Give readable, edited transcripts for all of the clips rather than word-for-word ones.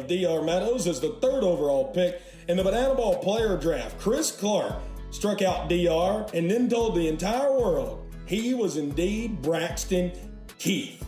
of D.R. Meadows as the 3rd overall pick in the Banana Ball player draft. Chris Clark struck out D.R. and then told the entire world he was indeed Braxton Keith.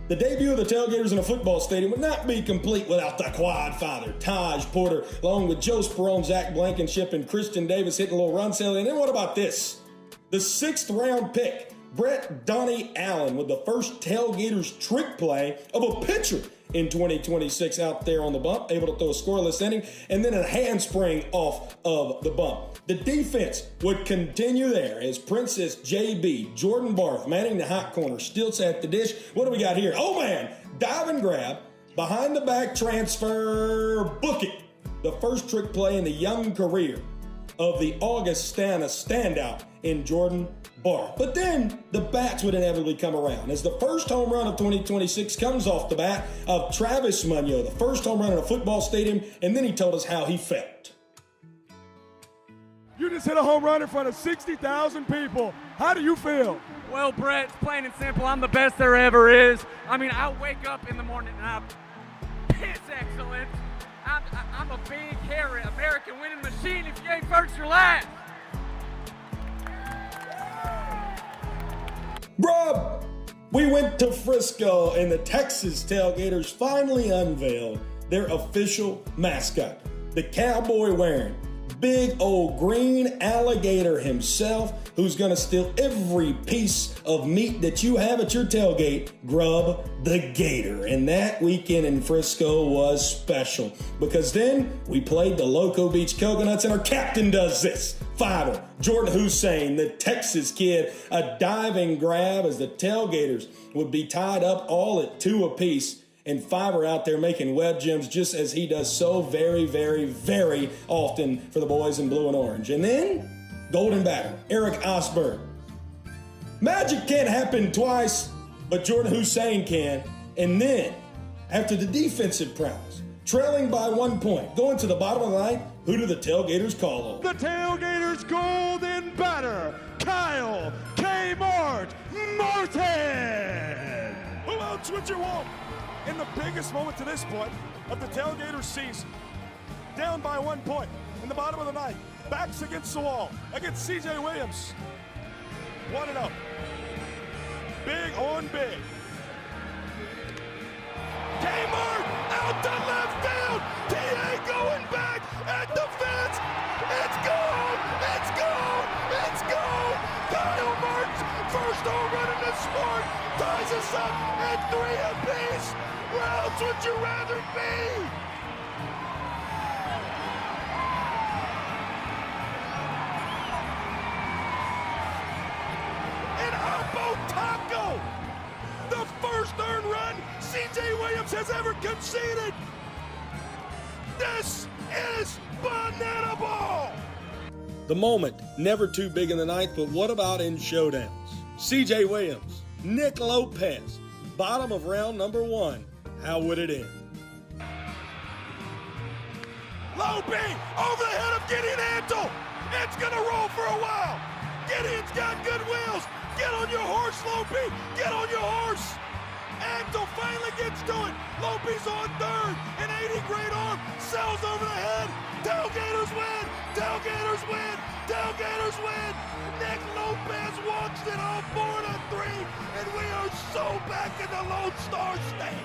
The debut of the Tailgaters in a football stadium would not be complete without the quad father, Taj Porter, along with Joe Sperone, Zach Blankenship, and Christian Davis hitting a little run sailing. And then what about this? The 6th round pick, Brett Donnie Allen, with the first Tailgaters trick play of a pitcher in 2026 out there on the bump, able to throw a scoreless inning, and then a handspring off of the bump. The defense would continue there as Princess JB, Jordan Barth, manning the hot corner, Stilts at the dish. What do we got here? Oh man, dive and grab, behind the back transfer, book it. The first trick play in the young career of the Augustana standout in Jordan Barth. But then the bats would inevitably come around as the first home run of 2026 comes off the bat of Travis Munyo, the first home run in a football stadium, and then he told us how he felt. You just hit a home run in front of 60,000 people. How do you feel? Well, Brett, it's plain and simple. I'm the best there ever is. I mean, I wake up in the morning and I piss excellent. I'm a big, hairy American winning machine. If you ain't first, you're last. Bruh, we went to Frisco and the Texas Tailgaters finally unveiled their official mascot, the cowboy wearing big old green alligator himself, who's gonna steal every piece of meat that you have at your tailgate, Grub the Gator. And that weekend in Frisco was special because then we played the Loco Beach Coconuts and our captain does this. Fiver, Jordan Hussein, the Texas kid, a diving grab as the Tailgaters would be tied up all at 2 apiece. And Fiver out there making web gems just as he does so very, very, very often for the boys in blue and orange. And then, golden batter, Eric Osberg. Magic can't happen twice, but Jordan Hussein can. And then, after the defensive prowess, trailing by 1 point, going to the bottom of the ninth, who do the Tailgaters call on? The Tailgaters golden batter, Kyle Kmart Martin. Who else would you want? In the biggest moment to this point of the Tailgaters season, down by 1 point in the bottom of the ninth, backs against the wall, against C.J. Williams, 1-0. Big on big. Kmart out to left field. T.A. going back at the fence. It's gone. It's gone. It's gone. Kyle Martin's first home run in the sport ties us up at 3 apiece. Where else would you rather be? An Oppo Taco! The first earned run C.J. Williams has ever conceded! This is Banana Ball! The moment, never too big in the ninth, but what about in showdowns? C.J. Williams, Nick Lopez, bottom of round number 1. How would it end? Low B over the head of Gideon Antle. It's gonna roll for a while. Gideon's got good wheels. Get on your horse, Low B. Get on your horse. Antle finally gets to it. Low B's on third. An 80-grade arm sails over the head. Tailgaters win. Tailgaters win. Tailgaters win. Nick Lopez walks it on 4-3, and we are so back in the Lone Star State.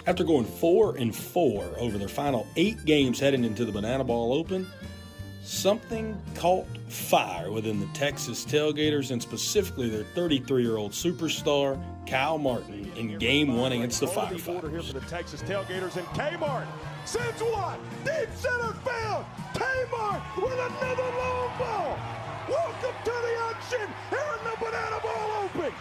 After going 4-4 over their final 8 games heading into the Banana Ball Open, something caught fire within the Texas Tailgaters and specifically their 33-year-old superstar, Kyle Martin, in Game 1 against the Firefighters. Order here for the Texas Tailgaters, and Kmart sends one deep center field. Kmart with another long ball. Welcome to the action here in the Banana Ball Open.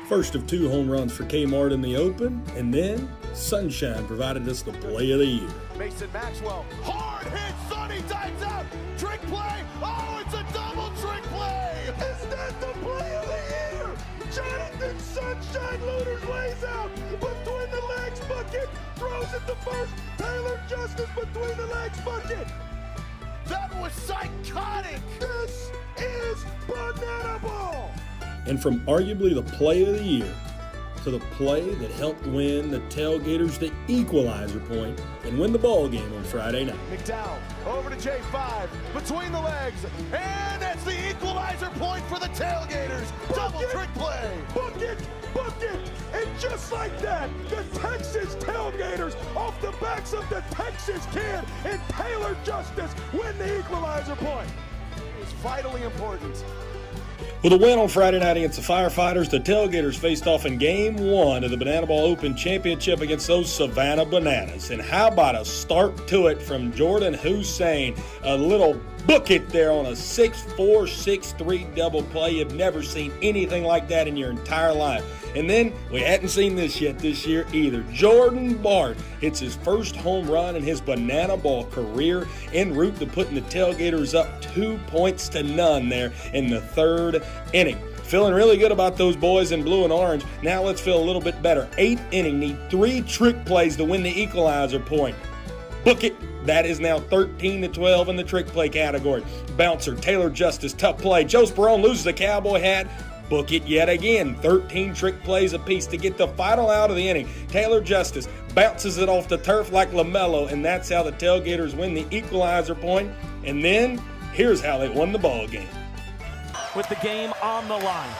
First of 2 home runs for Kmart in the Open, and then Sunshine provided us the play of the year. Mason Maxwell, hard hit, Sonny times out, trick play, oh, it's a double trick play! Is that the play of the year? Jonathan Sunshine Looters lays out between the legs bucket, throws it to first, Taylor Justice between the legs bucket. That was psychotic! This is Banana Ball! And from arguably the play of the year to the play that helped win the Tailgaters the Equalizer Point and win the ball game on Friday night. McDowell over to J5, between the legs, and it's the Equalizer Point for the Tailgaters. Double trick play. Book it! And just like that, the Texas Tailgaters, off the backs of the Texas Kid and Taylor Justice, win the Equalizer Point. It was vitally important. With a win on Friday night against the Firefighters, the Tailgaters faced off in Game 1 of the Banana Ball Open Championship against those Savannah Bananas. And how about a start to it from Jordan Hussein? A little book it there on a 6'4", 6'3" double play. You've never seen anything like that in your entire life. And then, we hadn't seen this yet this year either. Jordan Bart hits his first home run in his Banana Ball career, en route to putting the Tailgaters up 2-0 there in the third inning. Feeling really good about those boys in blue and orange. Now let's feel a little bit better. 8th inning, need 3 trick plays to win the Equalizer Point. Book it. That is now 13-12 in the trick play category. Bouncer, Taylor Justice, tough play. Joe Sperone loses the cowboy hat. Book it yet again. 13 trick plays apiece to get the final out of the inning. Taylor Justice bounces it off the turf like LaMelo, and that's how the Tailgaters win the Equalizer Point. And then, here's how they won the ball game. With the game on the line.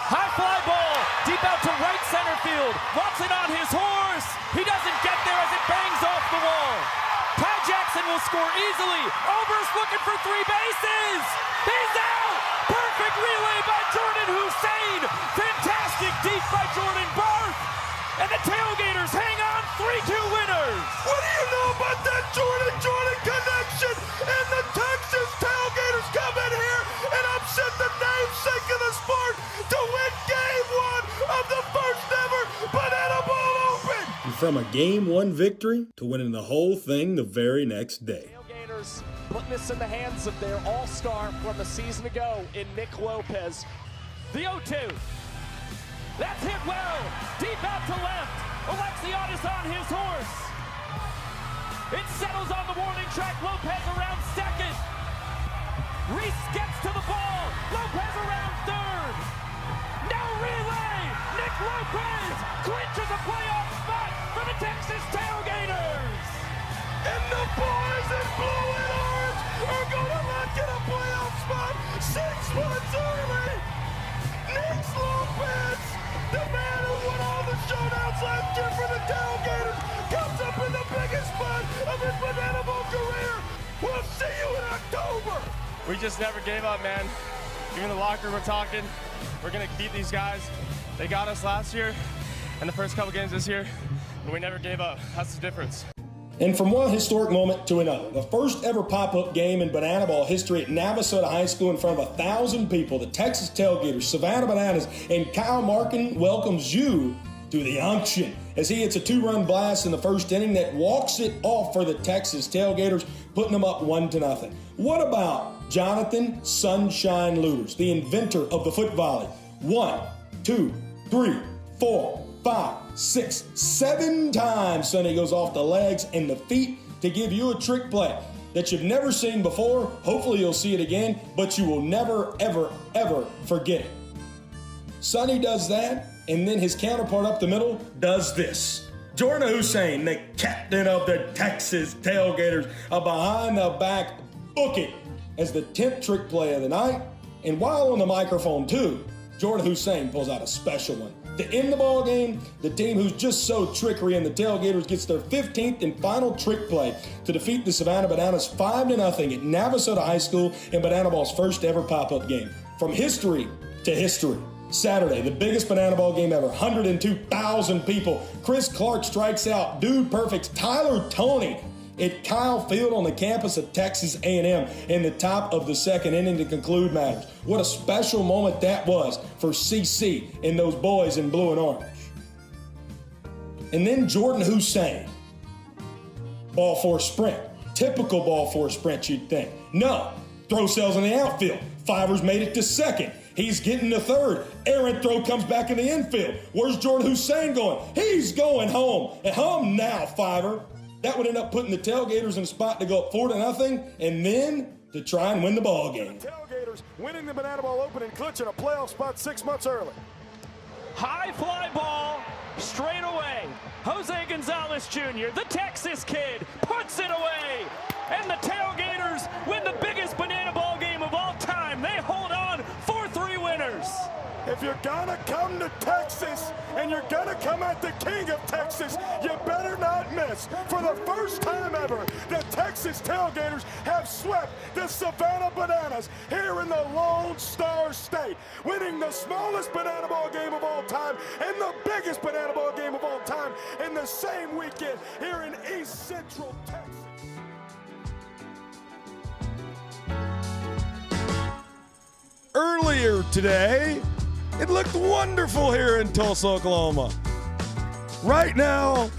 High fly ball, deep out to right center field. Watson on his horse. He doesn't get there as it bangs off the wall. Ty Jackson will score easily. Oberst looking for 3 bases. He's out. Perfect relay by Jordan Hussein. Fantastic deep by Jordan Barth. And the Tailgaters hang on 3-2 winners. What do you know about that Jordan connection? And the Texas Tailgaters come in here and upset the namesake of the sport to win Game 1 of the first ever Banana Ball Open. And from a Game 1 victory to winning the whole thing the very next day. Tailgaters putting this in the hands of their all-star from a season ago in Nick Lopez. The 0-2. That's hit well. Deep out to left. Alexiadis on his horse. It settles on the warning track. Lopez around second. Reese gets to the ball. Lopez around third. No relay. Nick Lopez clinches a playoff spot for the Texas Tailgaters. And the boys in blue and orange are going to lock in a playoff spot 6 months early. Nick Lopez, the man who won all the showdowns last year for the Tailgaters, comes up in the biggest spot of his Banana Ball career. We'll see you in October. We just never gave up, man. Even in the locker room, we're talking. We're going to beat these guys. They got us last year and the first couple games this year, but we never gave up. That's the difference. And from one historic moment to another, the first ever pop-up game in Banana Ball history at Navasota High School in front of 1,000 people, the Texas Tailgaters, Savannah Bananas, and Kyle Markin welcomes you to the unction as he hits a 2-run blast in the first inning that walks it off for the Texas Tailgaters, putting them up 1-0. What about Jonathan Sunshine Looters, the inventor of the foot volley? 1, 2, 3, 4, 5, 6, 7 times Sonny goes off the legs and the feet to give you a trick play that you've never seen before. Hopefully you'll see it again, but you will never, ever, ever forget it. Sonny does that, and then his counterpart up the middle does this. Jordan Hussein, the captain of the Texas Tailgaters, a behind-the-back book it as the 10th trick play of the night. And while on the microphone, too, Jordan Hussein pulls out a special one. To end the ball game, the team who's just so trickery and the Tailgaters gets their 15th and final trick play to defeat the Savannah Bananas 5-0 at Navasota High School in Banana Ball's first ever pop-up game. From history to history. Saturday, the biggest Banana Ball game ever, 102,000 people. Chris Clark strikes out Dude Perfect's Tyler Toney at Kyle Field on the campus of Texas A&M in the top of the second inning to conclude matters. What a special moment that was for CC and those boys in blue and orange. And then Jordan Hussein. Ball four sprint. Typical ball four sprint, you'd think. No. Throw cells in the outfield. Fivers made it to second. He's getting to third. Errant throw comes back in the infield. Where's Jordan Hussein going? He's going home. And home now, Fiver. That would end up putting the Tailgaters in a spot to go up 4-0 and then to try and win the ball game. The Tailgaters winning the Banana Ball Open and clinching a playoff spot 6 months early. High fly ball, straight away. Jose Gonzalez Jr., the Texas kid, puts it away. And the Tailgaters win the biggest banana ball game of all time. They hold on 4-3 winners. If you're gonna come to Texas and you're gonna come at the king of Texas, you better not miss. For the first time ever, the Texas Tailgaters have swept the Savannah Bananas here in the Lone Star State, winning the smallest banana ball game of all time and the biggest banana ball game of all time in the same weekend here in East Central Texas. Earlier today, it looked wonderful here in Tulsa, Oklahoma. Right now,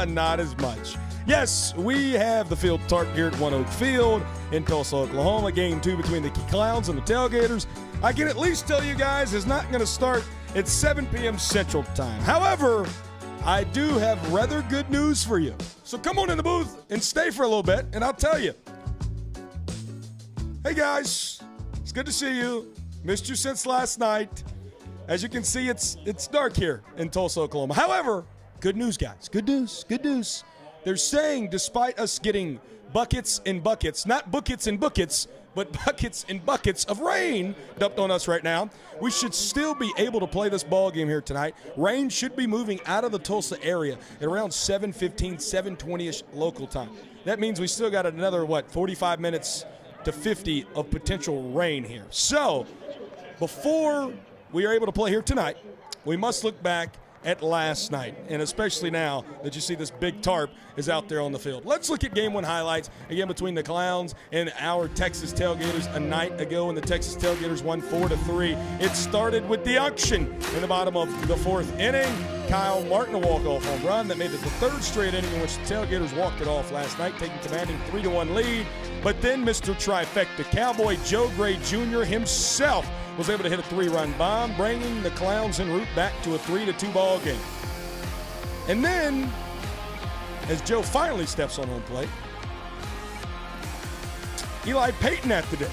not as much. Yes, we have the field tarp here at One Oak Field in Tulsa, Oklahoma. Game 2 between the Clowns and the Tailgaters. I can at least tell you guys it's not going to start at 7 p.m. Central Time. However, I do have rather good news for you. So come on in the booth and stay for a little bit, and I'll tell you. Hey, guys. It's good to see you. Missed you since last night. As you can see, it's dark here in Tulsa, Oklahoma. However, good news, guys. Good news. Good news. They're saying despite us getting buckets and buckets, not buckets and buckets, but buckets and buckets of rain dumped on us right now, we should still be able to play this ball game here tonight. Rain should be moving out of the Tulsa area at around 7:15, 7:20-ish local time. That means we still got another, 45 minutes to 50 of potential rain here. So before we are able to play here tonight, we must look back at last night, and especially now that you see this big tarp is out there on the field. Let's look at Game 1 highlights, again, between the Clowns and our Texas Tailgaters a night ago, and the Texas Tailgaters won 4-3. It started with the auction in the bottom of the 4th inning. Kyle Martin, a walk-off home run that made it the 3rd straight inning in which the Tailgaters walked it off last night, taking commanding 3-1 lead. But then Mr. Trifecta, Cowboy Joe Gray Jr. himself was able to hit a 3-run bomb, bringing the Clowns en route back to a 3-2 ball game. And then, as Joe finally steps on home plate, Eli Payton at the dish.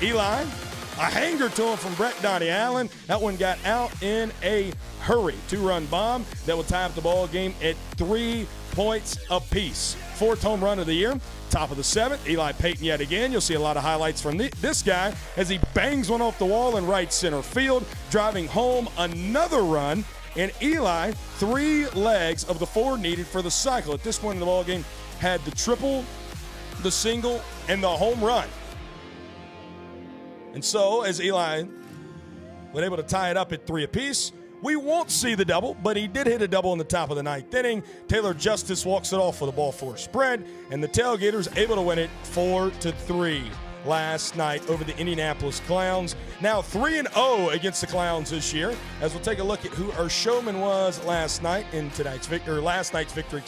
Eli, a hanger to him from Brett Donnie Allen. That one got out in a hurry. 2-run bomb that will tie up the ball game at 3 points apiece. 4th home run of the year. Top of the 7th, Eli Payton yet again. You'll see a lot of highlights from this guy as he bangs one off the wall in right center field, driving home another run. And Eli, 3 legs of the 4 needed for the cycle. At this point in the ballgame, had the triple, the single, and the home run. And so, as Eli was able to tie it up at 3 apiece, we won't see the double, but he did hit a double in the top of the 9th inning. Taylor Justice walks it off with a ball 4 spread, and the Tailgaters able to win it 4-3 last night over the Indianapolis Clowns. Now 3-0 against the Clowns this year, as we'll take a look at who our showman was last night in last night's victory,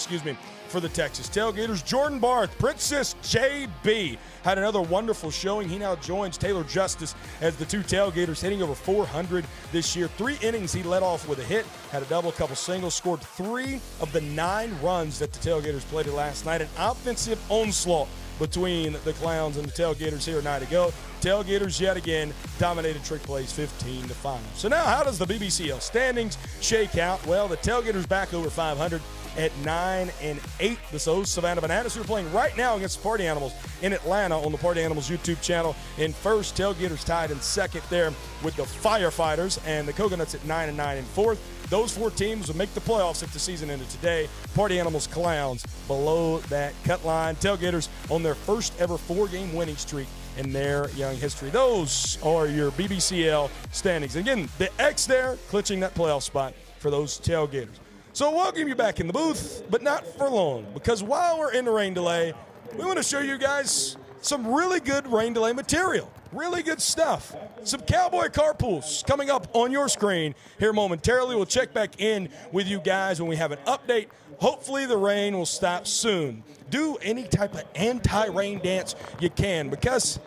for the Texas Tailgaters. Jordan Barth, Princess JB, had another wonderful showing. He now joins Taylor Justice as the 2 Tailgaters, hitting over 400 this year. 3 innings he led off with a hit, had a double, a couple singles, scored 3 of the 9 runs that the Tailgaters played last night. An offensive onslaught between the Clowns and the Tailgaters here a night ago. Tailgaters yet again dominated trick plays 15-5. So now how does the BBCL standings shake out? Well, the Tailgaters back over 500 at 9-8. The Savannah Bananas, who are playing right now against the Party Animals in Atlanta on the Party Animals YouTube channel. In first, Tailgaters tied in second there with the Firefighters, and the Coconuts at 9-9 in fourth. Those 4 teams would make the playoffs if the season ended today. Party Animals, Clowns below that cut line. Tailgaters on their first ever 4-game winning streak in their young history. Those are your BBCL standings. Again, the X there, clinching that playoff spot for those Tailgaters. So welcome you back in the booth, but not for long, because while we're in the rain delay, we want to show you guys some really good rain delay material. Really good stuff. Some Cowboy Carpools coming up on your screen here momentarily. We'll check back in with you guys when we have an update. Hopefully the rain will stop soon. Do any type of anti-rain dance you can, because,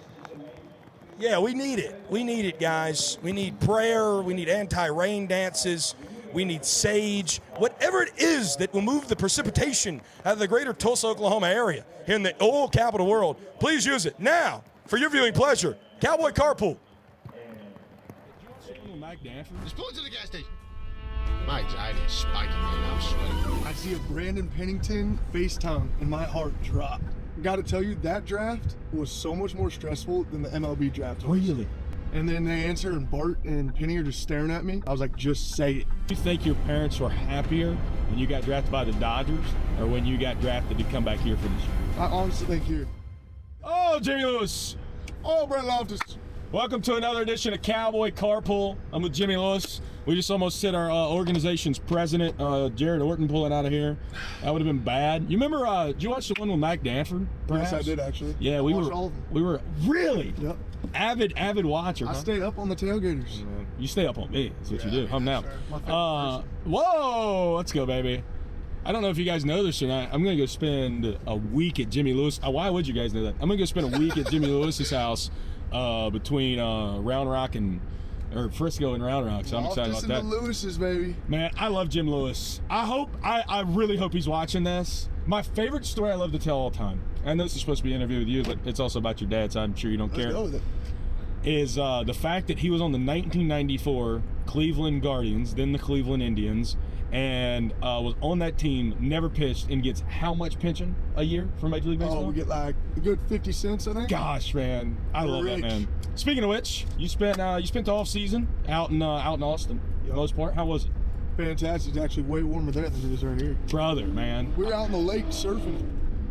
yeah, we need it. We need it, guys. We need prayer. We need anti-rain dances. We need sage, whatever it is that will move the precipitation out of the greater Tulsa, Oklahoma area here in the oil capital world. Please use it now for your viewing pleasure. Cowboy Carpool. Mike Danford? Just pull into the gas station. My anxiety is spiking right now. I'm sweating. I see a Brandon Pennington FaceTime and my heart drop. Gotta tell you, that draft was so much more stressful than the MLB draft was. Really? And then they answer, and Bart and Penny are just staring at me. I was like, just say it. Do you think your parents were happier when you got drafted by the Dodgers or when you got drafted to come back here for this year? I honestly think here. Oh, Jimmy Lewis. Oh, Brett Loftus. Welcome to another edition of Cowboy Carpool. I'm with Jimmy Lewis. We just almost hit our organization's president, Jared Orton, pulling out of here. That would have been bad. You remember, did you watch the one with Mike Danford? Perhaps? Yes, I did, actually. Yeah, I watched all of them. We were really? Yep. Avid watcher. I huh? stay up on the Tailgaters. You stay up on me. That's what you do. I'm now. Sure. My favorite person. Whoa, let's go, baby. I don't know if you guys know this or not. I'm going to go spend a week at Jimmy Lewis. Why would you guys know that? I'm going to go spend a week at Jimmy Lewis's house between Round Rock or Frisco and Round Rock. So I'm excited about that. The Lewis's, baby. Man, I love Jim Lewis. I really hope he's watching this. My favorite story I love to tell all the time, I know this is supposed to be an interview with you, but it's also about your dad, so I'm sure you don't care. Let's go with it. Is the fact that he was on the 1994 Cleveland Guardians, then the Cleveland Indians, and was on that team, never pitched, and gets how much pension a year from Major League Baseball? Oh, we get like a good 50 cents, I think. Gosh, man, I love that, man. Speaking of which, you spent the off season out in Austin, for the most part. How was it? Fantastic. It's actually way warmer there than it is right here. Brother, man. We were out in the lake surfing.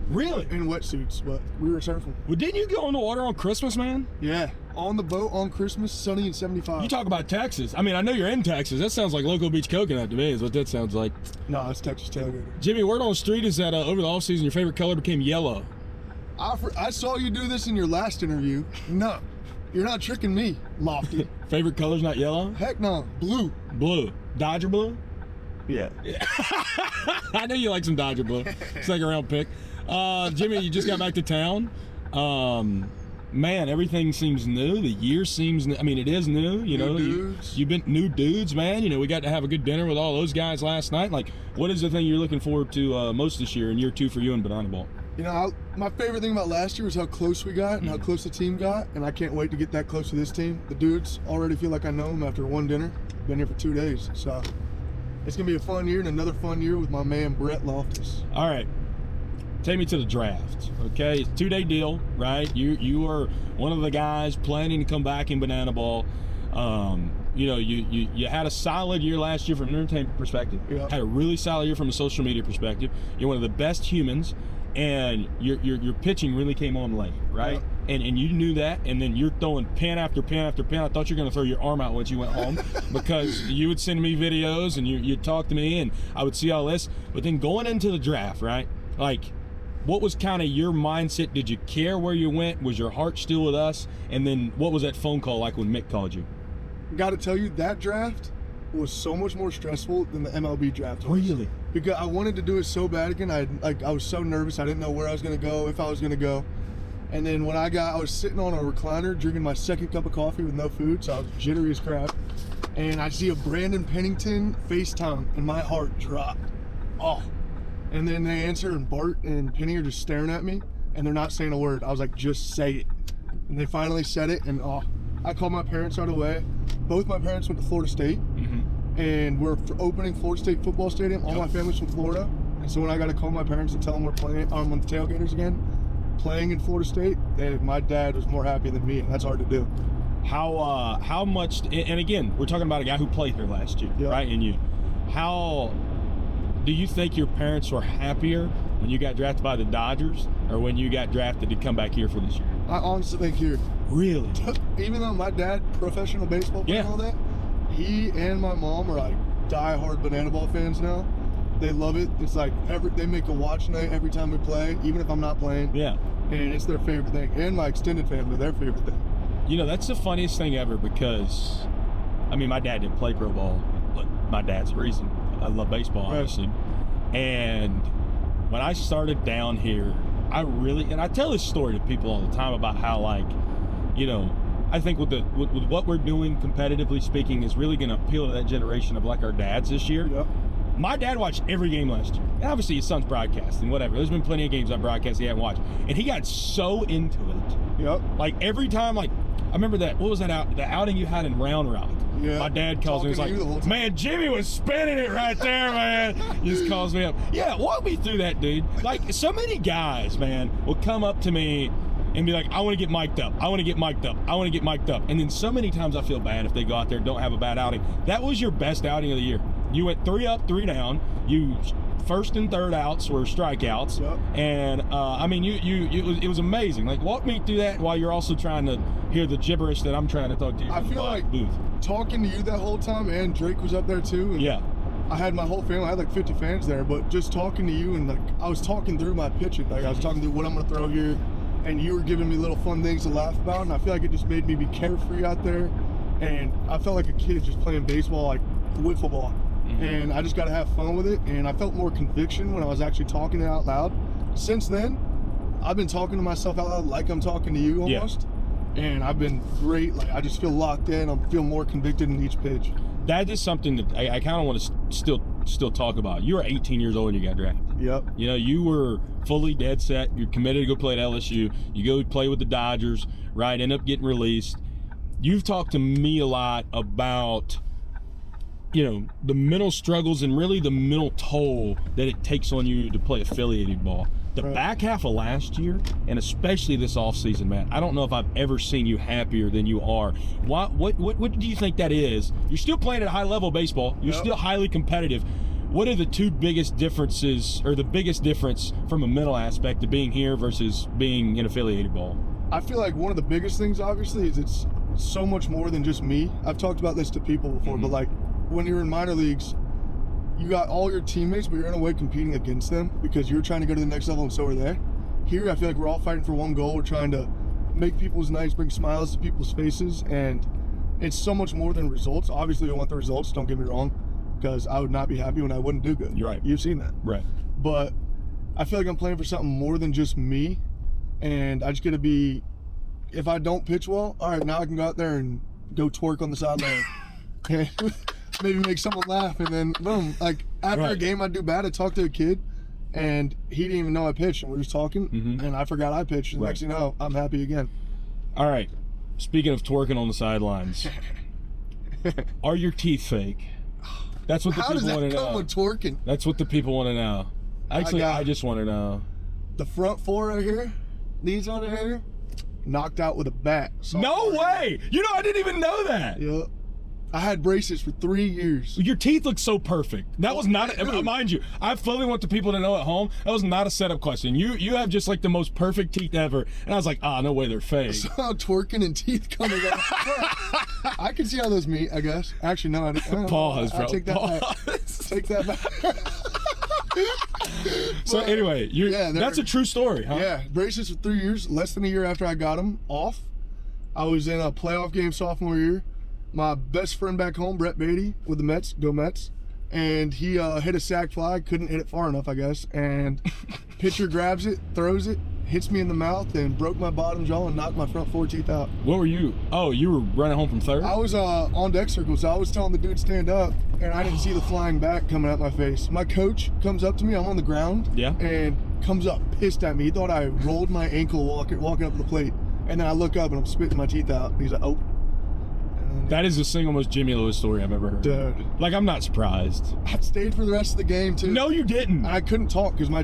Really? In wetsuits, but we were surfing. Well, didn't you go in the water on Christmas, man? Yeah. On the boat on Christmas, sunny and 75. You talk about Texas. I mean, I know you're in Texas. That sounds like Local Beach Coconut to me is what that sounds like. No, it's Texas Tailgater. Jimmy, word on the street is that over the offseason, your favorite color became yellow. I saw you do this in your last interview. No, you're not tricking me, Lofty. Favorite color's not yellow? Heck no, blue. Blue. Dodger blue? Yeah. I know you like some Dodger blue. Second round pick. Jimmy, you just got back to town. Man, everything seems new. The year seems new. I mean, it is new. You know, you've been new dudes, man. You know, we got to have a good dinner with all those guys last night. Like, what is the thing you're looking forward to most this year in year 2 for you in Banana Ball? You know, my favorite thing about last year was how close we got and how close the team got, and I can't wait to get that close to this team. The dudes already feel like I know them after one dinner. Been here for 2 days, so it's gonna be a fun year and another fun year with my man Brett Loftus. All right. Take me to the draft, okay? It's a 2-day deal, right? You are one of the guys planning to come back in Banana Ball. You know, you had a solid year last year from an entertainment perspective. Yep. Had a really solid year from a social media perspective. You're one of the best humans, and your pitching really came on late, right? Yep. And you knew that, and then you're throwing pin after pin after pin. I thought you were going to throw your arm out once you went home because you would send me videos and you'd talk to me, and I would see all this. But then going into the draft, right? Like, what was kind of your mindset? Did you care where you went? Was your heart still with us? And then what was that phone call like when Mick called you? Got to tell you, that draft was so much more stressful than the MLB draft was. Really? Because I wanted to do it so bad again. I was so nervous. I didn't know where I was going to go, if I was going to go. And then when I was sitting on a recliner drinking my second cup of coffee with no food, so I was jittery as crap. And I see a Brandon Pennington FaceTime and my heart drop. Oh. And then they answer, and Bart and Penny are just staring at me, and they're not saying a word. I was like, just say it. And they finally said it, and I called my parents right away. Both my parents went to Florida State, and we're opening Florida State football stadium. All my family's from Florida. And so when I got to call my parents and tell them we're playing, I'm on the Tailgaters again, playing in Florida State, my dad was more happy than me, and that's hard to do. How much, and again, we're talking about a guy who played here last year, right? And how do you think your parents were happier when you got drafted by the Dodgers or when you got drafted to come back here for this year? I honestly think here. Really? Even though my dad, professional baseball player and all that, he and my mom are like diehard Banana Ball fans now. They love it. It's like they make a watch night every time we play, even if I'm not playing. Yeah. And it's their favorite thing. And my extended family, their favorite thing. You know, that's the funniest thing ever because, I mean, my dad didn't play pro ball, but my dad's the reason. I love baseball, obviously. And when I started down here, and I tell this story to people all the time about how, like, you know, I think with what we're doing competitively speaking is really going to appeal to that generation of like our dads this year. Yep. My dad watched every game last year. And obviously his son's broadcasting, whatever. There's been plenty of games I broadcast he hadn't watched. And he got so into it. Yep. Like every time, like, I remember that, what was that the outing you had in Round Rock? Yeah. My dad calls me. He's Talking to you the whole like, time. man, Jimmy was spinning it right there, man. He just calls me up. Yeah, walk me through that, dude. Like, so many guys, man, will come up to me and be like, I want to get mic'd up. I want to get mic'd up. I want to get mic'd up. And then so many times I feel bad if they go out there and don't have a bad outing. That was your best outing of the year. You went 3 up, 3 down. You first and third outs were strikeouts. Yep. And, I mean, it was amazing. Like, walk me through that while you're also trying to hear the gibberish that I'm trying to talk to you I from feel the like booth. talking to you that whole time, and Drake was up there too. And Yeah. I had my whole family. I had like 50 fans there, but just talking to you and like I was talking through my pitching. Like I was talking through what I'm gonna throw here, and you were giving me little fun things to laugh about, and I feel like it just made me be carefree out there, and I felt like a kid just playing baseball, like wiffle ball. And I just got to have fun with it, and I felt more conviction when I was actually talking it out loud. Since then, I've been talking to myself out loud like I'm talking to you almost, and I've been great. Like I just feel locked in. I feel more convicted in each pitch. That is something that I kind of want to still talk about. You were 18 years old when you got drafted. Yep. You know, you were fully dead set. You're committed to go play at LSU. You go play with the Dodgers, right? End up getting released. You've talked to me a lot about, you know, the mental struggles and really the mental toll that it takes on you to play affiliated ball. The back half of last year, and especially this offseason, Matt, I don't know if I've ever seen you happier than you are. What do you think that is? You're still playing at a high level baseball. You're still highly competitive. What are the two biggest differences, or the biggest difference from a mental aspect of being here versus being in affiliated ball? I feel like one of the biggest things, obviously, is it's so much more than just me. I've talked about this to people before, but like when you're in minor leagues, you got all your teammates, but you're in a way competing against them because you're trying to go to the next level and so are they. Here, I feel like we're all fighting for one goal. We're trying to make people's nights, bring smiles to people's faces, and it's so much more than results. Obviously, I want the results, don't get me wrong, because I would not be happy when I wouldn't do good. You're right. You've seen that. Right. But I feel like I'm playing for something more than just me, and I just got to be, if I don't pitch well, all right, now I can go out there and go twerk on the sideline. Maybe make someone laugh, and then boom. Like after a game I do bad, I talk to a kid, and he didn't even know I pitched, and we were just talking, and I forgot I pitched, and next thing you know, I'm happy again. All right. Speaking of twerking on the sidelines, are your teeth fake? That's what the How people does want that to come know. with twerking? That's what the people want to know. Actually, I just want to know. The front four right here, these on here, knocked out with a bat. No way! You know, I didn't even know that. Yep. I had braces for 3 years. Your teeth look so perfect. That was not, mind you, I fully want the people to know at home, that was not a setup question. You have just like the most perfect teeth ever. And I was like, no way they're fake. So twerking and teeth coming out. I can see how those meet, I guess. Actually, no. Pause, bro. I take that back. Take that back. So anyway, that's a true story, huh? Yeah, braces for 3 years. Less than a year after I got them off, I was in a playoff game sophomore year. My best friend back home, Brett Beatty, with the Mets, go Mets, and he hit a sac fly, couldn't hit it far enough, I guess, and pitcher grabs it, throws it, hits me in the mouth, and broke my bottom jaw and knocked my front 4 teeth out. What were you? Oh, you were running home from third? I was on deck circle, so I was telling the dude stand up, and I didn't see the flying back coming at my face. My coach comes up to me, I'm on the ground, and comes up pissed at me. He thought I rolled my ankle walking up to the plate, and then I look up and I'm spitting my teeth out. He's like, oh. That is the single most Jimmy Lewis story I've ever heard. Dude. Like, I'm not surprised. I stayed for the rest of the game, too. No, you didn't. I couldn't talk because my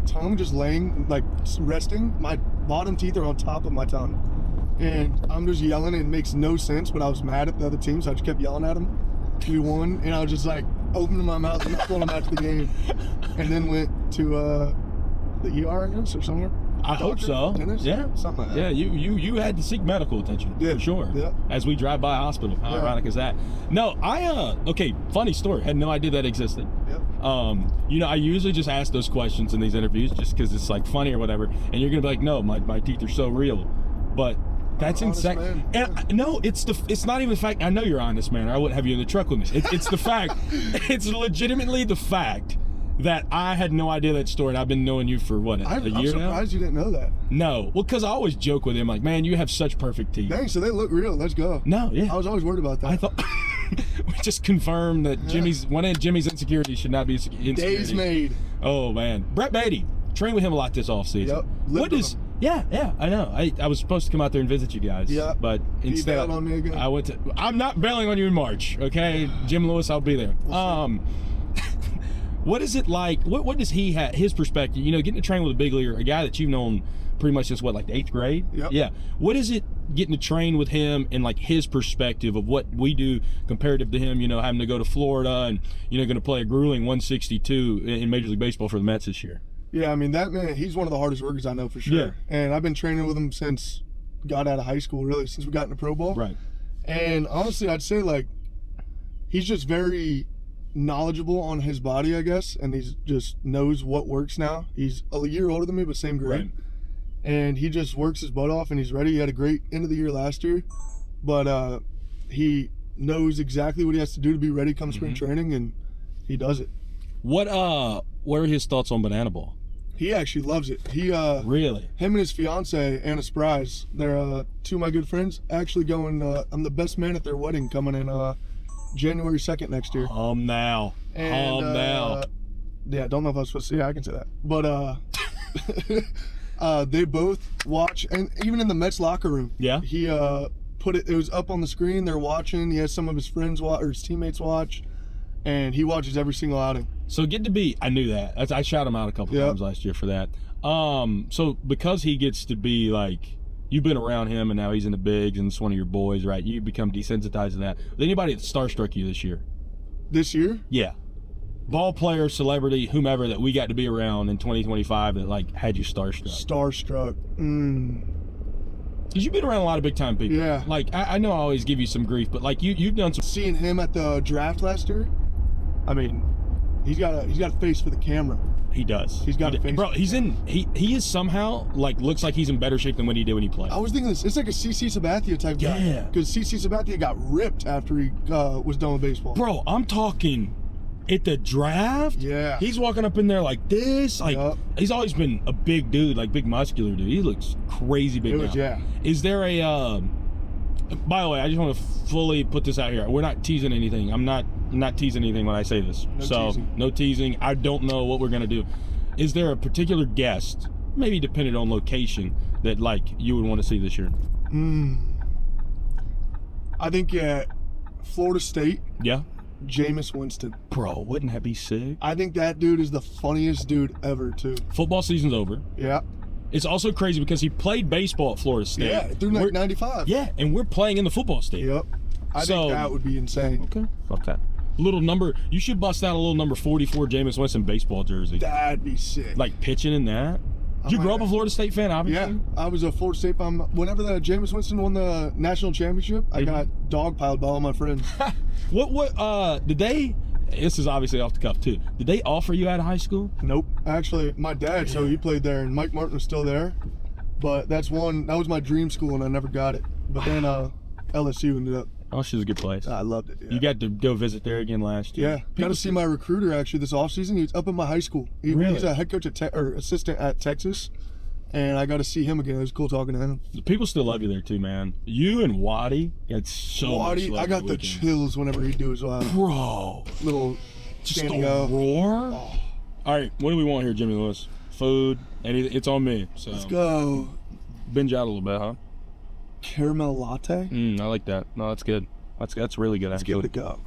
tongue just laying, like, resting. My bottom teeth are on top of my tongue. And I'm just yelling, and it makes no sense, but I was mad at the other team, so I just kept yelling at them. We won, and I was just, like, opening my mouth and pulling them out to the game. And then went to the ER, I guess, or somewhere. I hope so. Dentist? Yeah, something like that. Yeah, you had to seek medical attention for sure. Yeah. As we drive by a hospital, how ironic is that? No, okay, funny story. Had no idea that existed. Yep. You know, I usually just ask those questions in these interviews just because it's like funny or whatever, and you're gonna be like, no, my teeth are so real, but that's insane. Man. And no, it's not even the fact. I know you're honest, man, or I wouldn't have you in the truck with me. It's the fact. It's legitimately the fact that I had no idea that story, and I've been knowing you for, what, a year now? I'm surprised you didn't know that. No. Well, because I always joke with him, like, man, you have such perfect teeth. Dang, so they look real. Let's go. No, yeah. I was always worried about that. I thought we just confirmed that one of Jimmy's insecurities should not be insecurity. Days made. Oh, man. Brett Beatty. Trained with him a lot this offseason. Yep. Yeah, I know. I was supposed to come out there and visit you guys. Yeah. But instead, bailed on me again? I went to. I'm not bailing on you in March, okay? Jim Lewis, I'll be there. What is it like? What does he have? His perspective, getting to train with a big leaguer, a guy that you've known pretty much since like the 8th grade? Yep. Yeah. What is it getting to train with him and like his perspective of what we do comparative to him, having to go to Florida and, going to play a grueling 162 in Major League Baseball for the Mets this year? Yeah, I mean, that man, he's one of the hardest workers I know for sure. Yeah. And I've been training with him since got out of high school, really, since we got into pro ball. Right. And honestly, I'd say, like, he's just very knowledgeable on his body, I guess, and he's just knows what works now. He's a year older than me, but same grade. Right. And he just works his butt off, and he's ready. He had a great end of the year last year, but he knows exactly what he has to do to be ready come spring training, and he does it. What are his thoughts on banana ball? He actually loves it. He Really? Him and his fiance Anna Spries, they're two of my good friends. Actually going. I'm the best man at their wedding coming in January 2nd next year. Now. Now. Yeah, don't know if I was supposed to say. Yeah, I can say that. But they both watch, and even in the Mets locker room. Yeah. He put it. It was up on the screen. They're watching. He has some of his friends watch or his teammates watch, and he watches every single outing. So I knew that. I shot him out a couple times last year for that. So because he gets to be like, you've been around him and now he's in the bigs and it's one of your boys, right? You become desensitized to that. Was anybody that starstruck you this year? This year? Yeah. Ball player, celebrity, whomever that we got to be around in 2025 that like had you starstruck. Starstruck. Because you've been around a lot of big time people. Yeah. Like I know I always give you some grief, but like you've done some. Seeing him at the draft last year, I mean, he's got a face for the camera. He does. He's got a face. Bro, he is somehow like looks like he's in better shape than what he did when he played. I was thinking this. It's like a CC Sabathia type guy. Yeah. Because CC Sabathia got ripped after he was done with baseball. Bro, I'm talking at the draft. Yeah. He's walking up in there like this. Like he's always been a big dude, like big muscular dude. He looks crazy big now. Yeah. Is there a by the way, I just want to fully put this out here. We're not teasing anything. I'm not teasing anything when I say this. No teasing. I don't know what we're gonna do. Is there a particular guest, maybe depending on location, that like you would want to see this year? I think at Florida State. Yeah. Jameis Winston. Bro, wouldn't that be sick? I think that dude is the funniest dude ever too. Football season's over. Yeah. It's also crazy because he played baseball at Florida State. Yeah, through like 95. Yeah, and we're playing in the football state. Yep. I think that would be insane. Okay. Fuck that. Little number. You should bust out a little number 44 Jameis Winston baseball jersey. That'd be sick. Like pitching in that. Did you grow up a Florida State fan, obviously? Yeah, I was a Florida State fan. Whenever the Jameis Winston won the national championship, I got dogpiled by all my friends. What did they, this is obviously off the cuff too, did they offer you out of high school? Nope. Actually, my dad, so he played there, and Mike Martin was still there. But that was my dream school, and I never got it. But then LSU ended up. LSU's a good place. I loved it. Yeah. You got to go visit there again last year. Yeah, got to see my recruiter actually this offseason. He's up in my high school. He's a head coach or assistant at Texas, and I got to see him again. It was cool talking to him. People still love you there too, man. You and Waddy, it's so much love. I got the chills whenever he do his bro. Little just a roar. Oh. All right, what do we want here, Jimmy Lewis? Food, anything? It's on me. So let's go. Binge out a little bit, huh? Caramel latte. I like that. No, that's good. That's really good. Let's give it a go.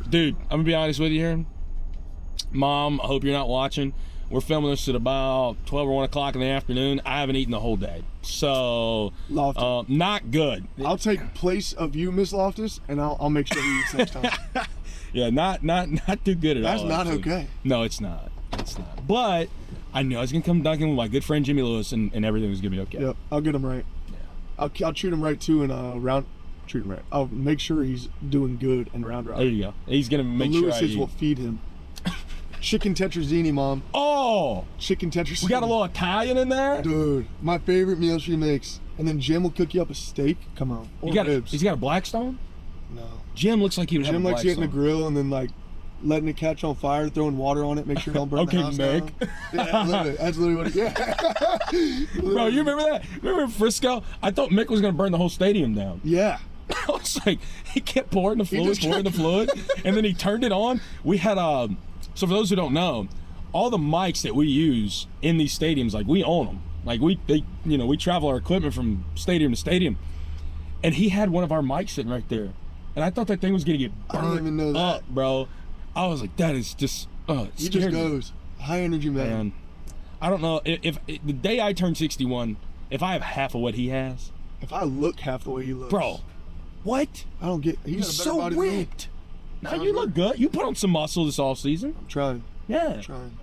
Dude, I'm gonna be honest with you here. Mom, I hope you're not watching. We're filming this at about 12 or 1 o'clock in the afternoon. I haven't eaten the whole day. So, not good. I'll take place of you, Miss Loftus, and I'll make sure he eats next time. Yeah, not too good at all. That's not okay. No, it's not. It's not. But I knew I was gonna come dunking with my good friend Jimmy Lewis, and everything was gonna be okay. Yep, I'll get him right. Yeah. I'll treat him right too in treat him right. I'll make sure he's doing good in round robin. There you go. He's gonna make sure Lewis's will feed him. Chicken tetrazzini, Mom. Oh! Chicken tetrazzini. We got a little Italian in there? Dude, my favorite meal she makes. And then Jim will cook you up a steak. Come on. Or ribs. He's got a Blackstone? No. Jim looks like he would have a Blackstone. Jim likes getting the grill and then like letting it catch on fire, throwing water on it, make sure it don't burn the house down. Yeah, literally. That's literally what it, yeah. Bro, you remember that? Remember Frisco? I thought Mick was going to burn the whole stadium down. Yeah. I was like, he kept pouring the fluid, and then he turned it on. We had, so for those who don't know, all the mics that we use in these stadiums, like, we own them. Like, we travel our equipment from stadium to stadium. And he had one of our mics sitting right there. And I thought that thing was going to get burned I didn't even know that. up, bro. I was like, that is just, He just goes. High energy man. I don't know. If the day I turn 61, if I have half of what he has. If I look half the way he looks. Bro, what? I don't get, He's so ripped. Now you look good. You put on some muscle this offseason. I'm trying. Yeah. I'm trying.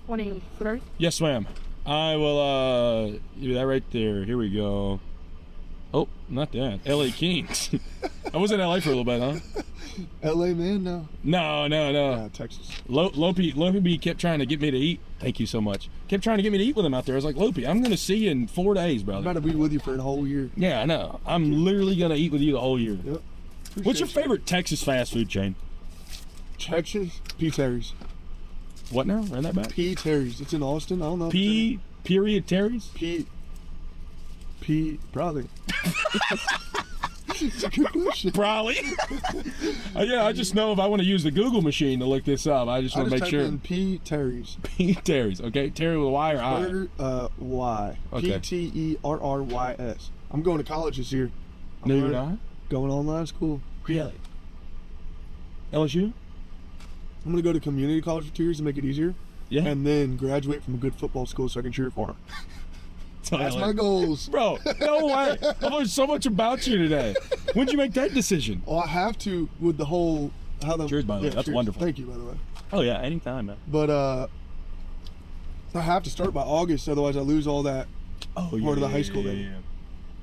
23. Yes, ma'am. I will do that right there. Here we go. Oh, not that. LA Kings. I was in LA for a little bit, huh? LA man, no. No. Yeah, Texas. Lopey kept trying to get me to eat. Thank you so much. Kept trying to get me to eat with him out there. I was like, Lopey, I'm going to see you in 4 days, brother. I'm about to be with you for a whole year. Yeah, I know. I'm literally going to eat with you the whole year. Yep. What's your favorite Texas fast food chain? Texas? P. Terry's. What now? Run that back. P. Terry's. It's in Austin. I don't know. Period Terry's? P. Probably. It's a good question. Probably. Yeah, I just know if I want to use the Google machine to look this up, I just want to make sure. In P. Terry's. P. Terry's. Okay, Terry with a Y or I? Burger, Y. Okay. P-T-E-R-R-Y-S. I'm going to college this year. No, you're not? Going online school. Really? LSU? I'm going to go to community college for 2 years to make it easier. Yeah. And then graduate from a good football school so I can cheer for them. That's my goals. Bro, no way. I've learned so much about you today. When'd you make that decision? Well, I have to with the whole... Cheers, by the way. That's cheers. wonderful. Thank you, by the way. Oh, yeah. Anytime, man. But I have to start by August, otherwise I lose all that part of the high school day. Yeah.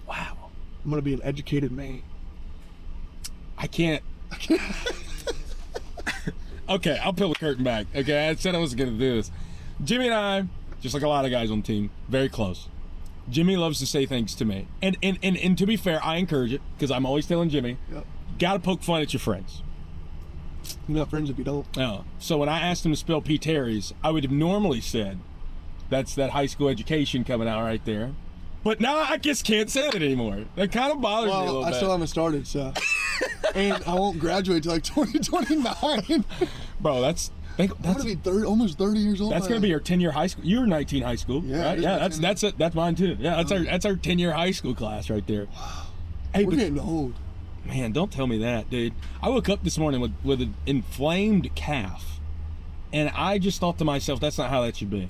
Wow. I'm going to be an educated man. I can't. Okay, I'll peel the curtain back. Okay, I said I wasn't going to do this. Jimmy and I, just like a lot of guys on the team, very close. Jimmy loves to say things to me. And to be fair, I encourage it because I'm always telling Jimmy, got to poke fun at your friends. You're not friends if you don't. Oh. So when I asked him to spell P. Terry's, I would have normally said, that's that high school education coming out right there. But now I just can't say it anymore. That kind of bothers me a little bit. I still haven't started, so. And I won't graduate till like 2029. Bro, that's I'm gonna be almost 30 years old. That's gonna be our 10-year high school. You were 19 high school, right? Yeah, that's mine too. Yeah, that's our 10-year high school class right there. Wow. Hey, we're getting old. Man, don't tell me that, dude. I woke up this morning with an inflamed calf, and I just thought to myself, that's not how that should be.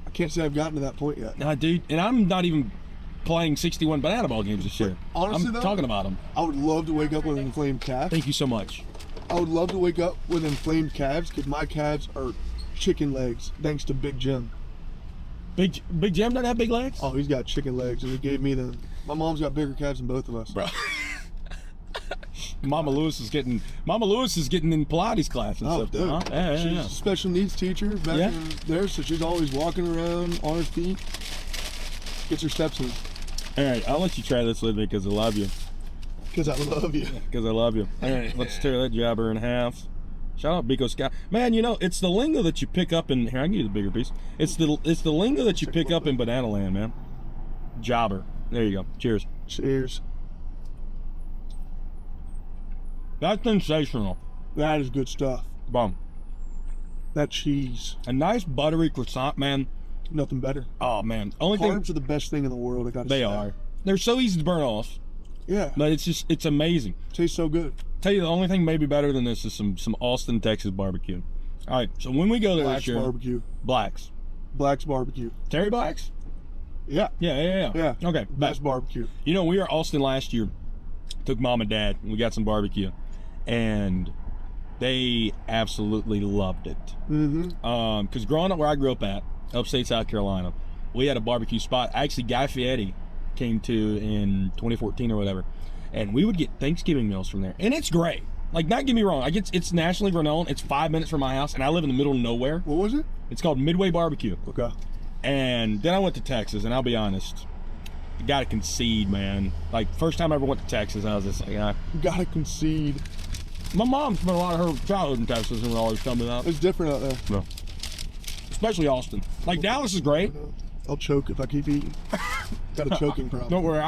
I can't say I've gotten to that point yet. Nah, dude, and I'm not even playing 61 banana ball games this year. Honestly, I'm talking about them. I would love to wake up with an inflamed calf. Thank you so much. I would love to wake up with inflamed calves because my calves are chicken legs, thanks to Big Jim. Big Jim doesn't have big legs? Oh, he's got chicken legs, and he gave me them. My mom's got bigger calves than both of us. Bro. Mama Lewis is getting in Pilates class and stuff. Dude. Huh? Yeah, she's a special needs teacher back in there, so she's always walking around on her feet. Gets her steps in. All right, I'll let you try this with me because I love you. Because I love you. Because I love you. All right, let's tear that jabber in half. Shout out Bico Scout. Man, you know, it's the lingo that you pick up in... Here, I can give you the bigger piece. It's the lingo that you pick up in Banana Land, man. Jobber. There you go. Cheers. Cheers. That's sensational. That is good stuff. Bum. That cheese. A nice buttery croissant, man. Nothing better. Oh, man. Carbs are the best thing in the world, I gotta say. They are. They're so easy to burn off. Yeah. But it's amazing. Tastes so good. Tell you the only thing maybe better than this is some Austin, Texas barbecue. All right, so when we go there Black's this year, barbecue. Black's barbecue. Terry Black's? Yeah. Yeah. Okay. Best barbecue. You know, we were Austin last year. Took mom and dad, and we got some barbecue, and they absolutely loved it. Mm-hmm. Because growing up where I grew up at, upstate South Carolina, we had a barbecue spot. Actually, Guy Fieri came to in 2014 or whatever, and we would get Thanksgiving meals from there, and it's great. Like, not get me wrong, like it's nationally renowned. It's 5 minutes from my house, and I live in the middle of nowhere. What was it? It's called Midway Barbecue. Okay. And then I went to Texas, and I'll be honest, you gotta concede, man. Like, first time I ever went to Texas, I was just like, You gotta concede. My mom spent a lot of her childhood in Texas and would always tell me that. It's different out there. No. Especially Austin. Like, Dallas is great. I'll choke if I keep eating. Got a choking problem. Don't worry.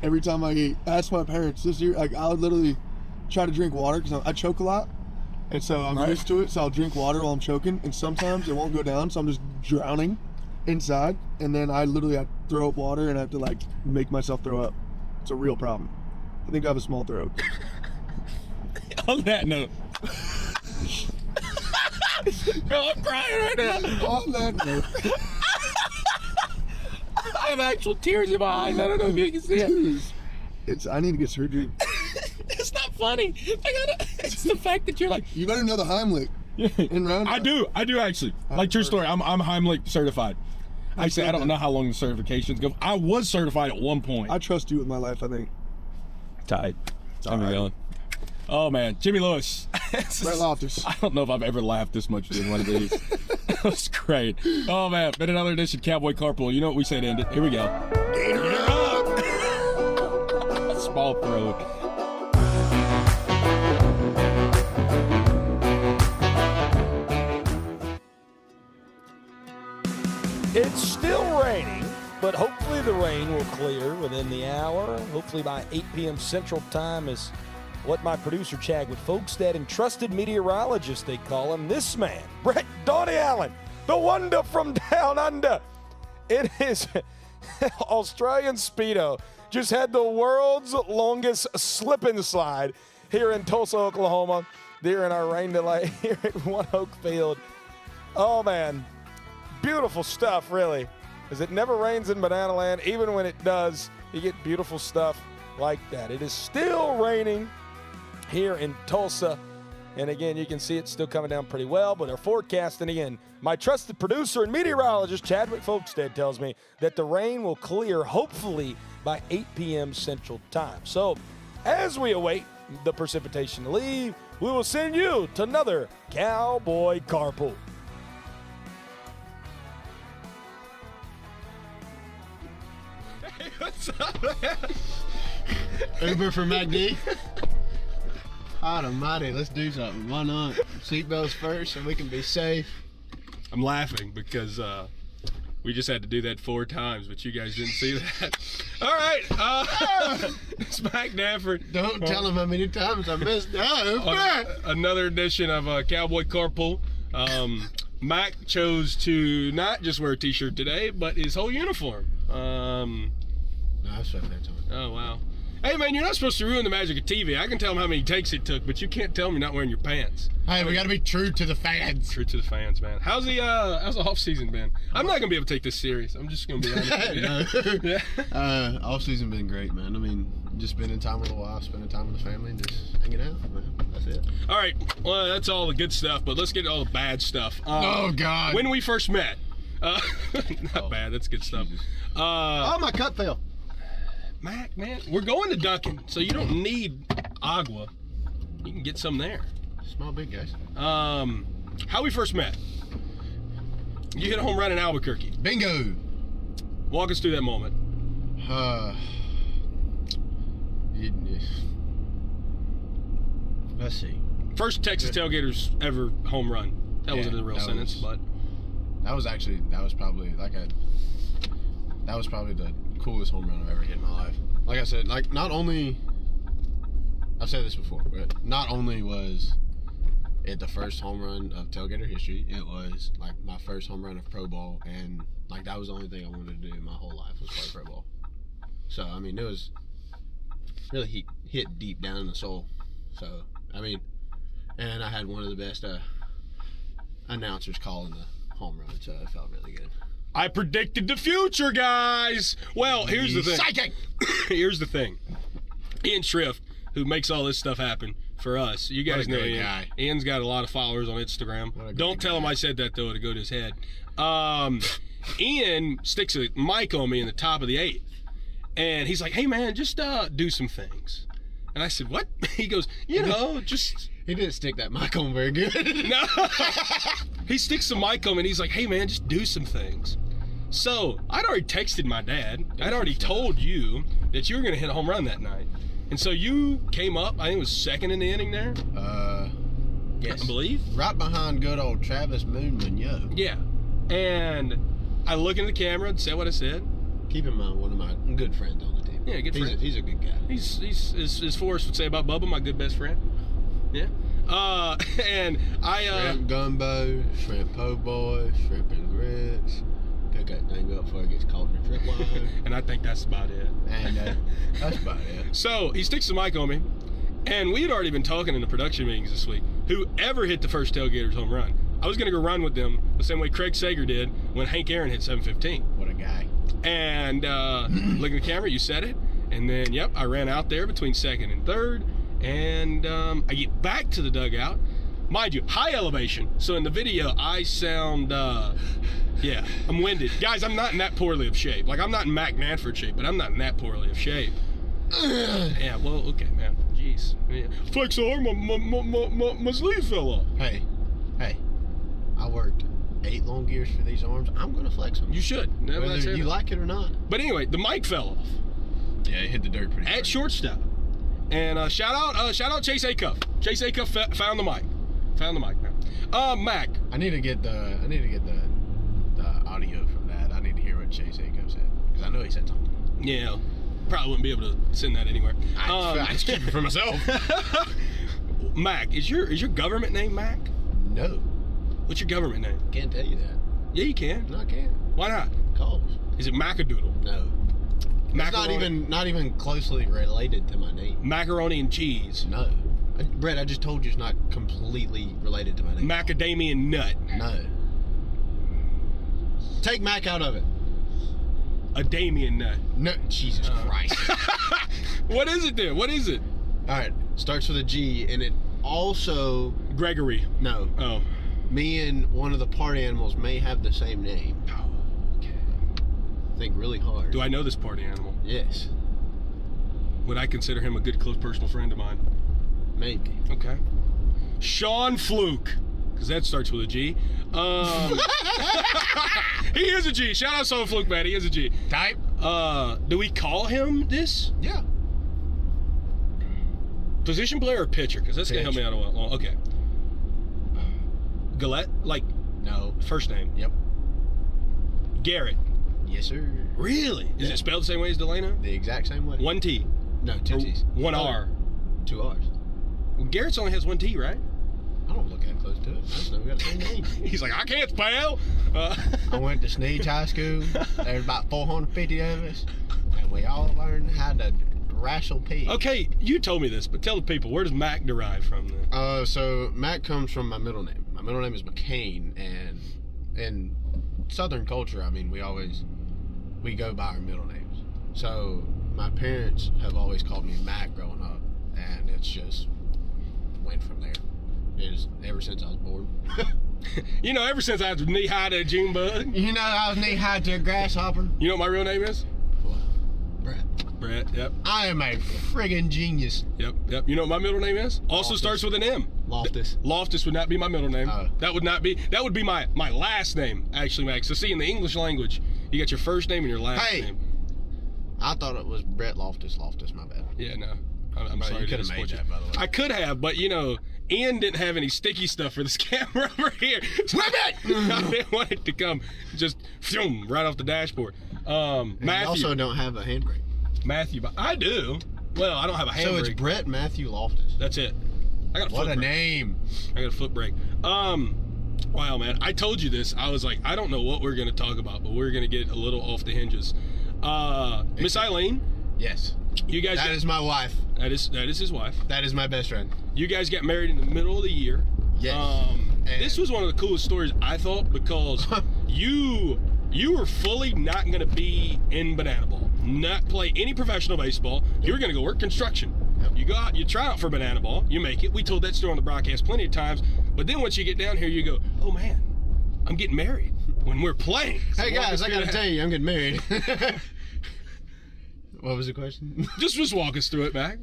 Every time I eat, I asked my parents this year, like, I would literally try to drink water because I choke a lot. And so I'm used to it, so I'll drink water while I'm choking. And sometimes it won't go down, so I'm just drowning inside. And then I literally have to throw up water and I have to, like, make myself throw up. It's a real problem. I think I have a small throat. On that note. Bro, I'm crying right now. On that note. I have actual tears in my eyes. I don't know if you can see it. I need to get surgery. It's not funny. It's the fact that you're like... You better know the Heimlich. In round. I do actually. Like, true story. I'm Heimlich certified. Actually, I don't know how long the certifications go. I was certified at one point. I trust you with my life, I think. Tight. I'm going. Oh, man. Jimmy Lewis. Brett Loftus. I don't know if I've ever laughed this much during one of these. That was great. Oh, man. Been another edition of Cowboy Carpool. You know what we say to end it. Here we go. Small throat. It's still raining, but hopefully the rain will clear within the hour. Hopefully by 8 p.m. Central Time is what my producer Chadwick Folkestad and trusted meteorologist, they call him, this man, Brett Donnie Allen, the wonder from down under. It is Australian Speedo. Just had the world's longest slip and slide here in Tulsa, Oklahoma, during our rain delay here at One Oak Field. Oh, man. Beautiful stuff, really, because it never rains in Banana Land. Even when it does, you get beautiful stuff like that. It is still raining here in Tulsa, and again, you can see it's still coming down pretty well, but our forecast, and again, my trusted producer and meteorologist, Chadwick Folkestad, tells me that the rain will clear, hopefully, by 8 p.m. Central Time. So, as we await the precipitation to leave, we will send you to another Cowboy Carpool. What's up, man? Uber for MacD. Hot almighty, let's do something. Why not? Seatbelts first so we can be safe. I'm laughing because we just had to do that 4 times, but you guys didn't see that. All right, it's Mike Danford. Don't tell him how many times I missed another edition of Cowboy Carpool. Mac chose to not just wear a t-shirt today, but his whole uniform. No, I sweat that time. Oh, wow. Hey, man, you're not supposed to ruin the magic of TV. I can tell them how many takes it took, but you can't tell them you're not wearing your pants. Hey, we got to be true to the fans. True to the fans, man. How's the off season been? I'm not gonna be able to take this serious. I'm just gonna be honest with you. Yeah. Off season been great, man. I mean, just spending time with the wife, spending time with the family, and just hanging out, man. That's it. All right. Well, that's all the good stuff, but let's get to all the bad stuff. Oh God. When we first met. Not bad. That's good stuff. Oh, my cup fell. Mac, man, we're going to Dunkin', so you don't need agua. You can get some there. Small, big guys. How we first met? You hit a home run in Albuquerque. Bingo. Walk us through that moment. Let's see. First Texas Tailgaters ever home run. That wasn't a real sentence, but that was probably the coolest home run I've ever hit in my life. Like I said, like not only, I've said this before, but not only was it the first home run of Tailgater history, it was like my first home run of pro ball, and like that was the only thing I wanted to do in my whole life was play pro ball. So I mean, it was really hit deep down in the soul. So I mean, and I had one of the best announcers calling the home run, so it felt really good. I predicted the future, guys. Well, here's the thing. Psychic. Here's the thing. Ian Schrift, who makes all this stuff happen for us. You guys know Ian. Guy. Ian's got a lot of followers on Instagram. Don't tell him I said that, though. It'll go to his head. Ian sticks a mic on me in the top of the 8th. And he's like, hey, man, just do some things. And I said, what? He goes, just... He didn't stick that mic on very good. No. He sticks the mic on me, and he's like, hey, man, just do some things. So I'd already texted my dad. I'd already told you that you were going to hit a home run that night. And so you came up, I think it was second in the inning there? Yes. I believe. Right behind good old Travis Moonman, yo. Yeah. And I look into the camera and said what I said. Keep in mind, one of my good friends on the team. Yeah, good friend. He's a good guy. He's as Forrest would say about Bubba, my good best friend. Yeah. And I shrimp gumbo, shrimp po' boy, shrimp and grits. Pick that thing up before it gets caught in the trip line. And I think that's about it. And that's about it. So he sticks the mic on me, and we had already been talking in the production meetings this week. Whoever hit the first Tailgaters home run, I was going to go run with them the same way Craig Sager did when Hank Aaron hit 715. What a guy. And look at the camera, you said it. And then, yep, I ran out there between second and third. And I get back to the dugout. Mind you, high elevation. So in the video, I sound, yeah, I'm winded. Guys, I'm not in that poorly of shape. Like, I'm not in Mac Manford shape, but I'm not in that poorly of shape. Yeah, well, okay, man. Jeez. Yeah. Flex arm, my sleeve fell off. Hey, I worked 8 long years for these arms. I'm going to flex them. You should. Whether you like it or not. But anyway, the mic fell off. Yeah, it hit the dirt pretty hard. At shortstop. And shout out Chase Acuff. Chase Acuff found the mic. Found the mic now. Mac. I need to get the audio from that. I need to hear what Chase Acuff said, because I know he said something. Yeah, probably wouldn't be able to send that anywhere. I just keep it for myself. Mac, is your government name Mac? No. What's your government name? Can't tell you that. Yeah, you can. No, I can't. Why not? Cause. Is it Macadoodle? No. Macaroni? It's not even closely related to my name. Macaroni and cheese? No. Brett, I just told you it's not completely related to my name. Macadamia nut? No. Take Mac out of it. A Damien nut? No, Jesus Christ. What is it then? What is it? All right, starts with a G, and it also... Gregory. No. Oh. Me and one of the party animals may have the same name. Oh, okay. Think really hard. Do I know this party animal? Yes. Would I consider him a good close personal friend of mine? Maybe. Okay. Sean Fluke, because that starts with a G. He is a G. Shout out Sean Fluke, man. He is a G. Type. Do we call him this? Yeah. Position player or pitcher? Because that's going to help me out a while. Okay. Gillette? Like, no. First name? Yep. Garrett? Yes, sir. Really? Is it spelled the same way as Delano? The exact same way. 1 T? No, 2 T's. 1 R? 2 R's. Well, Garrett's only has 1 T, right? I don't look that close to it. I just know we got the same name. He's like, I can't spell. I went to Sneed High School. There's about 450 of us, and we all learned how to wrestle pigs. Okay, you told me this, but tell the people, where does Mac derive from then? So Mac comes from my middle name. My middle name is McCain, and in Southern culture, I mean, we go by our middle names. So my parents have always called me Mac growing up, and it's just went from there. Is ever since I was born. You know, ever since I was knee-high to a June bug. You know, I was knee-high to a grasshopper. You know what my real name is? What? Brett, yep. I am a friggin' genius. Yep. You know what my middle name is? Also Loftus. starts with an M. Loftus. Loftus would not be my middle name. Oh. That would be my last name, actually, Max. So see, in the English language, you got your first name and your last name. I thought it was Brett Loftus, my bad. Yeah, no. I'm sorry. You could have made that, by the way. I could have, but you know, Ian didn't have any sticky stuff for this camera over here. So I didn't want it to come just right off the dashboard. Matthew. You also don't have a handbrake. Matthew, but I do. Well, I don't have a handbrake. So it's Brett Matthew Loftus. That's it. I got a What foot a brake. name. I got a foot brake. Wow, man. I told you this. I was like, I don't know what we're going to talk about, but we're going to get a little off the hinges. Miss Eileen. Yes. You guys. That is my wife. That is his wife. That is my best friend. You guys got married in the middle of the year. Yes. This was one of the coolest stories, I thought, because you were fully not going to be in Banana Ball, not play any professional baseball. You were going to go work construction. You go out, you try out for Banana Ball, you make it. We told that story on the broadcast plenty of times. But then once you get down here, you go, oh man, I'm getting married when we're playing. So hey guys, I got to tell you, I'm getting married. What was the question? Just walk us through it, Mac.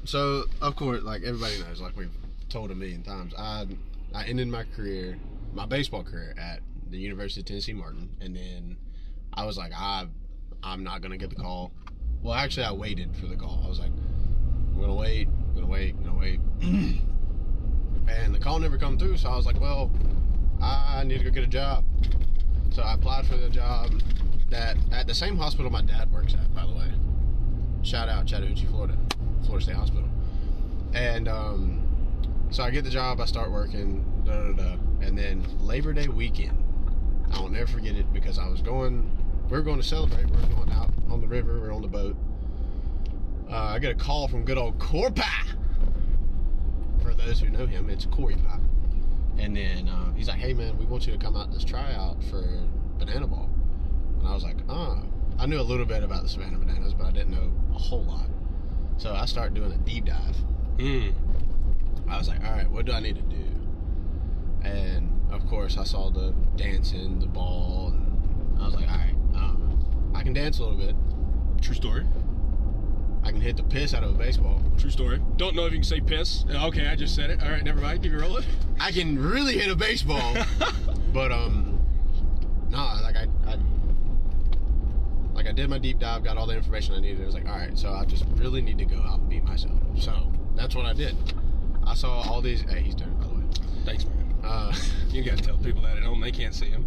So of course, like everybody knows, like we've told a million times, I ended my career, my baseball career at the University of Tennessee Martin, and then I was like, I'm not gonna get the call. Well, actually, I waited for the call. I was like, I'm gonna wait. And the call never come through, so I was like, well, I need to go get a job. So I applied for the job at the same hospital my dad works at, by the way. Shout out Chattahoochee, Florida State Hospital. And so I get the job, I start working, and then Labor Day weekend, I will never forget it, because we were going to celebrate. We were going out on the river, we were on the boat. I get a call from good old Corpy. For those who know him, it's Corey Pie. And then he's like, hey man, we want you to come out this tryout for banana ball. And I was like, I knew a little bit about the Savannah Bananas, but I didn't know a whole lot. So I started doing a deep dive. I was like, all right, what do I need to do? And of course I saw the dancing, the ball, and I was like, all right, I can dance a little bit. True story. I can hit the piss out of a baseball. True story. Don't know if you can say piss. Okay, I just said it. All right, never mind. Keep it rolling. I can really hit a baseball, but I did my deep dive, got all the information I needed. I was like, all right, so I just really need to go out and beat myself. So that's what I did. I saw all these. Hey, he's done, by the way. Thanks, man. You gotta tell people that at home. They can't see him.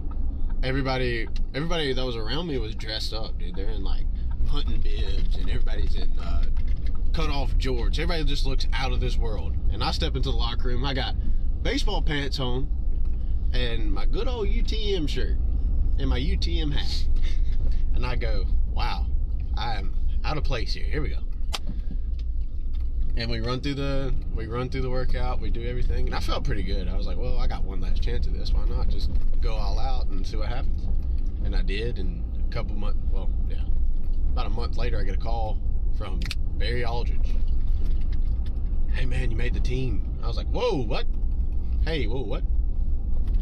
Everybody that was around me was dressed up, dude. They're in like hunting bibs, and everybody's in cut off jorts. Everybody just looks out of this world. And I step into the locker room. I got baseball pants on and my good old UTM shirt and my UTM hat. And I go, wow, I am out of place here. Here we go. And we run through the workout. We do everything, and I felt pretty good. I was like, well, I got one last chance at this. Why not just go all out and see what happens? And I did. And about a month later, I get a call from Barry Aldridge. Hey man, you made the team. I was like, whoa, what? Hey, whoa, what?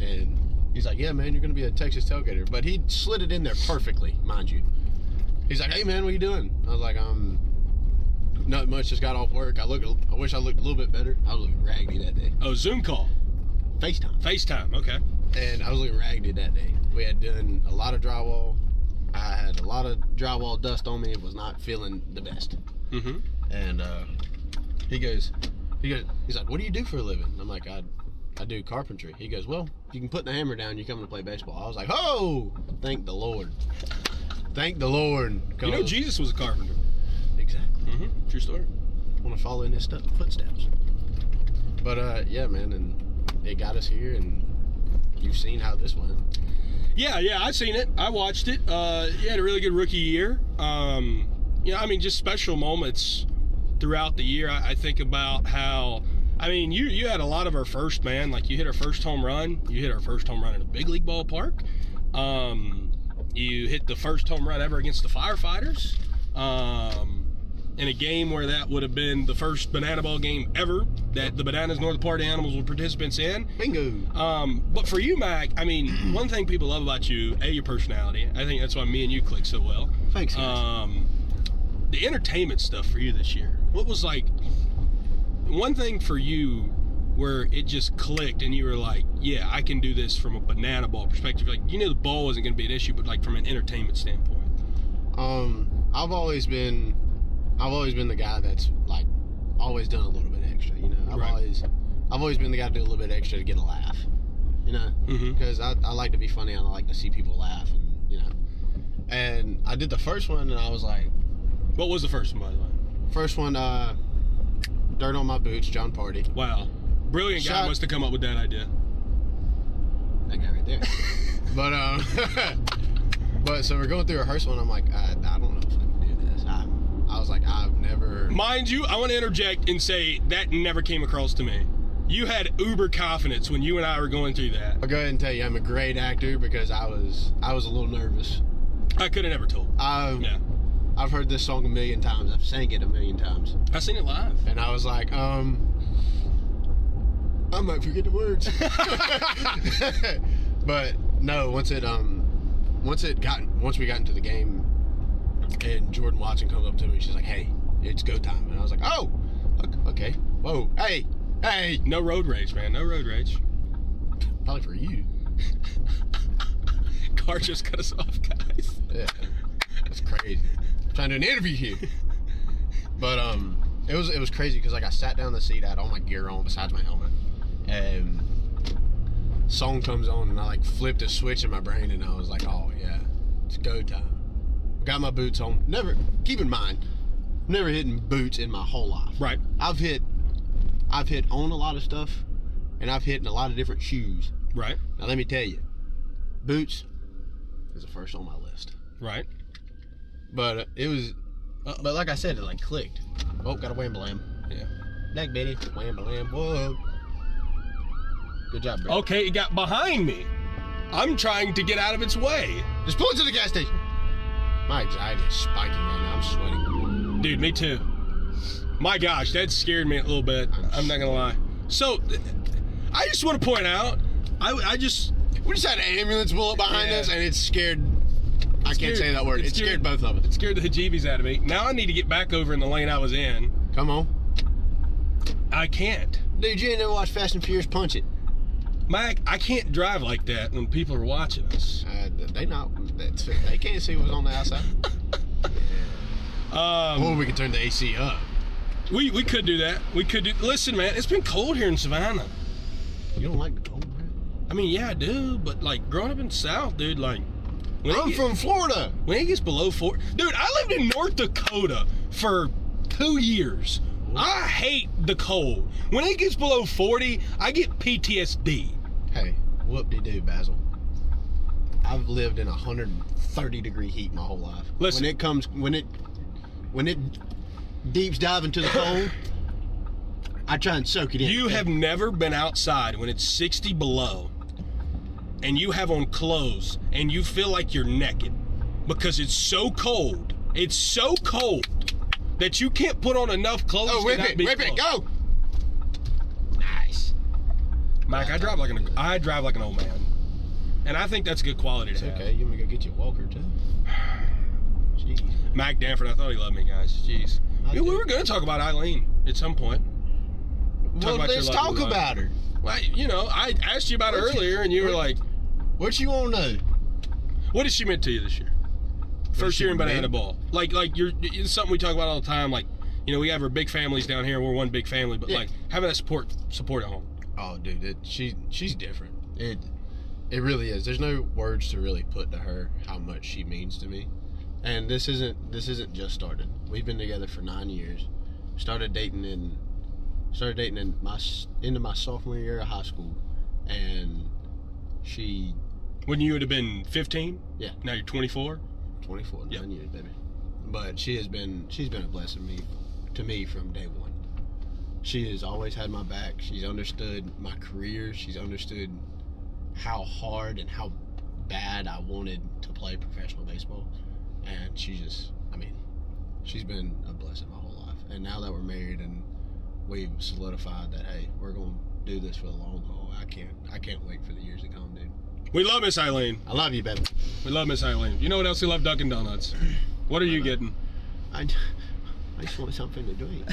And he's like, yeah man, you're gonna be a Texas Tailgater. But he slid it in there perfectly, mind you. He's like, hey man, what are you doing? I was like, not much, just got off work. I wish I looked a little bit better. I was looking raggedy that day. Oh, Zoom call. FaceTime, okay. And I was looking raggedy that day. We had done a lot of drywall. I had a lot of drywall dust on me. Was not feeling the best. Mm-hmm. And he's like, what do you do for a living? I'm like, I do carpentry. He goes, well, you can put the hammer down, you come to play baseball. I was like, oh, thank the Lord. Thank the Lord. You know, Jesus was a carpenter. Exactly. Mm-hmm. True story. I want to follow in his footsteps. But yeah, man, and it got us here, and you've seen how this went. Yeah, I've seen it. I watched it. You had a really good rookie year. Just special moments throughout the year. I think about how, you had a lot of our first, man. Like, you hit our first home run. You hit our first home run in a big league ballpark. You hit the first home run ever against the Firefighters. In a game where that would have been the first banana ball game ever that the Bananas North Party Animals were participants in. Bingo. But for you, Mac, one thing people love about you, your personality. I think that's why me and you click so well. Thanks, guys. The entertainment stuff for you this year. What was like one thing for you where it just clicked and you were like, yeah, I can do this from a banana ball perspective. Like, the ball wasn't going to be an issue, but like from an entertainment standpoint. I've always been the guy that's like always done a little bit extra, I've always been the guy to do a little bit extra to get a laugh, because I like to be funny and I like to see people laugh, and and I did the first one and I was like, what was the first one, by the way? First one, Dirt on My Boots, John Party. Wow, brilliant guy must have come up with that idea. That guy right there. But so we're going through rehearsal and I'm like, I don't know if I can do this. I was like, I've never... Mind you, I want to interject and say that never came across to me. You had uber confidence when you and I were going through that. I'll go ahead and tell you I'm a great actor because I was a little nervous. I could have never told. I've heard this song a million times. I've sang it a million times. I've seen it live. And I was like, I might forget the words. But no, once we got into the game and Jordan Watson comes up to me, she's like, hey, it's go time. And I was like, oh, okay. Whoa, hey. No road rage, man. No road rage. Probably for you. Car just cut us off, guys. Yeah, that's crazy. I'm trying to do an interview here. But It was crazy because like I sat down in the seat, I had all my gear on besides my helmet, and song comes on, and I like flipped a switch in my brain, and I was like, oh yeah, it's go time. Got my boots on. Keep in mind, never hitting boots in my whole life. Right. I've hit on a lot of stuff, and I've hit in a lot of different shoes. Right. Now let me tell you, boots is the first on my list. Right. But it was, but like I said, it like clicked. Oh, got a wham blam. Yeah. Dag Betty, wham blam. Whoa. Good job, bro. Okay, it got behind me. I'm trying to get out of its way. Just pull it to the gas station. My anxiety is spiking right now. I'm sweating. Dude, me too. My gosh, that scared me a little bit. I'm not gonna lie. So, I just want to point out, we just had an ambulance pull up behind us, and it scared. I can't say that word. It scared both of us. It scared the heebie-jeebies out of me. Now I need to get back over in the lane I was in. Come on. I can't. Dude, you ain't never watched Fast and Furious Punch It. Mike, I can't drive like that when people are watching us. They can't see what's on the outside. Or we could turn the AC up. We could do that. Listen, man, it's been cold here in Savannah. You don't like the cold, man? I mean, yeah, I do, but like growing up in the South, dude, like I'm from Florida. When it gets below 4, dude, I lived in North Dakota for 2 years. I hate the cold. When it gets below 40, I get PTSD. Hey, whoop-de-doo, Basil. I've lived in 130-degree heat my whole life. Listen, when it deeps dive into the cold, I try and soak it in. You have never been outside when it's 60 below, and you have on clothes, and you feel like you're naked because it's so cold. It's so cold that you can't put on enough clothes. Oh, whip it, go! Nice. Mike, I drive like an old man, and I think that's good quality to have. Okay, you want me to go get you a walker too? Jeez. Mac Danford, I thought he loved me, guys. Jeez. We were going to talk about Eileen at some point. Well, let's talk about her. Well, I asked you about her earlier, and you were like, what you want to know? What has she meant to you this year? First year in banana ball. Like it's something we talk about all the time. Like, we have our big families down here. We're one big family, but like having that support at home. Oh, dude, she's different. It really is. There's no words to really put to her how much she means to me. And this isn't just started. We've been together for 9 years. Started dating into my sophomore year of high school, and she. When you would have been 15? Yeah. Now you're 24? 24, 9 years, baby. But she's been a blessing to me from day one. She has always had my back. She's understood my career. She's understood how hard and how bad I wanted to play professional baseball. And she's been a blessing my whole life. And now that we're married and we've solidified that, hey, we're going to do this for the long haul, I can't wait for the years to come, dude. We love Miss Eileen. I love you, baby. We love Miss Eileen. You know what else we love? Dunkin' Donuts. What are you getting? I just want something to drink.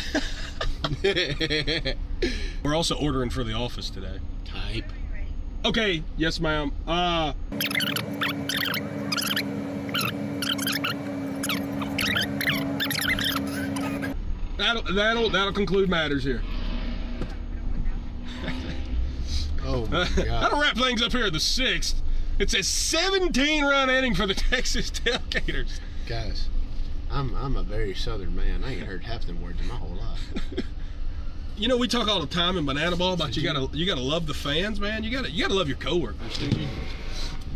We're also ordering for the office today. Type. Okay. Yes, ma'am. That'll conclude matters here. Oh my God. That'll wrap things up here at the 6th. It's a 17-run inning for the Texas Tailgaters. Guys, I'm a very southern man. I ain't heard half them words in my whole life. We talk all the time in banana ball about you gotta love the fans, man. You gotta love your coworkers, dude.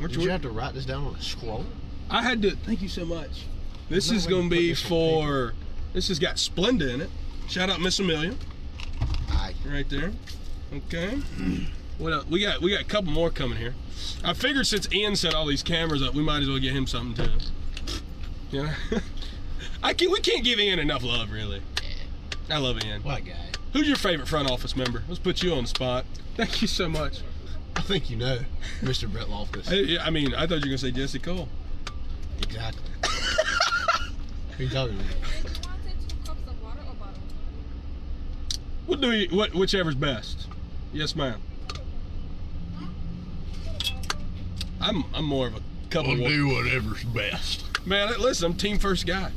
Did you have to write this down on a scroll? I had to. Thank you so much. This is gonna be for. This has got Splenda in it. Shout out Miss Amelia. Aye. Right there. Okay. What else? We got a couple more coming here. I figured since Ian set all these cameras up, we might as well get him something too. We can't give Ian enough love, really. I love Ian. What guy? Who's your favorite front office member? Let's put you on the spot. Thank you so much. I think you know, Mr. Brett Loftus. I thought you were gonna say Jesse Cole. Exactly. Who you talking about? Whichever's best. Yes, ma'am. I'm more of a couple. I'll do whatever's best. Man, listen, I'm team first guy.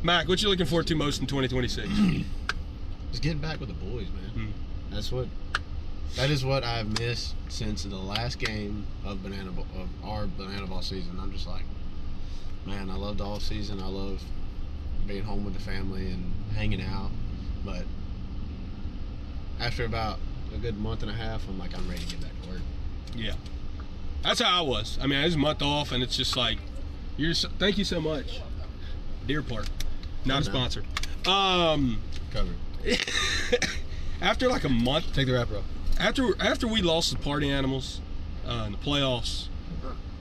Mac, what you looking forward to most in 2026? Just getting back with the boys, man. That is what I've missed since the last game of our Banana Ball season. I'm just like, man, I loved all season. I love being home with the family and hanging out. But after about a good month and a half, I'm like, I'm ready to get back to work. Yeah. That's how I was. I mean, I was a month off, and it's just like, thank you so much. Deer Park. Not a sponsor. Covered. After like a month. Take the wrapper off. After we lost the party animals in the playoffs,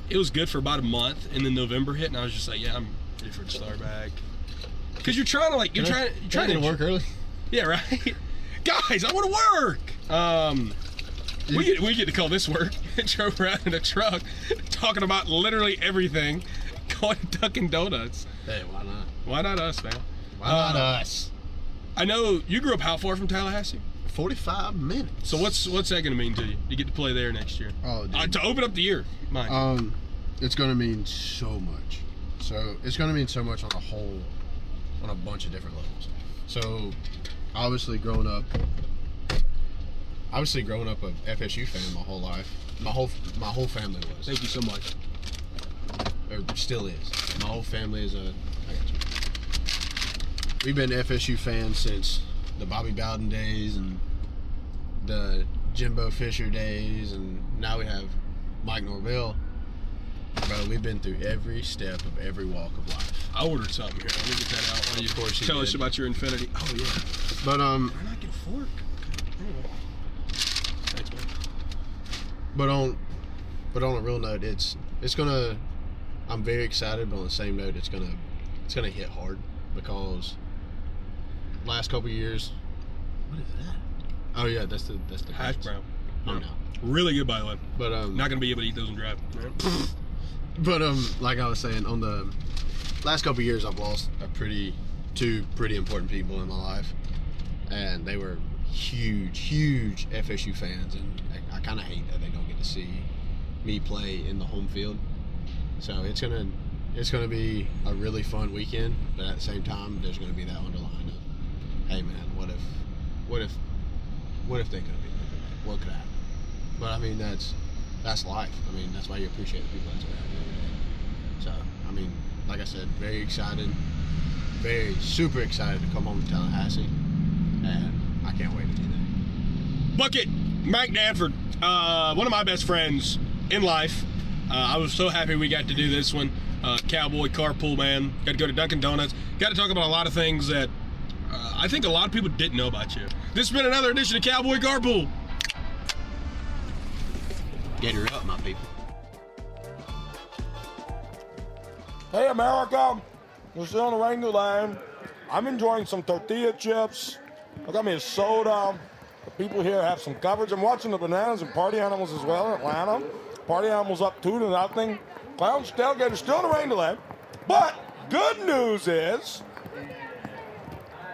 it was good for about a month, and then November hit, and I was just like, yeah, I'm ready for the start back. Because you're trying to work early. Yeah, right. Guys, I want to work. We get to call this work. Drove around in a truck, talking about literally everything, going to Dunkin' Donuts. Hey, why not? Why not us, man? Why not us? I know you grew up how far from Tallahassee? 45 minutes. So what's that going to mean to you? You get to play there next year. Oh, dude. To open up the year, Mike. It's going to mean so much. So it's going to mean so much on a bunch of different levels. So obviously growing up a FSU fan my whole life. My whole family was. Thank you so much. Or still is. My whole family is we've been FSU fans since the Bobby Bowden days and the Jimbo Fisher days, and now we have Mike Norvell. Bro, we've been through every step of every walk of life. I ordered something here. Let me get that out. Why you tell us about your Infinity? Oh yeah. But why not get a fork? Anyway. Thanks, man. But on a real note, it's gonna. I'm very excited, but on the same note, it's gonna hit hard because last couple of years. What is that? Oh yeah, that's the hash brown. Oh no. Really good, by the way. But not gonna be able to eat those and drive. Right? But like I was saying, on the last couple of years, I've lost two pretty important people in my life, and they were huge FSU fans, and I kind of hate that they don't get to see me play in the home field. So it's gonna be a really fun weekend, but at the same time, there's gonna be that underline of, hey man, what if they could have been there? What could happen? But I mean, that's life. I mean, that's why you appreciate the people that's around you every day. So I mean, like I said, very excited, super excited to come home to Tallahassee, and I can't wait to do that. Bucket, Mike Danford, one of my best friends in life. I was so happy we got to do this one. Cowboy Carpool, man. Got to go to Dunkin' Donuts. Got to talk about a lot of things that I think a lot of people didn't know about you. This has been another edition of Cowboy Carpool. Get her up, my people. Hey, America. We're still on the Wrangler line. I'm enjoying some tortilla chips. I got me a soda. The people here have some coverage. I'm watching the Bananas and Party Animals as well in Atlanta. Party Animals up 2-0. Clowns, Tailgaters still on the Wrangler line. But good news is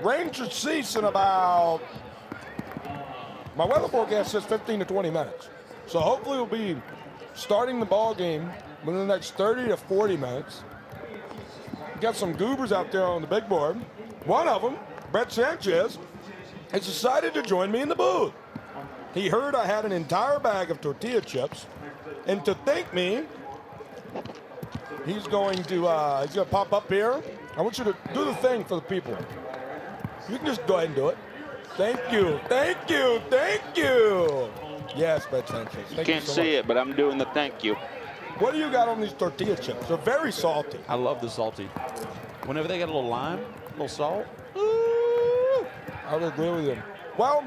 rain should cease in about, my weather forecast says 15 to 20 minutes. So hopefully we'll be starting the ball game within the next 30 to 40 minutes. Got some goobers out there on the big board. One of them, Brett Sanchez, has decided to join me in the booth. He heard I had an entire bag of tortilla chips, and to thank me, he's going to pop up here. I want you to do the thing for the people. You can just go ahead and do it. Thank you, thank you, thank you. Yes, Brett Sanchez. You can't see it, but I'm doing the thank you. What do you got on these tortilla chips? They're very salty. I love the salty. Whenever they got a little lime, a little salt. Ooh, I would agree with you. Well,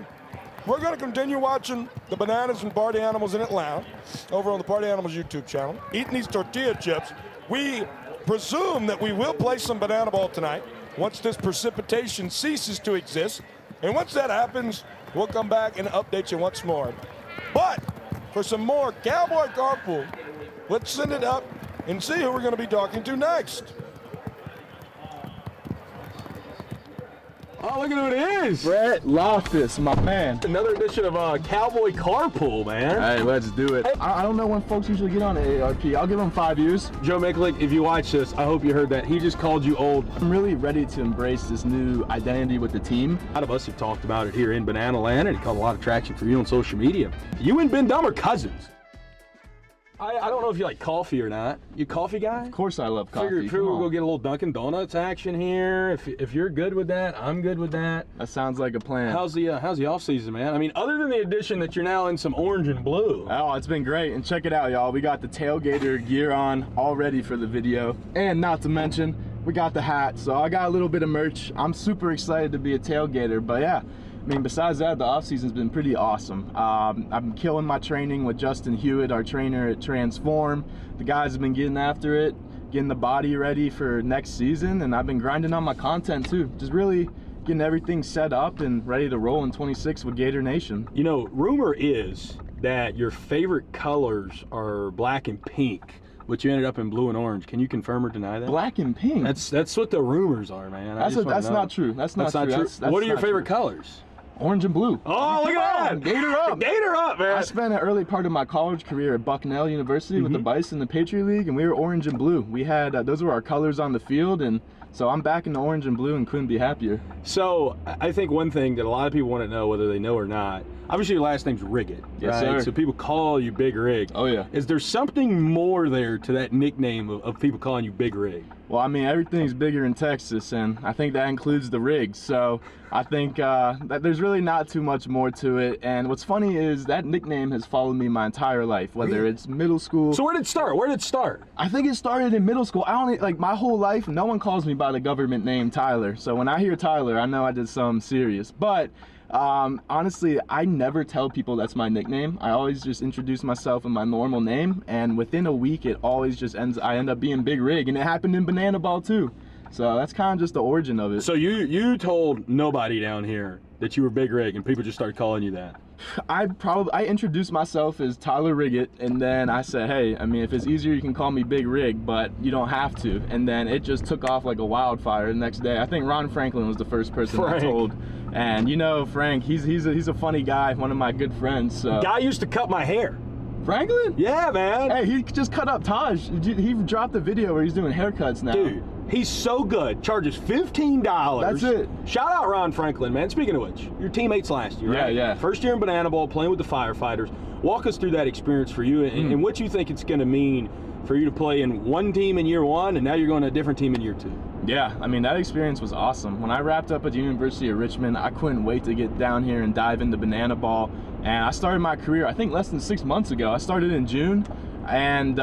we're going to continue watching the Bananas and Party Animals in Atlanta over on the Party Animals YouTube channel. Eating these tortilla chips. We presume that we will play some banana ball tonight once this precipitation ceases to exist. And once that happens, we'll come back and update you once more. But for some more Cowboy Carpool, let's send it up and see who we're going to be talking to next. Oh, look at who it is. Brett Loftus, my man. Another edition of Cowboy Carpool, man. Hey, let's do it. I don't know when folks usually get on AARP. I'll give them 5 years. Joe Miklik, if you watch this, I hope you heard that. He just called you old. I'm really ready to embrace this new identity with the team. A lot of us have talked about it here in Banana Land, and it caught a lot of traction for you on social media. You and Ben Dumb are cousins. I don't know if you like coffee or not. You a coffee guy? Of course I love coffee. Figure we'll go get a little Dunkin' Donuts action here. If you're good with that, I'm good with that. That sounds like a plan. How's the off season, man? I mean, other than the addition that you're now in some orange and blue. Oh, it's been great. And check it out, y'all. We got the Tailgater gear on all ready for the video. And not to mention, we got the hat. So I got a little bit of merch. I'm super excited to be a Tailgater. But yeah, I mean, besides that, the off-season's been pretty awesome. I'm killing my training with Justin Hewitt, our trainer at Transform. The guys have been getting after it, getting the body ready for next season, and I've been grinding on my content too. Just really getting everything set up and ready to roll in 26 with Gator Nation. You know, rumor is that your favorite colors are black and pink, but you ended up in blue and orange. Can you confirm or deny that? Black and pink? That's what the rumors are, man. That's not true. That's not true. What are your favorite colors? Orange and blue. Oh, look at that! Gator up! Gator up, man! I spent an early part of my college career at Bucknell University with the Bice in the Patriot League, and we were orange and blue. We had, those were our colors on the field, and so I'm back in the orange and blue and couldn't be happier. So, I think one thing that a lot of people want to know, whether they know or not, obviously your last name's Riggett, yes, right? Sir. So people call you Big Rig. Oh, yeah. Is there something more there to that nickname of people calling you Big Rig? Well, I mean, everything's bigger in Texas, and I think that includes the rigs. So I think that there's really not too much more to it. And what's funny is that nickname has followed me my entire life, whether it's middle school. So where did it start? Where did it start? I think it started in middle school. I only, like, my whole life, no one calls me by the government name Tyler. So when I hear Tyler, I know I did something serious. But honestly, I never tell people that's my nickname. I always just introduce myself in my normal name, and within a week it always just I end up being Big Rig, and it happened in Banana Ball too. So that's kind of just the origin of it. So you told nobody down here that you were Big Rig, and people just started calling you that? I introduced myself as Tyler Riggett, and then I said, hey, I mean, if it's easier, you can call me Big Rig, but you don't have to. And then it just took off like a wildfire the next day. I think Ron Franklin was the first person I told. And you know, Frank, he's a funny guy, one of my good friends. So. Guy used to cut my hair. Franklin? Yeah, man. Hey, he just cut up Taj. He dropped a video where he's doing haircuts now. Dude, he's so good. Charges $15. That's it. Shout out Ron Franklin, man. Speaking of which, your teammates last year, right? Yeah. First year in Banana Ball, playing with the Firefighters. Walk us through that experience for you and what you think it's going to mean for you to play in one team in year one, and now you're going to a different team in year two. Yeah, I mean, that experience was awesome. When I wrapped up at the University of Richmond, I couldn't wait to get down here and dive into Banana Ball. And I started my career, I think, less than 6 months ago. I started in June, and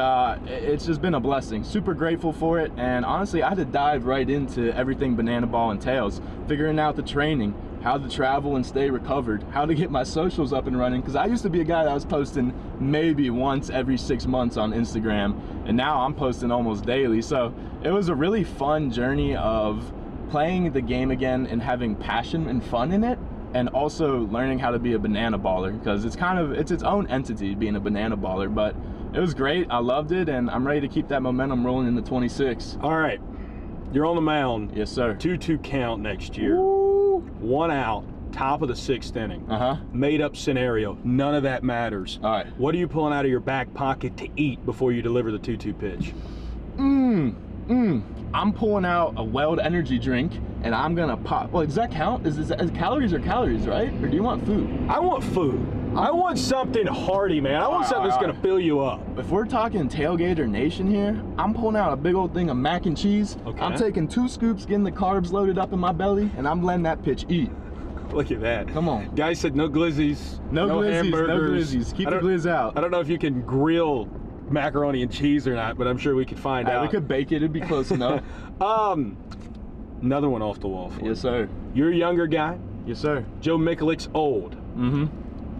it's just been a blessing. Super grateful for it, and honestly, I had to dive right into everything Banana Ball entails, figuring out the training, how to travel and stay recovered, how to get my socials up and running, because I used to be a guy that was posting maybe once every 6 months on Instagram, and now I'm posting almost daily. So it was a really fun journey of playing the game again and having passion and fun in it, and also learning how to be a banana baller, because it's its own entity being a banana baller. But it was great, I loved it, and I'm ready to keep that momentum rolling into 26. All right, you're on the mound. Yes, sir. 2-2 count next year. Woo. 1 out, top of the 6th inning. Made up scenario, none of that matters. All right. What are you pulling out of your back pocket to eat before you deliver the 2-2 pitch? I'm pulling out a Weld energy drink, and I'm gonna pop. Well, does that count? Is calories are calories, right? Or do you want food? I want food. I want something hearty, man. I want something that's gonna fill you up. If we're talking Tailgater Nation here, I'm pulling out a big old thing of mac and cheese. Okay. I'm taking 2 scoops, getting the carbs loaded up in my belly, and I'm letting that pitch eat. Look at that. Come on. Guy said no glizzies, no glizzies, hamburgers. no glizzies. Keep the glizz out. I don't know if you can grill macaroni and cheese or not, but I'm sure we could find out. We could bake it. It'd be close enough. Another one off the wall for you. Yes, sir. You're a younger guy. Yes, sir. Joe Mikulic's old.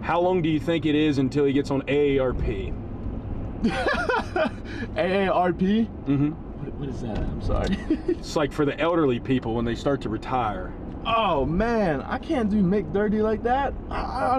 How long do you think it is until he gets on AARP? AARP? What is that? I'm sorry. It's like for the elderly people when they start to retire. Oh man, I can't do Mick dirty like that.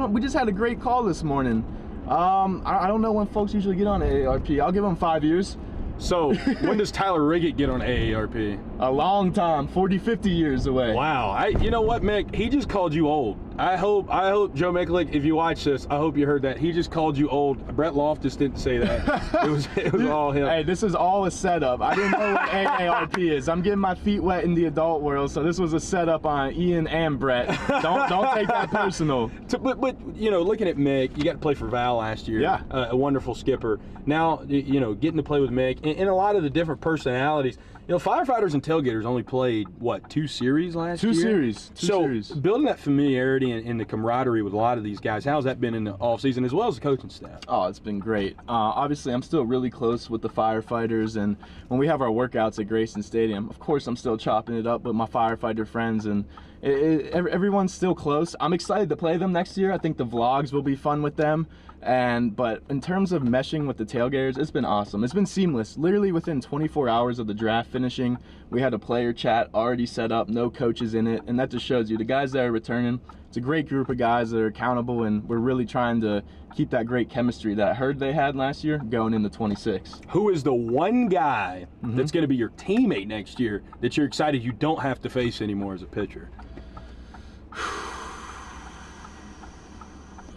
We just had a great call this morning. I don't know when folks usually get on AARP. I'll give them 5 years. So when does Tyler Riggett get on AARP? A long time, 40, 50 years away. Wow. You know what, Mick? He just called you old. I hope Joe Miklik, if you watch this, I hope you heard that. He just called you old. Brett Loftus didn't say that. It was all him. Hey, this is all a setup. I didn't know what AARP is. I'm getting my feet wet in the adult world, so this was a setup on Ian and Brett. Don't take that personal. But you know, looking at Mick, you got to play for Val last year. Yeah. A wonderful skipper. Now, you know, getting to play with Mick and a lot of the different personalities. You know, Firefighters and Tailgaters only played, what, 2 series last year? 2 series. So building that familiarity and the camaraderie with a lot of these guys, how's that been in the offseason as well as the coaching staff? Oh, it's been great. Obviously, I'm still really close with the Firefighters, and when we have our workouts at Grayson Stadium, of course, I'm still chopping it up with my firefighter friends, and everyone's still close. I'm excited to play them next year. I think the vlogs will be fun with them. But in terms of meshing with the Tailgaters, it's been awesome. It's been seamless. Literally within 24 hours of the draft finishing, we had a player chat already set up, no coaches in it, and that just shows you the guys that are returning. It's a great group of guys that are accountable, and we're really trying to keep that great chemistry that I heard they had last year going into 26. Who is the one guy that's going to be your teammate next year that you're excited you don't have to face anymore as a pitcher?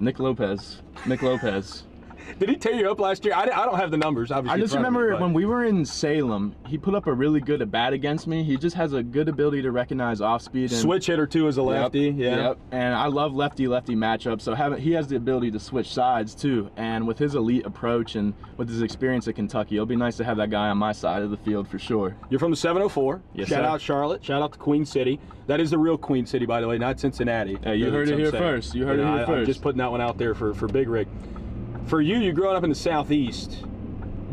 Nick Lopez. Did he tear you up last year? I don't have the numbers, obviously. I just remember when we were in Salem, he put up a really good at-bat against me. He just has a good ability to recognize off-speed. And switch hitter, too, as a lefty. Yep. And I love lefty-lefty matchups, so he has the ability to switch sides, too. And with his elite approach and with his experience at Kentucky, it'll be nice to have that guy on my side of the field for sure. You're from the 704. Yes, Shout sir. out Charlotte. Shout out to Queen City. That is the real Queen City, by the way, not Cincinnati. Hey, you heard it here first. You heard it here first. I'm just putting that one out there for Big Rig. For you growing up in the Southeast,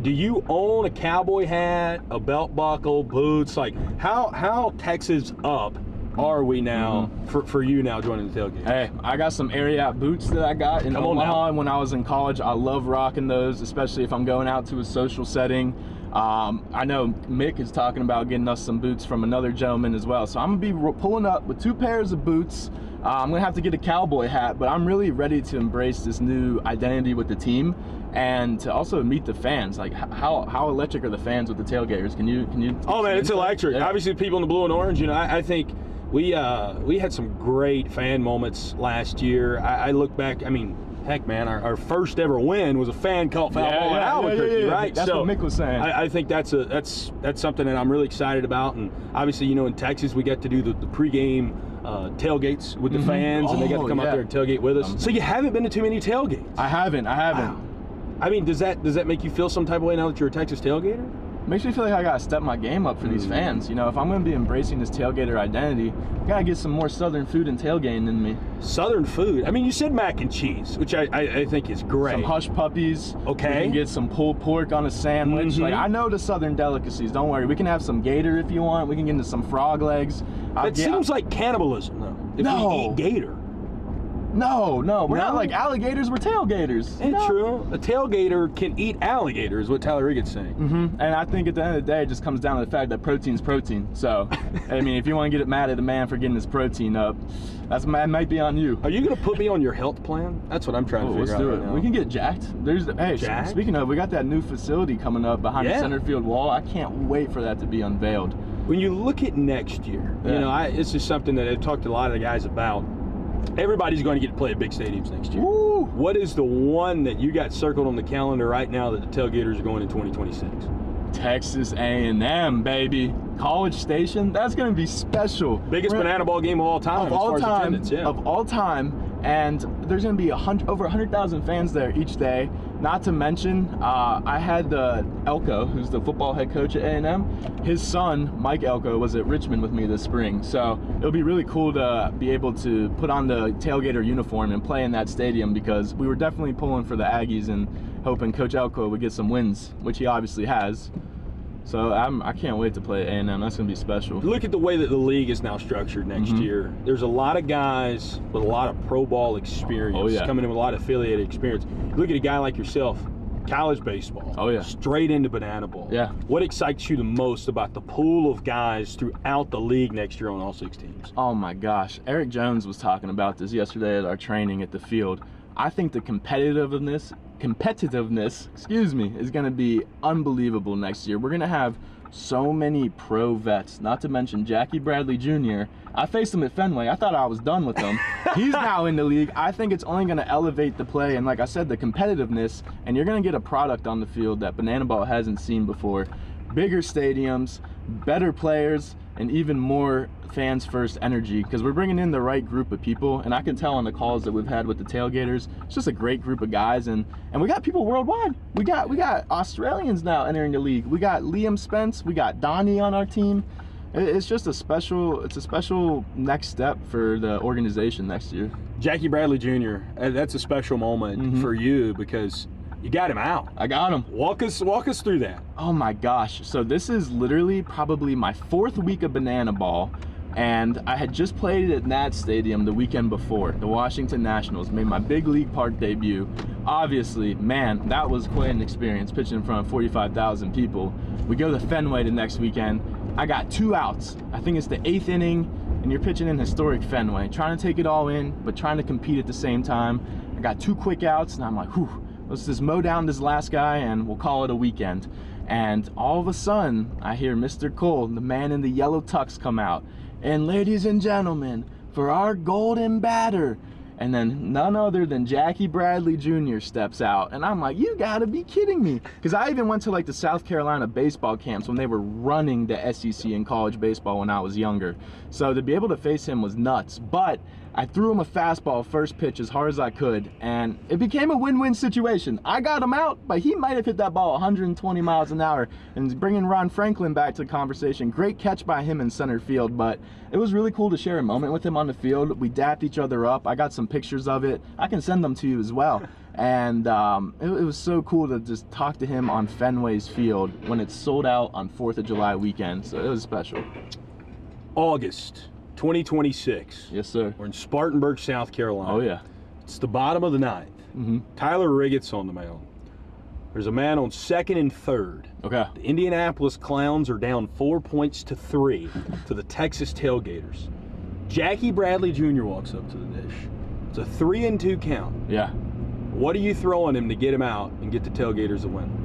do you own a cowboy hat, a belt buckle, boots? Like, how Texas up are we now for you now joining the tailgate? Hey, I got some Ariat boots that I got in Omaha when I was in college. I love rocking those, especially if I'm going out to a social setting. I know Mick is talking about getting us some boots from another gentleman as well. So I'm going to be pulling up with 2 pairs of boots. I'm going to have to get a cowboy hat, but I'm really ready to embrace this new identity with the team and to also meet the fans. Like, how electric are the fans with the Tailgaters? Can you? Oh, man, it's electric. Yeah. Obviously, the people in the blue and orange, you know, I think we had some great fan moments last year. I look back, I mean, heck, man, our first ever win was a fan called foul ball in Albuquerque, right? That's what Mick was saying. I think that's something that I'm really excited about. And obviously, you know, in Texas, we get to do the pregame tailgates with the fans, and they got to come out there and tailgate with us. So you haven't been to too many tailgates. I haven't. Wow. I mean, does that make you feel some type of way now that you're a Texas tailgater? Makes me feel like I gotta step my game up for these fans. You know, if I'm gonna be embracing this tailgater identity, I gotta get some more Southern food and tailgating in me. Southern food? I mean, you said mac and cheese, which I think is great. Some hush puppies. Okay. We can get some pulled pork on a sandwich. Like, I know the Southern delicacies. Don't worry. We can have some gator if you want. We can get into some frog legs. It seems like cannibalism, though. If we eat gator. No, we're not like alligators, we're tailgaters. Ain't true. A tailgater can eat alligator is what Tyler Riggett's saying. And I think at the end of the day, it just comes down to the fact that protein's protein. So, I mean, if you want to get mad at a man for getting his protein up, that might be on you. Are you going to put me on your health plan? That's what I'm trying to figure out right now. We can get jacked. Hey, speaking of, we got that new facility coming up behind the center field wall. I can't wait for that to be unveiled. When you look at next year, you know, this is something that I've talked to a lot of the guys about. Everybody's going to get to play at big stadiums next year. Woo! What is the one that you got circled on the calendar right now that the Tailgaters are going in 2026? Texas A&M, baby. College Station, that's going to be special. Biggest banana ball game of all time Of all time. And there's going to be over 100,000 fans there each day. Not to mention, I had Elko, who's the football head coach at A&M. His son, Mike Elko, was at Richmond with me this spring. So it'll be really cool to be able to put on the Tailgater uniform and play in that stadium, because we were definitely pulling for the Aggies and hoping Coach Elko would get some wins, which he obviously has. So I can't wait to play at A&M. That's going to be special. Look at the way that the league is now structured next year. There's a lot of guys with a lot of pro ball experience coming in with a lot of affiliated experience. Look at a guy like yourself, college baseball. Straight into banana ball. What excites you the most about the pool of guys throughout the league next year on all 6 teams? Oh my gosh. Eric Jones was talking about this yesterday at our training at the field. I think the competitiveness competitiveness, is going to be unbelievable next year. We're going to have so many pro vets, not to mention Jackie Bradley Jr. I faced him at Fenway. I thought I was done with him. He's now in the league. I think it's only going to elevate the play and, like I said, the competitiveness, and you're going to get a product on the field that Banana Ball hasn't seen before. Bigger stadiums, better players, and even more fans first energy, because we're bringing in the right group of people, and I can tell on the calls that we've had with the Tailgaters, it's just a great group of guys, and we got people worldwide. We got Australians now entering the league. We got Liam Spence, we got Donnie on our team. It's just a special next step for the organization next year. Jackie Bradley Jr., that's a special moment for you because you got him out. I got him. Walk us through that. Oh my gosh. So this is literally probably my 4th week of Banana Ball, and I had just played at Nat Stadium the weekend before, the Washington Nationals, made my big league park debut. Obviously, man, that was quite an experience pitching in front of 45,000 people. We go to Fenway the next weekend. I got 2 outs. I think it's the 8th inning, and you're pitching in historic Fenway, trying to take it all in, but trying to compete at the same time. I got 2 quick outs, and I'm like, whew, let's just mow down this last guy, and we'll call it a weekend. And all of a sudden, I hear Mr. Cole, the man in the yellow tux, come out. And ladies and gentlemen, for our golden batter. And then none other than Jackie Bradley Jr. steps out. And I'm like, you gotta be kidding me. Because I even went to like the South Carolina baseball camps when they were running the SEC in college baseball when I was younger. So to be able to face him was nuts. But I threw him a fastball first pitch as hard as I could, and it became a win-win situation. I got him out, but he might have hit that ball 120 miles an hour. And bringing Ron Franklin back to the conversation, great catch by him in center field, but it was really cool to share a moment with him on the field. We dapped each other up. I got some pictures of it. I can send them to you as well. And it was so cool to just talk to him on Fenway's field when it's sold out on 4th of July weekend, so it was special. August 2026. Yes, sir. We're in Spartanburg, South Carolina. Oh, yeah. It's the bottom of the 9th. Tyler Riggett's on the mound. There's a man on 2nd and 3rd. Okay. The Indianapolis Clowns are down 4 points to 3 to the Texas Tailgaters. Jackie Bradley Jr. walks up to the dish. It's a 3-2 count. Yeah. What are you throwing him to get him out and get the Tailgaters a win?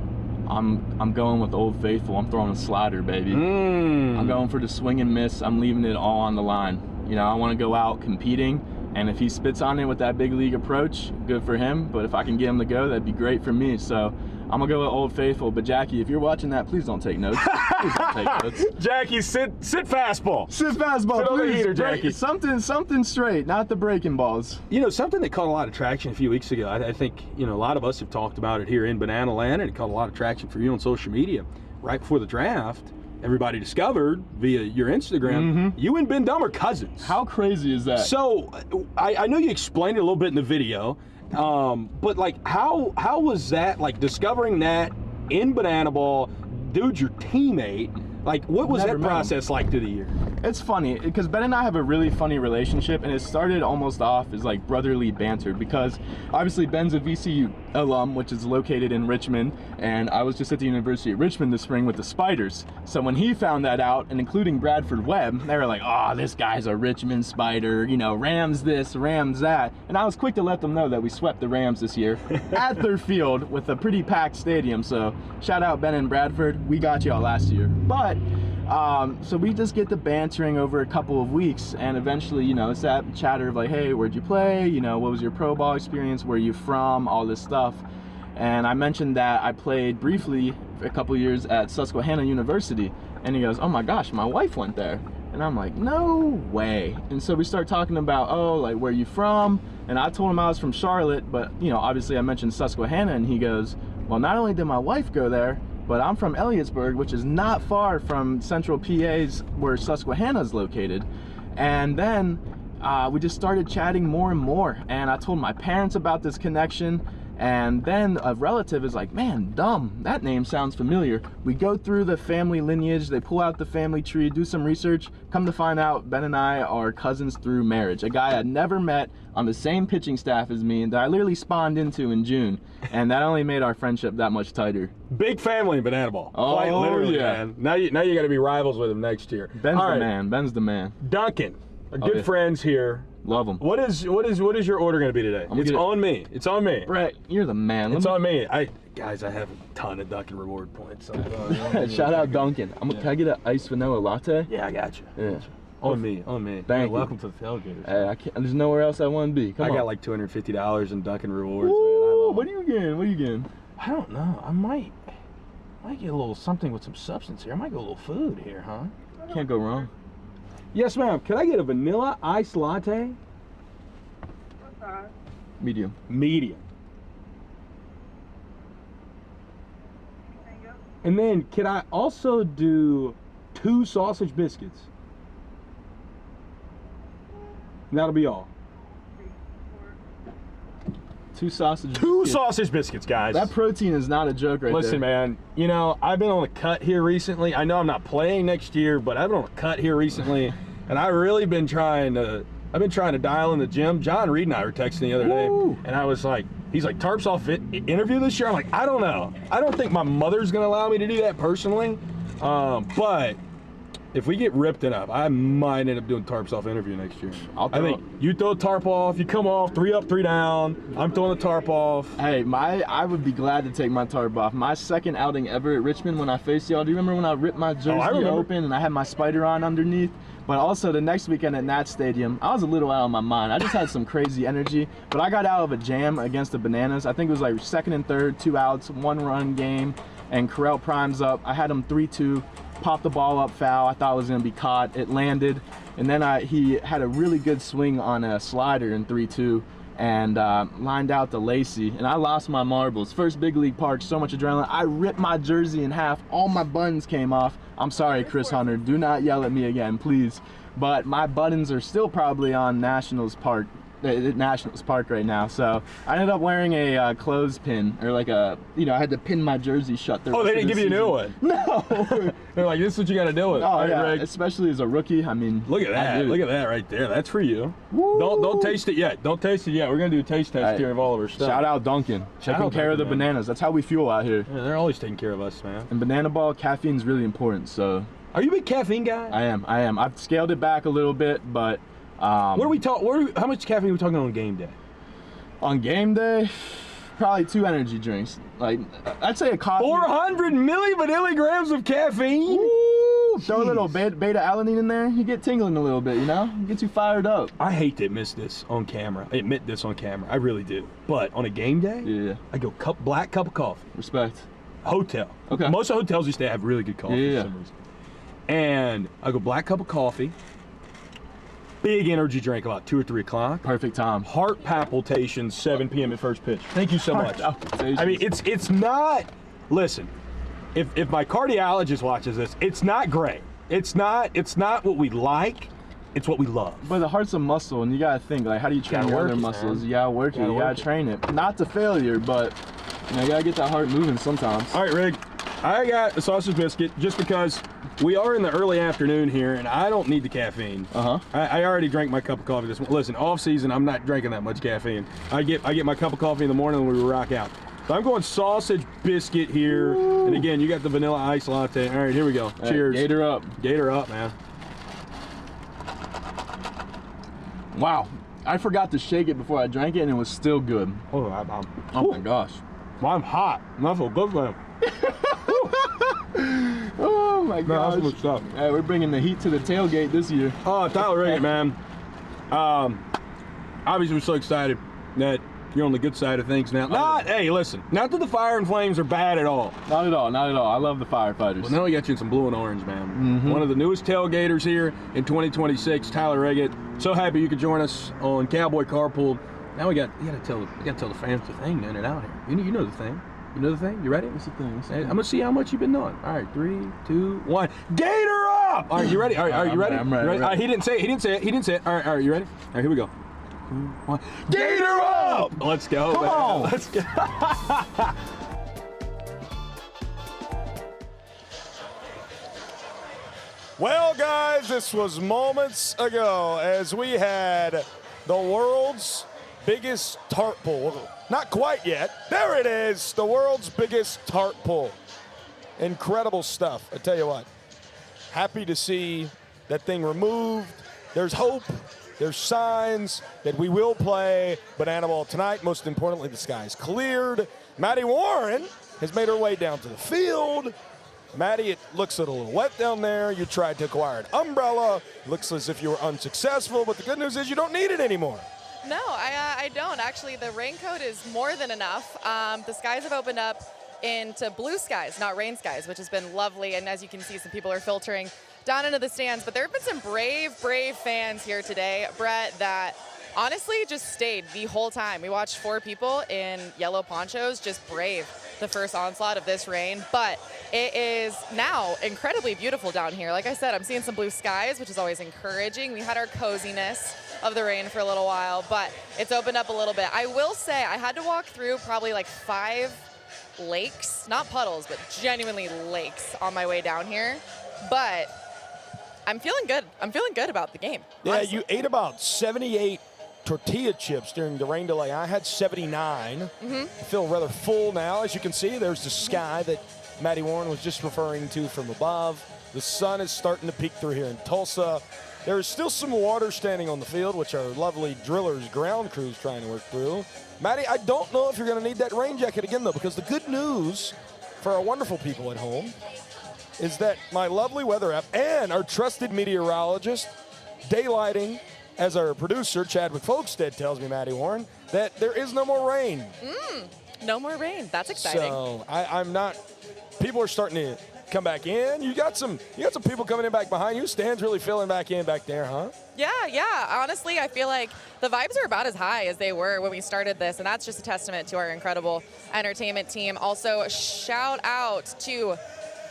I'm going with Old Faithful. I'm throwing a slider, baby. I'm going for the swing and miss. I'm leaving it all on the line. You know, I want to go out competing, and if he spits on it with that big league approach, good for him. But if I can get him to go, that'd be great for me. So I'm gonna go with Old Faithful. But Jackie, if you're watching that, please don't take notes. Please don't take notes. Jackie, sit fastball. Sit fastball, sit please. On the heater, Jackie. Something straight, not the breaking balls. You know, something that caught a lot of traction a few weeks ago. I think, you know, a lot of us have talked about it here in Banana Land, and it caught a lot of traction for you on social media. Right before the draft, everybody discovered via your Instagram, you and Ben Dumb are cousins. How crazy is that? So I know you explained it a little bit in the video, but like how was that, like discovering that in Banana Ball, dude's your teammate, like what was that process like through the year? It's funny because Ben and I have a really funny relationship, and it started almost off as like brotherly banter because obviously Ben's a VCU alum, which is located in Richmond, and I was just at the University of Richmond this spring with the Spiders. So when he found that out, and including Bradford Webb, they were like, oh, this guy's a Richmond Spider, you know, Rams this, Rams that. And I was quick to let them know that we swept the Rams this year at their field with a pretty packed stadium. So shout out Ben and Bradford, we got y'all last year. But so we just get the bantering over a couple of weeks, and eventually, you know, it's that chatter of like, hey, where'd you play? You know, what was your pro ball experience? Where are you from? All this stuff. And I mentioned that I played briefly for a couple years at Susquehanna University, and he goes, oh my gosh, my wife went there. And I'm like, no way. And so we start talking about, oh, like, where are you from? And I told him I was from Charlotte, but, you know, obviously I mentioned Susquehanna, and he goes, well, not only did my wife go there, but I'm from Elliotsburg, which is not far from central PA's where Susquehanna is located. And then we just started chatting more and more. And I told my parents about this connection. And then a relative is like, man, Dumb, that name sounds familiar. We go through the family lineage, they pull out the family tree, do some research, come to find out Ben and I are cousins through marriage. A guy I'd never met on the same pitching staff as me that I literally spawned into in June. And that only made our friendship that much tighter. Big family in Banana Ball. Oh, quite literally, yeah. man. Now you got to be rivals with him next year. Ben's the man. Ben's the man. Duncan, Our good friends here. Love them. What is your order going to be today? It's on me. It's on me. Brett, you're the man. It's on me. Guys, I have a ton of Dunkin' reward points. So Shout out Dunkin'. Can I get an iced vanilla latte? Yeah, I got you. Yeah. On me. Thank you. Welcome to the Tailgaters. Hey, there's nowhere else I want to be. Come on. I got like $250 in Dunkin' rewards. Ooh, what are you getting? I don't know. I might get a little something with some substance here. I might get a little food here, huh? Can't go wrong. Yes, ma'am. Can I get a vanilla iced latte? What size? Medium. Anything else? And then can I also do 2 sausage biscuits? That'll be all. 2 sausage biscuits, guys. That protein is not a joke right Listen, there. man, you know, I've been on a cut here recently. I know I'm not playing next year, but I've been on a cut here recently, and I've really been trying to dial in the gym. John Reed and I were texting the other day, and I was like, he's like, Tarps off interview this year? I'm like, I don't know. I don't think my mother's going to allow me to do that personally, but if we get ripped enough, I might end up doing Tarps off interview next year. I think you throw a tarp off, you come off, 3 up, 3 down. I'm throwing the tarp off. Hey, I would be glad to take my tarp off. My second outing ever at Richmond when I faced y'all. Do you remember when I ripped my jersey open and I had my spider on underneath? But also the next weekend at Nat Stadium, I was a little out of my mind. I just had some crazy energy, but I got out of a jam against the Bananas. I think it was like 2nd and 3rd, 2 outs, 1-run game, and Correll primes up. I had him 3-2. Popped the ball up foul. I thought it was going to be caught. It landed, and then he had a really good swing on a slider in 3-2 and lined out to Lacey, and I lost my marbles. First big league park, so much adrenaline. I ripped my jersey in half. All my buttons came off. I'm sorry, Chris Hunter. Do not yell at me again, please. But my buttons are still probably on Nationals Park right now, so I ended up wearing a clothespin, or like I had to pin my jersey shut. Oh, they didn't give you a new one? No. They're like, this is what you got to deal with. Oh, yeah, Rick. Especially as a rookie. I mean, look at that. Look at that right there. That's for you. Woo. Don't taste it yet. Don't taste it yet. We're going to do a taste test here of all of our stuff. Shout out Dunkin'. Taking care of the Bananas. That's how we fuel out here. Yeah, they're always taking care of us, man. And Banana Ball, caffeine's really important, so. Are you a big caffeine guy? I am. I've scaled it back a little bit, but how much caffeine are we talking on game day? On game day, probably 2 energy drinks. Like, I'd say a coffee. 400 milligrams of caffeine? Woo! Throw a little beta-alanine in there, you get tingling a little bit, you know? It gets you fired up. I hate to admit this on camera. I really do. But on a game day, I go black cup of coffee. Respect. Hotel. Okay. Most of the hotels used to have really good coffee for some reason. And I go black cup of coffee. Big energy drink about 2 or 3 o'clock. Perfect time. Heart palpitations 7 p.m. at first pitch. Thank you so much. I mean, it's not. Listen, if my cardiologist watches this, it's not great. It's not what we like. It's what we love. But the heart's a muscle, and you gotta think, like, how do you train your other muscles? Man. You gotta work it. You gotta train it. Not to failure, but you gotta get that heart moving sometimes. All right, Rig. I got a sausage biscuit just because we are in the early afternoon here, and I don't need the caffeine. I already drank my cup of coffee this morning. Listen, off season, I'm not drinking that much caffeine. I get my cup of coffee in the morning when we rock out. So I'm going sausage biscuit here, and again, you got the vanilla ice latte. All right, here we go. Cheers. Gator up. Gator up, man. Wow, I forgot to shake it before I drank it, and it was still good. Oh my gosh. Well, I'm hot. That's a good one. Oh my gosh. That's good stuff. Hey, we're bringing the heat to the tailgate this year. Oh, Tyler Riggett, man. Obviously, we're so excited that you're on the good side of things now. Hey, listen, not that the Fire and Flames are bad at all. Not at all, not at all. I love the firefighters. Well, now we got you in some blue and orange, man. One of the newest tailgaters here in 2026, Tyler Riggett. So happy you could join us on Cowboy Carpool. Now we gotta tell the fans the thing in and out here. You know the thing. You know the thing? You ready? What's the thing? I'm gonna see how much you've been doing. All right, 3, 2, 1. Gator up! All right, you ready? All right, you ready? I'm ready. He didn't say it. All right, you ready? All right, here we go. 2, 1. Gator up! Let's go. Come on. Let's go. Well, guys, this was moments ago as we had the world's biggest tarp pull. Not quite yet. There it is, the world's biggest tarp pull. Incredible stuff. I tell you what, happy to see that thing removed, There's hope. There's signs that we will play Banana Ball tonight. Most importantly, the sky's cleared. Maddie Warren has made her way down to the field. Maddie, it looks a little wet down there. You tried to acquire an umbrella. Looks as if you were unsuccessful, but the good news is you don't need it anymore. No, I don't. Actually, the raincoat is more than enough. The skies have opened up into blue skies, not rain skies, which has been lovely. And as you can see, some people are filtering down into the stands. But there have been some brave fans here today, Brett, that honestly just stayed the whole time. We watched 4 people in yellow ponchos just brave the first onslaught of this rain. But it is now incredibly beautiful down here. Like I said, I'm seeing some blue skies, which is always encouraging. We had our coziness of the rain for a little while, but it's opened up a little bit. I will say I had to walk through probably like 5 lakes, not puddles, but genuinely lakes on my way down here. But I'm feeling good. I'm feeling good about the game. Yeah, honestly. You ate about 78 tortilla chips during the rain delay. I had 79. I feel rather full now. As you can see, there's the sky that Maddie Warren was just referring to from above. The sun is starting to peek through here in Tulsa. There is still some water standing on the field, which our lovely drillers ground crews trying to work through. Maddie, I don't know if you're going to need that rain jacket again, though, because the good news for our wonderful people at home is that my lovely weather app and our trusted meteorologist, daylighting as our producer, Chadwick Folkestead, tells me, Maddie Warren, that there is no more rain. No more rain. That's exciting. So I'm not. People are starting to come back in. You got some people coming in back behind you. Stan's really filling back in back there, huh? Yeah. Honestly, I feel like the vibes are about as high as they were when we started this, and that's just a testament to our incredible entertainment team. Also, shout out to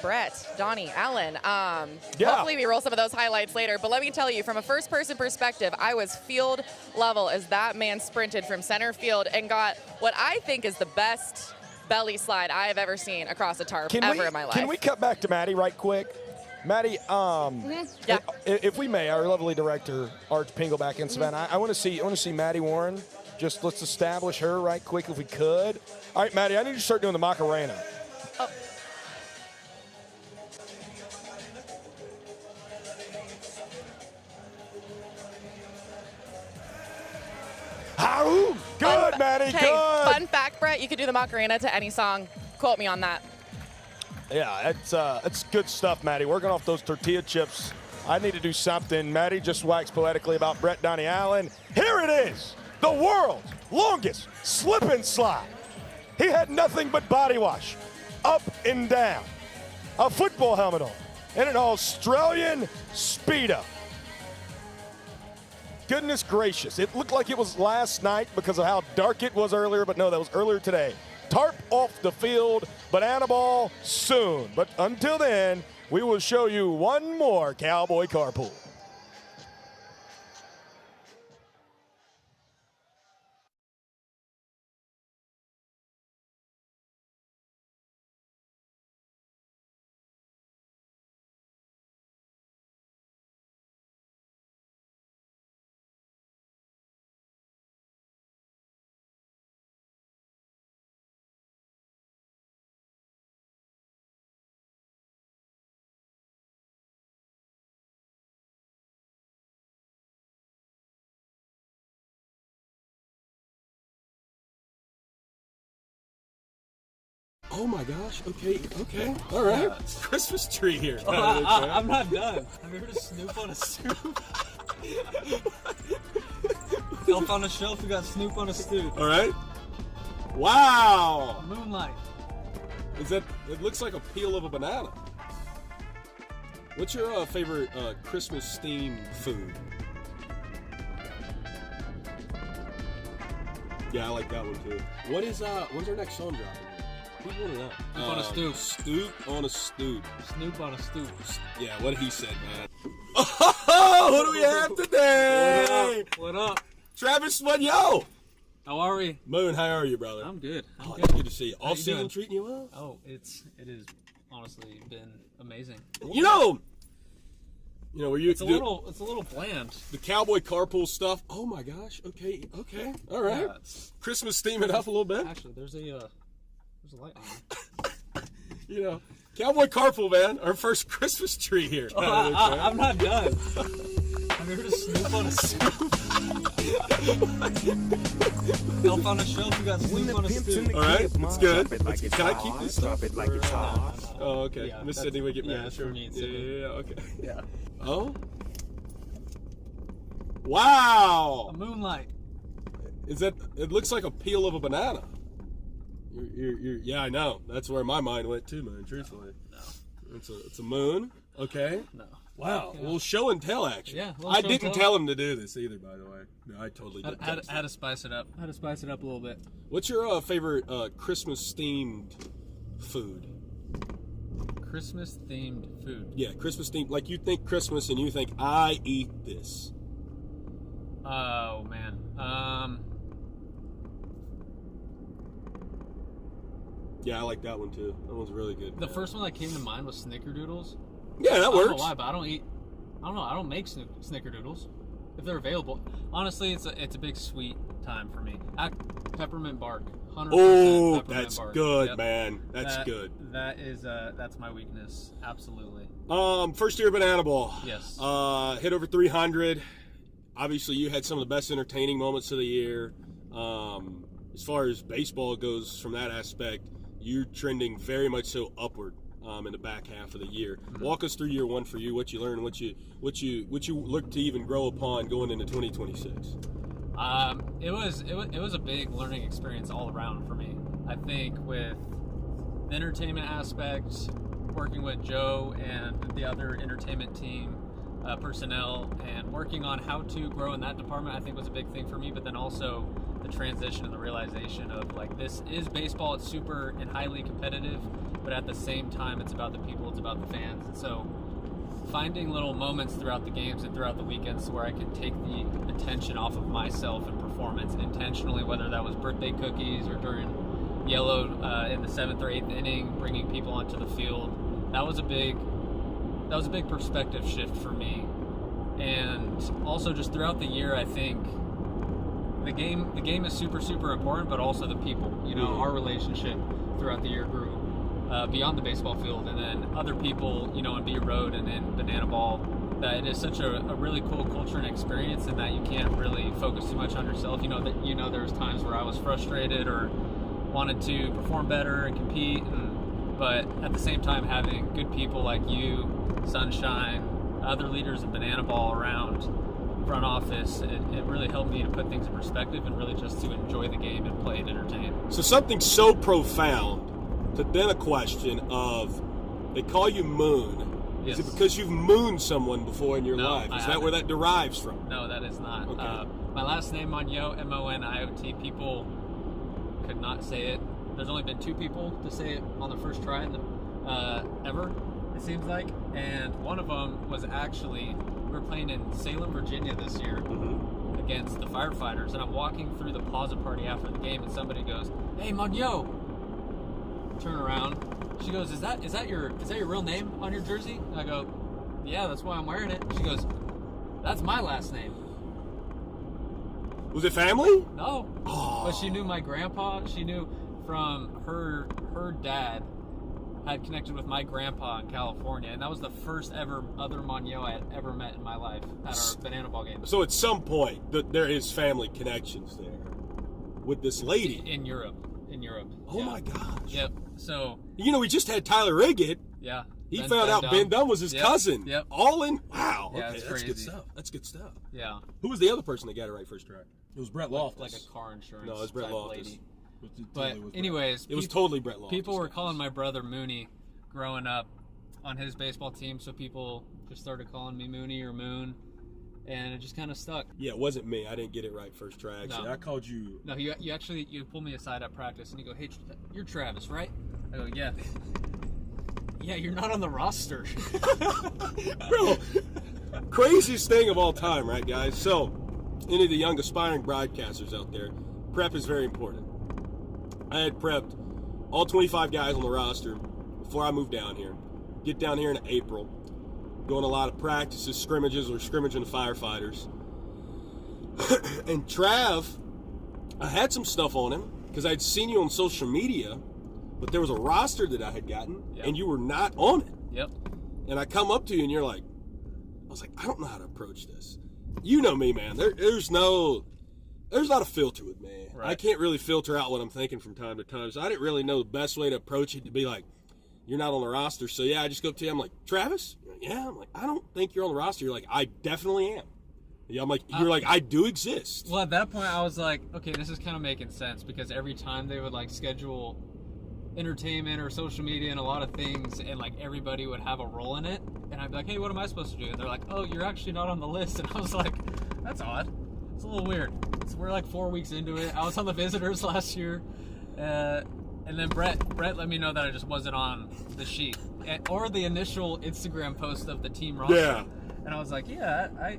Brett, Donnie, Allen. Hopefully we roll some of those highlights later. But let me tell you, from a first-person perspective, I was field level as that man sprinted from center field and got what I think is the best belly slide I have ever seen across a tarp in my life. Can we cut back to Maddie right quick? Maddie, if we may, our lovely director, Arch Pingle back in Savannah, I want to see Maddie Warren. Just let's establish her right quick if we could. All right, Maddie, I need you to start doing the Macarena. Good, Maddie, hey, good. Fun fact, Brett, you could do the Macarena to any song. Quote me on that. Yeah, it's good stuff, Maddie. Working off those tortilla chips. I need to do something. Maddie just waxed poetically about Brett Donnie Allen. Here it is, the world's longest slip and slide. He had nothing but body wash, up and down, a football helmet on, and an Australian Speedo. Goodness gracious. It looked like it was last night because of how dark it was earlier, but no, that was earlier today. Tarp off the field, banana ball soon. But until then, we will show you one more Cowboy Carpool. Oh my gosh, okay, all right. Christmas tree here. I'm not done. Have you heard of Snoop on a stoop? Elf on a shelf, we got Snoop on a stoop. All right. Wow. Moonlight. It looks like a peel of a banana. What's your favorite Christmas themed food? Yeah, I like that one too. When's our next song dropping? People want to know. Snoop on a stoop. Stoop on a stoop. Snoop on a stoop. Yeah, what he said, man. Oh, who do we have today? What up? Travis Yo. How are we? Moon, how are you, brother? I'm good. Good to see you. All season treating you well? Oh, it has honestly been amazing. You know, were you? It's a little bland. The Cowboy Carpool stuff. Oh my gosh. Okay. All right. Yeah, Christmas theme it up a little bit. Actually, there's a light on. Cowboy Carpool, man. Our first Christmas tree here. I'm not done. Have you you heard of Snoop on a Soup? Elf on a Shelf, you got Snoop on a Soup. All right, it's good. Can I keep this stuff? Oh, okay. Yeah, Miss Sydney would get mad. Yeah, Sure. for me, it's Yeah, okay. Yeah. Oh. Wow. A moonlight. Is that? It looks like a peel of a banana. Yeah, I know. That's where my mind went too, man. Truthfully. No. It's a moon. Okay. No. Wow. Yeah. Well, show and tell action. Yeah. I didn't tell him to do this either, by the way. No, I totally didn't. Had to spice it up. Had to spice it up a little bit. What's your favorite Christmas themed food? Christmas themed food. Yeah, Christmas themed. Like you think Christmas and you think I eat this. Oh man. Yeah, I like that one too. That one's really good. The first one that came to mind was Snickerdoodles. Yeah, that works. I don't know why, but I don't know. I don't make Snickerdoodles. If they're available, honestly, it's a big sweet time for me. Peppermint bark. 100% Oh, peppermint that's bark. good, Yep. man. That's good. That's my weakness. Absolutely. First year Banana Ball. Yes. Hit over 300. Obviously, you had some of the best entertaining moments of the year. As far as baseball goes, from that aspect, you're trending very much so upward in the back half of the year. Mm-hmm. Walk us through year one for you. What you learned, what you look to even grow upon going into 2026. It was a big learning experience all around for me. I think with the entertainment aspect, working with Joe and the other entertainment team personnel, and working on how to grow in that department, I think was a big thing for me. But then also the transition and the realization of like, this is baseball. It's super and highly competitive, but at the same time, it's about the people. It's about the fans. And so finding little moments throughout the games and throughout the weekends where I can take the attention off of myself and performance intentionally, whether that was birthday cookies or during yellow in the 7th or 8th inning, bringing people onto the field. That was a big perspective shift for me. And also just throughout the year, I think the game is super, super important, but also the people. You know, our relationship throughout the year grew beyond the baseball field, and then other people, you know, in B Road and in Banana Ball, that it is such a really cool culture and experience, and that you can't really focus too much on yourself. There was times where I was frustrated or wanted to perform better and compete, but at the same time having good people like you, Sunshine, other leaders of Banana Ball around front office, it really helped me to put things in perspective and really just to enjoy the game and play and entertain. So something so profound to then a question of, they call you Moon. Yes. Is it because you've mooned someone before in your life? Is that where that derives from? No, that is not. Okay. My last name, Moniot, M-O-N-I-O-T, people could not say it. There's only been 2 people to say it on the first try ever, it seems like. And one of them was actually, we were playing in Salem, Virginia this year against the Firefighters, and I'm walking through the plaza party after the game, and somebody goes, "Hey, Moniot!" Turn around. She goes, "Is that your real name on your jersey?" I go, "Yeah, that's why I'm wearing it." She goes, "That's my last name." Was it family? No. Oh. But she knew my grandpa. She knew from her dad had connected with my grandpa in California, and that was the first ever other Moniot I had ever met in my life at our Banana Ball game. So at some point, there is family connections there with this lady. In Europe. Oh yeah. My gosh. Yep. So. We just had Tyler Riggett. Yeah. He found out Ben Dunn was his cousin. Yep. All in. Wow. Yeah, okay, that's good stuff. That's good stuff. Yeah. Who was the other person that got it right first try? It was Brett Loftus. Like a car insurance. No, it was Brett Loftus. Lady. But anyways, it was totally Brett Loftus. People were calling my brother Mooney growing up on his baseball team, so people just started calling me Mooney or Moon, and it just kind of stuck. Yeah, it wasn't me. I didn't get it right first try. Actually, No. I called you. No, you pulled me aside at practice, and you go, "Hey, you're Travis, right?" I go, "Yeah." Yeah, you're not on the roster. Bro, craziest thing of all time, right, guys? So, any of the young aspiring broadcasters out there, prep is very important. I had prepped all 25 guys on the roster before I moved down here. Get down here in April, doing a lot of practices, scrimmages, or scrimmaging the Firefighters. And Trav, I had some stuff on him because I'd seen you on social media, but there was a roster that I had gotten, and you were not on it. Yep. And I come up to you, and you're like, I was like, I don't know how to approach this. you know me, man. There's not a filter with me. Right. I can't really filter out what I'm thinking from time to time. So I didn't really know the best way to approach it to be like, you're not on the roster. So yeah, I just go up to you. I'm like, Travis? You're like, yeah. I'm like, I don't think you're on the roster. You're like, I definitely am. Yeah, I'm like, you're like, I do exist. Well, at that point, I was like, okay, this is kind of making sense because every time they would like schedule entertainment or social media and a lot of things, and like everybody would have a role in it, and I'd be like, hey, what am I supposed to do? And they're like, oh, you're actually not on the list. And I was like, that's odd. It's a little weird. So we're like 4 weeks into it. I was on the visitors last year, and then Brett let me know that I just wasn't on the sheet or the initial Instagram post of the team roster. Yeah. And I was like, yeah, I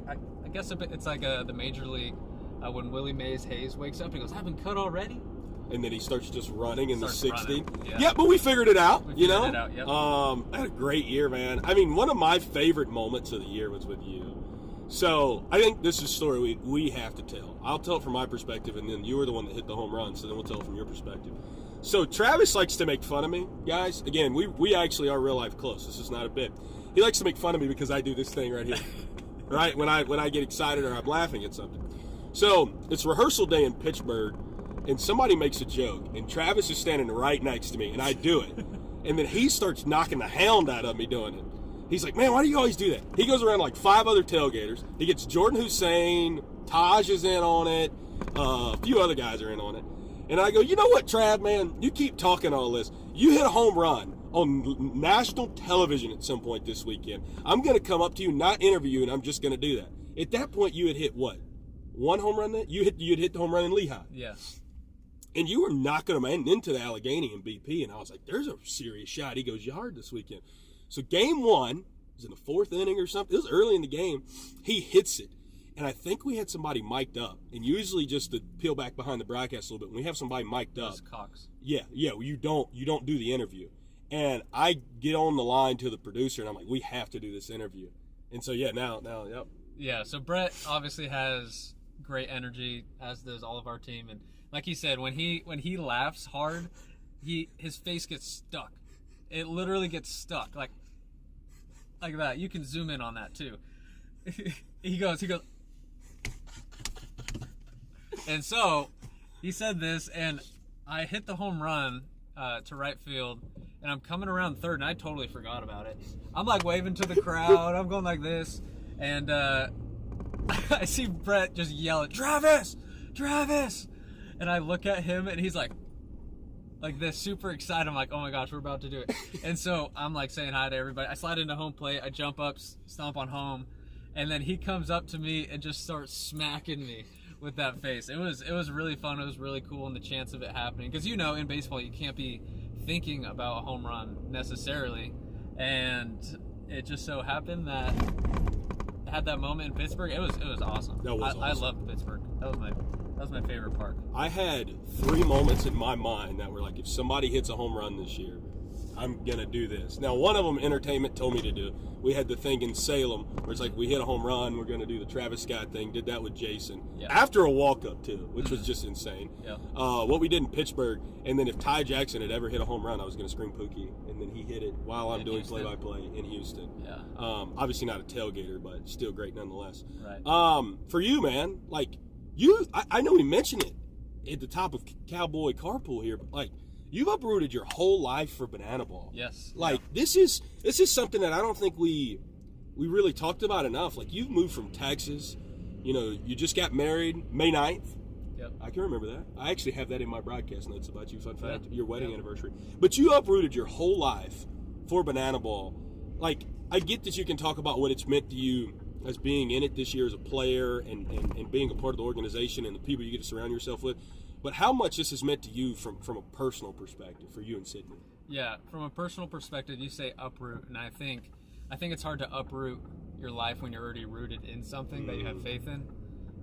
guess it's like the major league when Willie Mays Hayes wakes up. He goes, I've been cut already. And then he starts just running in the 60. Yeah. But we figured it out. We figured it out, yep. I had a great year, man. I mean, one of my favorite moments of the year was with you. So I think this is a story we have to tell. I'll tell it from my perspective, and then you were the one that hit the home run, so then we'll tell it from your perspective. So Travis likes to make fun of me, guys. Again, we actually are real life close. This is not a bit. He likes to make fun of me because I do this thing right here. Right? When I get excited or I'm laughing at something. So it's rehearsal day in Pittsburgh, and somebody makes a joke, and Travis is standing right next to me, and I do it. And then he starts knocking the hound out of me doing it. He's like, man, why do you always do that? He goes around like 5 other tailgaters. He gets Jordan Hussein, Taj is in on it, a few other guys are in on it. And I go, you know what, Trav, man? You keep talking all this. You hit a home run on national television at some point this weekend. I'm going to come up to you, not interview you, and I'm just going to do that. At that point, you had hit what? 1 home run? You'd hit the home run in Lehigh. Yes. And you were knocking them into the Allegheny and BP, and I was like, there's a serious shot. He goes, you hard this weekend. So game 1, it was in the 4th inning or something. It was early in the game. He hits it. And I think we had somebody mic'd up. And usually just to peel back behind the broadcast a little bit, when we have somebody mic'd up. Cox. Yeah, you don't do the interview. And I get on the line to the producer, and I'm like, we have to do this interview. And so, yep. Yeah, so Brett obviously has great energy, as does all of our team. And like he said, when he laughs hard, his face gets stuck. It literally gets stuck, like that. You can zoom in on that too. He goes, and so he said this, and I hit the home run to right field, and I'm coming around third, and I totally forgot about it. I'm like waving to the crowd. I'm going like this, and I see Brett just yell at Travis, and I look at him, and he's like this, super excited. I'm like, oh my gosh, we're about to do it. And so I'm like saying hi to everybody. I slide into home plate. I jump up, stomp on home, and then he comes up to me and just starts smacking me with that face. It was really fun. It was really cool, and the chance of it happening, because in baseball you can't be thinking about a home run necessarily, and it just so happened that I had that moment in Pittsburgh. It was awesome. That was awesome. I loved Pittsburgh. That was my favorite part. I had 3 moments in my mind that were like, if somebody hits a home run this year, I'm going to do this. Now, one of them, entertainment told me to do. We had the thing in Salem where it's like, we hit a home run, we're going to do the Travis Scott thing. Did that with Jason. Yeah. After a walk-up, too, which was just insane. Yeah. What we did in Pittsburgh, and then if Ty Jackson had ever hit a home run, I was going to scream Pookie, and then he hit it while I'm doing play-by-play in Houston. Yeah. Obviously not a tailgater, but still great nonetheless. Right. For you, man, like, I know we mentioned it at the top of Cowboy Carpool here, but, like, you've uprooted your whole life for banana ball. Yes. Like, this is something that I don't think we really talked about enough. Like, you've moved from Texas. You just got married May 9th. Yep. I can remember that. I actually have that in my broadcast notes about you. Fun fact, your wedding anniversary. But you uprooted your whole life for banana ball. Like, I get that you can talk about what it's meant to you as being in it this year as a player and being a part of the organization and the people you get to surround yourself with. But how much this has meant to you from a personal perspective for you and Sydney? Yeah, from a personal perspective, you say uproot, and I think it's hard to uproot your life when you're already rooted in something that you have faith in,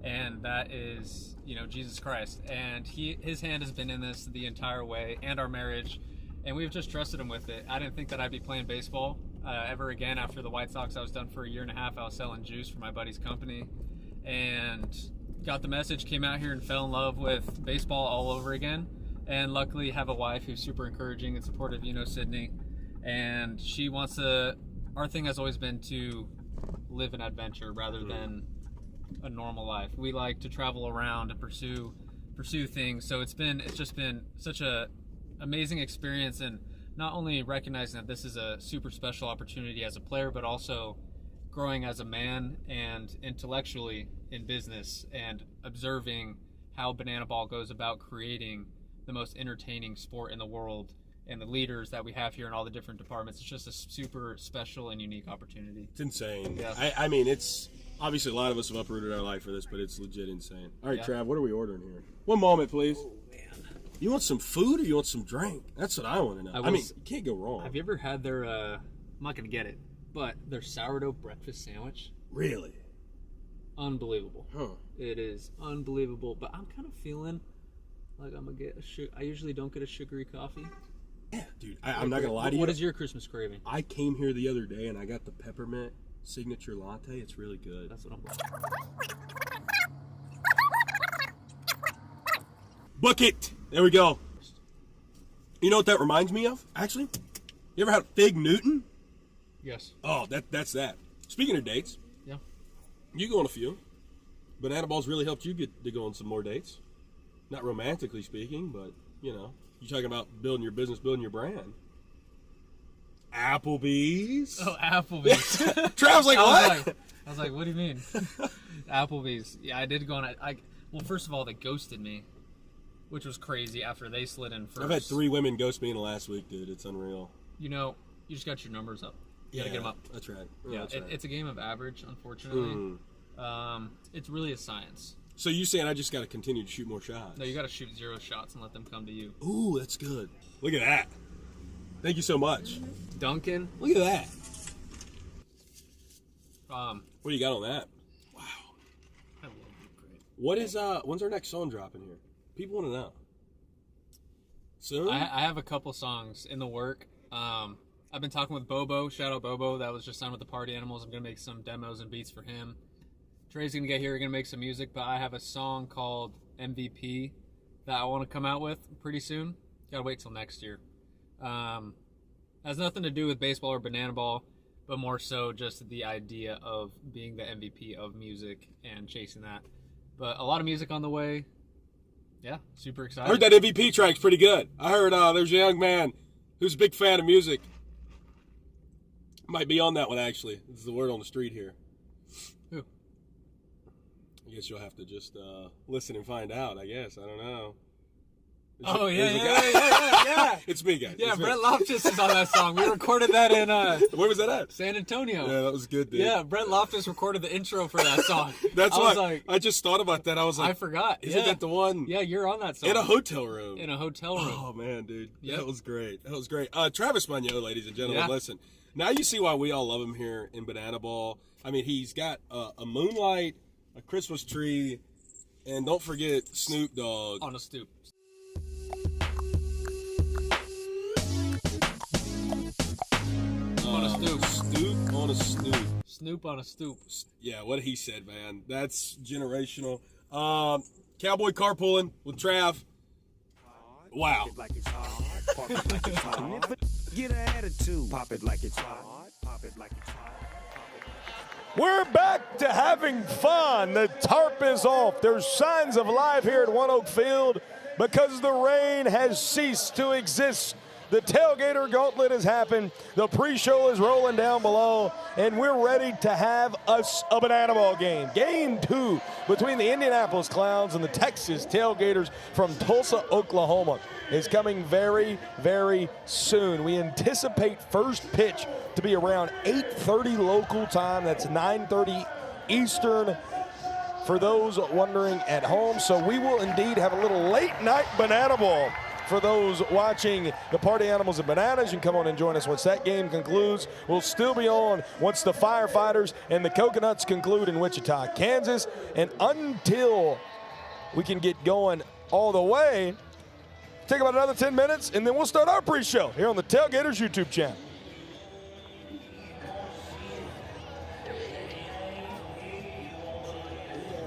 and that is, Jesus Christ. And his hand has been in this the entire way, and our marriage, and we've just trusted him with it. I didn't think that I'd be playing baseball ever again after the White Sox. I was done for a year and a half. I was selling juice for my buddy's company, and got the message, came out here and fell in love with baseball all over again, and luckily have a wife who's super encouraging and supportive, Sydney, and she wants our thing has always been to live an adventure rather than a normal life. We like to travel around and pursue things. So it's just been such a amazing experience, and not only recognizing that this is a super special opportunity as a player, but also growing as a man and intellectually in business and observing how Banana Ball goes about creating the most entertaining sport in the world and the leaders that we have here in all the different departments. It's just a super special and unique opportunity. It's insane. Yeah. I mean, it's obviously a lot of us have uprooted our life for this, but it's legit insane. All right, Yeah. Trav, what are we ordering here? One moment, please. Oh, man. You want some food or you want some drink? That's what I want to know. I mean, you can't go wrong. Have you ever had their, I'm not going to get it, but their sourdough breakfast sandwich? Really? Unbelievable. Huh. It is unbelievable, but I'm kind of feeling like I'm going to get I usually don't get a sugary coffee. Yeah, dude. I'm not going to lie to you. What is your Christmas craving? I came here the other day and I got the peppermint signature latte. It's really good. That's what I'm Book it. There we go. You know what that reminds me of, actually? You ever had Fig Newton? Yes. Oh, that's that. Speaking of dates. Yeah. You go on a few. Banana Ball's really helped you get to go on some more dates. Not romantically speaking, but, you know. You're talking about building your business, building your brand. Applebee's. Oh, Applebee's. Trav's like, what? I was like, what do you mean? Applebee's. Yeah, I did go on. Well, first of all, they ghosted me, which was crazy after they slid in first. I've had 3 women ghost me in the last week, dude. It's unreal. You know, you just got your numbers up. You gotta get them up. That's right. Yeah, that's right. It's a game of average, unfortunately. It's really a science. So you saying I just got to continue to shoot more shots? No, you got to shoot 0 shots and let them come to you. Ooh, that's good. Look at that. Thank you so much. Duncan. Look at that. What do you got on that? Wow. I love you, great. What is when's our next song dropping here? People want to know. Soon? I have a couple songs in the work. I've been talking with Bobo. Shout out Bobo. That was just signed with the Party Animals. I'm gonna make some demos and beats for him. Trey's gonna get here. We're gonna make some music, but I have a song called MVP that I want to come out with pretty soon. Gotta wait till next year. Has nothing to do with baseball or Banana Ball, but more so just the idea of being the MVP of music and chasing that. But a lot of music on the way. Yeah, super excited. I heard that MVP track's pretty good. I heard there's a young man who's a big fan of music. Might be on that one, actually. This is the word on the street here. Who? I guess you'll have to just listen and find out, I guess. I don't know. Oh, yeah. It's me, guys. Yeah, Brett Loftus is on that song. We recorded that in... Where was that at? San Antonio. Yeah, that was good, dude. Yeah, Brett Loftus recorded the intro for that song. That's why I just thought about that. I was like... I forgot. Isn't that the one? Yeah, you're on that song. In a hotel room. In a hotel room. Oh, man, dude. Yep. That was great. That was great. Travis Magno, ladies and gentlemen, Yeah. listen. Now you see why we all love him here in Banana Ball. I mean, he's got a moonlight, a Christmas tree, and don't forget Snoop Dogg. On a stoop. On a stoop. Stoop on a stoop. Snoop on a stoop. Yeah, what he said, man. That's generational. Cowboy Carpooling with Trav. Wow. Get an attitude. Pop it like it's hot. Pop it like it's hot. We're back to having fun. The tarp is off. There's signs of life here at One Oak Field because the rain has ceased to exist. The Tailgater Gauntlet has happened. The pre-show is rolling down below, and we're ready to have us a Banana Ball game. Game 2 between the Indianapolis Clowns and the Texas Tailgaters from Tulsa, Oklahoma is coming very, very soon. We anticipate first pitch to be around 8:30 local time. That's 9:30 Eastern for those wondering at home. So we will indeed have a little late night Banana Ball. For those watching the Party Animals and Bananas, you can come on and join us once that game concludes. We'll still be on once the Firefighters and the Coconuts conclude in Wichita, Kansas. And until we can get going all the way, take about another 10 minutes, and then we'll start our pre-show here on the Tailgaters YouTube channel.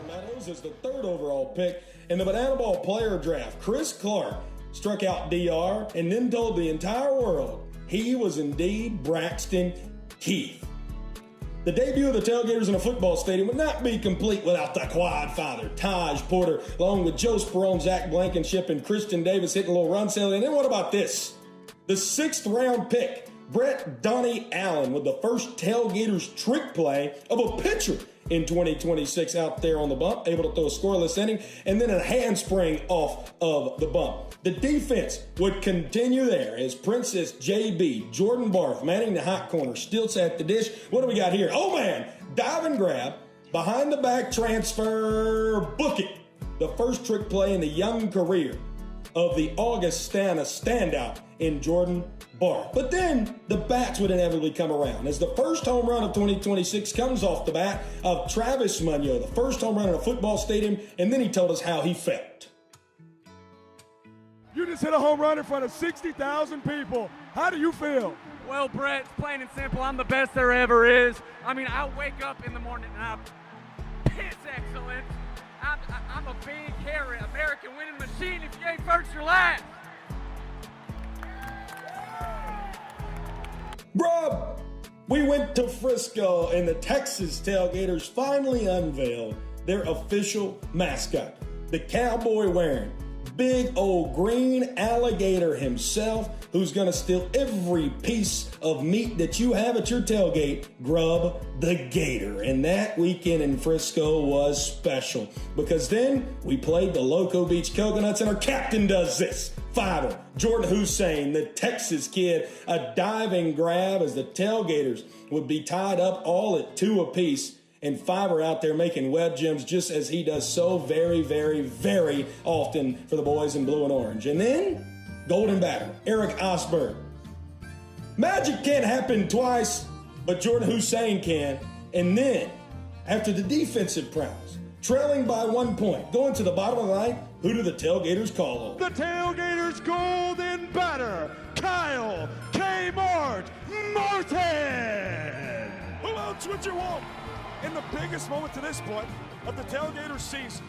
Meadows is the 3rd overall pick in the Banana Ball player draft. Chris Clark struck out DR and then told the entire world he was indeed Braxton Keith. The debut of the Tailgaters in a football stadium would not be complete without the quad father, Taj Porter, along with Joe Sperone, Zach Blankenship, and Christian Davis hitting a little run sailing. And then what about this? The 6th round pick, Brett Donnie Allen, with the first Tailgaters trick play of a pitcher in 2026 out there on the bump, able to throw a scoreless inning, and then a handspring off of the bump. The defense would continue there as Princess JB, Jordan Barth, manning the hot corner, Stilts at the dish. What do we got here? Oh man, dive and grab, behind the back transfer, book it. The first trick play in the young career of the Augustana standout in Jordan Barth. But then the bats would inevitably come around as the first home run of 2026 comes off the bat of Travis Munyo, the first home run in a football stadium, and then he told us how he felt. You just hit a home run in front of 60,000 people. How do you feel? Well, Brett, it's plain and simple. I'm the best there ever is. I mean, I wake up in the morning and I piss excellent. I'm a big, hairy American winning machine if you ain't first or last. Bruh, we went to Frisco and the Texas Tailgaters finally unveiled their official mascot, the cowboy wearing big old green alligator himself, who's gonna steal every piece of meat that you have at your tailgate, Grub the Gator. And that weekend in Frisco was special because then we played the Loco Beach Coconuts and our captain does this. Fiver, Jordan Hussein, the Texas kid, a diving grab as the Tailgaters would be tied up all at 2 apiece. And Fiver out there making web gems just as he does so very, very, very often for the boys in blue and orange. And then, golden batter, Eric Osberg. Magic can't happen twice, but Jordan Hussein can. And then, after the defensive prowess, trailing by 1 point, going to the bottom of the ninth, who do the Tailgaters call on? The Tailgaters golden batter, Kyle Kmart Martin. Who else would you want? In the biggest moment to this point of the Tailgaters season,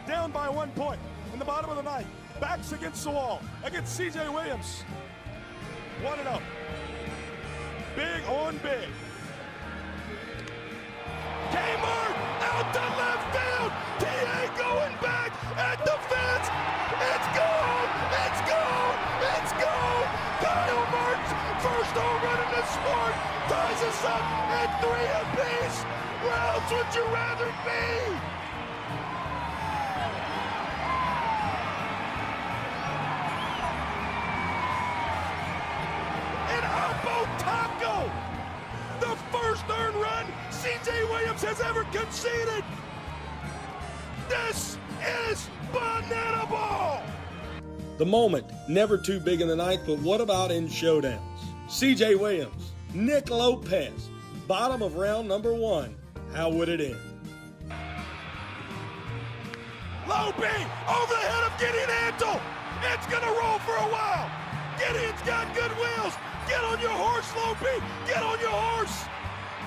down by 1 point in the bottom of the ninth, backs against the wall, against C.J. Williams. 1-0. Big on big. Kmart out to left field. T.A. going back at the fence. It's gone. It's gone. It's gone. Kyle Martin's first home run in the sport ties us up at 3 apiece. Where else would you rather be? An Alpo Taco! The first earned run C.J. Williams has ever conceded! This is banana ball! The moment, never too big in the ninth, but what about in showdowns? C.J. Williams, Nick Lopez, bottom of round number 1. How would it end? Low B over the head of Gideon Antle. It's gonna roll for a while. Gideon's got good wheels. Get on your horse, Low B. Get on your horse.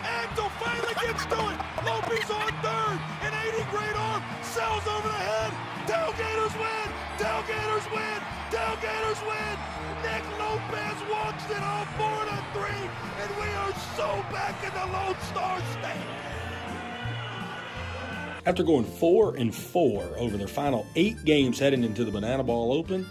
Antle finally gets to it. Low B's on third. An 80-grade arm sails over the head. Tailgaters win. Tailgaters win. Tailgaters win. Nick Lopez walks it off 4-3, and we are so back in the Lone Star State. After going 4-4 over their final 8 games heading into the Banana Ball Open,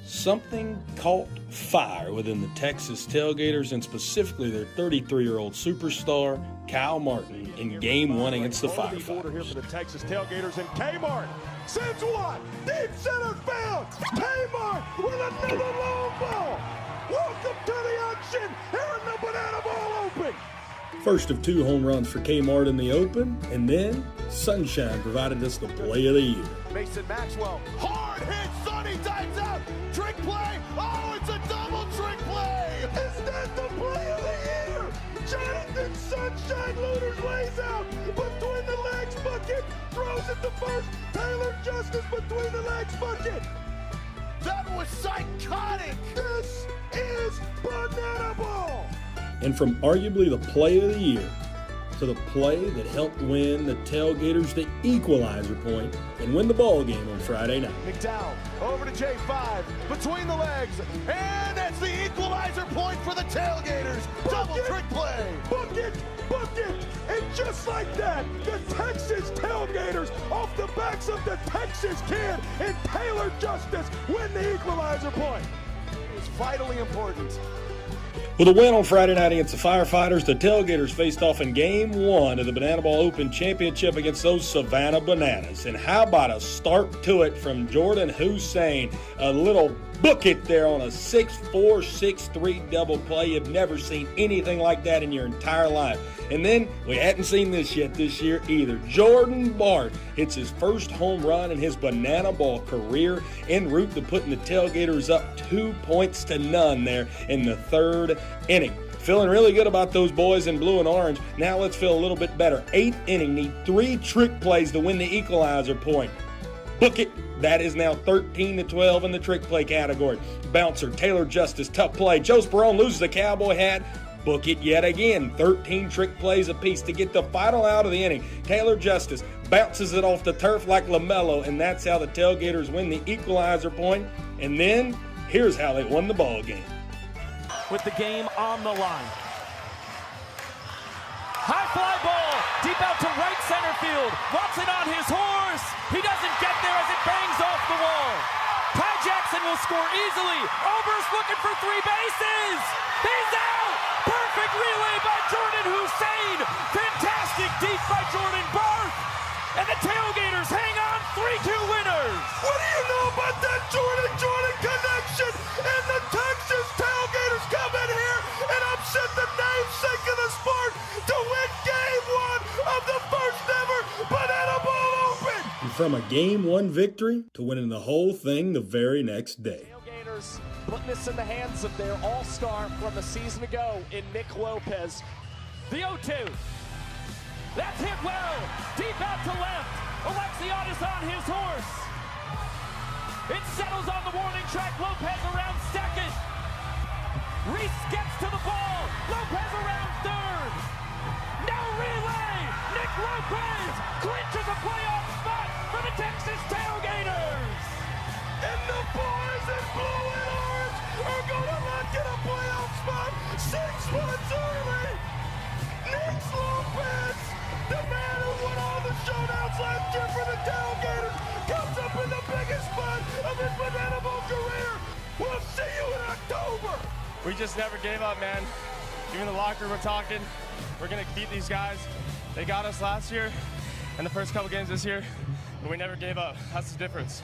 something caught fire within the Texas Tailgaters and specifically their 33-year-old superstar, Kyle Martin, in Game 1 against the Firefighters. Here for the Texas Tailgaters, and Kmart sends one deep center field. Kmart with another long ball. Welcome to the action here in the Banana Ball Open. First of 2 home runs for Kmart in the Open, and then Sunshine provided us the play of the year. Mason Maxwell, hard hit, Sonny dives out, trick play, oh, it's a double trick play! Is that the play of the year? Jonathan Sunshine Looters lays out, between the legs bucket, throws it to first, Taylor Justice between the legs bucket. That was psychotic! This is Banana Ball! And from arguably the play of the year to the play that helped win the Tailgaters the Equalizer Point and win the ball game on Friday night. McDowell over to J5, between the legs, and that's the Equalizer Point for the Tailgators. Double trick play. Book it. book it. And just like that, the Texas Tailgaters, off the backs of the Texas kid and Taylor Justice, win the Equalizer Point. It's vitally important. With a win on Friday night against the Firefighters, the Tailgaters faced off in Game 1 of the Banana Ball Open Championship against those Savannah Bananas. And how about a start to it from Jordan Hussein? A little book it there on a 6'4", 6'3" double play. You've never seen anything like that in your entire life. And then, we hadn't seen this yet this year either. Jordan Bart hits his first home run in his Banana Ball career, en route to putting the Tailgaters up 2-0 there in the third inning. Feeling really good about those boys in blue and orange. Now let's feel a little bit better. 8th inning, need 3 trick plays to win the Equalizer Point. Book it. That is now 13-12 in the trick play category. Bouncer, Taylor Justice, tough play. Joe Sperone loses the cowboy hat. Book it yet again. 13 trick plays apiece to get the final out of the inning. Taylor Justice bounces it off the turf like LaMelo, and that's how the Tailgaters win the Equalizer Point. And then, here's how they won the ball game. With the game on the line. High fly ball, deep out to right center field. Watson on his horse. He doesn't get there as it bangs off the wall. Ty Jackson will score easily. Oberst looking for 3 bases. He's out. Perfect relay by Jordan Hussein. Fantastic deep by Jordan Barth. And the Tailgaters hang on 3-2 winners. What do you know about that Jordan connection? And the Texas Tailgaters come in here and upset the namesake of the sport to win Game 1 of the first ever Banana Ball Open. And from a Game 1 victory to winning the whole thing the very next day. Tailgaters putting this in the hands of their all-star from a season ago in Nick Lopez. The 0-2. That's hit well. Deep out to left. Alexiadis on his horse. It settles on the warning track. Lopez around second. Reese gets to the ball. Lopez around third. No relay. Nick Lopez clinches a playoff spot for the Texas Tailgaters. And the boys in blue and orange are going to lock in a playoff spot 6 months early. Nick Lopez, the man who won all the showdowns last year for the Tailgaters, comes up in the biggest spot of his Banana Ball career. We'll see you in October. We just never gave up, man. Even the locker room, we're talking. We're going to beat these guys. They got us last year and the first couple games this year, but we never gave up. That's the difference.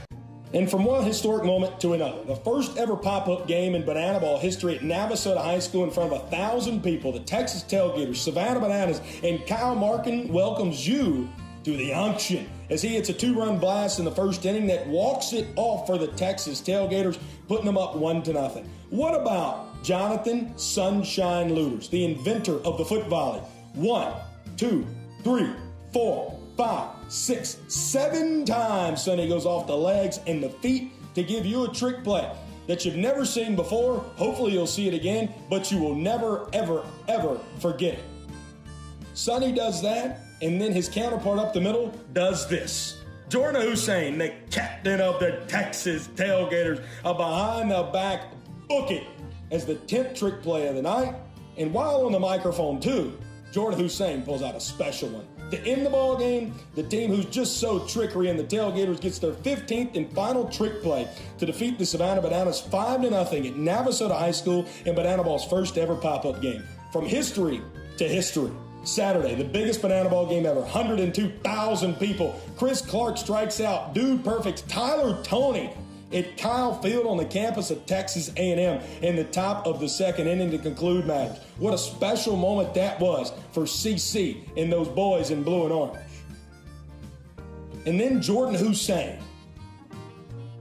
And from one historic moment to another, the first ever pop-up game in Banana Ball history at Navasota High School in front of 1,000 people, the Texas Tailgaters, Savannah Bananas, and Kyle Markin welcomes you to the unction as he hits a 2-run blast in the first inning that walks it off for the Texas Tailgaters, putting them up 1-0. What about Jonathan Sunshine Looters, the inventor of the foot volley? 1, 2, 3, 4, 5, 6, 7 times Sonny goes off the legs and the feet to give you a trick play that you've never seen before. Hopefully you'll see it again, but you will never, ever, ever forget it. Sonny does that, and then his counterpart up the middle does this. Jordan Hussein, the captain of the Texas Tailgaters, a behind-the-back book it as the 10th trick play of the night. And while on the microphone, too, Jordan Hussein pulls out a special one. To end the ball game, the team who's just so trickery and the Tailgaters gets their 15th and final trick play to defeat the Savannah Bananas 5-0 at Navasota High School in Banana Ball's first ever pop-up game. From history to history. Saturday, the biggest Banana Ball game ever, 102,000 people. Chris Clark strikes out Dude Perfect's Tyler Toney at Kyle Field on the campus of Texas A&M in the top of the second inning to conclude matters. What a special moment that was for CC and those boys in blue and orange. And then Jordan Hussein.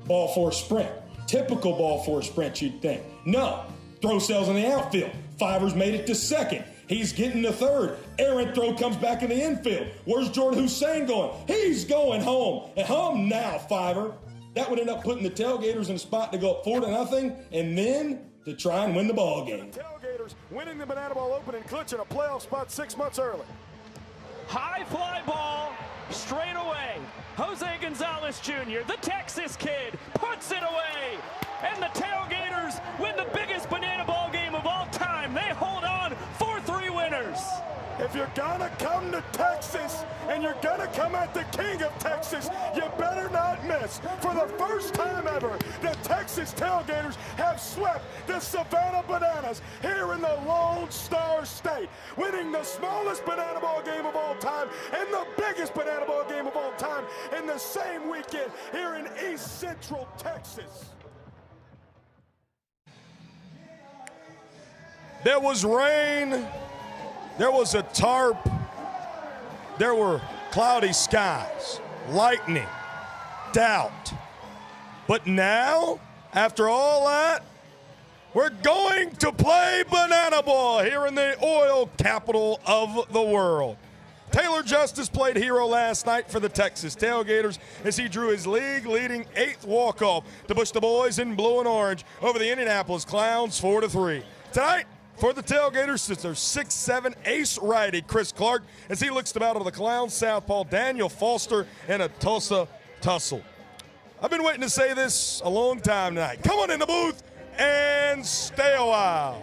Ball four sprint. Typical ball four sprint, you'd think. No. Throw cells in the outfield. Fivers made it to second. He's getting to third. Errant throw comes back in the infield. Where's Jordan Hussein going? He's going home. And home now, Fiver. That would end up putting the Tailgaters in a spot to go up 4-0 and then to try and win the ball game. Tailgaters winning the Banana Ball Open and clinching a playoff spot 6 months early. High fly ball, straight away. Jose Gonzalez Jr., the Texas kid, puts it away. And the Tailgaters win the biggest Banana Ball game of all time. They hold on 4-3 winners. If you're gonna come to Texas and you're gonna come at the king of Texas, you better not miss. For the first time ever, the Texas Tailgaters have swept the Savannah Bananas here in the Lone Star State, winning the smallest banana ball game of all time and the biggest banana ball game of all time in the same weekend here in East Central Texas. There was rain, there was a tarp, there were cloudy skies, lightning, doubt. But now, after all that, we're going to play banana ball here in the oil capital of the world. Taylor Justice played hero last night for the Texas Tailgaters as he drew his league-leading 8th walk-off to push the boys in blue and orange over the Indianapolis Clowns 4-3. Tonight, for the Tailgaters, it's their 6'7" ace righty, Chris Clark, as he looks to battle the Clowns southpaw, Daniel Foster, in a Tulsa tussle. I've been waiting to say this a long time tonight. Come on in the booth and stay a while.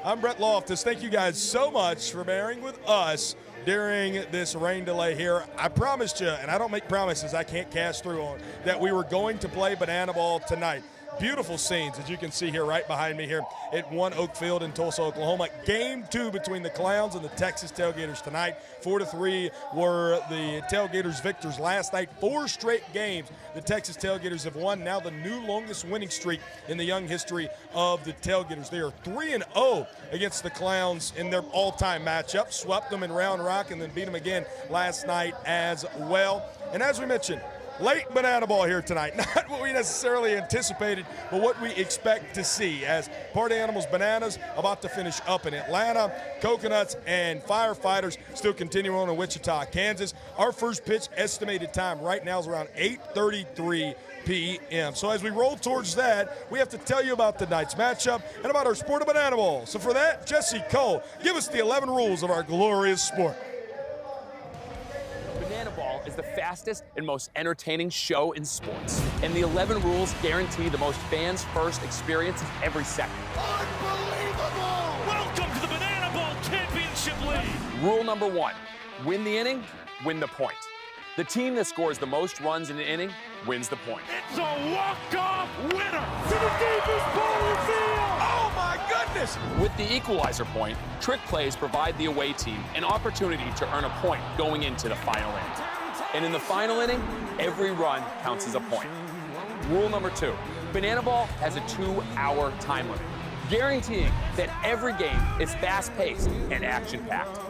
I'm Brett Loftus. Thank you guys so much for bearing with us during this rain delay here. I promised you, and I don't make promises I can't cash through on, that we were going to play banana ball tonight. Beautiful scenes, as you can see here right behind me here at One Oak Field in Tulsa, Oklahoma. Game 2 between the Clowns and the Texas Tailgaters tonight. 4-3 were the Tailgaters victors last night. 4 straight games the Texas Tailgaters have won. Now the new longest winning streak in the young history of the Tailgaters. They are 3-0 against the Clowns in their all-time matchup. Swept them in Round Rock and then beat them again last night as well. And as we mentioned, late banana ball here tonight. Not what we necessarily anticipated, but what we expect to see as Party Animals Bananas about to finish up in Atlanta. Coconuts and Firefighters still continuing on in Wichita, Kansas. Our first pitch estimated time right now is around 8:33 p.m. So as we roll towards that, we have to tell you about tonight's matchup and about our sport of banana ball. So for that, Jesse Cole, give us the 11 rules of our glorious sport. Banana ball is the fastest and most entertaining show in sports. And the 11 rules guarantee the most fans' first experience every second. Unbelievable! Welcome to the Banana Ball Championship League! Rule number 1, win the inning, win the point. The team that scores the most runs in an inning wins the point. It's a walk-off winner to the deepest part of the field! Oh my goodness! With the Equalizer Point, trick plays provide the away team an opportunity to earn a point going into the final inning. And in the final inning, every run counts as a point. Rule number 2, banana ball has a 2-hour time limit, guaranteeing that every game is fast-paced and action-packed.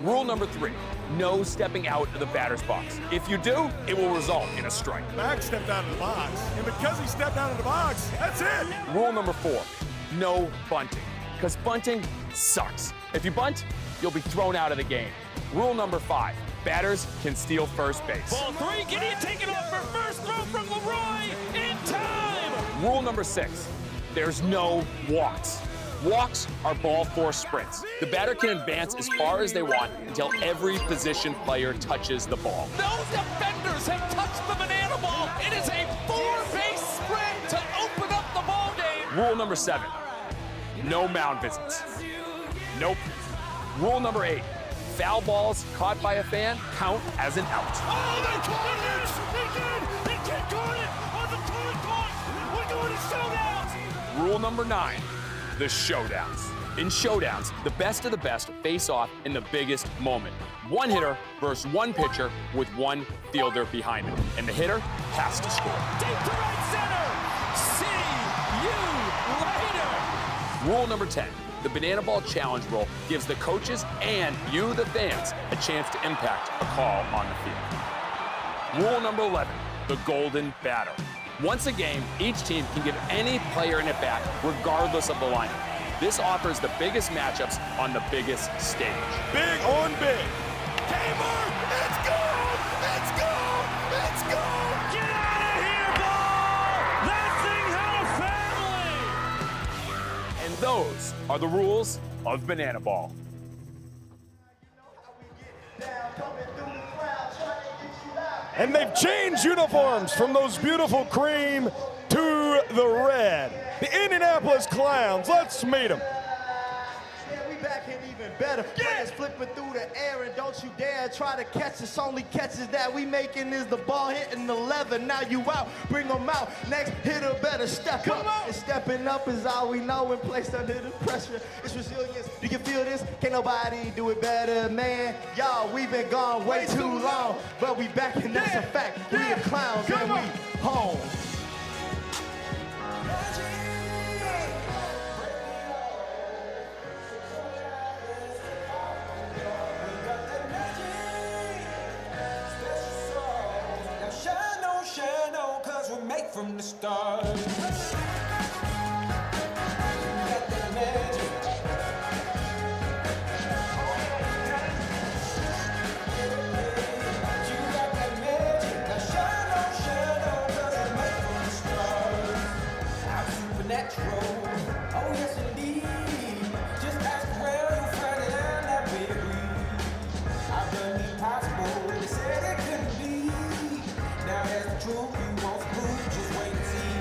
Rule number 3, no stepping out of the batter's box. If you do, it will result in a strike. Max stepped out of the box, and because he stepped out of the box, that's it. Rule number 4, no bunting, because bunting sucks. If you bunt, you'll be thrown out of the game. Rule number 5, batters can steal first base. Ball 3, Gideon taking off for first throw from Leroy in time. Rule number 6, there's no walks. Walks are ball force sprints. The batter can advance as far as they want until every position player touches the ball. Those defenders have touched the banana ball. It is a 4-base sprint to open up the ball game. Rule number 7, no mound visits. Nope. Rule number 8, foul balls caught by a fan count as an out. Oh, they caught it! They did! They can't caught it on the third point! We're going to showdowns! Rule number 9, the showdowns. In showdowns, the best of the best face off in the biggest moment. One hitter versus one pitcher with one fielder behind him. And the hitter has to score. Deep to right center! See you later! Rule number 10, the Banana Ball Challenge Rule gives the coaches and you, the fans, a chance to impact a call on the field. Rule number 11, the Golden Batter. Once a game, each team can give any player an at-bat, regardless of the lineup. This offers the biggest matchups on the biggest stage. Big on big. Gamer, it's gone! It's gone! It's gone! Get out of here, ball! That thing had a family! And those are the rules of Banana Ball. And they've changed uniforms from those beautiful cream to the red. The Indianapolis Clowns, let's meet them. Yeah, we back in even better. Players flipping through the air, and don't you dare try to catch us. Only catches that we making is the ball hitting the leather. Now you out, bring them out. Next hitter better step up. And stepping up is all we know when placed under the pressure. It's resilience. Do you feel this? Can't nobody do it better, man. Y'all, we've been gone way too long, but we back and that's a fact. We the clowns and we home. Shine on, cause we're made from the start. You got that magic. You got that magic. Now shine on, cause we're made from the start. I'm supernatural. Oh yes indeed. Just ask where you'll find it and that we agree. I've done the impossible. They said it couldn't be. Now that's the truth, you won't prove, just wait and see.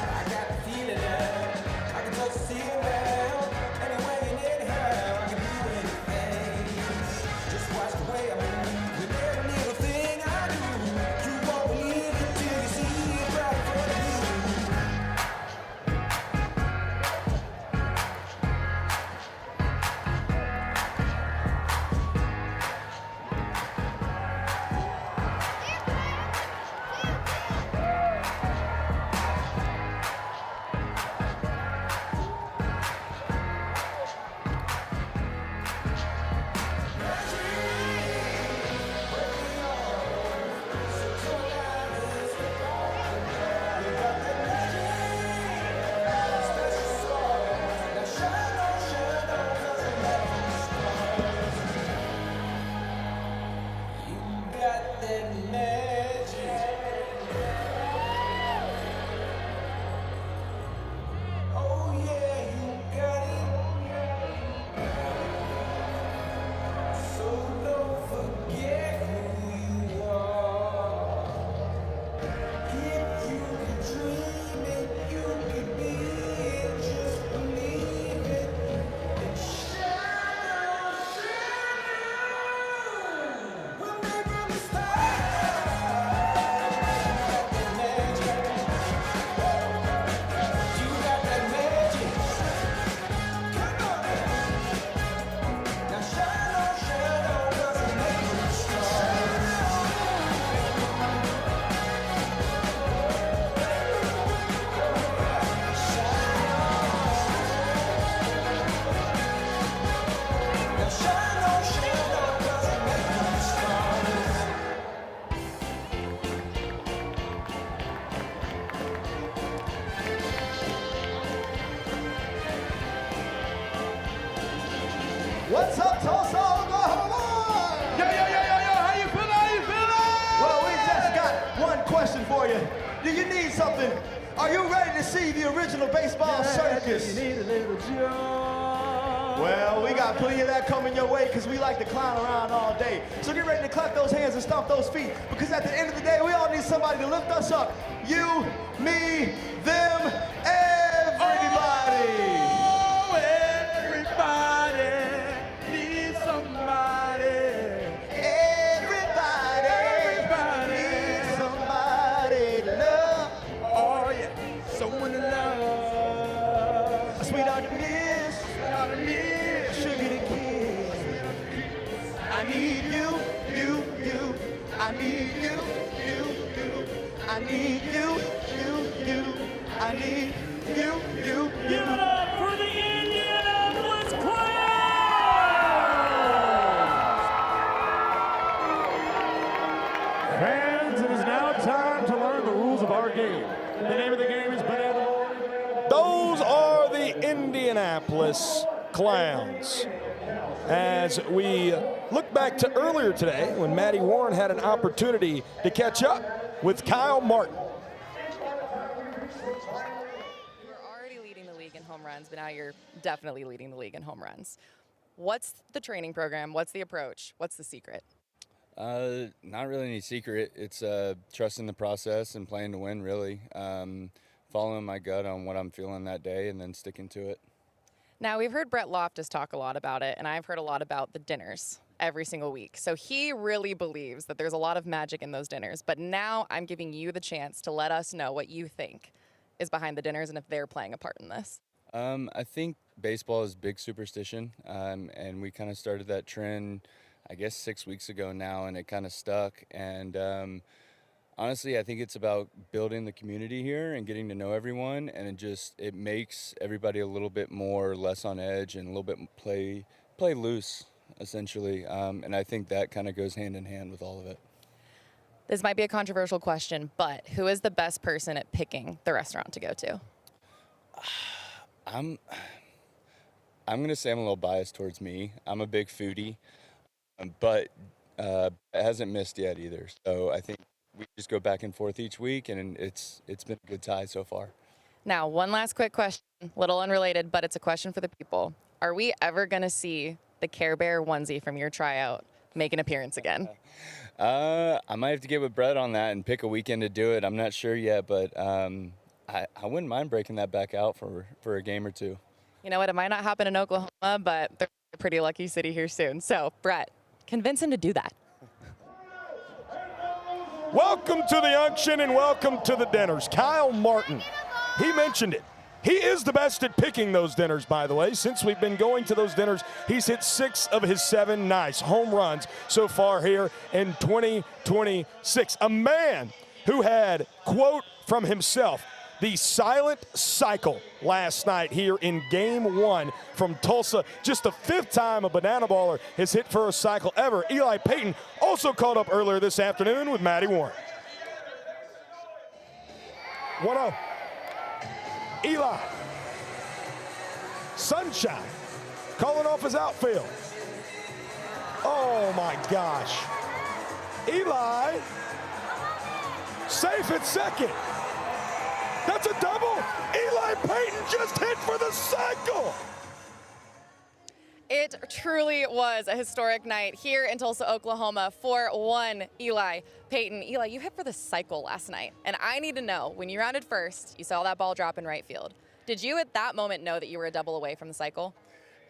I got the feeling now, I can touch the ceiling now. Anyway and anyhow, I can do anything. Just watch the way I move, with every little thing I do. You won't believe it till you see it right in front of you. What's up, Tulsa, Oklahoma? Yo, how you feeling? Well, we just got one question for you. Do you need something? Are you ready to see the original baseball circus? You need a little joy. Well, we got plenty of that coming your way because we like to clown around all day. So get ready to clap those hands and stomp those feet because at the end of the day, we all need somebody to lift us up. You, me, them, everybody. Oh, everybody needs somebody. Everybody needs somebody to love. Oh, yeah, someone to love. A sweetheart to miss. Sugar to kiss. I need you. I need you. I need you. I need you. Give it up for the Indianapolis Fans, it is now time to learn the rules of our game. The name of the game is Banana Ball. Those are the Indianapolis Clowns. As we look back to earlier today when Matty Warren had an opportunity to catch up with Kyle Martin. You're already leading the league in home runs, but now you're definitely leading the league in home runs. What's the training program? What's the approach? What's the secret? Not really any secret. It's trusting the process and playing to win, really. Following my gut on what I'm feeling that day and then sticking to it. Now, we've heard Brett Loftus talk a lot about it, and I've heard a lot about the dinners every single week. So he really believes that there's a lot of magic in those dinners. But now I'm giving you the chance to let us know what you think is behind the dinners and if they're playing a part in this. I think baseball is big superstition, and we kind of started that trend, I guess, 6 weeks ago now, and it kind of stuck. And honestly, I think it's about building the community here and getting to know everyone, and it makes everybody a little bit less on edge and a little bit play loose, essentially. And I think that kind of goes hand in hand with all of it. This might be a controversial question, but who is the best person at picking the restaurant to go to? I'm going to say I'm a little biased towards me. I'm a big foodie, but it hasn't missed yet either. So I think we just go back and forth each week, and it's been a good tie so far. Now, one last quick question, little unrelated, but it's a question for the people. Are we ever going to see the Care Bear onesie from your tryout make an appearance again? I might have to get with Brett on that and pick a weekend to do it. I'm not sure yet, but I wouldn't mind breaking that back out for a game or two. You know what? It might not happen in Oklahoma, but they're a pretty lucky city here soon. So, Brett, convince him to do that. Welcome to the unction and welcome to the dinners. Kyle Martin, he mentioned it. He is the best at picking those dinners, by the way. Since we've been going to those dinners, he's hit 6 of his 7 nice home runs so far here in 2026. A man who had, quote from himself, the silent cycle last night here in Game 1 from Tulsa. Just the 5th time a banana baller has hit for a cycle ever. Eli Payton also called up earlier this afternoon with Matty Warren. 1-0. Eli. Sunshine calling off his outfield. Oh my gosh. Eli safe at second. That's a double. Eli Payton just hit for the cycle. It truly was a historic night here in Tulsa, Oklahoma for one Eli Payton. Eli, you hit for the cycle last night, and I need to know, when you rounded first, you saw that ball drop in right field. Did you at that moment know that you were a double away from the cycle?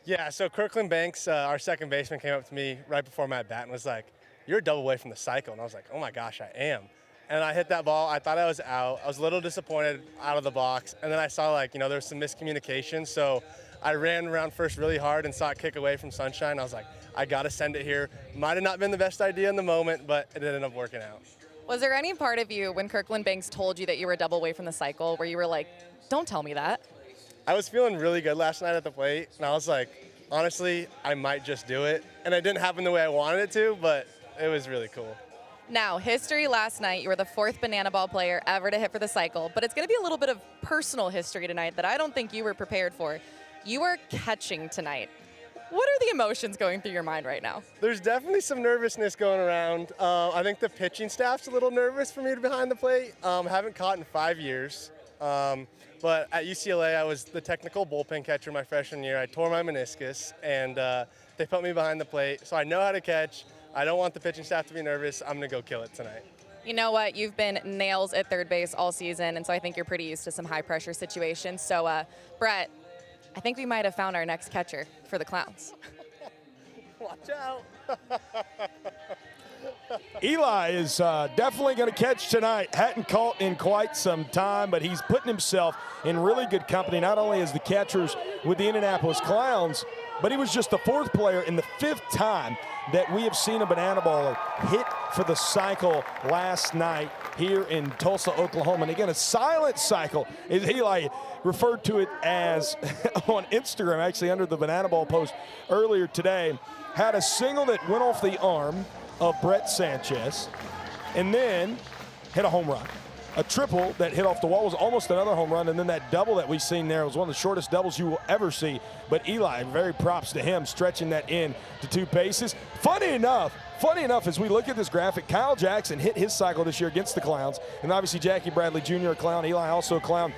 Yeah, so Kirkland Banks, our second baseman, came up to me right before my bat and was like, "You're a double away from the cycle." And I was like, "Oh my gosh, I am." And I hit that ball. I thought I was out. I was a little disappointed out of the box. And then I saw, there was some miscommunication. So I ran around first really hard and saw it kick away from Sunshine. I was like, I got to send it here. Might have not been the best idea in the moment, but it ended up working out. Was there any part of you when Kirkland Banks told you that you were a double away from the cycle where you were like, don't tell me that? I was feeling really good last night at the plate. And I was like, honestly, I might just do it. And it didn't happen the way I wanted it to, but it was really cool. Now, history last night, you were the 4th banana ball player ever to hit for the cycle, but it's going to be a little bit of personal history tonight that I don't think you were prepared for. You are catching tonight. What are the emotions going through your mind right now? There's definitely some nervousness going around. I think the pitching staff's a little nervous for me to be behind the plate. Haven't caught in 5 years. But at UCLA, I was the technical bullpen catcher my freshman year. I tore my meniscus, and they put me behind the plate. So I know how to catch. I don't want the pitching staff to be nervous. I'm going to go kill it tonight. You know what? You've been nails at third base all season, and so I think you're pretty used to some high-pressure situations. So, Brett, I think we might have found our next catcher for the Clowns. Watch out. Eli is definitely going to catch tonight. Hadn't caught in quite some time, but he's putting himself in really good company, not only as the catchers with the Indianapolis Clowns, but he was just the 4th player in the 5th time that we have seen a banana baller hit for the cycle last night here in Tulsa, Oklahoma. And again, a silent cycle, as Eli referred to it as on Instagram, actually under the banana ball post earlier today, had a single that went off the arm of Brett Sanchez and then hit a home run. A triple that hit off the wall was almost another home run, and then that double that we've seen there was one of the shortest doubles you will ever see. But Eli, very props to him, stretching that in to 2 bases. Funny enough, as we look at this graphic, Kyle Jackson hit his cycle this year against the Clowns, and obviously Jackie Bradley Jr. a Clown, Eli also a Clown.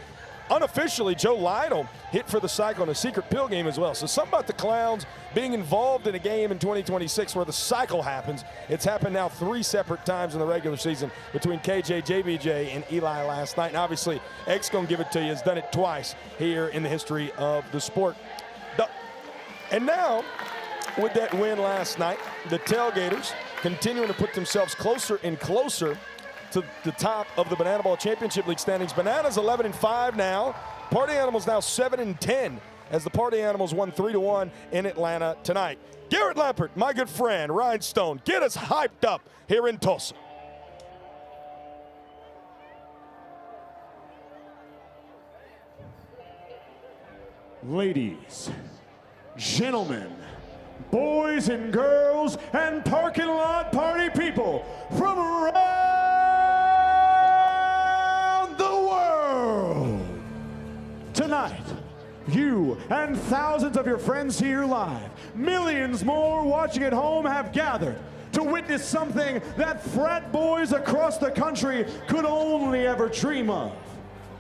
Unofficially, Joe Lytle hit for the cycle in a secret pill game as well. So something about the Clowns being involved in a game in 2026 where the cycle happens. It's happened now 3 separate times in the regular season between KJ, JBJ, and Eli last night. And obviously, X going to give it to you. Has done it twice here in the history of the sport. And now, with that win last night, the Tailgaters continuing to put themselves closer and closer to the top of the Banana Ball Championship League standings. Bananas 11-5 now. Party Animals now 7-10 as the Party Animals won 3-1 in Atlanta tonight. Garrett Lampert, my good friend, Rhinestone, get us hyped up here in Tulsa. Ladies, gentlemen, boys and girls, and parking lot party people from around the world. Tonight, you and thousands of your friends here live, millions more watching at home have gathered to witness something that frat boys across the country could only ever dream of.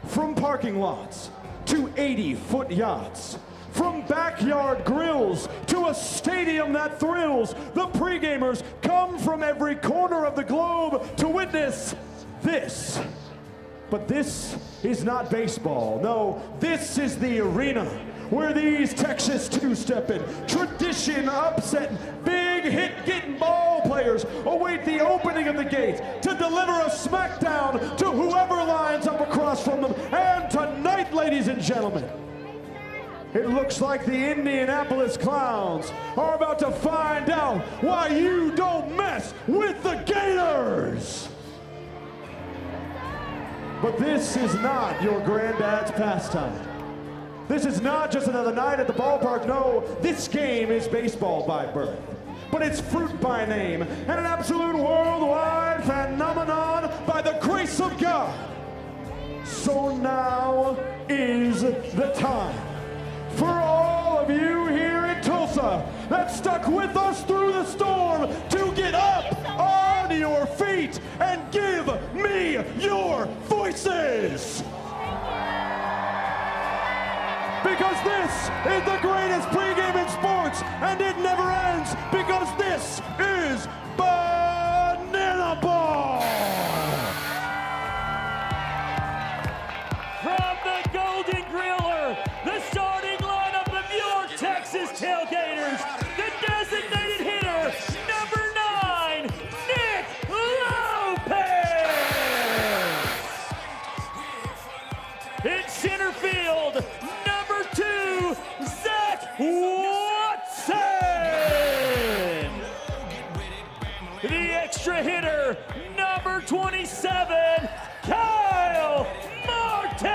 From parking lots to 80-foot yachts, from backyard grills to a stadium that thrills, the pregamers come from every corner of the globe to witness this. But this is not baseball. No, this is the arena where these Texas two-stepping, tradition upsetting, big hit-getting ball players await the opening of the gates to deliver a smackdown to whoever lines up across from them. And tonight, ladies and gentlemen, it looks like the Indianapolis Clowns are about to find out why you don't mess with the Gators. But this is not your granddad's pastime. This is not just another night at the ballpark. No, this game is baseball by birth. But it's fruit by name and an absolute worldwide phenomenon by the grace of God. So now is the time for all of you here in Tulsa that stuck with us through the storm to get up on your feet and give me your voices. Because this is the greatest pregame in sports, and it never ends, because this is Banana Ball! From the Golden Griller, the starting lineup of your Texas Tailgaters, the designated hitter, number 9, Nick Lopez! In center field, number 2, Zach Watson! The extra hitter, number 27, Kyle Martin!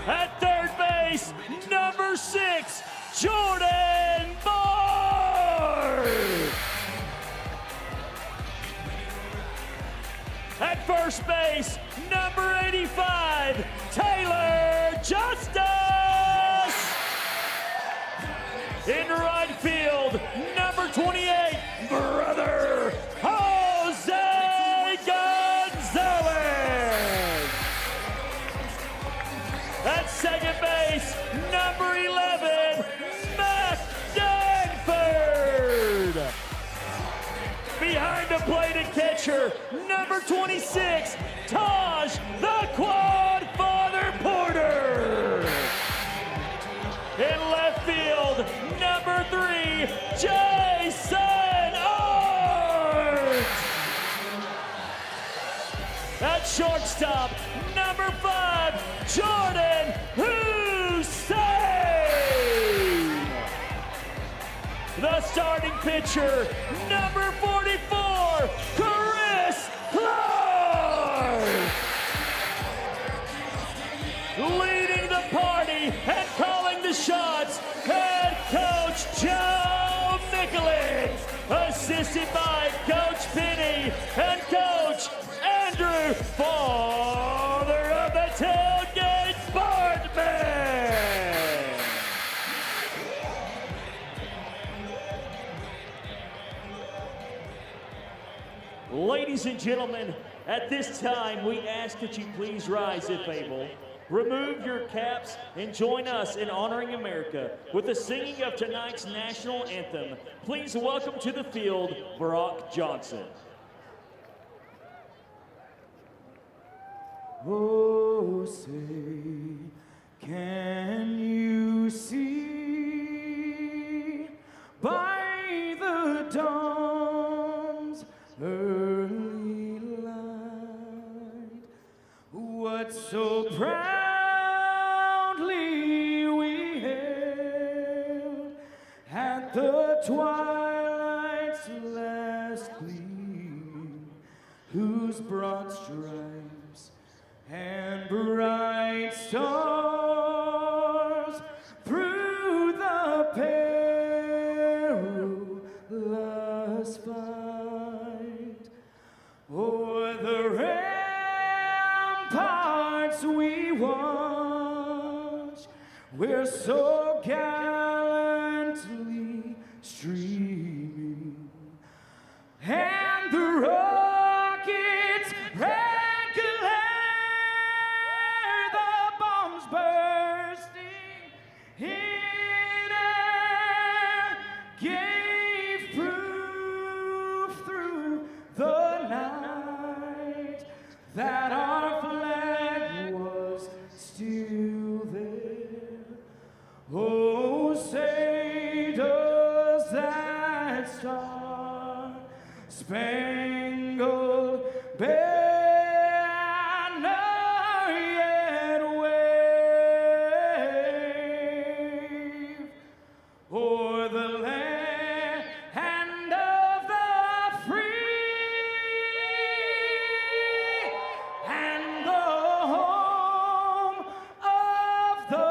At third base, number 6, Jordan Barr! At first base, number 85, Taylor Justice! In right field, number 28, brother Jose Gonzalez! At second base, number 11, Matt Danford! Behind the plate and catcher, number 26, Taj the Quad Father Porter! In left field, number 3, Jason Art! At shortstop, number 5, Jordan Hussein! The starting pitcher, number 44, Chris Clark! Leading the party and calling the shots, head coach Joe Mikulik, assisted by Coach Penny and Coach Andrew, father of the tailgate Bartman. Ladies and gentlemen, at this time, we ask that you please rise if able. Remove your caps and join us in honoring America with the singing of tonight's national anthem. Please welcome to the field, Brock Johnson. Oh, say, can you to see by the dawn's early light what so proudly we hailed at the twilight's last gleam, whose broad stripes and bright stars through the perilous fight o'er the ramparts we watch, we're so gallantly streaming, and the rockets red glare, the bombs bursting in air gave proof through the night that our flag was still there. Oh, say does that star-spangled banner yet wave o'er the land of the free and the home of the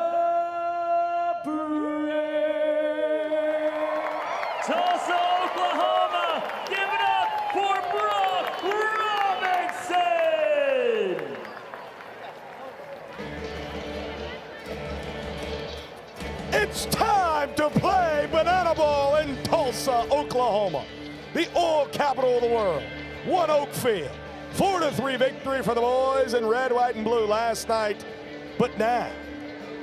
brave. Tulsa, Oklahoma, give it up for Brock Robinson! It's time to play banana ball in Tulsa, Oklahoma, the oil capital of the world. One Oak Field, 4-3 victory for the boys in red, white, and blue last night. But now,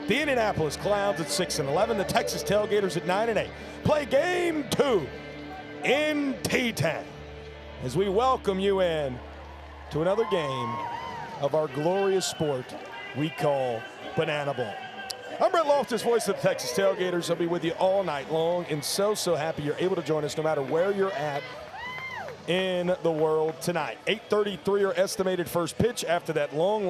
the Indianapolis Clowns at 6-11, the Texas Tailgaters at 9-8. Play game 2 in T-Town as we welcome you in to another game of our glorious sport we call banana ball. I'm Brett Loftus, voice of the Texas Tailgaters. I'll be with you all night long, and so happy you're able to join us no matter where you're at in the world tonight. 8:33 our estimated first pitch after that long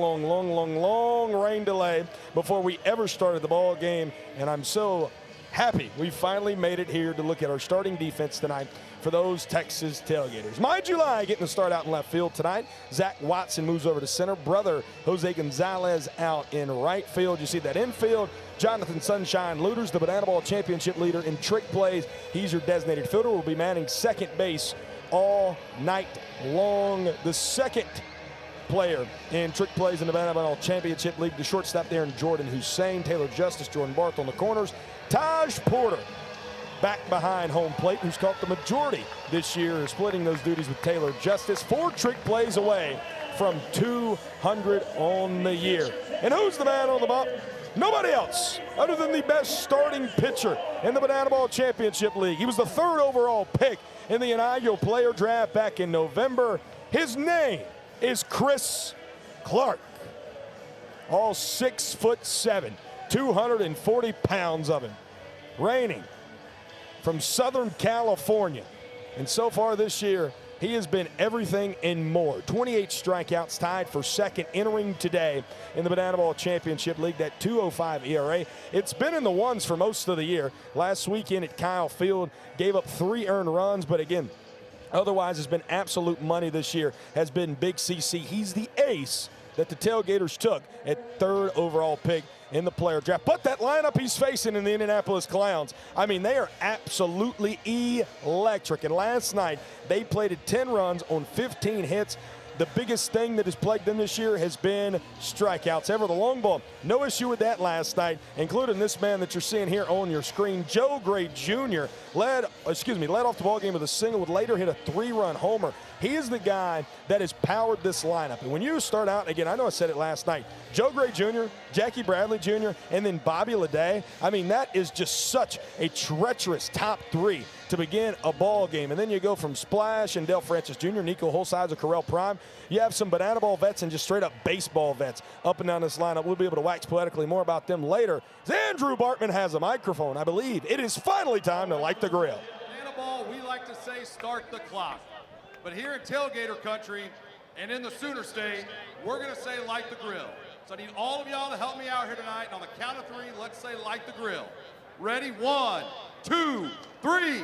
rain delay before we ever started the ball game, and I'm so happy we finally made it here to look at our starting defense tonight for those Texas Tailgaters. My July getting the start out in left field tonight. Zach Watson moves over to center. Brother Jose Gonzalez out in right field. You see that infield. Jonathan Sunshine Looters, the Banana Ball Championship leader in trick plays. He's your designated fielder. Will be manning second base all night long. The second player in trick plays in the Banana Ball Championship League, the shortstop there in Jordan Hussein, Taylor Justice, Jordan Barth on the corners. Taj Porter back behind home plate, who's caught the majority this year, splitting those duties with Taylor Justice. 4 trick plays away from 200 on the year. And who's the man on the bump? Nobody else other than the best starting pitcher in the Banana Ball Championship League. He was the 3rd overall pick in the inaugural player draft back in November. His name is Chris Clark. All 6'7", 240 pounds of him. Reigning from Southern California. And so far this year, he has been everything and more. 28 strikeouts, tied for second entering today in the Banana Ball Championship League, that 2.05 ERA. It's been in the ones for most of the year. Last weekend at Kyle Field, gave up 3 earned runs, but again, otherwise has been absolute money this year, has been Big CC. He's the ace that the Tailgaters took at 3rd overall pick in the player draft. But that lineup he's facing in the Indianapolis Clowns, I mean, they are absolutely electric. And last night, they plated 10 runs on 15 hits. The biggest thing that has plagued them this year has been strikeouts. Ever the long ball, no issue with that last night, including this man that you're seeing here on your screen. Joe Gray Jr. led off the ball game with a single, would later hit a 3-run homer. He is the guy that has powered this lineup. And when you start out, again, I know I said it last night, Joe Gray Jr., Jackie Bradley Jr., and then Bobby Leday, I mean, that is just such a treacherous top 3 to begin a ball game. And then you go from Splash and Dale Francis Jr., Nico Holsizer, Carell Prime. You have some banana ball vets and just straight up baseball vets up and down this lineup. We'll be able to wax poetically more about them later. Andrew Bartman has a microphone. I believe it is finally time to light the grill. Banana ball, we like to say start the clock. But here in Tailgater country and in the Sooner State, we're going to say light the grill. So I need all of y'all to help me out here tonight. And on the count of 3, let's say light the grill. Ready? 1, 2, 3.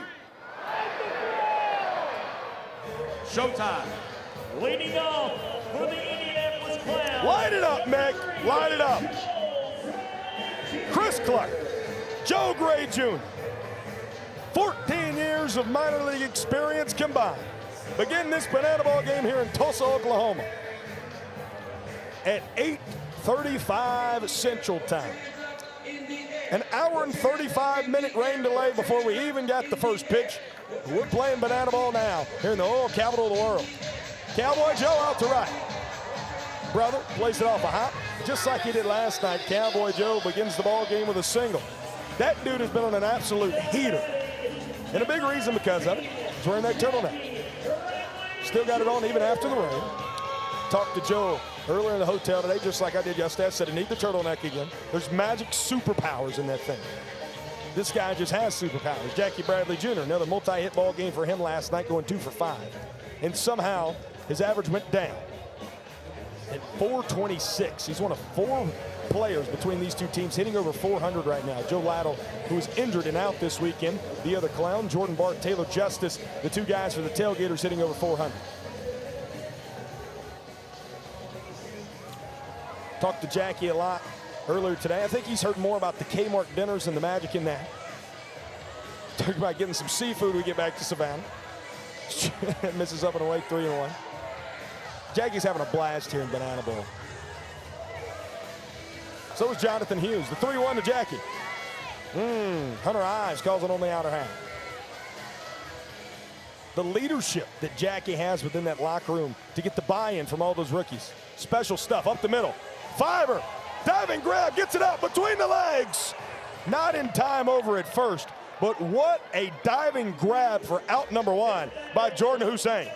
Showtime. Leading off for the Indianapolis Clowns. Light it up, Mick. Light it up. Chris Clark, Joe Gray Jr. 14 years of minor league experience combined. Begin this banana ball game here in Tulsa, Oklahoma at 8:35 Central Time. An hour and 35-minute rain delay before we even got the first pitch. We're playing banana ball now here in the oil capital of the world. Cowboy Joe out to right. Brother plays it off a hop, just like he did last night. Cowboy Joe begins the ball game with a single. That dude has been on an absolute heater. And a big reason because of it, he's wearing that turtleneck. Still got it on even after the rain. Talked to Joe earlier in the hotel today, just like I did yesterday. I said, I need the turtleneck again. There's magic superpowers in that thing. This guy just has superpowers. Jackie Bradley Jr., another multi-hit ball game for him last night, going 2 for 5. And somehow his average went down at 426. He's one of 4 players between these two teams hitting over 400 right now. Joe Laddle, who was injured and out this weekend. The other clown, Jordan Bart, Taylor Justice, the 2 guys for the Tailgaters hitting over 400. Talked to Jackie a lot earlier today. I think he's heard more about the Kmart dinners and the magic in that. Talking about getting some seafood when we get back to Savannah. Misses up and away, 3-1. Jackie's having a blast here in Banana Bowl. So is Jonathan Hughes. The 3-1 to Jackie. Hunter Ives calls it on the outer half. The leadership that Jackie has within that locker room to get the buy-in from all those rookies. Special stuff up the middle. Fiver, diving grab, gets it out between the legs. Not in time over at first, but what a diving grab for out number 1 by Jordan Hussein.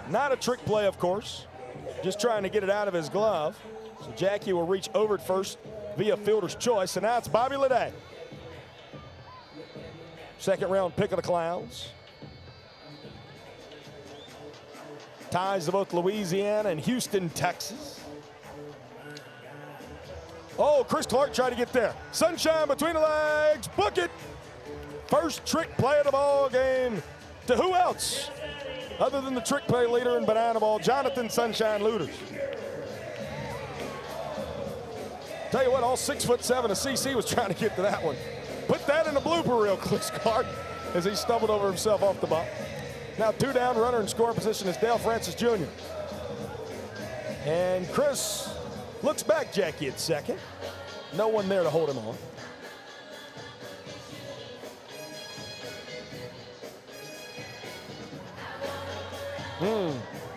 Not a trick play, of course. Just trying to get it out of his glove. So Jackie will reach over at first via fielder's choice, and now it's Bobby Leday. Second round pick of the Clowns. Ties to both Louisiana and Houston, Texas. Oh, Chris Clark tried to get there. Sunshine between the legs, book it. First trick play of the ball game to who else other than the trick play leader in Banana Ball, Jonathan Sunshine Looters. Tell you what, all 6'7" of CC was trying to get to that one. Put that in the blooper reel, Chris Clark, as he stumbled over himself off the ball. Now 2 down, runner in scoring position is Dale Francis Jr. And Chris looks back Jackie at second. No one there to hold him on.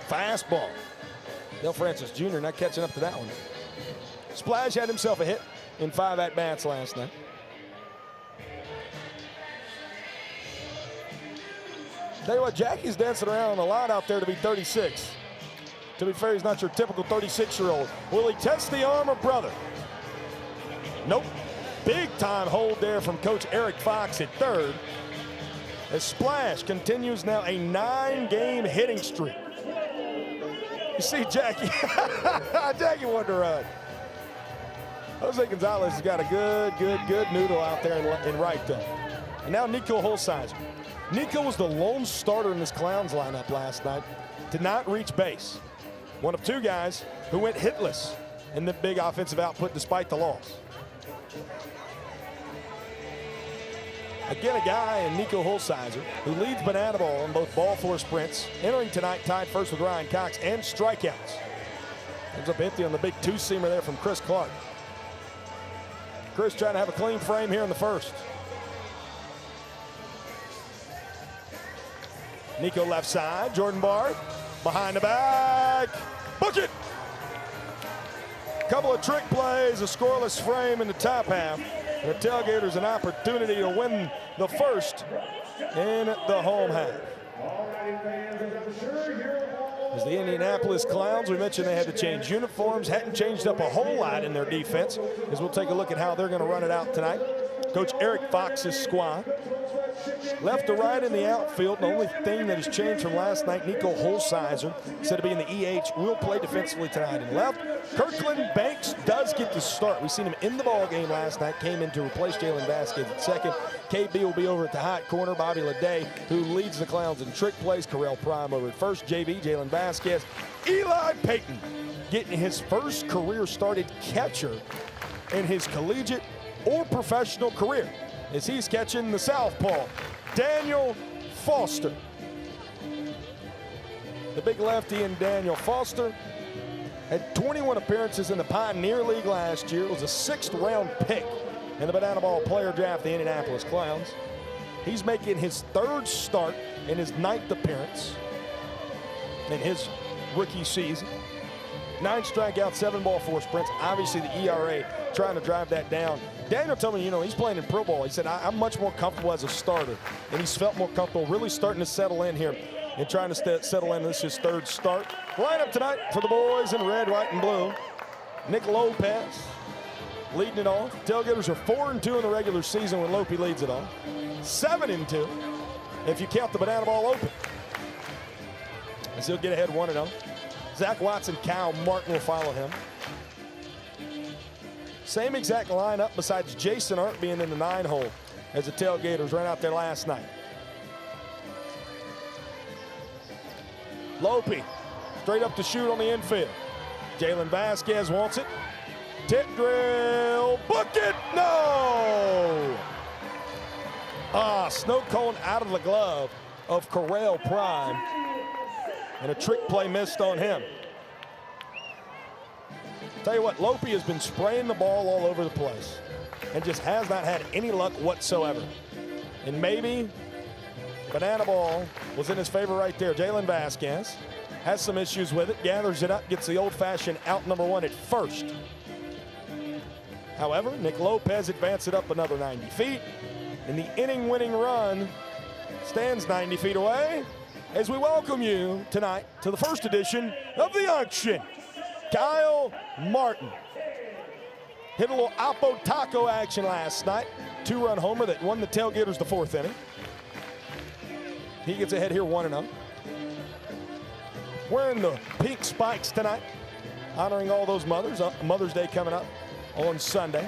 Fastball. Dale Francis Jr. not catching up to that one. Splash had himself a hit in 5 at-bats last night. Tell you what, Jackie's dancing around a lot out there to be 36. To be fair, he's not your typical 36-year-old. Will he test the arm of brother? Nope. Big-time hold there from Coach Eric Fox at third. As Splash continues now a 9-game hitting streak. You see Jackie. Jackie wanted to run. Jose Gonzalez has got a good noodle out there in right though. And now Nico Holsizer. Nico was the lone starter in this Clowns lineup last night to not reach base. One of 2 guys who went hitless in the big offensive output despite the loss. Again, a guy in Nico Holsizer who leads Banana Ball on both ball 4 sprints, entering tonight tied first with Ryan Cox, and strikeouts. Ends up empty on the big 2-seamer there from Chris Clark. Chris trying to have a clean frame here in the first. Nico left side, Jordan Bard behind the back, book it! Couple of trick plays, a scoreless frame in the top half. The Tailgaters an opportunity to win the first in the home half. As the Indianapolis Clowns, we mentioned they had to change uniforms, hadn't changed up a whole lot in their defense, as we'll take a look at how they're going to run it out tonight. Coach Eric Fox's squad. Left to right in the outfield. The only thing that has changed from last night, Nico Holsizer, instead of being the EH, will play defensively tonight in left. Kirkland Banks does get the start. We've seen him in the ball game last night, came in to replace Jalen Vasquez at second. KB will be over at the hot corner. Bobby Leday, who leads the Clowns in trick plays. Correll Prime over at first. JV, Jalen Vasquez. Eli Payton getting his first career started catcher in his collegiate or professional career, as he's catching the southpaw, Daniel Foster. The big lefty in Daniel Foster had 21 appearances in the Pioneer League last year. It was a 6th-round pick in the Banana Ball player draft, the Indianapolis Clowns. He's making his 3rd start in his 9th appearance in his rookie season. 9 strikeouts, 7 ball, 4 sprints. Obviously, the ERA trying to drive that down. Daniel told me, he's playing in pro ball. He said, I'm much more comfortable as a starter. And he's felt more comfortable, really starting to settle in here and trying to settle in. This is his 3rd start. Lineup tonight for the boys in red, white, and blue. Nick Lopez leading it off. Tailgaters are 4-2 in the regular season when Lope leads it off. 7-2 if you count the Banana Ball Open, as he'll get ahead 1-0. Zach Watson, Kyle Martin will follow him. Same exact lineup besides Jason Arndt being in the 9-hole as the Tailgaters ran out there last night. Lope straight up to shoot on the infield. Jalen Vasquez wants it. Tip drill, book it, no! Snow cone out of the glove of Corral Prime. And a trick play missed on him. Tell you what, Lope has been spraying the ball all over the place and just has not had any luck whatsoever. And maybe Banana Ball was in his favor right there. Jalen Vasquez has some issues with it, gathers it up, gets the old-fashioned out number 1 at first. However, Nick Lopez advanced it up another 90 feet, and the inning-winning run stands 90 feet away as we welcome you tonight to the first edition of the auction. Kyle Martin hit a little Oppo Taco action last night. 2-run homer that won the Tailgaters the 4th inning. He gets ahead here 1-0. Wearing the pink spikes tonight, honoring all those mothers. Mother's Day coming up on Sunday.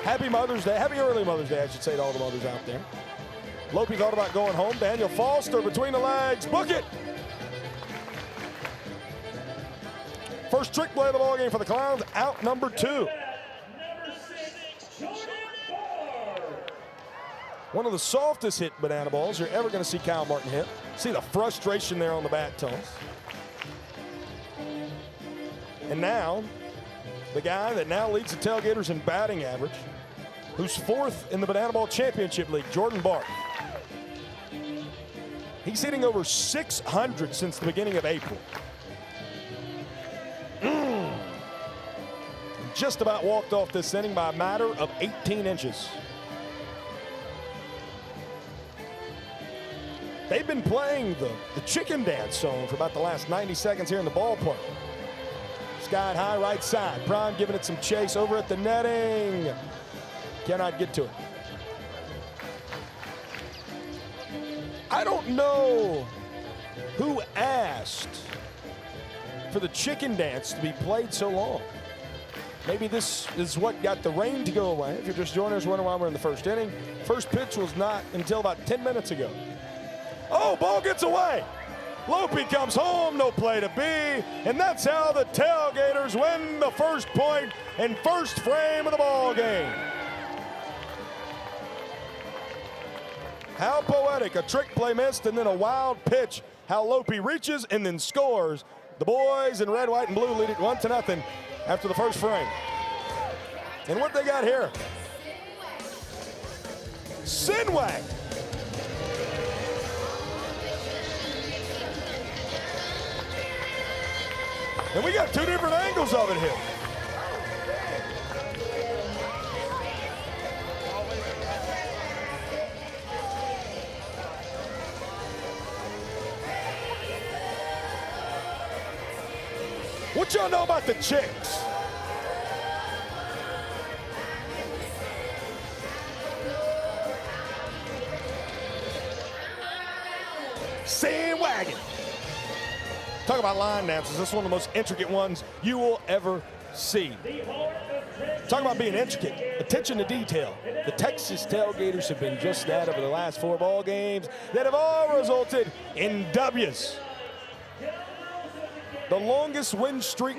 Happy Mother's Day. Happy early Mother's Day, I should say, to all the mothers out there. Lope thought about going home. Daniel Foster between the legs. Book it. First trick play of the ball game for the Clowns. Out number 2. One of the softest hit banana balls you're ever going to see Kyle Martin hit. See the frustration there on the bat toss. And now, the guy that now leads the Tailgaters in batting average, who's 4th in the Banana Ball Championship League, Jordan Barth. He's hitting over 600 since the beginning of April. Just about walked off this inning by a matter of 18 inches. They've been playing the chicken dance song for about the last 90 seconds here in the ballpark. Sky high right side. Prime giving it some chase over at the netting. Cannot get to it. I don't know who asked for the chicken dance to be played so long. Maybe this is what got the rain to go away. If you're just joining us, wondering why we're in the first inning. First pitch was not until about 10 minutes ago. Oh, ball gets away. Lope comes home, no play to be, and that's how the Tailgaters win the first point and first frame of the ball game. How poetic, a trick play missed and then a wild pitch. How Lope reaches and then scores. The boys in red, white, and blue lead it 1-0 after the first frame. And what they got here? Sinway. And we got two different angles of it here. What y'all know about the chicks? Sandwagon. Talk about line dances. This is one of the most intricate ones you will ever see. Talk about being intricate. Attention to detail. The Texas Tailgaters have been just that over the last 4 ball games that have all resulted in W's. The longest win streak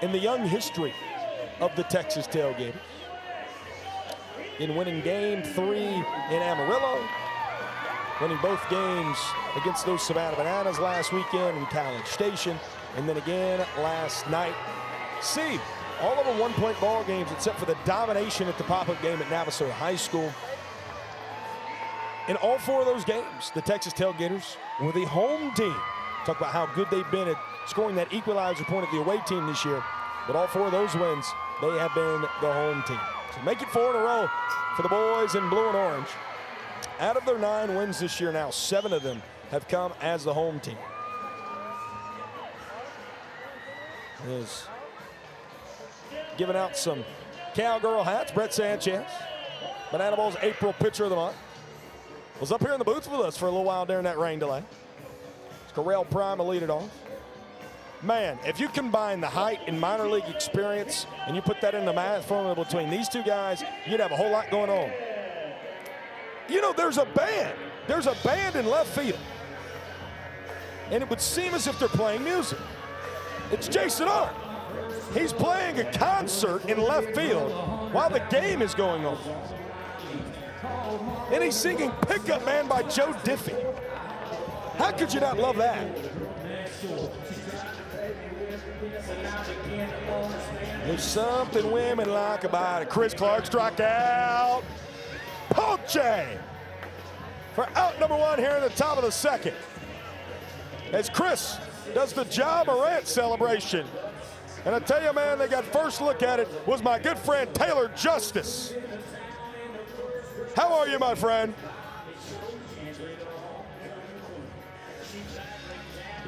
in the young history of the Texas Tailgaters. In winning game 3 in Amarillo, winning both games against those Savannah Bananas last weekend in College Station, and then again last night. See, all of them 1-point ball games except for the domination at the pop-up game at Navasota High School. In all 4 of those games, the Texas Tailgaters were the home team. Talk about how good they've been at scoring that equalizer point at the away team this year. But all 4 of those wins, they have been the home team. So make it 4 in a row for the boys in blue and orange. Out of their 9 wins this year now, 7 of them have come as the home team. Is giving out some cowgirl hats. Brett Sanchez, Banana Bowl's April Pitcher of the Month, was up here in the booth with us for a little while during that rain delay. Corral Prime will lead it off. Man, if you combine the height and minor league experience and you put that in the math formula between these 2 guys, you'd have a whole lot going on. You know, there's a band. There's a band in left field. And it would seem as if they're playing music. It's Jason Arndt. He's playing a concert in left field while the game is going on. And he's singing Pickup Man by Joe Diffie. How could you not love that? There's something women like about it. Chris Clark struck out. Ponche for out number 1 here in the top of the 2nd. As Chris does the Ja Morant celebration. And I tell you, man, they got first look at it was my good friend Taylor Justice. How are you, my friend?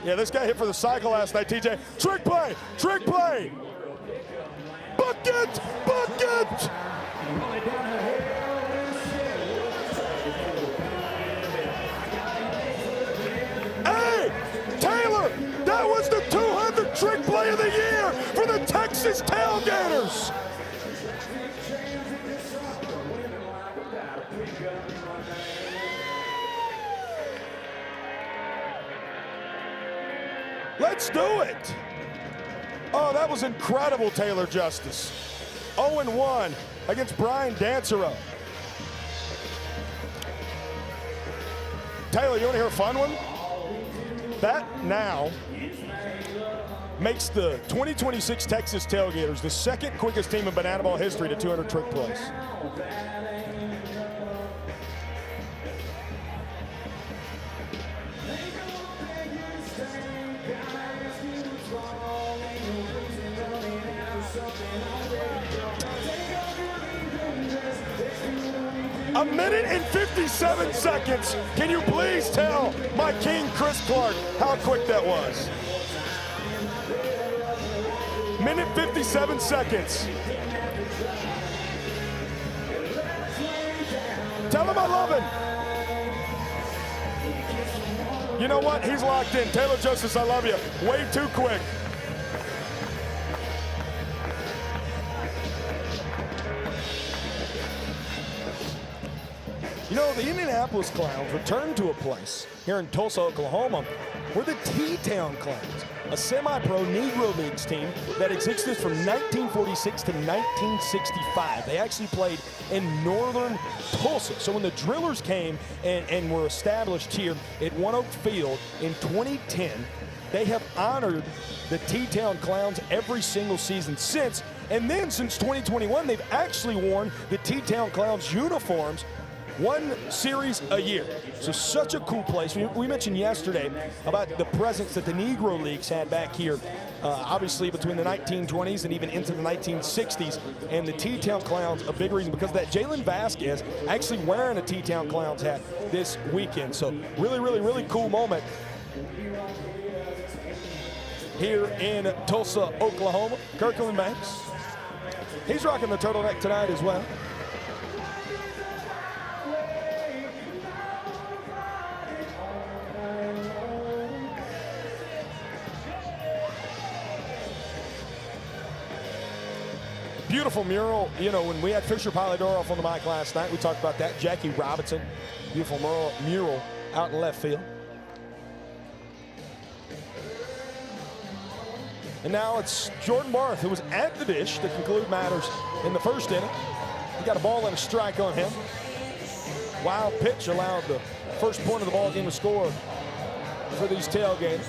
Yeah, this guy hit for the cycle last night, TJ. Trick play, trick play. Bucket, bucket. Hey, Taylor, that was the 200th trick play of the year for the Texas Tailgaters. Let's do it. Oh, that was incredible, Taylor Justice. 0-1 against Brian Dancero. Taylor, you want to hear a fun one? That now makes the 2026 Texas Tailgaters the 2nd quickest team in Banana Ball history to 200 trick plays. A minute and 57 seconds. Can you please tell my king, Chris Clark, how quick that was? Minute 57 seconds. Tell him I love him. You know what? He's locked in. Taylor Justice, I love you. Way too quick. You know, the Indianapolis Clowns returned to a place here in Tulsa, Oklahoma, where the T-Town Clowns, a semi-pro Negro Leagues team that existed from 1946 to 1965. They actually played in northern Tulsa. So when the Drillers came and were established here at One Oak Field in 2010, they have honored the T-Town Clowns every single season since. And then since 2021, they've actually worn the T-Town Clowns uniforms One series a year. So such a cool place. We mentioned yesterday about the presence that the Negro Leagues had back here, obviously between the 1920s and even into the 1960s. And the T-Town Clowns, a big reason because of that. Jalen Vasquez actually wearing a T-Town Clowns hat this weekend. So really, really, really cool moment here in Tulsa, Oklahoma. Kirkland Banks. He's rocking the turtleneck tonight as well. Beautiful mural. You know, when we had Fisher Polidoroff on the mic last night, we talked about that. Jackie Robinson, beautiful mural out in left field. And now it's Jordan Barth, who was at the dish to conclude matters in the first inning. He got a ball and a strike on him. Wild pitch allowed the first point of the ball game to score for these Tailgaters.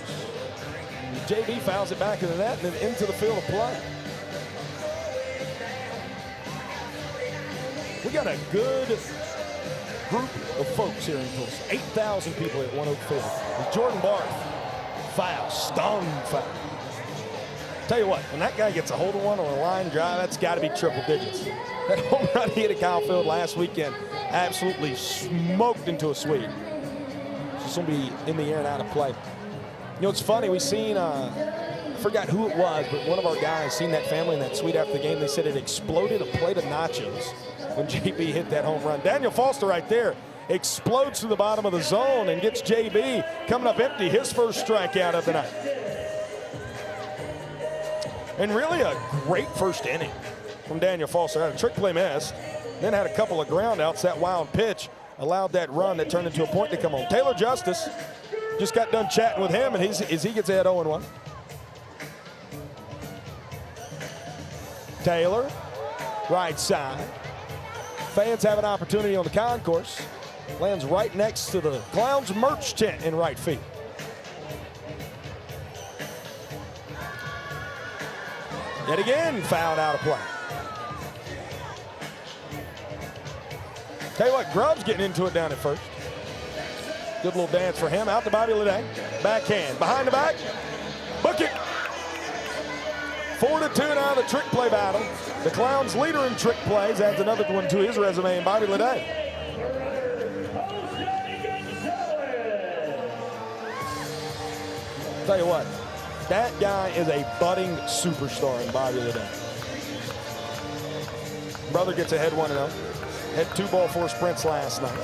JB fouls it back in the net and then into the field of play. We got a good group of folks here in Tulsa. 8,000 people at One Oak Field. With Jordan Barth, foul, stung foul. Tell you what, when that guy gets a hold of one on a line drive, that's got to be triple digits. That home run he hit at Kyle Field last weekend absolutely smoked into a sweep. It's going to be in the air and out of play. You know, it's funny, we seen, I forgot who it was, but one of our guys seen that family in that suite after the game. They said it exploded a plate of nachos when JB hit that home run. Daniel Foster right there explodes to the bottom of the zone and gets JB coming up empty, his first strikeout of the night. And really a great first inning from Daniel Foster. Had a trick play miss, then had a couple of ground outs. That wild pitch allowed that run that turned into a point to come on. Taylor Justice just got done chatting with him, and he gets ahead 0-1. Taylor, right side. Fans have an opportunity on the concourse. Lands right next to the Clowns merch tent in right field. Yet again, fouled out of play. Tell you what, Grubb's getting into it down at first. Good little dance for him. Out to Bobby Leday. Backhand. Behind the back. Book it. 4-2 now the trick play battle. The Clowns leader in trick plays adds another one to his resume in Bobby Leday. Tell you what, that guy is a budding superstar in Bobby Leday. Brother gets ahead 1-0. Had 2 ball 4 sprints last night.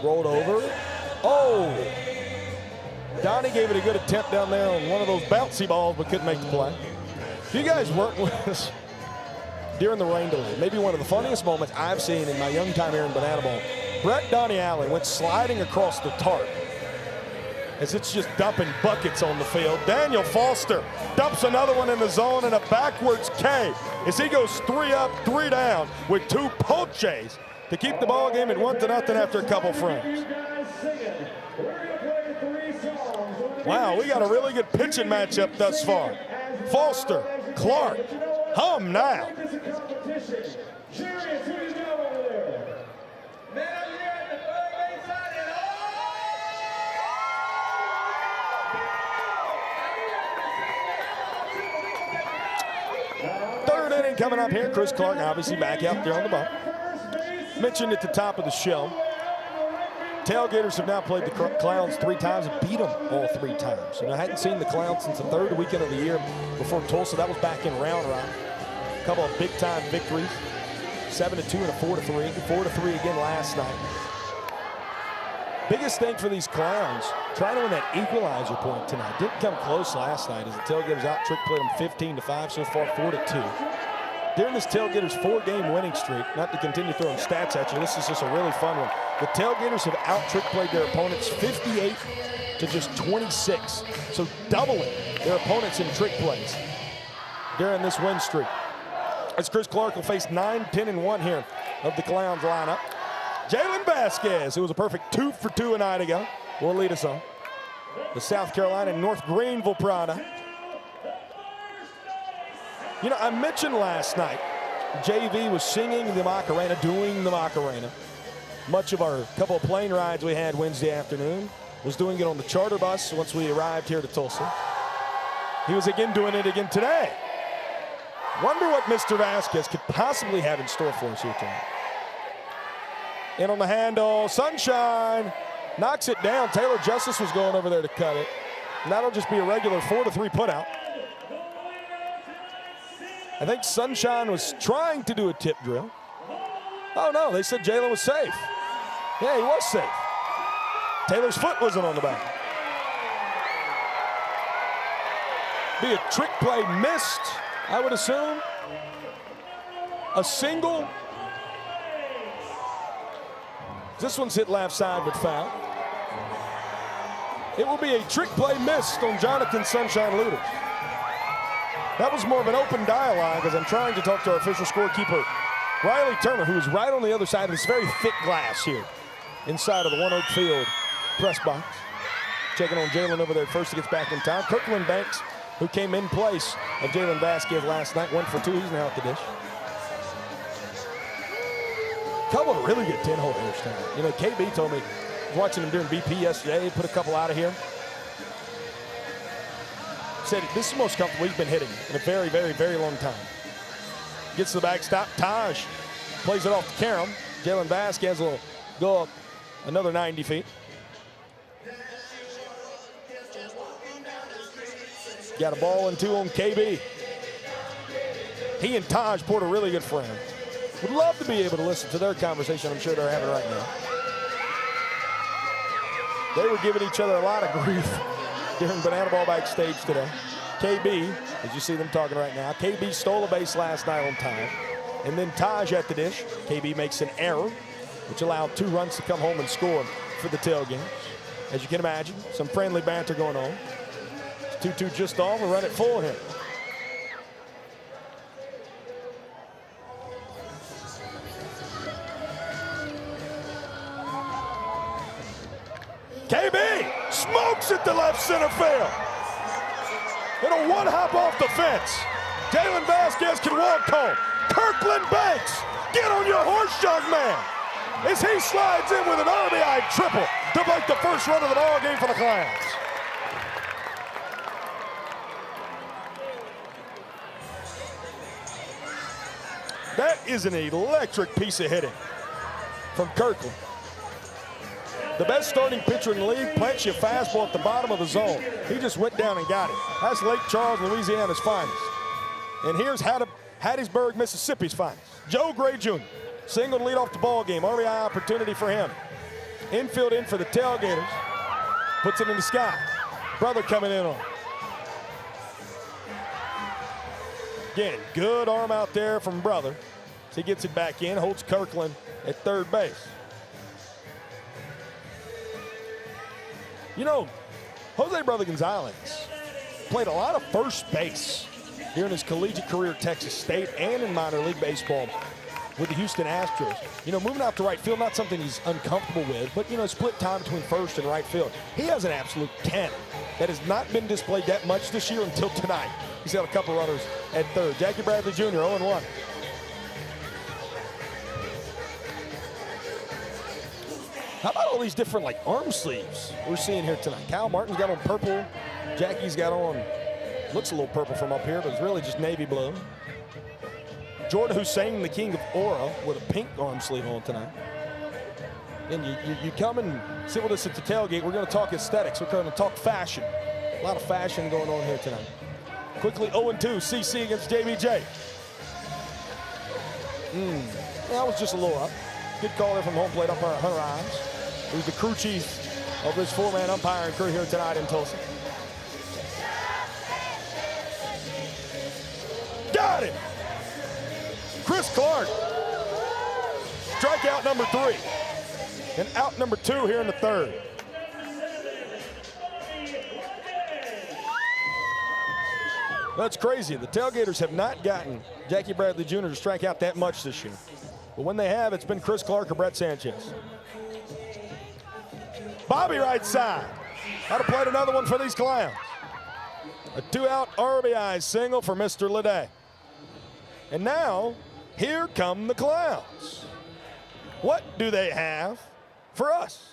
Rolled over. Oh! Donnie gave it a good attempt down there on one of those bouncy balls, but couldn't make the play. If you guys weren't with us during the rain delay, maybe one of the funniest moments I've seen in my young time here in Banana Ball. Brett Donnie Allen went sliding across the tarp as it's just dumping buckets on the field. Daniel Foster dumps another one in the zone and a backwards K as he goes 3 up, 3 down with 2 ponches to keep the ball game at 1-0 after a couple frames. Wow, we got a really good pitching matchup thus far. Foster, Clark, hum now. Third inning coming up here. Chris Clark obviously back out there on the bump. Mentioned at the top of the show, Tailgaters have now played the Clowns 3 times and beat them all 3 times. You know, I hadn't seen the Clowns since the 3rd weekend of the year before Tulsa. That was back in Round Rock. A couple of big-time victories, 7-2 and a 4-3. 4-3 again last night. Biggest thing for these Clowns, trying to win that equalizer point tonight. Didn't come close last night as the Tailgaters out-trick played them 15-5, so far 4-2. During this Tailgaters 4-game winning streak, not to continue throwing stats at you, this is just a really fun one. The Tailgaters have out-trick played their opponents 58 to just 26. So doubling their opponents in trick plays during this win streak. As Chris Clark will face 9-10-1 here of the Clowns lineup. Jalen Vasquez, who was a perfect 2 for 2 a night ago, will lead us on. the South Carolina North Greenville product. You know, I mentioned last night, JV was singing the Macarena, doing the Macarena. Much of our couple of plane rides we had Wednesday afternoon was doing it on the charter bus once we arrived here to Tulsa. He was again doing it again today. Wonder what Mr. Vasquez could possibly have in store for us here tonight. In on the handle, Sunshine knocks it down. Taylor Justice was going over there to cut it. And that'll just be a regular 4-3 putout. I think Sunshine was trying to do a tip drill. Oh no, they said Jalen was safe. Yeah, he was safe. Taylor's foot wasn't on the back. Be a trick play missed, I would assume. A single. This one's hit left side but foul. It will be a trick play missed on Jonathan Sunshine Luders. That was more of an open dialogue as I'm trying to talk to our official scorekeeper, Riley Turner, who is right on the other side of this very thick glass here inside of the One Oak Field press box. Checking on Jalen over there first. He gets back in time. Kirkland Banks, who came in place of Jalen Vasquez last night, 1 for 2. He's now at the dish. Couple of really good 10-hole hitters tonight. You know, KB told me, watching him during BP yesterday, he put a couple out of here. Said this is the most comfortable he's been hitting in a very, very, very long time. Gets to the backstop. Taj plays it off to Karam. Jalen Vasquez will go up another 90 feet. Got a ball and 2 on KB. He and Taj poured a really good friend. Would love to be able to listen to their conversation I'm sure they're having right now. They were giving each other a lot of grief during Banana Ball backstage today. KB, as you see them talking right now, KB stole a base last night on Taj. And then Taj at the dish. KB makes an error, which allowed 2 runs to come home and score for the Tailgaters. As you can imagine, some friendly banter going on. 2-2 just off, we'll run it full here. KB smokes it to left center field. It'll one hop off the fence. Jalen Vasquez can walk home. Kirkland Banks, get on your horse, young man. As he slides in with an RBI triple to make the first run of the ball game for the Clowns. That is an electric piece of hitting from Kirkland. The best starting pitcher in the league, plants you a fastball at the bottom of the zone. He just went down and got it. That's Lake Charles, Louisiana's finest. And here's Hattiesburg, Mississippi's finest. Joe Gray Jr. single to lead off the ball game. RBI opportunity for him. Infield in for the Tailgaters. Puts it in the sky. Brother coming in on. Again, good arm out there from Brother. So he gets it back in, holds Kirkland at third base. You know, Jose Brother Gonzalez played a lot of first base during his collegiate career at Texas State and in minor league baseball with the Houston Astros. You know, moving out to right field, not something he's uncomfortable with, but, you know, split time between first and right field. He has an absolute cannon that has not been displayed that much this year until tonight. He's got a couple runners at third. Jackie Bradley Jr., 0-1. How about all these different, like, arm sleeves we're seeing here tonight? Kyle Martin's got on purple. Jackie's got on, looks a little purple from up here, but it's really just navy blue. Jordan Hussein, the king of aura, with a pink arm sleeve on tonight. And you come and sit with us at the tailgate. We're going to talk aesthetics. We're going to talk fashion. A lot of fashion going on here tonight. Quickly 0-2, CC against JBJ. That was just a little up. Good call there from home plate umpire Hunter Ives, who's the crew chief of this 4-man umpiring crew here tonight in Tulsa. Got it! Chris Clark. Strikeout number 3. And out number 2 here in the third. That's crazy. The Tailgaters have not gotten Jackie Bradley Jr. to strike out that much this year. But when they have, it's been Chris Clark or Brett Sanchez. Bobby right side. How to plate another one for these Clowns. A 2-out RBI single for Mr. Leday. And now, here come the Clowns. What do they have for us?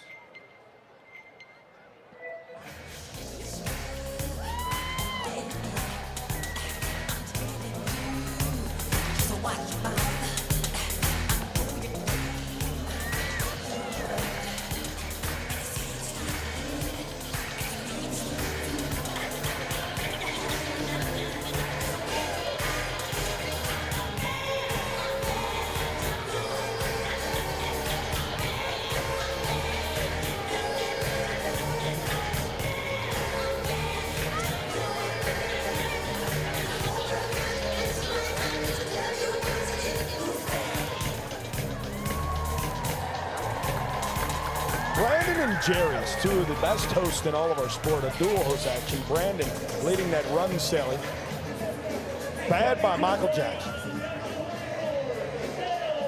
Jerry's two of the best hosts in all of our sport, a dual host action. Brandon leading that run selling. Bad by Michael Jackson.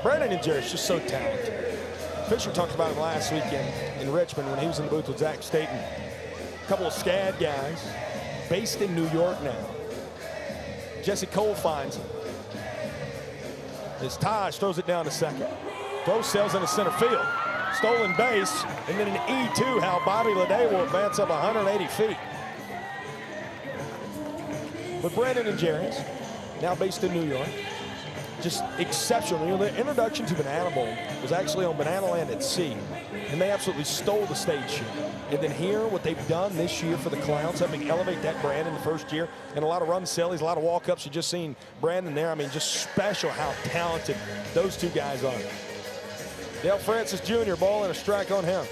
Brandon and Jerry's just so talented. Fisher talked about him last weekend in Richmond when he was in the booth with Zach Staten. A couple of SCAD guys based in New York now. Jesse Cole finds him. As Taj throws it down to second. Throw sails into center field. Stolen base, and then an E2, how Bobby Leday will advance up 180 feet. But Brandon and Jerry's, now based in New York, just exceptional. You know, the introduction to Banana Bowl was actually on Banana Land at Sea, and they absolutely stole the stage show. And then here, what they've done this year for the Clowns, helping elevate that brand in the first year, and a lot of run sellies, a lot of walk-ups. You just seen Brandon there. I mean, just special how talented those two guys are. Dale Francis Jr., ball and a strike on him.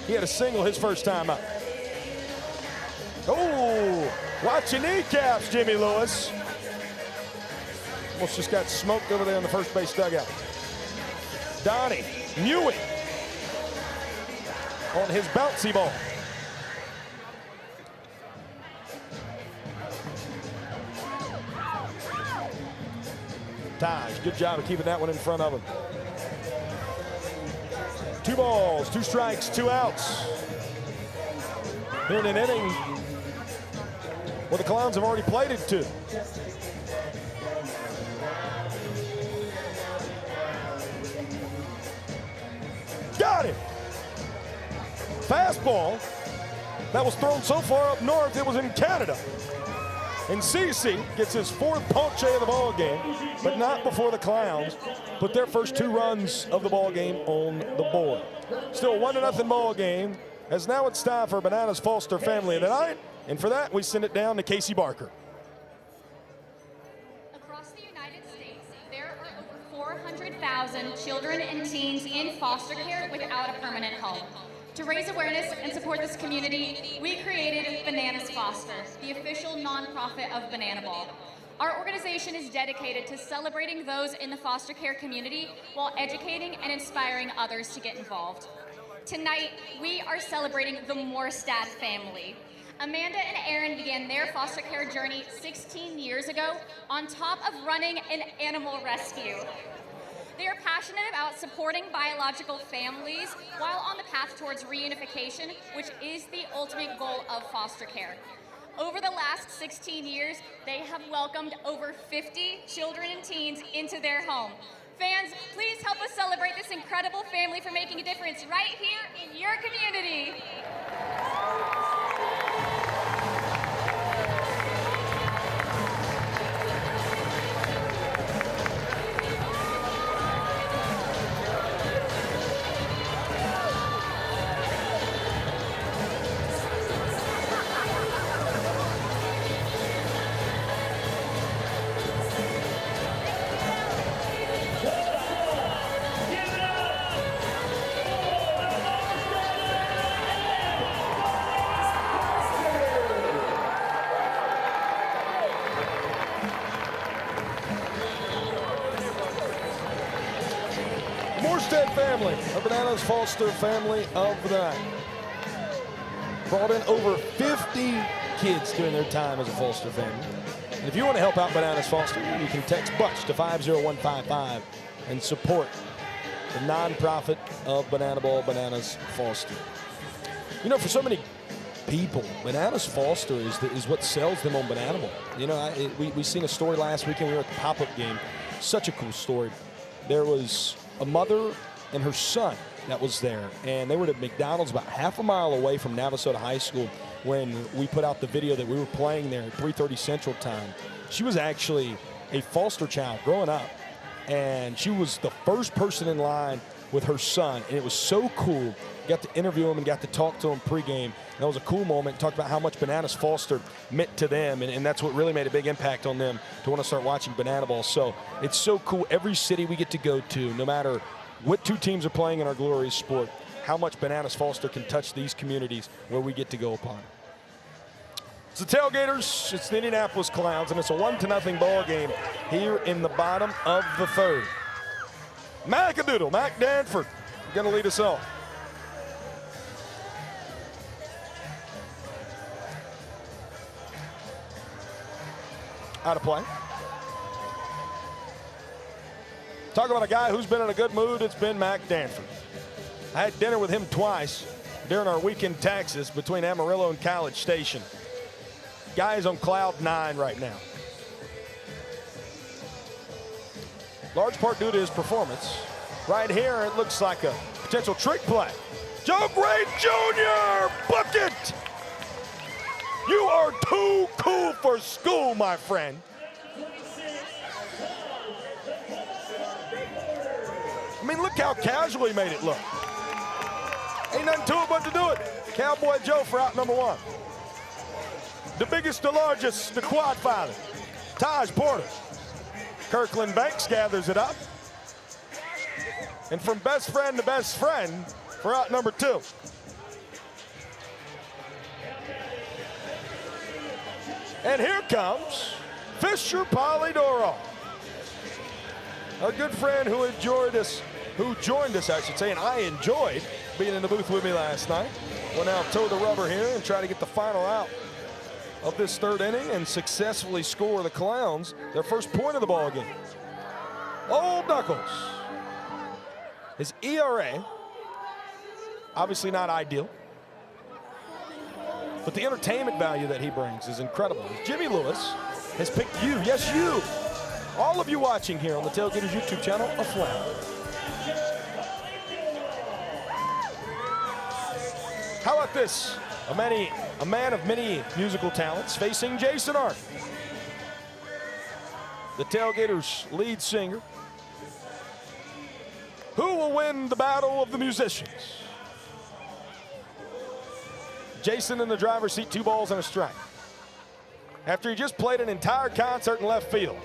He had a single his first time up. Oh, watch your kneecaps, Jimmy Lewis. Almost just got smoked over there in the first base dugout. Donnie Mewing on his bouncy ball. Taj, good job of keeping that one in front of him. 2 balls, 2 strikes, 2 outs. Here in an inning where the Clowns have already played it 2. Got it. Fastball that was thrown so far up north it was in Canada. And CeCe gets his 4th ponche of the ball game, but not before the Clowns put their first 2 runs of the ball game on the board. Still 1-0 ball game, as now it's time for Bananas Foster family tonight, and for that we send it down to Casey Barker. Across the United States, there are over 400,000 children and teens in foster care without a permanent home. To raise awareness and support this community, we created Bananas Foster, the official nonprofit of Banana Ball. Our organization is dedicated to celebrating those in the foster care community while educating and inspiring others to get involved. Tonight, we are celebrating the Morstad family. Amanda and Aaron began their foster care journey 16 years ago on top of running an animal rescue. They are passionate about supporting biological families while on the path towards reunification, which is the ultimate goal of foster care. Over the last 16 years, they have welcomed over 50 children and teens into their home. Fans, please help us celebrate this incredible family for making a difference right here in your community. Family, a Bananas Foster family of the night. Brought in over 50 kids during their time as a foster family. And if you want to help out Bananas Foster, you can text BUTCH to 50155 and support the nonprofit of Banana Ball, Bananas Foster. You know, for so many people, Bananas Foster is what sells them on Banana Bowl. You know, we seen a story last weekend. We were at the pop-up game. Such a cool story. There was a mother and her son that was there, and they were at McDonald's about half a mile away from Navasota High School when we put out the video that we were playing there at 3:30 Central Time. She was actually a foster child growing up, and she was the first person in line with her son, and it was so cool. Got to interview him and got to talk to him pregame. And that was a cool moment. Talked about how much Bananas Foster meant to them, and that's what really made a big impact on them to want to start watching Banana Ball. So it's so cool. Every city we get to go to, no matter what two teams are playing in our glorious sport, how much Bananas Foster can touch these communities where we get to go upon. It's the Tailgaters, it's the Indianapolis Clowns, and it's a 1-0 ball game here in the bottom of the third. Macadoodle, Mac Danford, going to lead us off. Out of play. Talk about a guy who's been in a good mood. It's been Mac Danford. I had dinner with him twice during our week in Texas between Amarillo and College Station. Guy is on cloud 9 right now. Large part due to his performance. Right here, it looks like a potential trick play. Joe Gray Jr. bucket! You are too cool for school, my friend. I mean, look how casual he made it look. Ain't nothing to it but to do it. Cowboy Joe for out number 1. The biggest, the largest, the quad father, Taj Porter. Kirkland Banks gathers it up. And from best friend to best friend for out number 2. And here comes Fisher Polidoro, a good friend who joined us, I should say, and I enjoyed being in the booth with me last night. We'll now toe the rubber here and try to get the final out of this third inning and successfully score the Clowns their first point of the ball game. Old Knuckles. His ERA, obviously not ideal, but the entertainment value that he brings is incredible. Jimmy Lewis has picked you, yes you, all of you watching here on the Tailgaters YouTube channel, a flower. How about this? A man of many musical talents facing Jason Arden, the Tailgaters lead singer. Who will win the battle of the musicians? Jason in the driver's seat, 2 balls and a strike. After he just played an entire concert in left field,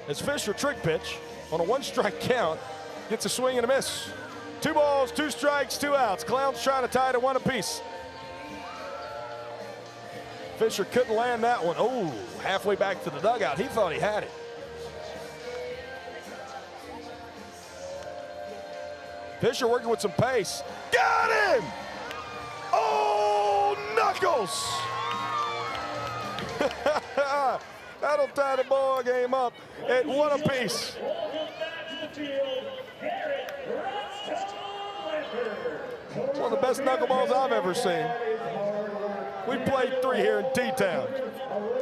as Fisher trick pitch on a 1-strike count gets a swing and a miss. 2 balls, 2 strikes, 2 outs. Clowns trying to tie it at 1 apiece. Fisher couldn't land that one. Oh, halfway back to the dugout. He thought he had it. Fisher working with some pace. Got him! Oh, Knuckles! That'll tie the ball game up at 1 apiece. One of the best knuckleballs I've ever seen. We played 3 here in T-Town.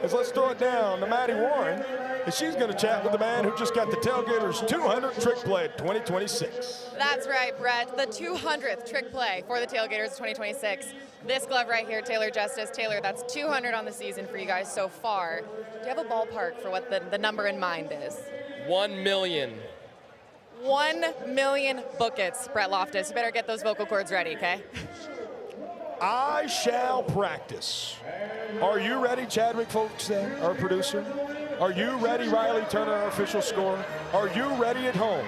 Let's throw it down to Maddie Warren, and she's going to chat with the man who just got the Tailgaters 200 trick play at 2026. That's right, Brett. The 200th trick play for the Tailgaters 2026. This glove right here, Taylor Justice. Taylor, that's 200 on the season for you guys so far. Do you have a ballpark for what the number in mind is? 1 million. 1 million buckets, Brett Loftus. You better get those vocal cords ready, okay? I shall practice. Are you ready, Chadwick Folkestad, our producer? Are you ready, Riley Turner, our official scorer? Are you ready at home?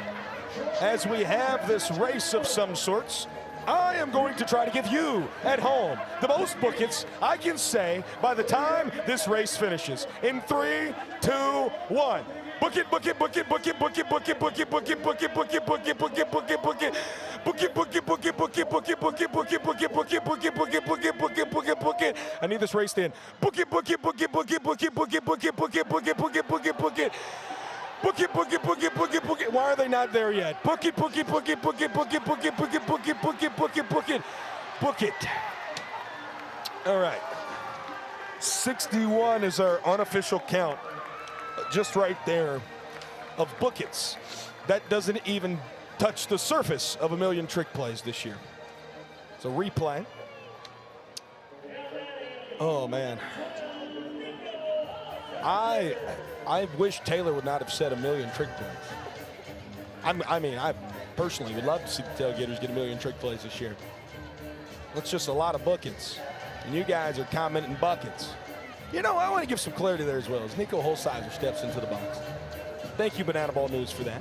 As we have this race of some sorts, I am going to try to give you at home the most buckets I can say by the time this race finishes. In 3, 2, 1. Bucket, bucket, bucket, bucket, bucket, bucket, bucket, bucket, bucket, bucket, bucket, bucket, bucket, bucket. Bucket, bucket, bucket, bucket, bucket, bucket, bucket, bucket, bucket, bucket, bucket, bucket, bucket, bucket, bucket. I need this race in. Bucket, bucket, bucket, bucket, bucket, bucket, bucket, bucket, bucket, bucket, bucket, bucket. Bucket, bucket, bucket, bucket, bucket. Why are they not there yet? Bucket, bucket, bucket, bucket, bucket, bucket, bucket, bucket, bucket, bucket, bucket. Bucket. All right. 61 is our unofficial count, just right there, of buckets. That doesn't even touch the surface of 1,000,000 trick plays this year. So replay. Oh, man. I wish Taylor would not have said 1,000,000 trick plays. I personally would love to see the Tailgaters get 1,000,000 trick plays this year. That's just a lot of buckets. And you guys are commenting buckets. You know, I want to give some clarity there as well as Nico Holsizer steps into the box. Thank you, Banana Ball News, for that.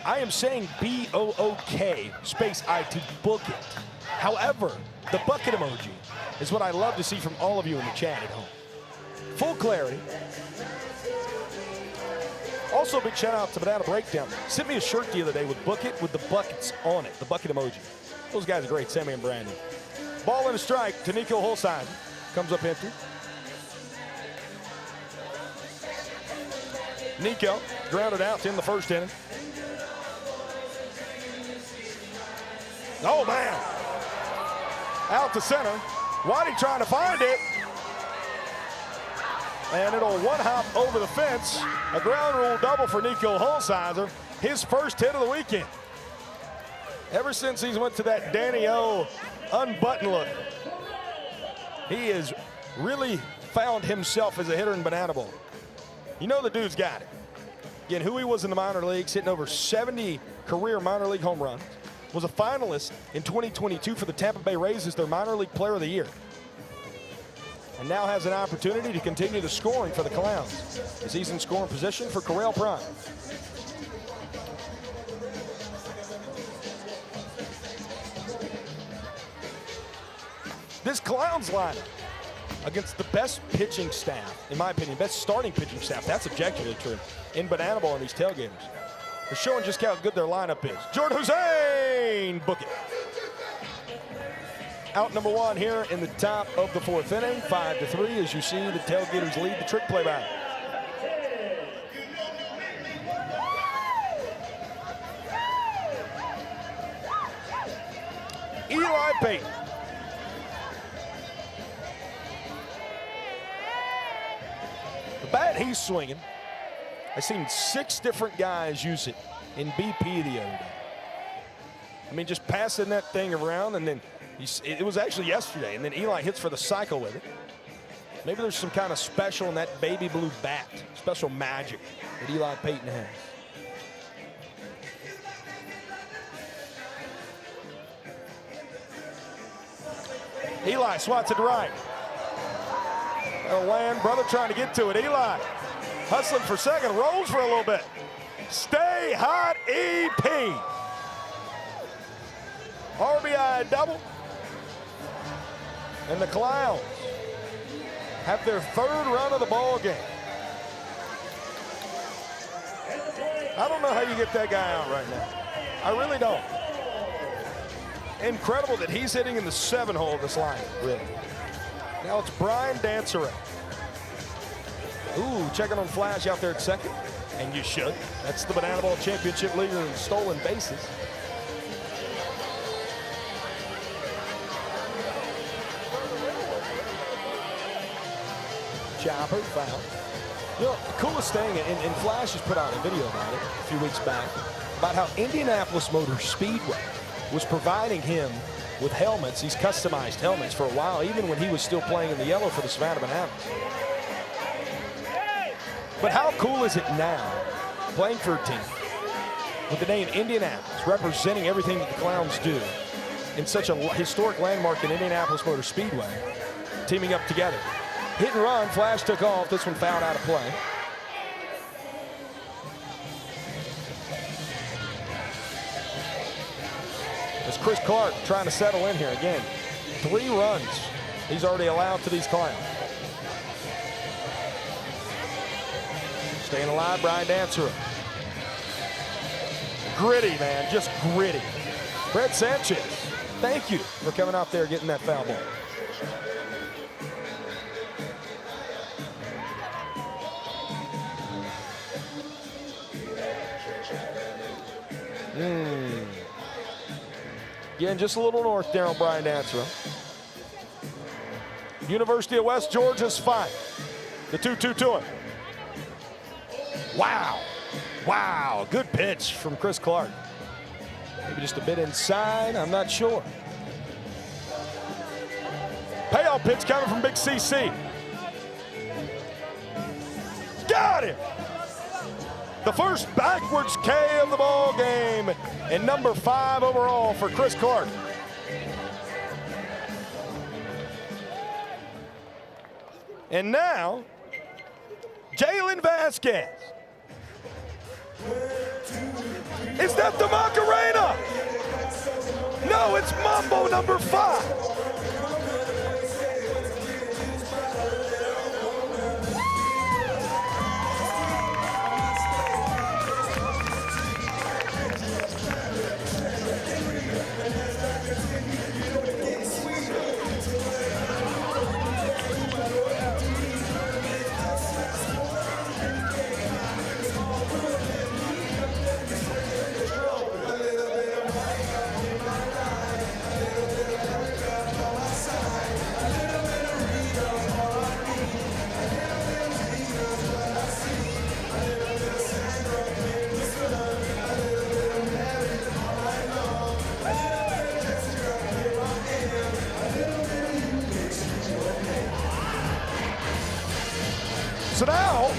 I am saying B-O-O-K space I-T, bucket. However, the bucket emoji is what I love to see from all of you in the chat at home. Full clarity. Also, big shout out to Banana Breakdown. Sent me a shirt the other day with bucket with the buckets on it, the bucket emoji. Those guys are great, Sammy and Brandon. Ball and a strike to Nico Holsizer. Comes up empty. Nico grounded out in the first inning. Oh, man. Out to center. Whitey trying to find it. And it'll one-hop over the fence. A ground rule double for Nico Holsizer. His first hit of the weekend. Ever since he's went to that Danny O unbutton look, he has really found himself as a hitter in Banana Bowl. You know the dude's got it. Again, who he was in the minor leagues, hitting over 70 career minor league home runs. Was a finalist in 2022 for the Tampa Bay Rays as their minor league player of the year. And now has an opportunity to continue the scoring for the Clowns as he's in scoring position for Corral Prime. This Clowns lineup against the best pitching staff, in my opinion, best starting pitching staff, that's objectively true, in Banana Bowl and these Tailgaters. They're showing just how good their lineup is. Jordan Hussein, book it. Out number one here in the top of the fourth inning, 5-3, as you see the Tailgaters lead the trick play battle. Eli Payton. The bat he's swinging, I've seen 6 different guys use it in BP the other day. I mean, just passing that thing around, and then it was actually yesterday, and then Eli hits for the cycle with it. Maybe there's some kind of special in that baby blue bat, special magic that Eli Payton has. Eli swats it right. That'll land, brother trying to get to it. Eli hustling for second, rolls for a little bit. Stay hot, EP. RBI double. And the Clowns have their 3rd run of the ball game. I don't know how you get that guy out right now. I really don't. Incredible that he's hitting in the 7-hole of this line, really. Now it's Brian Dancer. Ooh, checking on Flash out there at second. And you should. That's the Banana Bowl Championship leader in stolen bases. Chopper, foul. You know, the coolest thing, and Flash has put out a video about it a few weeks back, about how Indianapolis Motor Speedway was providing him with helmets, these customized helmets, for a while, even when he was still playing in the yellow for the Savannah Bananas. But how cool is it now, playing for a team with the name Indianapolis, representing everything that the Clowns do in such a historic landmark in Indianapolis Motor Speedway, teaming up together. Hit and run, Flash took off, this one fouled out of play. As Chris Clark trying to settle in here again. 3 runs he's already allowed to these Clowns. Staying alive, Brian Dancer. Gritty, man, just gritty. Brett Sanchez, thank you for coming out there getting that foul ball. Again, just a little north there on Brian Dancer. University of West Georgia's fine. The 2-2 to him. Wow. Wow. Good pitch from Chris Clark. Maybe just a bit inside. I'm not sure. Payoff pitch coming from Big CC. Got him. The first backwards K of the ball game, and number 5 overall for Chris Clark. And now, Jalen Vasquez. Is that the Macarena? No, it's Mambo number 5. So now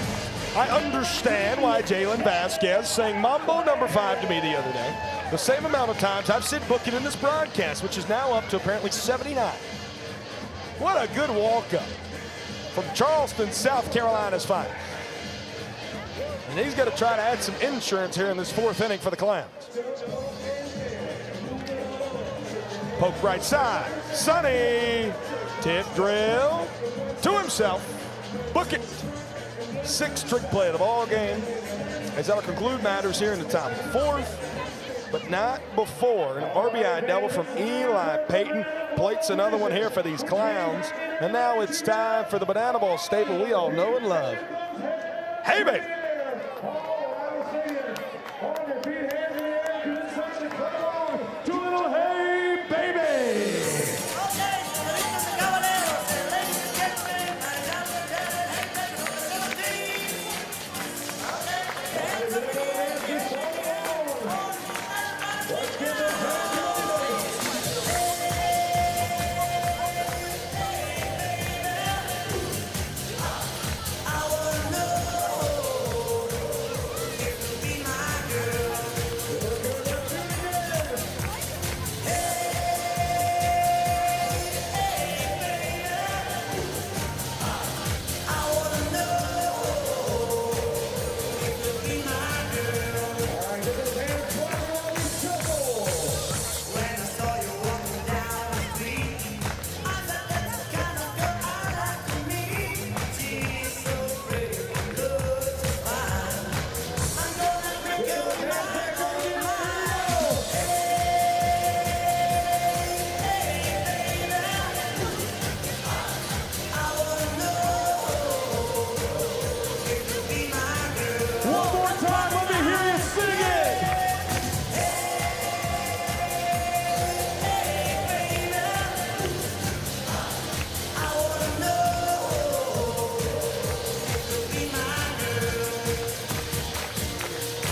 I understand why Jalen Vasquez sang Mambo number 5 to me the other day. The same amount of times I've said book it in this broadcast, which is now up to apparently 79. What a good walk-up from Charleston, South Carolina's finest. And he's got to try to add some insurance here in this 4th inning for the Clowns. Poke right side. Sonny. Tip drill to himself. Book it. 6th trick play of the ball game. As that'll conclude matters here in the top of the 4th, but not before. An RBI double from Eli Payton. Plates another one here for these Clowns. And now it's time for the banana ball staple we all know and love. Hey, baby.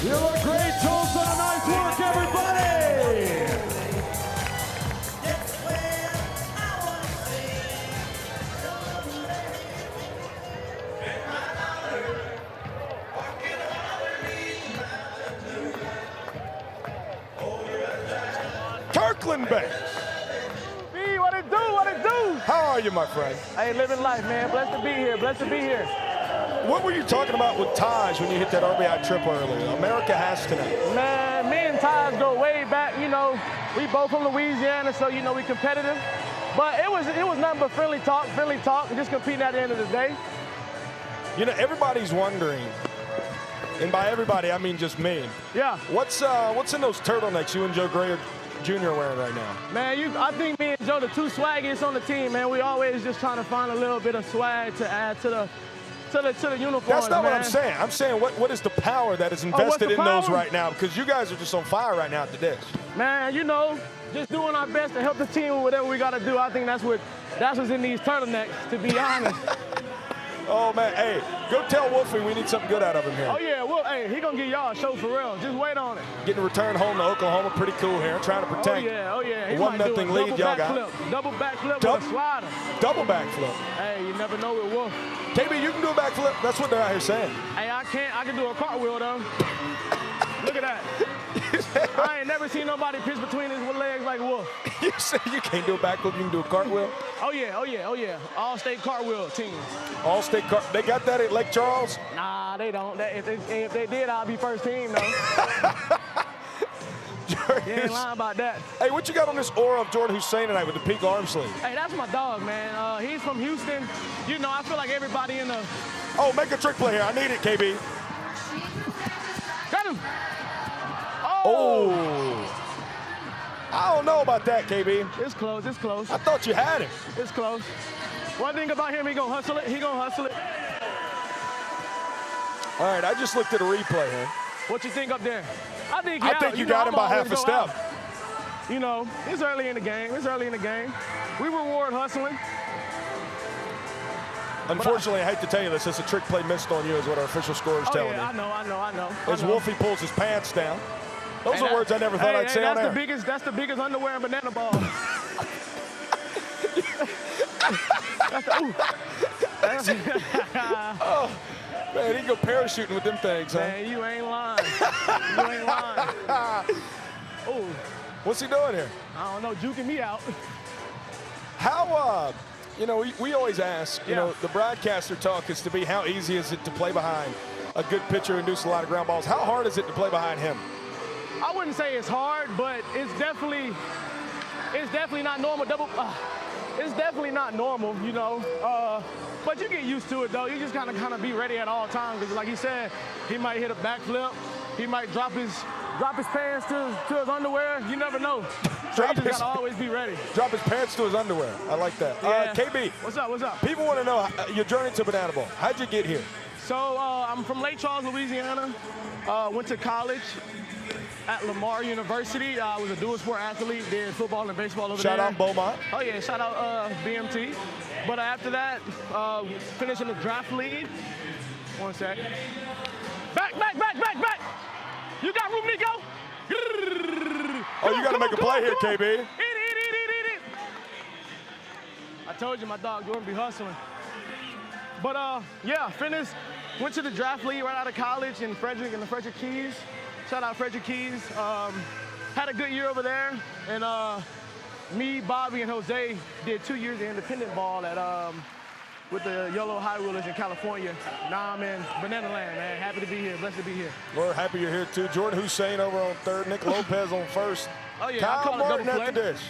You look great, Tulsa. Nice work, everybody. Kirkland Banks. B, what it do? What it do? How are you, my friend? Hey, living life, man. Blessed to be here. Blessed to be here. What were you talking about with Taj when you hit that RBI triple earlier? America has tonight. Man, me and Taj go way back. You know, we both from Louisiana, so, you know, we competitive. But it was nothing but friendly talk, and just competing at the end of the day. You know, everybody's wondering, and by everybody, I mean just me. Yeah. What's in those turtlenecks you and Joe Gray Jr. are wearing right now? Man, I think me and Joe, the two swaggiest on the team, man. We always just trying to find a little bit of swag to add to the uniforms. That's not man. what I'm saying. I'm saying what is the power that is invested in those right now? Because you guys are just on fire right now at the dish. Man, you know, just doing our best to help the team with whatever we got to do. I think that's what That's what's in these turtlenecks, to be honest. Oh, man. Hey, go tell Wolfie we need something good out of him here. Oh, yeah. Well, hey, he going to give y'all a show for real. Just wait on it. Getting a return home to Oklahoma. Pretty cool here. Trying to protect. Oh, yeah. He a 1-0 lead y'all got. Double backflip with a slider. Double backflip. Hey, you never know with Wolf. KB, you can do a backflip. That's what they're out here saying. Hey, I can't. I can do a cartwheel, though. Look at that. I ain't never seen nobody pitch between his legs like Wolf. You say you can't do a backflip, you can do a cartwheel? Oh, yeah. All-state cartwhil team. All-state they got that at Lake Charles? Nah, they don't. If they did, I'll be first team, though. You ain't lying about that. Hey, what you got on this aura of Jordan Hussein tonight with the peak arm sleeve? Hey, that's my dog, man. He's from Houston. You know, I feel like everybody in the... Oh, make a trick play here. I need it, KB. Got him. Oh. I don't know about that, KB. It's close. I thought you had him. It's close. One thing about him, he gonna hustle it. All right, I just looked at a replay here. What you think up there? I think you got him by half a step. You know, it's early in the game. We reward hustling. Unfortunately, I hate to tell you this, it's a trick play missed on you is what our official score is telling me. I know. As Wolfie pulls his pants down. Those are words I never thought I'd say on air. That's the biggest underwear and banana ball. Oh, man, he can go parachuting with them things, huh? Man, you ain't lying. Oh, what's he doing here? I don't know, juking me out. How, you know, we always ask, you know, the broadcaster talk is to be how easy is it to play behind a good pitcher who induces a lot of ground balls. How hard is it to play behind him? I wouldn't say it's hard, but it's definitely not normal. It's definitely not normal, you know. But you get used to it, though. You just kind of be ready at all times. Because like he said, he might hit a backflip. He might drop his pants to his underwear. You never know. So you just got to always be ready. Drop his pants to his underwear. I like that. Yeah. KB. What's up? People want to know your journey to Banana Ball. How'd you get here? So I'm from Lake Charles, Louisiana. Went to college at Lamar University. I was a dual sport athlete, did football and baseball over there. Shout out Beaumont. Oh yeah, shout out BMT. But after that, finished in the draft lead. One sec. Back. You got room, Nico? Oh, you got to make a play here, KB. I told you my dog Jordan be hustling. But yeah, finished, went to the draft league right out of college in the Frederick Keys. Shout out Frederick Keys. Had a good year over there. And me, Bobby, and Jose did 2 years of independent ball at with the Yellow High Wheelers in California. Now I'm in Banana Land, man. Happy to be here. Blessed to be here. We're happy you're here, too. Jordan Hussein over on third. Nick Lopez on first. Oh, yeah. Kyle Martin at the dish.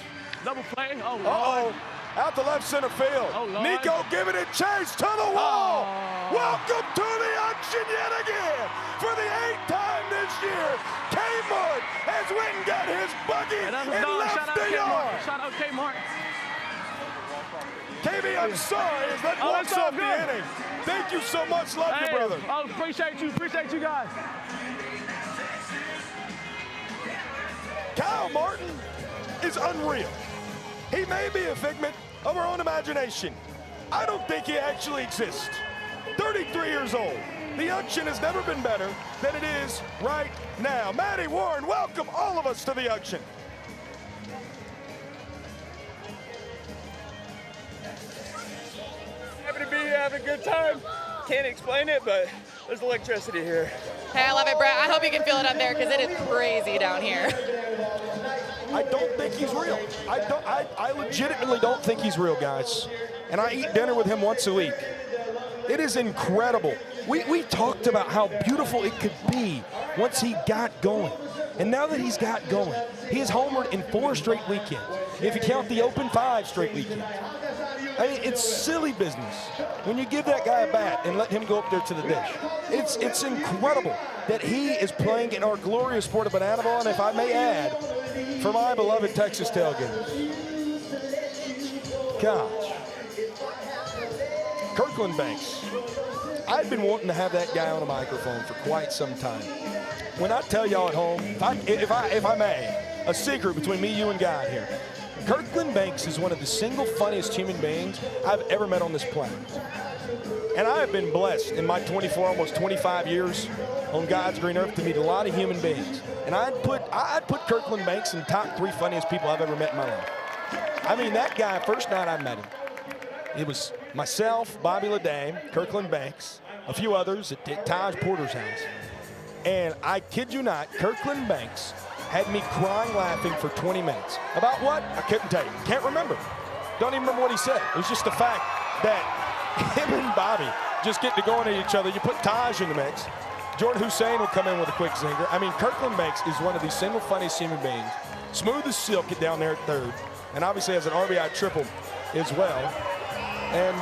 Double play? Oh, Lord. Uh-oh. Out to left center field. Oh, Lord. Nico giving it chase to the wall. Oh. Welcome to the auction yet again. For the 8th time this year, K-Mart has went and got his buggy and left the yard. Shout out K-Mart. KB, I'm sorry as that walks off the inning. Thank you so much. Love you, brother. Oh, appreciate you guys. Kyle Martin is unreal. He may be a figment of our own imagination. I don't think he actually exists. 33 years old. The auction has never been better than it is right now. Matty Warren, welcome all of us to the auction. Happy to be here, having a good time. Can't explain it, but there's electricity here. Hey, I love it, Brett. I hope you can feel it up there because it is crazy down here. I don't think he's real. I legitimately don't think he's real, guys. And I eat dinner with him once a week. It is incredible. We talked about how beautiful it could be once he got going. And now that he's got going, he has homered in 4 straight weekends. If you count the Open, 5 straight weekends. I mean, it's silly business when you give that guy a bat and let him go up there to the dish. It's incredible that he is playing in our glorious sport of banana ball, and if I may add, for my beloved Texas Tailgaters. Gosh. Kirkland Banks. I've been wanting to have that guy on a microphone for quite some time. When I tell y'all at home, if I may, a secret between me, you, and God here. Kirkland Banks is one of the single funniest human beings I've ever met on this planet. And I have been blessed in my 24, almost 25 years on God's green earth to meet a lot of human beings. And I'd put Kirkland Banks in the top 3 funniest people I've ever met in my life. I mean, that guy, first night I met him, it was myself, Bobby Leday, Kirkland Banks, a few others at Taj Porter's house. And I kid you not, Kirkland Banks had me crying laughing for 20 minutes. About what? I couldn't tell you. Can't remember. Don't even remember what he said. It was just the fact that him and Bobby just get to going at each other. You put Taj in the mix. Jordan Hussein will come in with a quick zinger. I mean, Kirkland Banks is one of the single funniest human beings. Smooth as silk it down there at third. And obviously has an RBI triple as well. And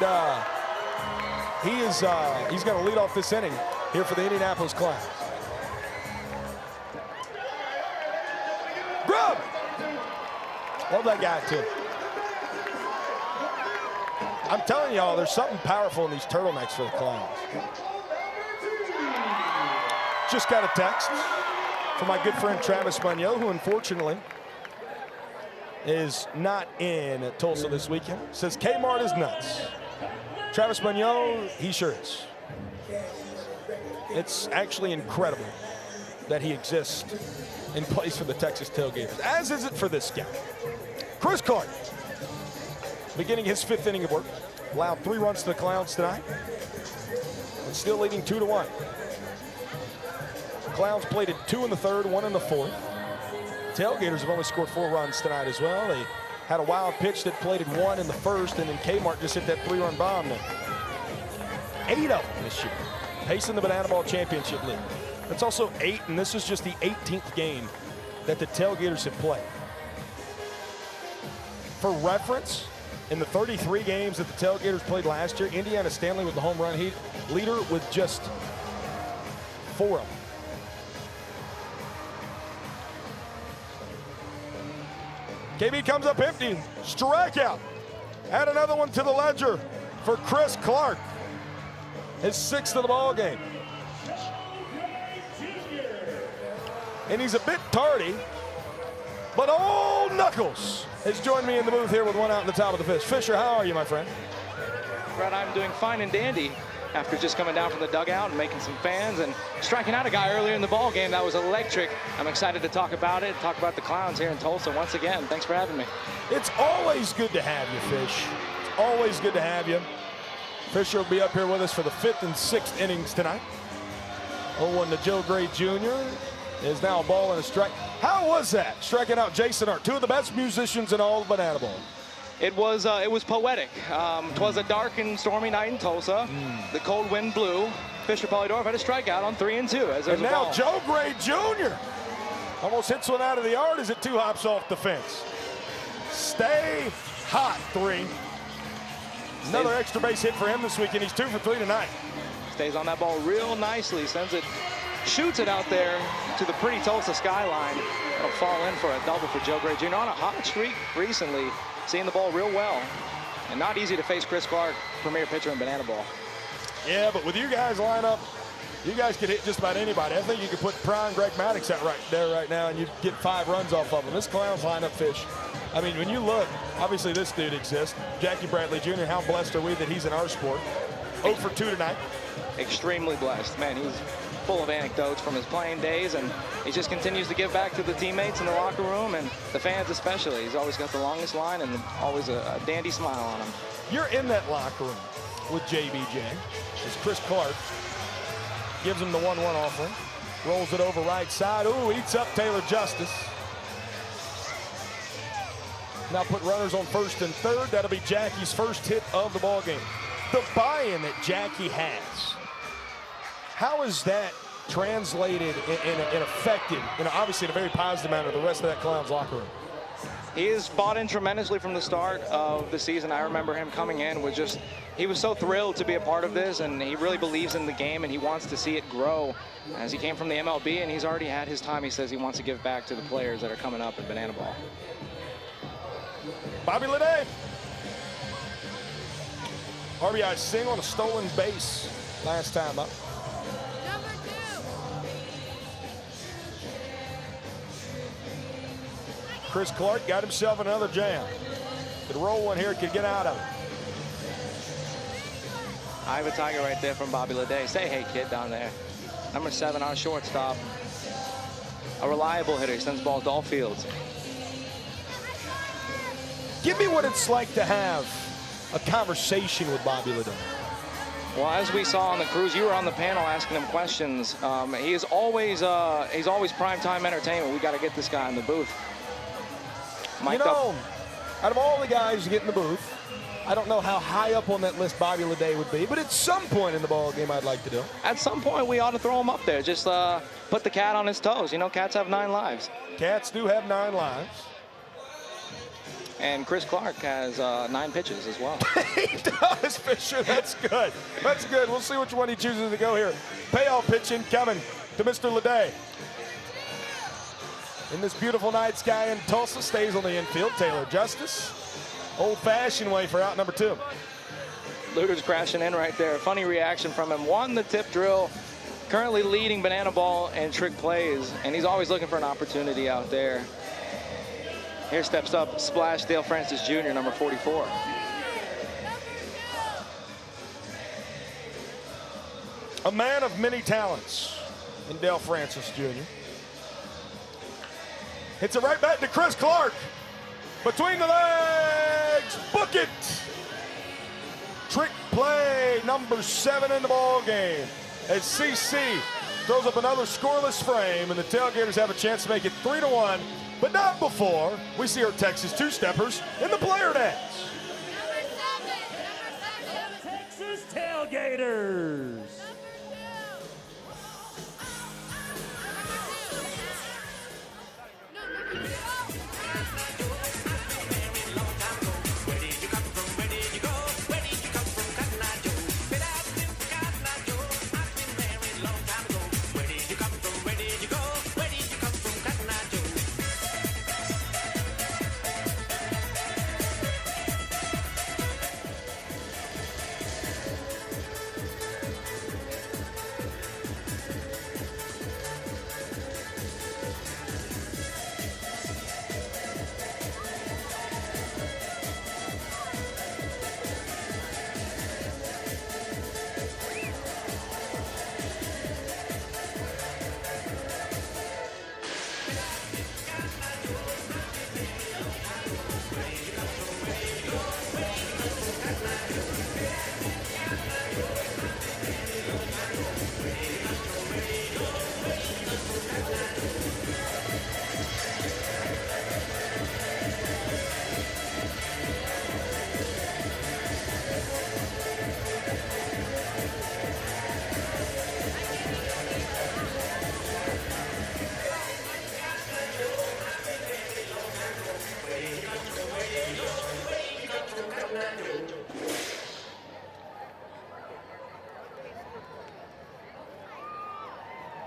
he's going to lead off this inning here for the Indianapolis Clowns. Grub! Love that guy, too. I'm telling y'all, there's something powerful in these turtlenecks for the Clowns. Just got a text from my good friend Travis Bunyo, who unfortunately is not in Tulsa this weekend. Says Kmart is nuts. Travis Bunyo, he sure is. It's actually incredible that he exists and plays for the Texas Tailgaters, as is it for this guy. Chris Clark, beginning his 5th inning of work, allowed 3 runs to the Clowns tonight, and still leading 2-1. Clowns plated 2 in the 3rd, 1 in the 4th. Tailgaters have only scored 4 runs tonight as well. They had a wild pitch that plated 1 in the 1st, and then Kmart just hit that 3-run bomb. 8 of them this year, pacing the Banana Ball Championship League. That's also 8, and this is just the 18th game that the Tailgaters have played. For reference, in the 33 games that the Tailgaters played last year, Indiana Stanley was the home run leader with just 4 of them. KB comes up empty, strikeout. Add another one to the ledger for Chris Clark. His 6th of the ball game. And he's a bit tardy, but old Knuckles has joined me in the booth here with 1 out in the top of the 5th. Fisher, how are you, my friend? Brett, I'm doing fine and dandy after just coming down from the dugout and making some fans and striking out a guy earlier in the ball game. That was electric. I'm excited to talk about it, talk about the Clowns here in Tulsa once again. Thanks for having me. It's always good to have you, Fish. It's always good to have you. Fisher will be up here with us for the 5th and 6th innings tonight. 0-1 to Joe Gray Jr. is now a ball and a strike. How was that, striking out Jason Hart, 2 of the best musicians in all of Banana Ball? It was poetic. It was a dark and stormy night in Tulsa. The cold wind blew. Fisher Polydorf had a strikeout on 3 and 2. And now Joe Gray Jr. almost hits one out of the yard as it 2 hops off the fence. Stay hot, 3. Another extra base hit for him this weekend. He's 2 for 3 tonight. Stays on that ball real nicely. Sends it, shoots it out there to the pretty Tulsa skyline. It'll fall in for a double for Joe Gray Jr. On a hot streak recently. Seeing the ball real well. And not easy to face Chris Clark, premier pitcher in Banana Ball. Yeah, but with you guys line up, you guys could hit just about anybody. I think you could put prime Greg Maddox out right there right now and you'd get 5 runs off of him. This Clowns lineup, Fish. I mean, when you look, obviously this dude exists. Jackie Bradley Jr., how blessed are we that he's in our sport? 0 for 2 tonight. Extremely blessed. Man, he's full of anecdotes from his playing days, and he just continues to give back to the teammates in the locker room and the fans especially. He's always got the longest line and always a dandy smile on him. You're in that locker room with JBJ as Chris Clark gives him the 1-1 offering, rolls it over right side. Ooh, eats up Taylor Justice. Now put runners on 1st and 3rd. That'll be Jackie's 1st hit of the ball game. The buy-in that Jackie has, how is that translated and affected, obviously in a very positive manner, the rest of that Clowns locker room? He has bought in tremendously from the start of the season. I remember him coming in with just, he was so thrilled to be a part of this, and he really believes in the game, and he wants to see it grow as he came from the MLB, and he's already had his time. He says he wants to give back to the players that are coming up in Banana Ball. Bobby Leday. RBI single on a stolen base last time up. Chris Clark got himself another jam. Could roll one here, could get out of it. I have a tiger right there from Bobby Leday. Say hey, kid, down there. Number 7, our shortstop. A reliable hitter, sends balls to all fields. Give me what it's like to have a conversation with Bobby Leday. Well, as we saw on the cruise, you were on the panel asking him questions. He's always primetime entertainment. We got to get this guy in the booth. Mic'd up. Out of all the guys who get in the booth, I don't know how high up on that list Bobby Leday would be, but at some point in the ball game, I'd like to do. At some point, we ought to throw him up there. Just put the cat on his toes. You know, cats have 9 lives. Cats do have 9 lives. And Chris Clark has 9 pitches as well. He does, Fisher. That's good. That's good. We'll see which one he chooses to go here. Payoff pitching coming to Mr. Leday. In this beautiful night sky in Tulsa, stays on the infield. Taylor Justice. Old-fashioned way for out number 2. Luter's crashing in right there. Funny reaction from him. Won the tip drill. Currently leading banana ball and trick plays. And he's always looking for an opportunity out there. Here steps up Splash Dale Francis Jr., number 44. A man of many talents in Dale Francis Jr. Hits it right back to Chris Clark. Between the legs, book it. Trick play, number 7 in the ball game. As CC throws up another scoreless frame, and the Tailgaters have a chance to make it 3-1, but not before we see our Texas two-steppers in the player dance. Texas Tailgaters.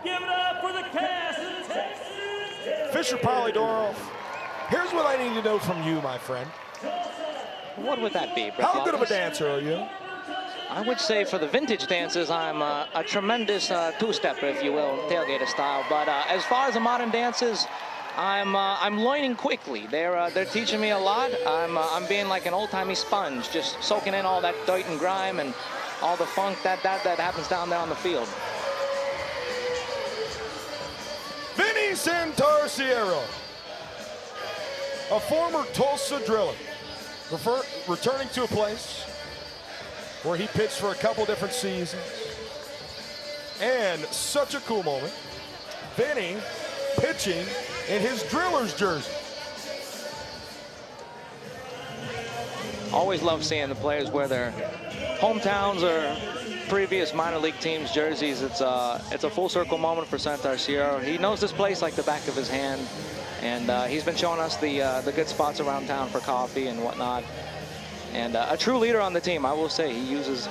Give it up for the cast of Texas. Fisher Polydorov, here's what I need to know from you, my friend. What would that be, Brett How good of a Lopez? dancer are you? I would say for the vintage dances, I'm a tremendous two-stepper, if you will, tailgater style. But as far as the modern dances, I'm learning quickly. They're teaching me a lot. I'm being like an old-timey sponge, just soaking in all that dirt and grime and all the funk that happens down there on the field. Vinny Santarciero, a former Tulsa driller, returning to a place where he pitched for a couple different seasons. And such a cool moment, Vinny pitching in his driller's jersey. Always love seeing the players wear their hometowns or previous minor league teams' jerseys. It's a full circle moment for Santarciero. He knows this place like the back of his hand, and he's been showing us the good spots around town for coffee and whatnot. And a true leader on the team, I will say. He uses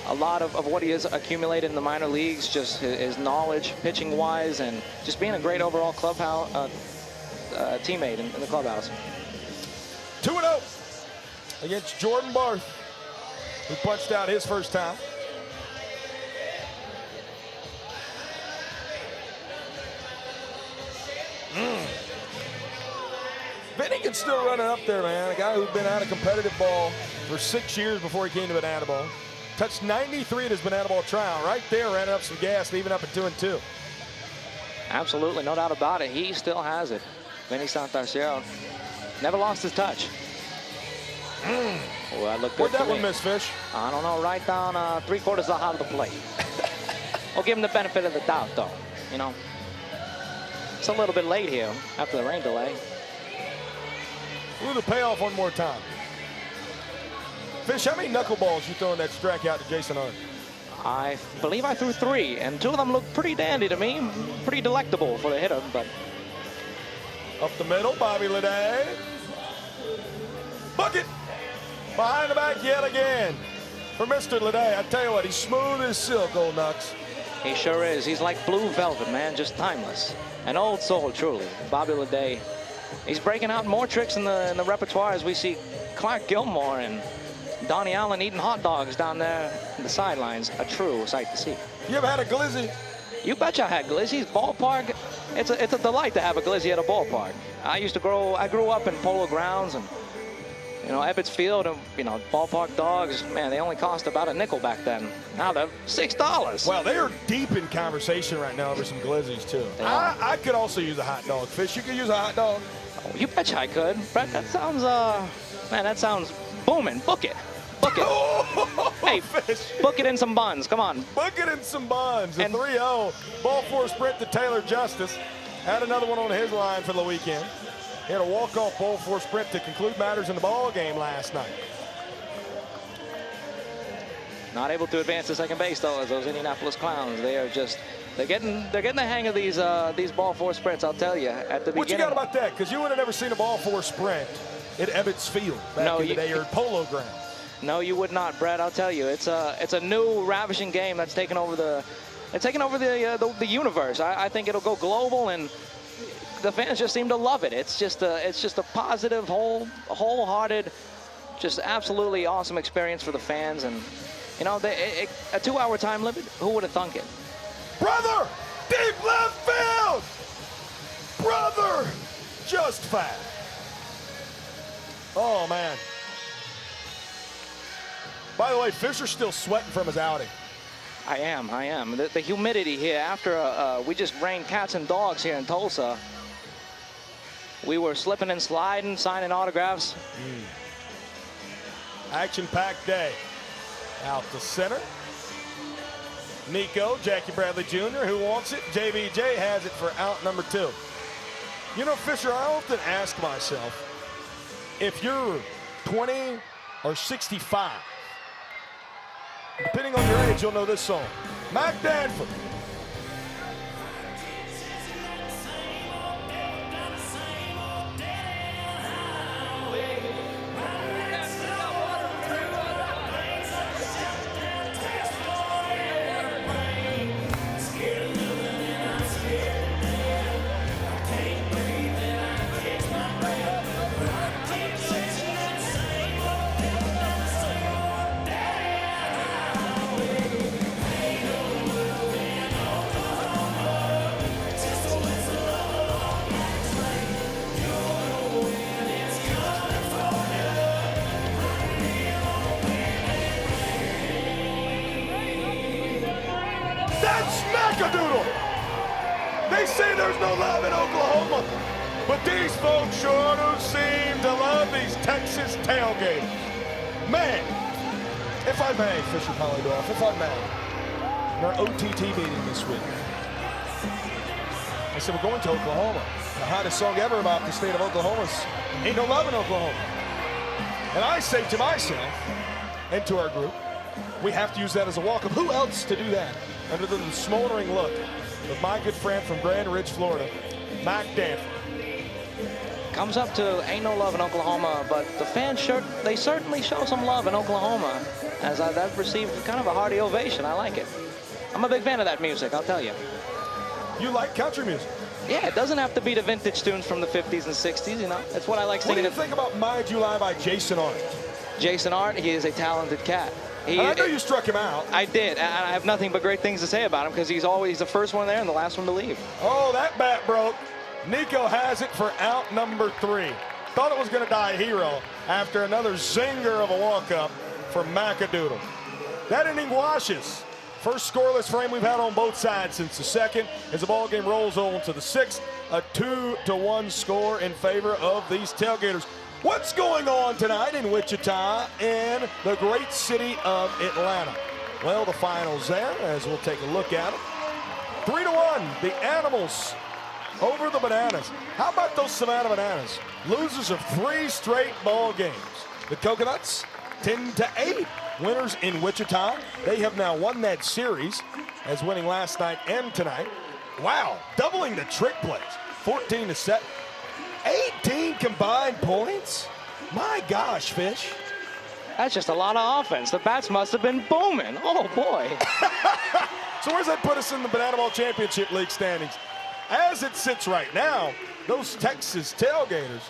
a lot of what he has accumulated in the minor leagues, just his knowledge, pitching-wise, and just being a great overall clubhouse teammate in the clubhouse. 2-0 against Jordan Barth, who punched out his first time. Vinny can still run it up there, man. A guy who'd been out of competitive ball for 6 years before he came to banana ball. Touched 93 at his banana ball trial. Right there, ran up some gas, leaving up at 2-2. Absolutely, no doubt about it. He still has it. Vinny Santarciero never lost his touch. Oh, that looked good. Where'd that one miss, Fish? I don't know, right down 3/4 of the height of the plate. We'll give him the benefit of the doubt, though. You know, it's a little bit late here after the rain delay. We're going to pay off one more time. Fish, how many knuckleballs you throwing that strikeout to Jason Hart? I believe I threw 3, and 2 of them looked pretty dandy to me. Pretty delectable for the hitter, but... Up the middle, Bobby Leday. Bucket! Behind the back yet again for Mr. Leday. I tell you what, he's smooth as silk, old Nux. He sure is. He's like blue velvet, man, just timeless. An old soul, truly. Bobby Leday. He's breaking out more tricks in the repertoire as we see Clark Gilmore and Donnie Allen eating hot dogs down there in the sidelines. A true sight to see. You ever had a glizzy? You betcha I had glizzies. Ballpark, it's a delight to have a glizzy at a ballpark. I grew up in Polo Grounds and, you know, Ebbets Field, and, you know, ballpark dogs, man, they only cost about a nickel back then. Now they're $6. Well, they are deep in conversation right now over some glizzies, too. I could also use a hot dog. Fish, you could use a hot dog? Oh, you betcha I could. Brett, that sounds, man, that sounds booming. Book it. Book it. Oh, hey, Fish. Book it in some buns. Come on. Book it in some buns. A 3-0 ball four sprint to Taylor Justice. Had another one on his line for the weekend. He had a walk-off ball four sprint to conclude matters in the ball game last night. Not able to advance to second base though, as those Indianapolis Clowns. They are just they're getting the hang of these ball four sprints. I'll tell you at the beginning. What you got about that? Because you would have never seen a ball four sprint at Ebbets Field back in the day, or Polo Grounds. No, you would not, Brett. I'll tell you, it's a new ravishing game that's taken over the universe. I think it'll go global, and the fans just seem to love it. It's just a positive, wholehearted, just absolutely awesome experience for the fans. And you know, a 2-hour time limit. Who would have thunk it? Brother, deep left field. Brother, just fat. Oh man. By the way, Fisher's still sweating from his outing. I am. The humidity here after we just rained cats and dogs here in Tulsa. We were slipping and sliding, signing autographs. Action-packed day. Out to center. Nico, Jackie Bradley Jr., who wants it? JBJ has it for out number 2. You know, Fisher, I often ask myself, if you're 20 or 65, depending on your age, you'll know this song. Mac Danford. They say there's no love in Oklahoma, but these folks sure do seem to love these Texas tailgaters. Man, if I may, Fisher Polydorf, if I may, in our OTT meeting this week, I said we're going to Oklahoma. The hottest song ever about the state of Oklahoma is Ain't No Love in Oklahoma. And I say to myself and to our group, we have to use that as a welcome. Who else to do that under the smoldering look of my good friend from Grand Ridge, Florida, Mac Danford? Comes up to Ain't No Love in Oklahoma, but the fans they certainly show some love in Oklahoma, as that received kind of a hearty ovation. I like it. I'm a big fan of that music, I'll tell you. You like country music? Yeah, it doesn't have to be the vintage tunes from the 50s and 60s, you know. That's what I like singing. What do you think about My July by Jason Art? Jason Art, he is a talented cat. I know you struck him out. I did, and I have nothing but great things to say about him because he's always the first one there and the last one to leave. Oh, that bat broke. Nico has it for out number 3. thought it was going to die a hero after another zinger of a walk-up from McAdoodle. That inning washes. First scoreless frame we've had on both sides since the second, as the ball game rolls on to the sixth. A 2-1 score in favor of these Tailgaters. What's going on tonight in Wichita and the great city of Atlanta? Well, the finals there, as we'll take a look at it. 3-1, the Animals over the Bananas. How about those Savannah Bananas? Losers of 3 straight ball games. The Coconuts, 10-8. Winners in Wichita. They have now won that series, as winning last night and tonight. Wow, doubling the trick plays. 14-7. 18 combined points? My gosh, Fish. That's just a lot of offense. The bats must have been booming. Oh, boy. So where's that put us in the Banana Ball Championship League standings? As it sits right now, those Texas Tailgaters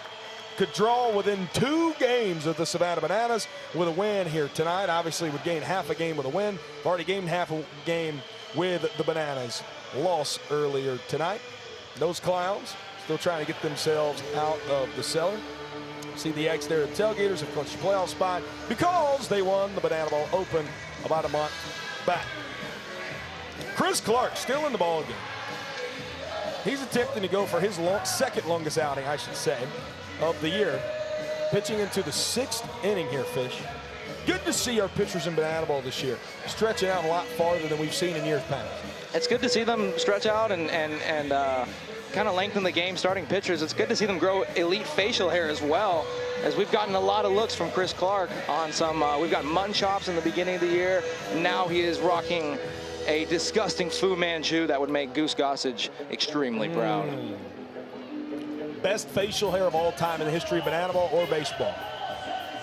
could draw within 2 games of the Savannah Bananas with a win here tonight. Obviously would gain half a game with a win. They've already gained half a game with the Bananas. Loss earlier tonight. Those Clowns still trying to get themselves out of the cellar. See the X there. The Tailgaters have clinched a playoff spot because they won the Banana Ball Open about a month back. Chris Clark still in the ball game. He's attempting to go for his second longest outing, I should say, of the year. Pitching into the 6th inning here, Fish. Good to see our pitchers in Banana Ball this year stretching out a lot farther than we've seen in years past. It's good to see them stretch out and kind of lengthen the game, starting pitchers. It's good to see them grow elite facial hair as well, as we've gotten a lot of looks from Chris Clark on some, we've got mutton chops in the beginning of the year. Now he is rocking a disgusting Fu Manchu that would make Goose Gossage extremely proud. Best facial hair of all time in the history of Banana Ball or baseball?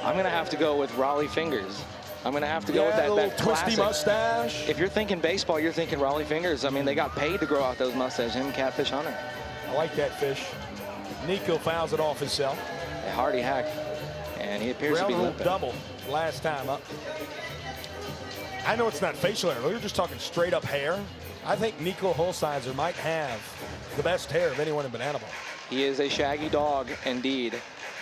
I'm going to have to go with Raleigh Fingers. I'm going to have to go with that twisty classic mustache. If you're thinking baseball, you're thinking Raleigh Fingers. I mean, they got paid to grow out those mustaches. Him, Catfish Hunter. I like that, Fish. Nico fouls it off himself. A hardy hack, and he appears to be limping. Double last time up. I know it's not facial hair. We're just talking straight up hair. I think Nico Holsizer might have the best hair of anyone in Banana Ball. He is a shaggy dog, indeed.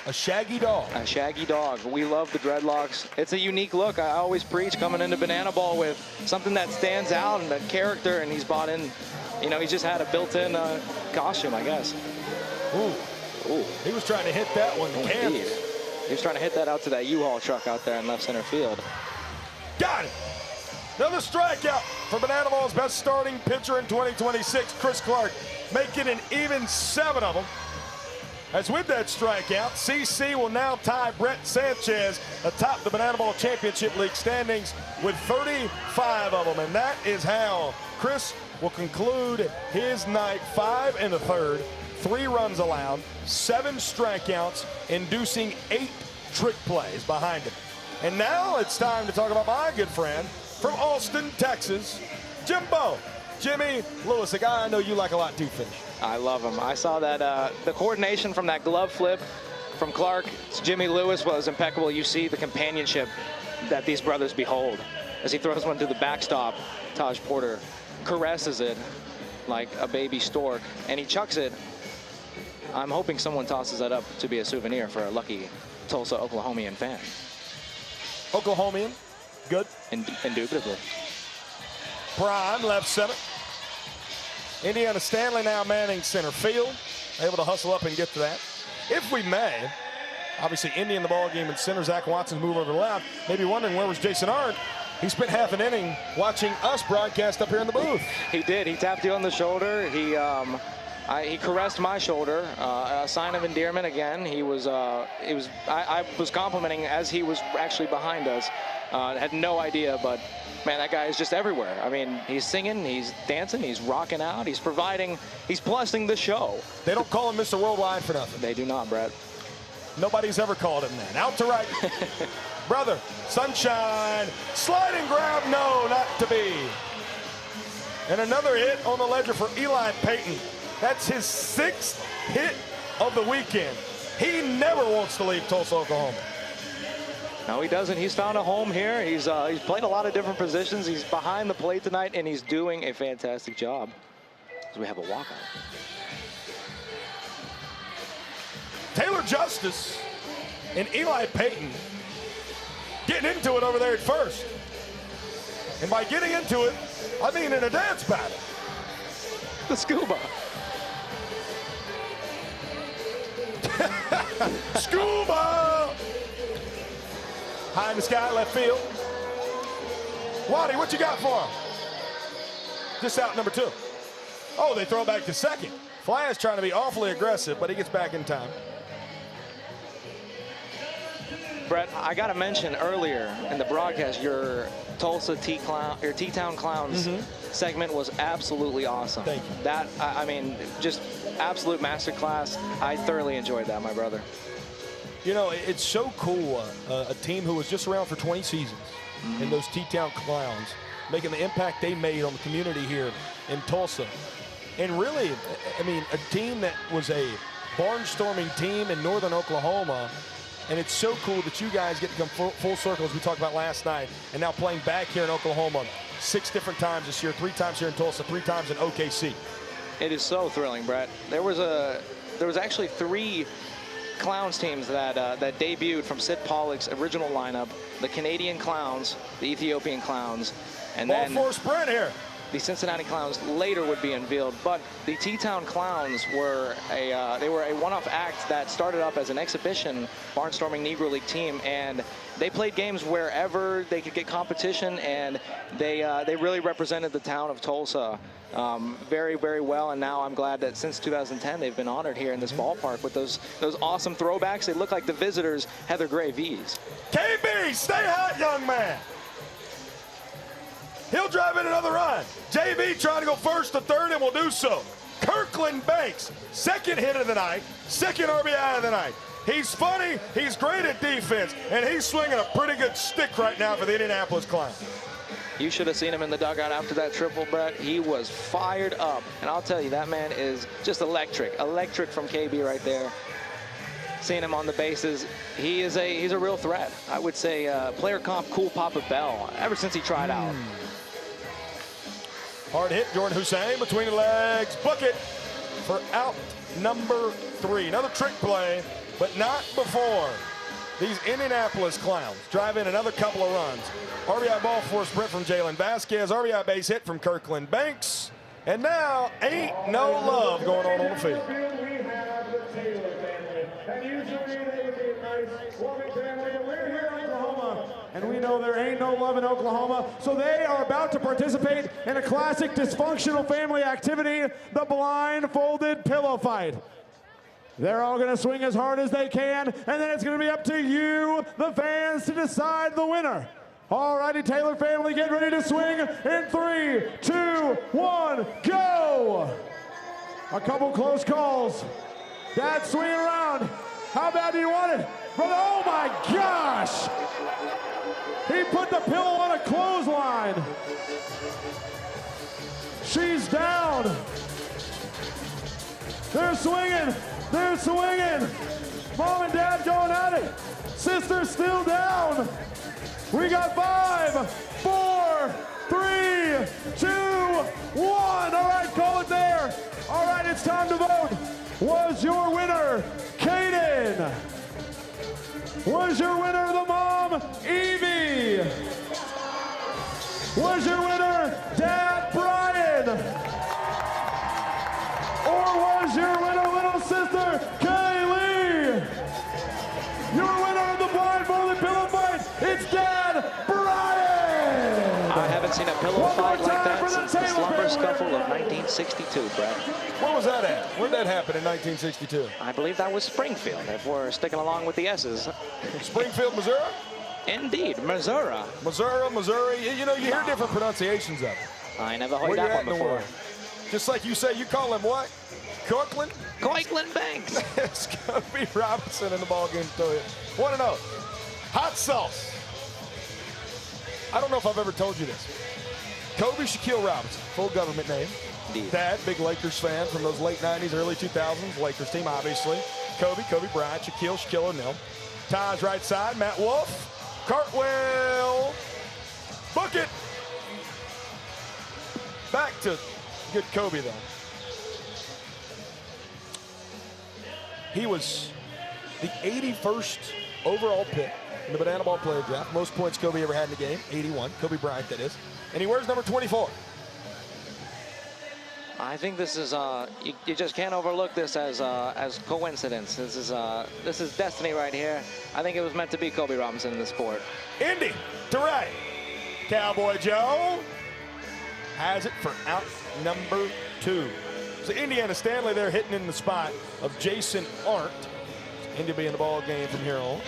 A shaggy dog. A shaggy dog. We love the dreadlocks. It's a unique look. I always preach coming into Banana Ball with something that stands out and a character, and he's bought in, you know, he's just had a built-in costume, I guess. Ooh. Ooh. He was trying to hit that one. Indeed. He was trying to hit that out to that U-Haul truck out there in left center field. Got it. Another strikeout for Banana Ball's best starting pitcher in 2026, Chris Clark, making an even 7 of them. As with that strikeout, CC will now tie Brett Sanchez atop the Banana Ball Championship League standings with 35 of them. And that is how Chris will conclude his night. 5 1/3, 3 runs allowed, 7 strikeouts, inducing 8 trick plays behind him. And now it's time to talk about my good friend from Austin, Texas, Jimmy Lewis, a guy I know you like a lot too, Fish. I love him. I saw that the coordination from that glove flip from Clark to Jimmy Lewis was impeccable. You see the companionship that these brothers behold. As he throws one to the backstop, Taj Porter caresses it like a baby stork, and he chucks it. I'm hoping someone tosses that up to be a souvenir for a lucky Tulsa, Oklahomian fan. Oklahomian, good. Indubitably. Prime, left center. Indiana Stanley now manning center field. Able to hustle up and get to that. If we may, obviously Indy in the ball game and center. Zach Watson's move over the left. Maybe wondering where was Jason Arndt. He spent half an inning watching us broadcast up here in the booth. He did. He tapped you on the shoulder. He caressed my shoulder, a sign of endearment again. I was complimenting as he was actually behind us. Had no idea, but man, that guy is just everywhere. I mean, he's singing, he's dancing, he's rocking out, he's plussing the show. They don't call him Mr. Worldwide for nothing. They do not, Brett. Nobody's ever called him that. Out to right. Brother, sunshine, sliding grab, no, not to be. And another hit on the ledger for Eli Payton. That's his 6th hit of the weekend. He never wants to leave Tulsa, Oklahoma. No, he doesn't. He's found a home here. He's played a lot of different positions. He's behind the plate tonight, and he's doing a fantastic job. So we have a walkout. Taylor Justice and Eli Payton getting into it over there at first. And by getting into it, I mean in a dance battle. The scuba. Scuba! High in the sky, left field. Waddy, what you got for him? Just out number 2. Oh, they throw it back to second. Flyers trying to be awfully aggressive, but he gets back in time. Brett, I got to mention earlier in the broadcast, your Tulsa T-Town Clowns segment was absolutely awesome. Thank you. That, I mean, just absolute masterclass. I thoroughly enjoyed that, my brother. You know, it's so cool, a team who was just around for 20 seasons, and those T-Town Clowns, making the impact they made on the community here in Tulsa. And really, I mean, a team that was a barnstorming team in northern Oklahoma. And it's so cool that you guys get to come full circle, as we talked about last night, and now playing back here in Oklahoma 6 different times this year, 3 times here in Tulsa, 3 times in OKC. It is so thrilling, Brett. There was actually 3 Clowns teams that debuted from Sid Pollock's original lineup: the Canadian Clowns, the Ethiopian Clowns, and Ball then for a sprint here. The Cincinnati Clowns later would be unveiled, but the T-Town Clowns were a one-off act that started up as an exhibition barnstorming Negro League team, and they played games wherever they could get competition, and they really represented the town of Tulsa very, very well. And now I'm glad that since 2010 they've been honored here in this ballpark with those awesome throwbacks. They look like the visitors' Heather Gray V's. KB, stay hot, young man. He'll drive in another run. JB trying to go first to third, and will do so. Kirkland Banks, 2nd hit of the night, 2nd RBI of the night. He's funny, he's great at defense, and he's swinging a pretty good stick right now for the Indianapolis Clowns. You should have seen him in the dugout after that triple, Brett. He was fired up, and I'll tell you, that man is just electric from KB right there. Seeing him on the bases, he's a real threat. I would say player comp cool Papa Bell ever since he tried out. Hard hit, Jordan Hussein between the legs. Bucket for out number 3. Another trick play, but not before these Indianapolis Clowns drive in another couple of runs. RBI ball for a sprint from Jalen Vasquez. RBI base hit from Kirkland Banks. And now ain't no love going on the field. And we know there ain't no love in Oklahoma, so they are about to participate in a classic dysfunctional family activity, the blindfolded pillow fight. They're all going to swing as hard as they can, and then it's going to be up to you, the fans, to decide the winner. All righty, Taylor family, get ready to swing in 3, 2, 1, go! A couple close calls. Dad's swinging around. How bad do you want it? Brother, oh my gosh! He put the pillow on a clothesline. She's down. They're swinging. They're swinging. Mom and Dad going at it. Sister's still down. We got 5, 4, 3, 2, 1. All right, call it there. All right, it's time to vote. Was your winner Caden? Was your winner the mom, Evie? Was your winner Dad, Brian? Or was your winner little sister, Kaylee? Your winner of the blindfolded pillow fight, it's Dad, Brian! I haven't seen a pillow fight like that since the slumber scuffle of 1962, Brett. Where was that at? Where did that happen in 1962? I believe that was Springfield, if we're sticking along with the S's. Springfield, Missouri? Indeed, Missouri. Missouri. You know, you hear different pronunciations of it. I never heard that one before. Just like you say, you call him what? Kirkland? Kirkland Banks. It's going to be Robinson in the ballgame. Want to know? Hot sauce. I don't know if I've ever told you this. Kobe Shaquille Robinson, full government name. Indeed. Dad, big Lakers fan from those late 90s, early 2000s. Lakers team, obviously. Kobe Bryant, Shaquille O'Neal. Taj right side, Matt Wolf. Cartwheel. Bucket. Back to good Kobe, though. He was the 81st overall pick in the banana ball player draft. Most points Kobe ever had in a game, 81. Kobe Bryant, that is. And he wears number 24. I think this is you just can't overlook this as coincidence. This is destiny right here. I think it was meant to be Kobe Robinson in the sport. Indy to right. Cowboy Joe has it for out number 2. So Indiana Stanley there hitting in the spot of Jason Arndt. Indy be in the ball game from here on.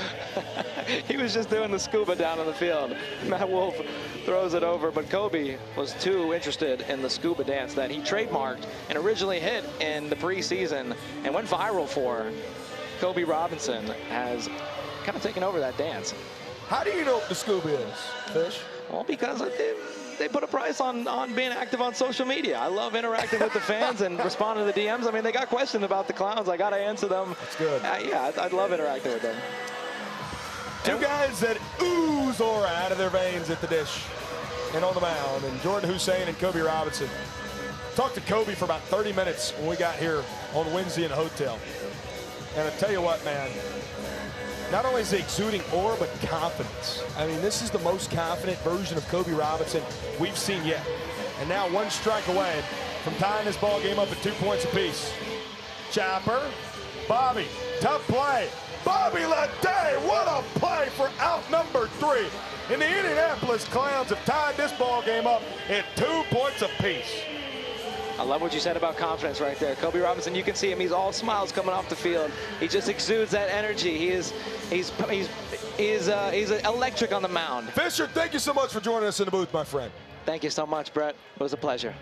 He was just doing the scuba down on the field. Matt Wolf throws it over, but Kobe was too interested in the scuba dance that he trademarked and originally hit in the preseason and went viral for. Kobe Robinson has kind of taken over that dance. How do you know what the scuba is, Fish? Well, because they put a price on being active on social media. I love interacting with the fans and responding to the DMs. I mean, they got questions about the Clowns. I got to answer them. That's good. Yeah, I'd love interacting with them. Two guys that ooze aura out of their veins at the dish and on the mound, and Jordan Hussein and Kobe Robinson. Talked to Kobe for about 30 minutes when we got here on Wednesday in the hotel. And I tell you what, man, not only is he exuding aura, but confidence. I mean, this is the most confident version of Kobe Robinson we've seen yet. And now one strike away from tying this ball game up at 2 points apiece. Chopper, Bobby, tough play. Bobby Leday, what a play for out number 3. And the Indianapolis Clowns have tied this ball game up at 2 points apiece. I love what you said about confidence right there. Kobe Robinson, you can see him. He's all smiles coming off the field. He just exudes that energy. He's electric on the mound. Fisher, thank you so much for joining us in the booth, my friend. Thank you so much, Brett. It was a pleasure.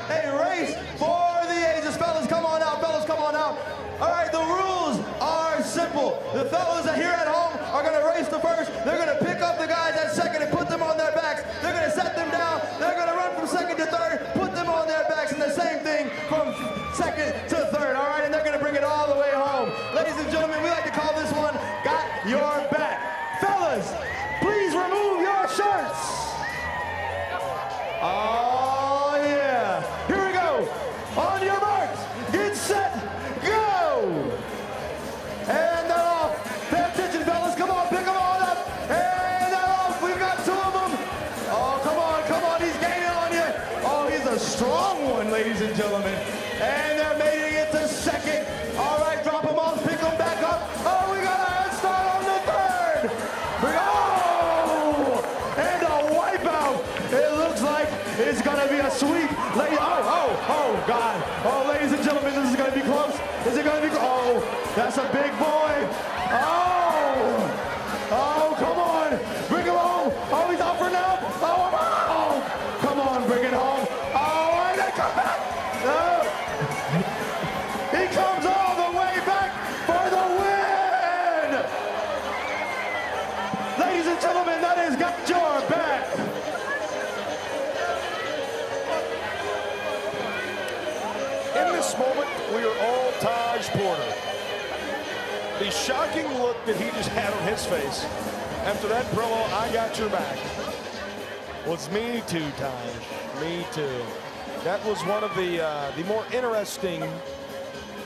Hey, race for the ages. Fellas, come on out. Fellas, come on out. All right, the rules are simple. The fellas that here at home are going to race to first. They're going to pick up the guys at second and put them on their backs. They're going to set them down. They're going to run from second to third, put them on their backs, and the same thing from second to third. All right, and they're going to bring it all the way home. Ladies and gentlemen, we like to call this one Got Your Back. Fellas, please remove your shirts. Oh, yeah. Here we go. On your marks, get set, go. And they're off. Pay attention, fellas. Come on, pick them all up. And they're off. We've got 2 of them. Oh, come on, come on. He's gaining on you. Oh, he's a strong one, ladies and gentlemen. And they're making it to second. All right, drop them off, pick them back up. Oh, we got a head start on the third. Oh, and a wipeout. It looks like it's going to be a sweep. Oh, God. Oh, ladies and gentlemen, this is going to be close. Is it going to be close? Oh, that's a big boy. Oh, come on. Bring him home. Oh, he's out for now. Oh, come on, bring it home. Oh, and they come back. He comes all the way back for the win. Ladies and gentlemen, that has Got Your Back. In this moment, we are all Taj Porter. The shocking look that he just had on his face after that promo, I got your back, was me too, Taj. Me too. That was one of the more interesting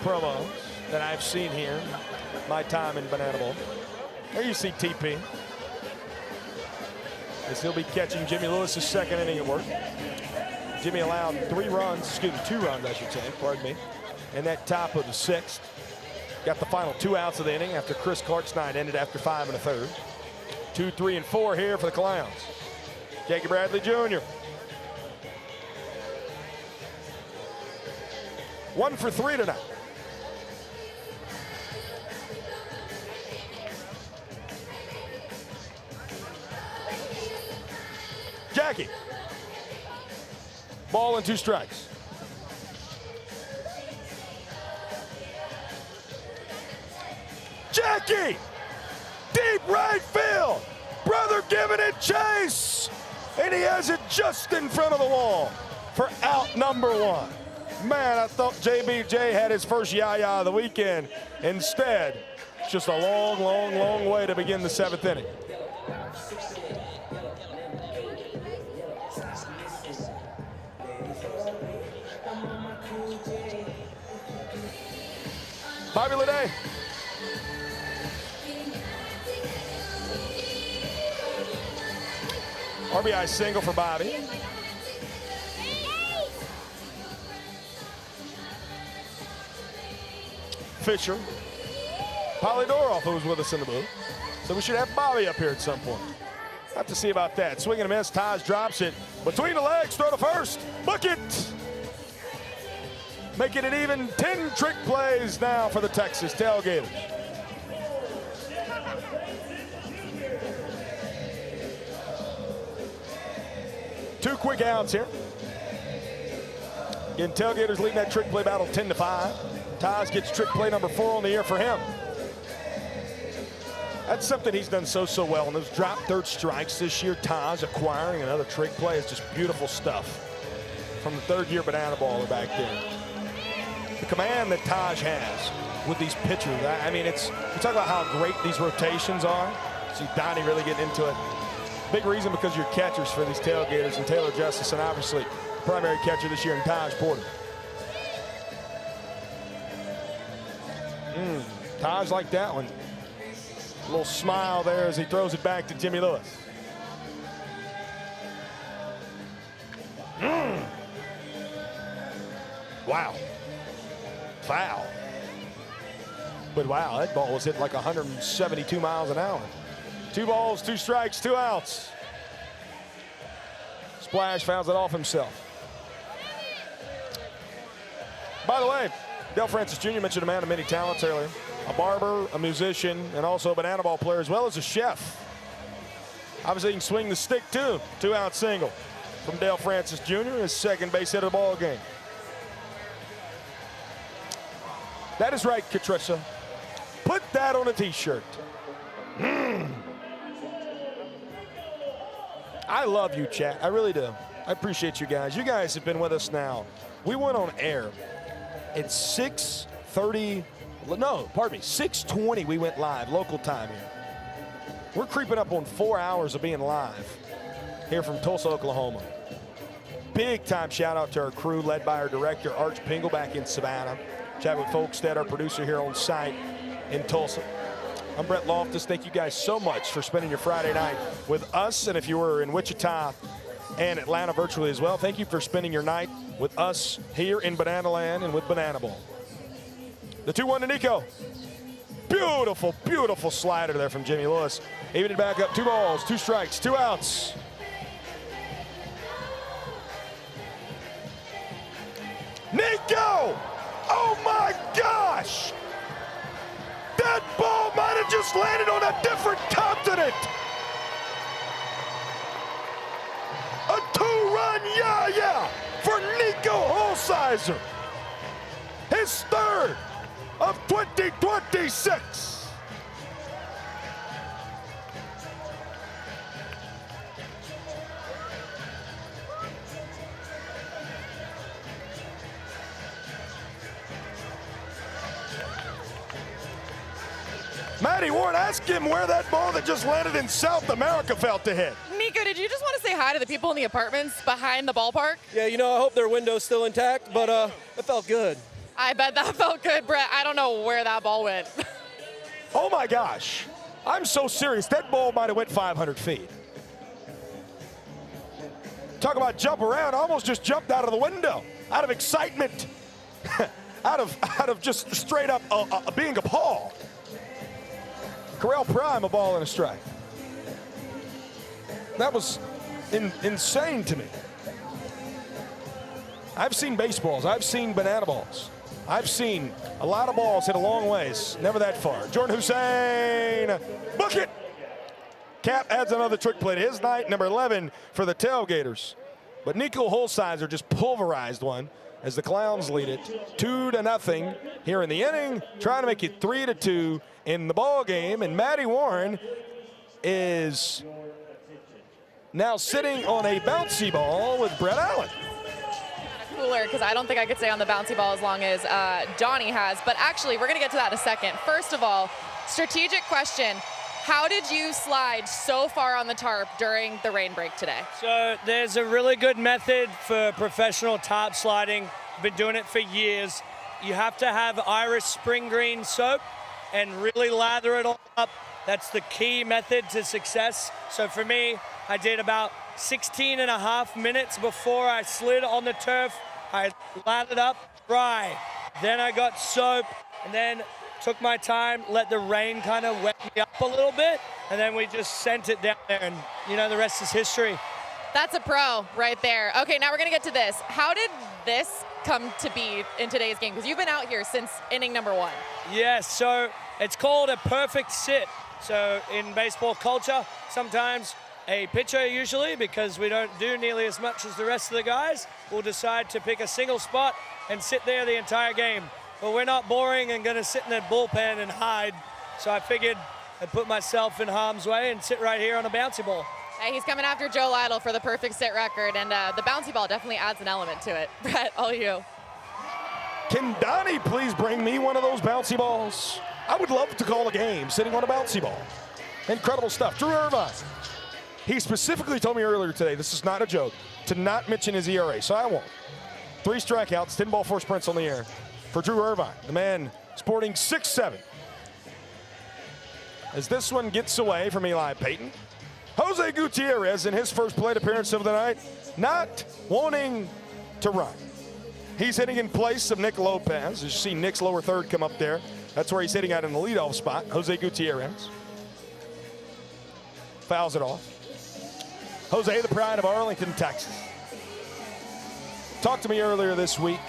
promos that I've seen here, my time in Banana Bowl. There you see TP. As he'll be catching Jimmy Lewis's second inning at work. Jimmy allowed 2 runs, I should say, pardon me, in that top of the 6th. Got the final 2 outs of the inning after Chris Clark's night ended after 5 1/3. 2, 3, and 4 here for the Clowns. Jackie Bradley Jr. 1 for 3 tonight. Jackie. Ball and 2 strikes. Jackie! Deep right field! Brother giving it chase! And he has it just in front of the wall for out number 1. Man, I thought JBJ had his first yaya of the weekend. Instead, it's just a long, long, long way to begin the 7th inning. Bobby Lede. RBI single for Bobby. Fisher. Polydorov, who was with us in the booth. So we should have Bobby up here at some point. Have to see about that. Swing and a miss. Taj drops it between the legs. Throw to first. Book it. Making it even 10 trick plays now for the Texas Tailgaters. Two quick outs here. Again, Tailgaters leading that trick play battle 10-5. Taj gets trick play number 4 on the year for him. That's something he's done so well. And those drop third strikes this year, Taj acquiring another trick play is just beautiful stuff. From the third-year banana baller back there. The command that Taj has with these pitchers, I mean, it's, you talk about how great these rotations are. See Donnie really getting into it. Big reason because you're catchers for these Tailgaters, and Taylor Justice, and obviously primary catcher this year in Taj Porter. Taj like that one. A little smile there as he throws it back to Jimmy Lewis. Wow. Foul. But wow, that ball was hit like 172 miles an hour. 2 balls, 2 strikes, 2 outs. Splash fouls it off himself. By the way, Dale Francis Jr. mentioned a man of many talents earlier. A barber, a musician, and also a banana ball player, as well as a chef. Obviously, he can swing the stick, too. 2-out single from Dale Francis Jr., his second base hit of the ball game. That is right, Katrissa. Put that on a T-shirt. I love you, chat. I really do. I appreciate you guys. You guys have been with us now. We went on air at 6:30. No, pardon me, 6:20 we went live, local time here. We're creeping up on 4 hours of being live here from Tulsa, Oklahoma. Big time shout out to our crew led by our director, Arch Pingle, back in Savannah. Chadwick Folkstead, our producer here on site in Tulsa. I'm Brett Loftus. Thank you guys so much for spending your Friday night with us. And if you were in Wichita and Atlanta virtually as well, thank you for spending your night with us here in Banana Land and with Banana Ball. The 2-1 to Nico. Beautiful, beautiful slider there from Jimmy Lewis. Even it back up, 2 balls, 2 strikes, 2 outs. Nico! Oh my gosh! That ball might have just landed on a different continent. A 2-run yeah for Nico Holsizer. His third of 2026. Matty Ward, ask him where that ball that just landed in South America felt to hit. Nico, did you just want to say hi to the people in the apartments behind the ballpark? Yeah, you know, I hope their window's still intact, but it felt good. I bet that felt good, Brett. I don't know where that ball went. Oh my gosh. I'm so serious. That ball might have went 500 feet. Talk about jump around. Almost just jumped out of the window. Out of excitement. out of just straight up being appalled. Corral Prime, a ball and a strike. That was insane to me. I've seen baseballs. I've seen banana balls. I've seen a lot of balls hit a long ways. Never that far. Jordan Hussein, book it. Cap adds another trick play to his night, number 11 for the Tailgaters. But Nico Holsizer just pulverized one as the Clowns lead it 2-0 here in the inning, trying to make it 3-2 in the ball game. And Matty Warren is now sitting on a bouncy ball with Brett Allen. Cooler, because I don't think I could stay on the bouncy ball as long as Johnny has. But actually, we're going to get to that in a second. First of all, strategic question. How did you slide so far on the tarp during the rain break today? So there's a really good method for professional tarp sliding. I've been doing it for years. you have to have Irish spring green soap and really lather it all up. That's the key method to success. So for me, I did about 16 and a half minutes before I slid on the turf. I lathered up, dry. Then I got soap, and then took my time, let the rain kind of wet me up a little bit, and then we just sent it down there, and you know, the rest is history. That's a pro right there. Okay, now we're gonna get to this. How did this come to be in today's game? Because you've been out here since inning number 1. Yes, so it's called a perfect sit. So in baseball culture, sometimes a pitcher, usually, because we don't do nearly as much as the rest of the guys, will decide to pick a single spot and sit there the entire game. But we're not boring and gonna sit in the bullpen and hide. So I figured I'd put myself in harm's way and sit right here on a bouncy ball. Hey, he's coming after Joe Lytle for the perfect sit record, and the bouncy ball definitely adds an element to it. Brett, all you. Can Donnie please bring me one of those bouncy balls? I would love to call a game sitting on a bouncy ball. Incredible stuff. Drew Irvine. He specifically told me earlier today, this is not a joke, to not mention his ERA, so I won't. 3 strikeouts, 10 ball, 4 sprints on the air for Drew Irvine, the man sporting 6'7". As this one gets away from Eli Payton, Jose Gutierrez in his first plate appearance of the night, not wanting to run. He's hitting in place of Nick Lopez. As you see Nick's lower third come up there. That's where he's hitting out in the leadoff spot, Jose Gutierrez. Fouls it off. Jose, the pride of Arlington, Texas. Talked to me earlier this week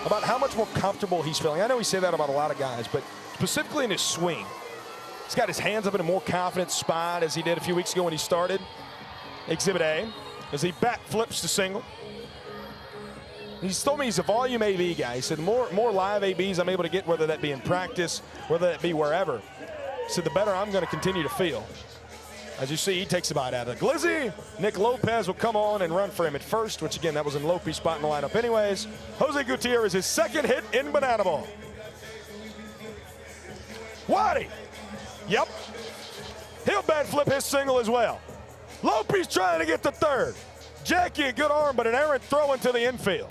about how much more comfortable he's feeling. I know we say that about a lot of guys, but specifically in his swing. He's got his hands up in a more confident spot as he did a few weeks ago when he started. Exhibit A, as he bat flips to single. He's told me he's a volume AB guy. He said more live ABs I'm able to get, whether that be in practice, whether that be wherever. He said the better I'm going to continue to feel. As you see, he takes a bite out of the glizzy. Nick Lopez will come on and run for him at first, which again, that was in Lope's spot in the lineup anyways. Jose Gutierrez, his second hit in banana ball. Waddy. Yep. He'll bat flip his single as well. Lope's trying to get to third. Jackie, a good arm, but an errant throw into the infield.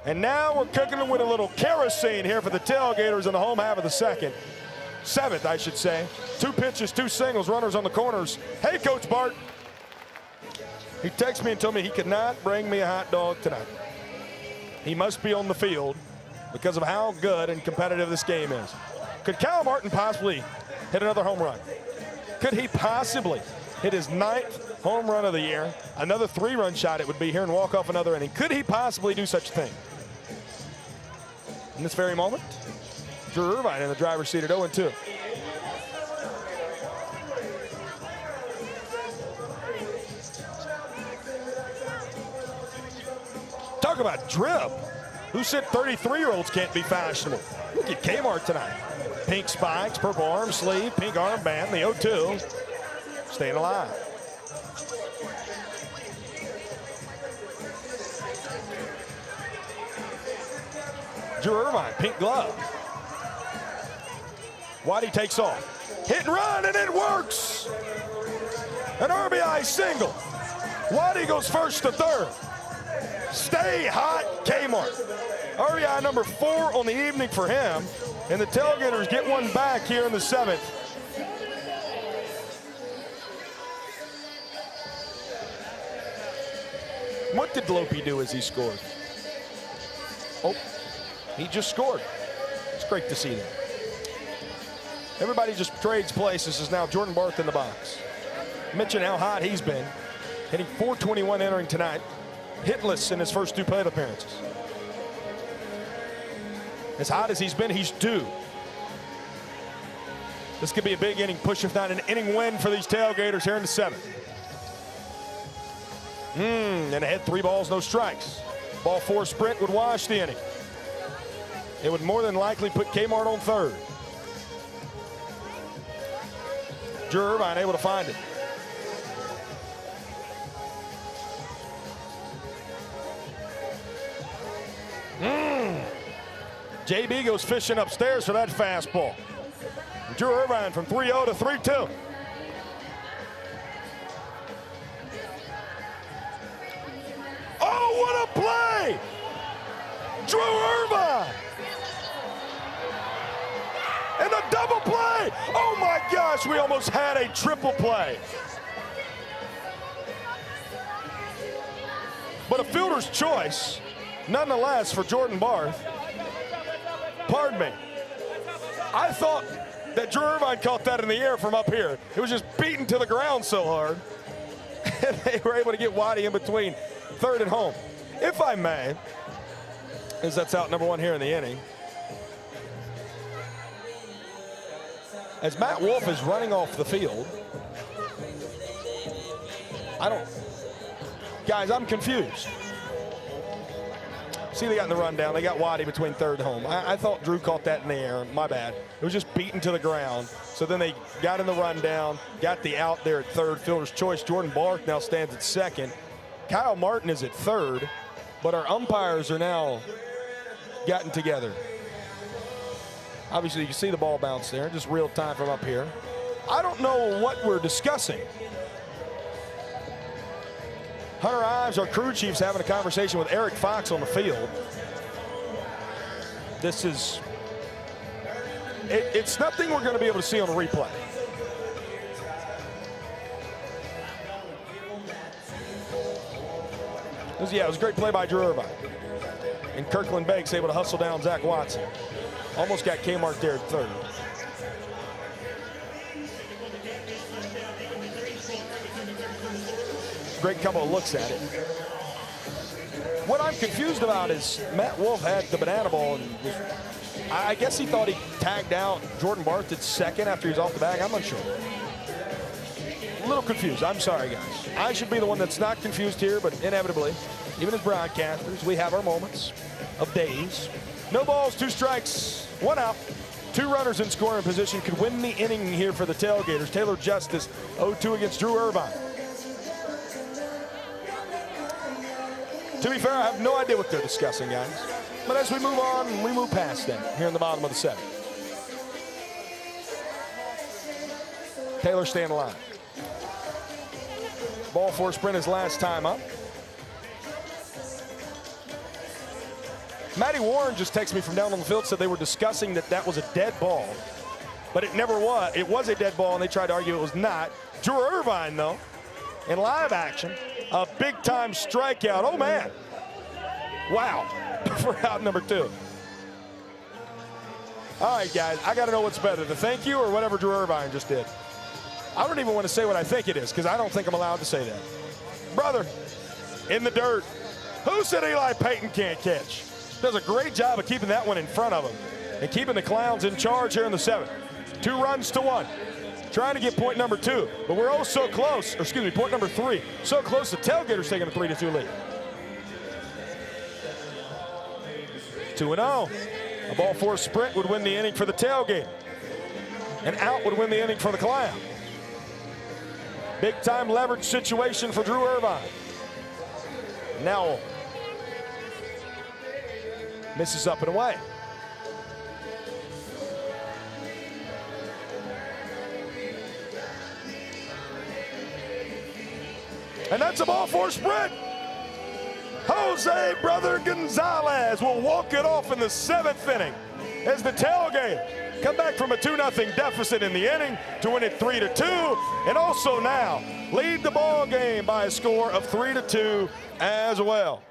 And now we're cooking with a little kerosene here for the Tailgaters in the home half of the seventh, I should say. 2 pitches, 2 singles, runners on the corners. Hey, Coach Bart. He texted me and told me he could not bring me a hot dog tonight. He must be on the field because of how good and competitive this game is. Could Kyle Martin possibly hit another home run? Could he possibly hit his 9th home run of the year? Another 3-run shot it would be here and walk off another inning. Could he possibly do such a thing? In this very moment, Drew Irvine in the driver's seat at 0-2. Talk about drip. Who said 33-year-olds can't be fashionable? Look at Kmart tonight. Pink spikes, purple arm sleeve, pink armband, the 0-2. Staying alive. Drew Irvine, pink glove. Waddy takes off. Hit and run, and it works. An RBI single. Waddy goes first to third. Stay hot, Kmart. RBI number 4 on the evening for him. And the Tailgaters get one back here in the 7th. What did Lope do as he scored? Oh, he just scored. It's great to see that. Everybody just trades places as now Jordan Barth in the box. Mention how hot he's been. Hitting .421 entering tonight. Hitless in his first 2 plate appearances. As hot as he's been, he's due. This could be a big inning push, if not an inning win for these Tailgaters here in the 7th. And ahead 3 balls, no strikes. Ball 4 sprint would wash the inning. It would more than likely put Kmart on third. Drew Irvine able to find it. JB goes fishing upstairs for that fastball. Drew Irvine from 3-0 to 3-2. Oh, what a play! Drew Irvine. And a double play. Oh my gosh, we almost had a triple play. But a fielder's choice, nonetheless, for Jordan Barth. Pardon me. I thought that Drew Irvine caught that in the air from up here. It was just beaten to the ground so hard. And they were able to get Waddy in between third and home. If I may, as that's out number one here in the inning. As Matt Wolf is running off the field, guys, I'm confused. See, they got in the rundown. They got Waddy between third and home. I thought Drew caught that in the air. My bad. It was just beaten to the ground. So then they got in the rundown, got the out there at third. Fielder's choice. Jordan Barth now stands at second. Kyle Martin is at third, but our umpires are now gotten together. Obviously, you can see the ball bounce there, just real time from up here. I don't know what we're discussing. Hunter Ives, our crew chief's having a conversation with Eric Fox on the field. This is, it's nothing we're going to be able to see on a replay. It was a great play by Drew Irvine. And Kirkland Banks able to hustle down Zach Watson. Almost got Kmart there at third. Great couple of looks at it. What I'm confused about is Matt Wolf had the banana ball, and I guess he thought he tagged out Jordan Barth at second after he's off the bag. I'm unsure. A little confused. I'm sorry, guys. I should be the one that's not confused here, but inevitably, even as broadcasters, we have our moments of days. No balls, 2 strikes, 1 out. 2 runners in scoring position could win the inning here for the Tailgaters. Taylor Justice 0-2 against Drew Irvine. To be fair, I have no idea what they're discussing, guys. But as we move on, we move past them here in the bottom of the 7th. Taylor staying alive. Ball for sprint his last time up. Matty Warren just texted me from down on the field, said they were discussing that was a dead ball. But it never was. It was a dead ball, and they tried to argue it was not. Drew Irvine, though, in live action, a big-time strikeout. Oh, man. Wow. For out number 2. All right, guys, I got to know what's better, the thank you or whatever Drew Irvine just did. I don't even want to say what I think it is because I don't think I'm allowed to say that. Brother, in the dirt. Who said Eli Payton can't catch? Does a great job of keeping that one in front of him and keeping the Clowns in charge here in the 7th. 2 runs to 1. Trying to get point number 2, but we're oh so close, or excuse me, point number 3. So close, the Tailgaters taking a 3-2 lead. 2-0. A ball for a sprint would win the inning for the Tailgate. An out would win the inning for the Clown. Big time leverage situation for Drew Irvine. Now misses up and away. And that's a ball for a sprint. Jose Brother Gonzalez will walk it off in the 7th inning as the Tailgate come back from a 2-0 deficit in the inning to win it 3-2, and also now lead the ball game by a score of 3-2 as well.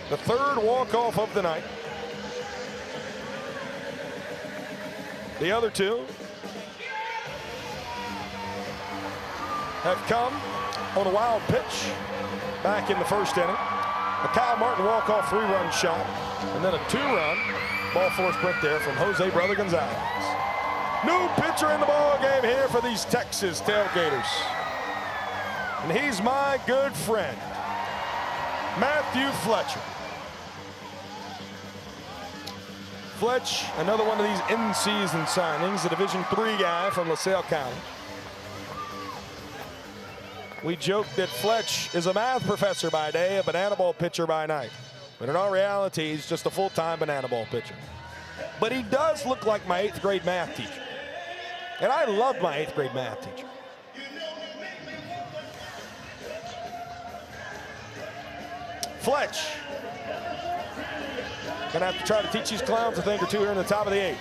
The 3rd walk-off of the night. The other 2 have come on a wild pitch back in the 1st inning. A Kyle Martin walk-off 3-run shot, and then a 2-run ball four sprint there from Jose Brother Gonzalez. New pitcher in the ball game here for these Texas Tailgaters. And he's my good friend, Matthew Fletcher. Fletch, another one of these in-season signings, a Division III guy from LaSalle County. We joke that Fletch is a math professor by day, a banana ball pitcher by night. But in all reality, he's just a full-time banana ball pitcher. But he does look like my 8th grade math teacher. And I loved my 8th grade math teacher. Fletch. Gonna have to try to teach these clowns a thing or two here in the top of the 8th.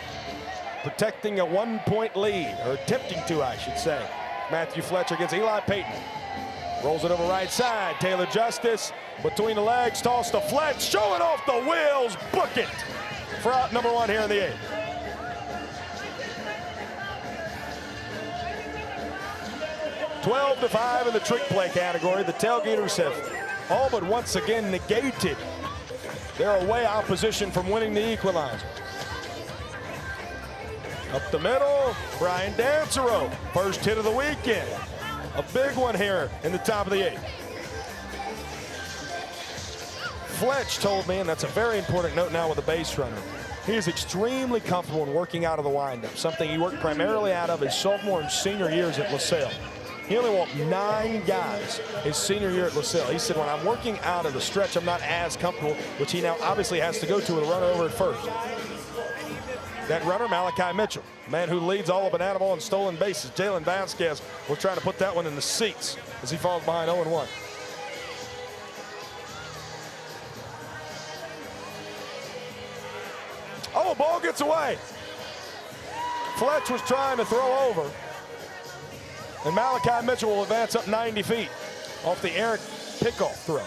Protecting a 1-point lead, or attempting to, I should say. Matthew Fletcher against Eli Payton. Rolls it over right side. Taylor Justice between the legs, toss to Fletch, showing off the wheels, book it for out number 1 here in the 8th. (12-5) in the trick play category. The Tailgaters have all but once again negated their away opposition from winning the equalizer. Up the middle, Brian Dancero, first hit of the weekend. A big one here in the top of the 8th. Fletch told me, and that's a very important note now with the base runner, he is extremely comfortable in working out of the windup, something he worked primarily out of his sophomore and senior years at LaSalle. He only walked 9 guys his senior year at LaSalle. He said, when I'm working out of the stretch, I'm not as comfortable, which he now obviously has to go to with a runner over at first. That runner, Malachi Mitchell, man who leads all of banana ball and stolen bases. Jalen Vasquez will try to put that one in the seats as he falls behind 0-1. Oh, ball gets away. Fletch was trying to throw over. And Malachi Mitchell will advance up 90 feet off the errant pickoff throw.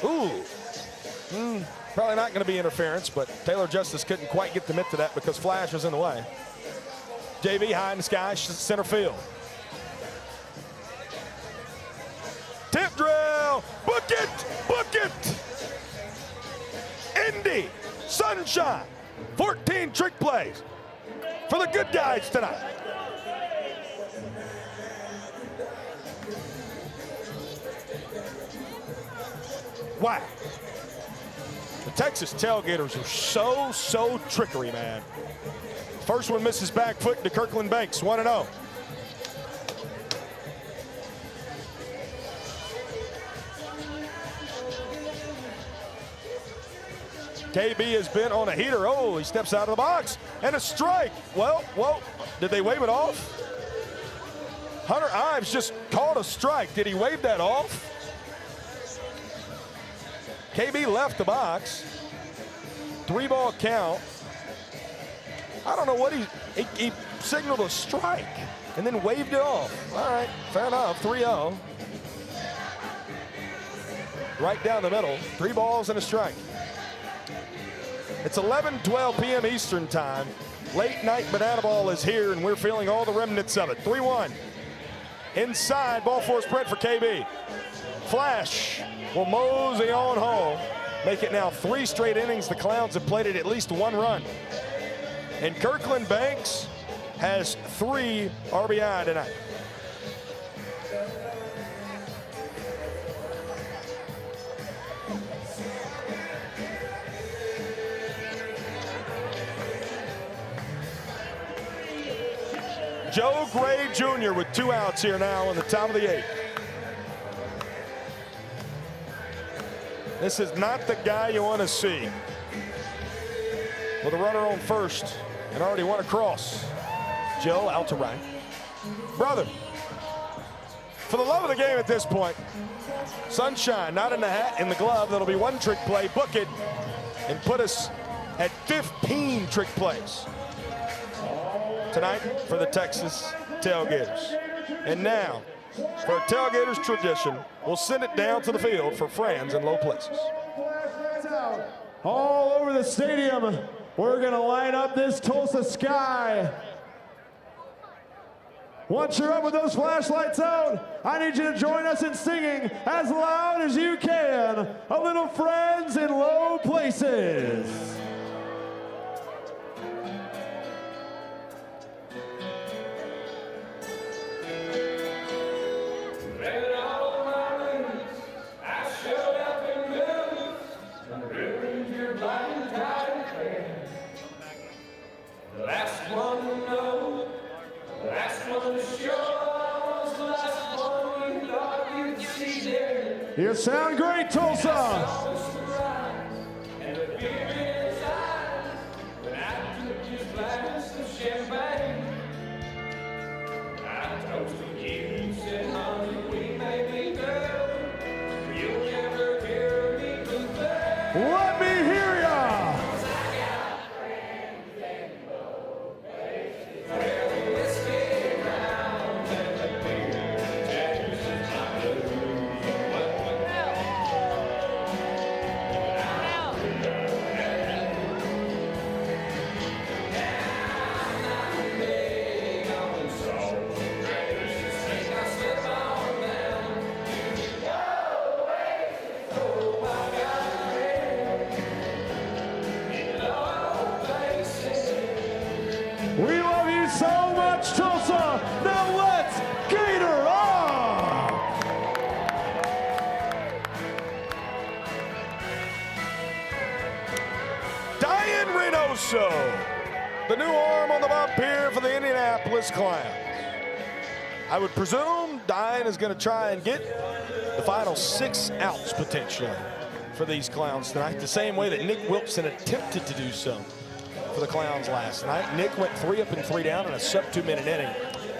Ooh. Probably not going to be interference, but Taylor Justice couldn't quite get the mitt to that because Flash was in the way. JV high in the sky, center field. Tip drill, book it, book it. Indy, Sunshine, 14 trick plays for the good guys tonight. Wow. The Texas Tailgaters are so trickery, man. First one misses back foot to Kirkland Banks, 1-0. KB has been on a heater. Oh, he steps out of the box and a strike. Well, did they wave it off? Hunter Ives just called a strike. Did he wave that off? KB left the box. 3-ball count. I don't know what he signaled a strike and then waved it off. All right, fair enough, 3-0. Right down the middle, 3 balls and a strike. It's 11:12 p.m. Eastern time. Late night banana ball is here and we're feeling all the remnants of it. 3-1. Inside, ball four spread for KB. Flash will mosey on home. Make it now 3 straight innings. The Clowns have played it at least 1 run. And Kirkland Banks has 3 RBI tonight. Joe Gray Jr. with 2 outs here now in the top of the 8th. This is not the guy you want to see. With a runner on first and already won across. Joe out to right. Brother, for the love of the game at this point, Sunshine not in the hat, in the glove. That'll be 1 trick play, book it, and put us at 15 trick plays tonight for the Texas Tailgaters. And now, for a Tailgaters tradition, we'll send it down to the field for friends in low places. All over the stadium, we're going to line up this Tulsa sky. Once you're up with those flashlights out, I need you to join us in singing as loud as you can a little Friends in Low Places. Last You sound great, Tulsa. Let me hear ya. We love you so much, Tulsa. Now let's Gator on! Diane Reynoso, the new arm on the bump here for the Indianapolis Clowns. I would presume Diane is going to try and get the final 6 outs potentially for these Clowns tonight, the same way that Nick Wilson attempted to do so for the Clowns last night. Nick went 3 up and 3 down in a sub-2-minute inning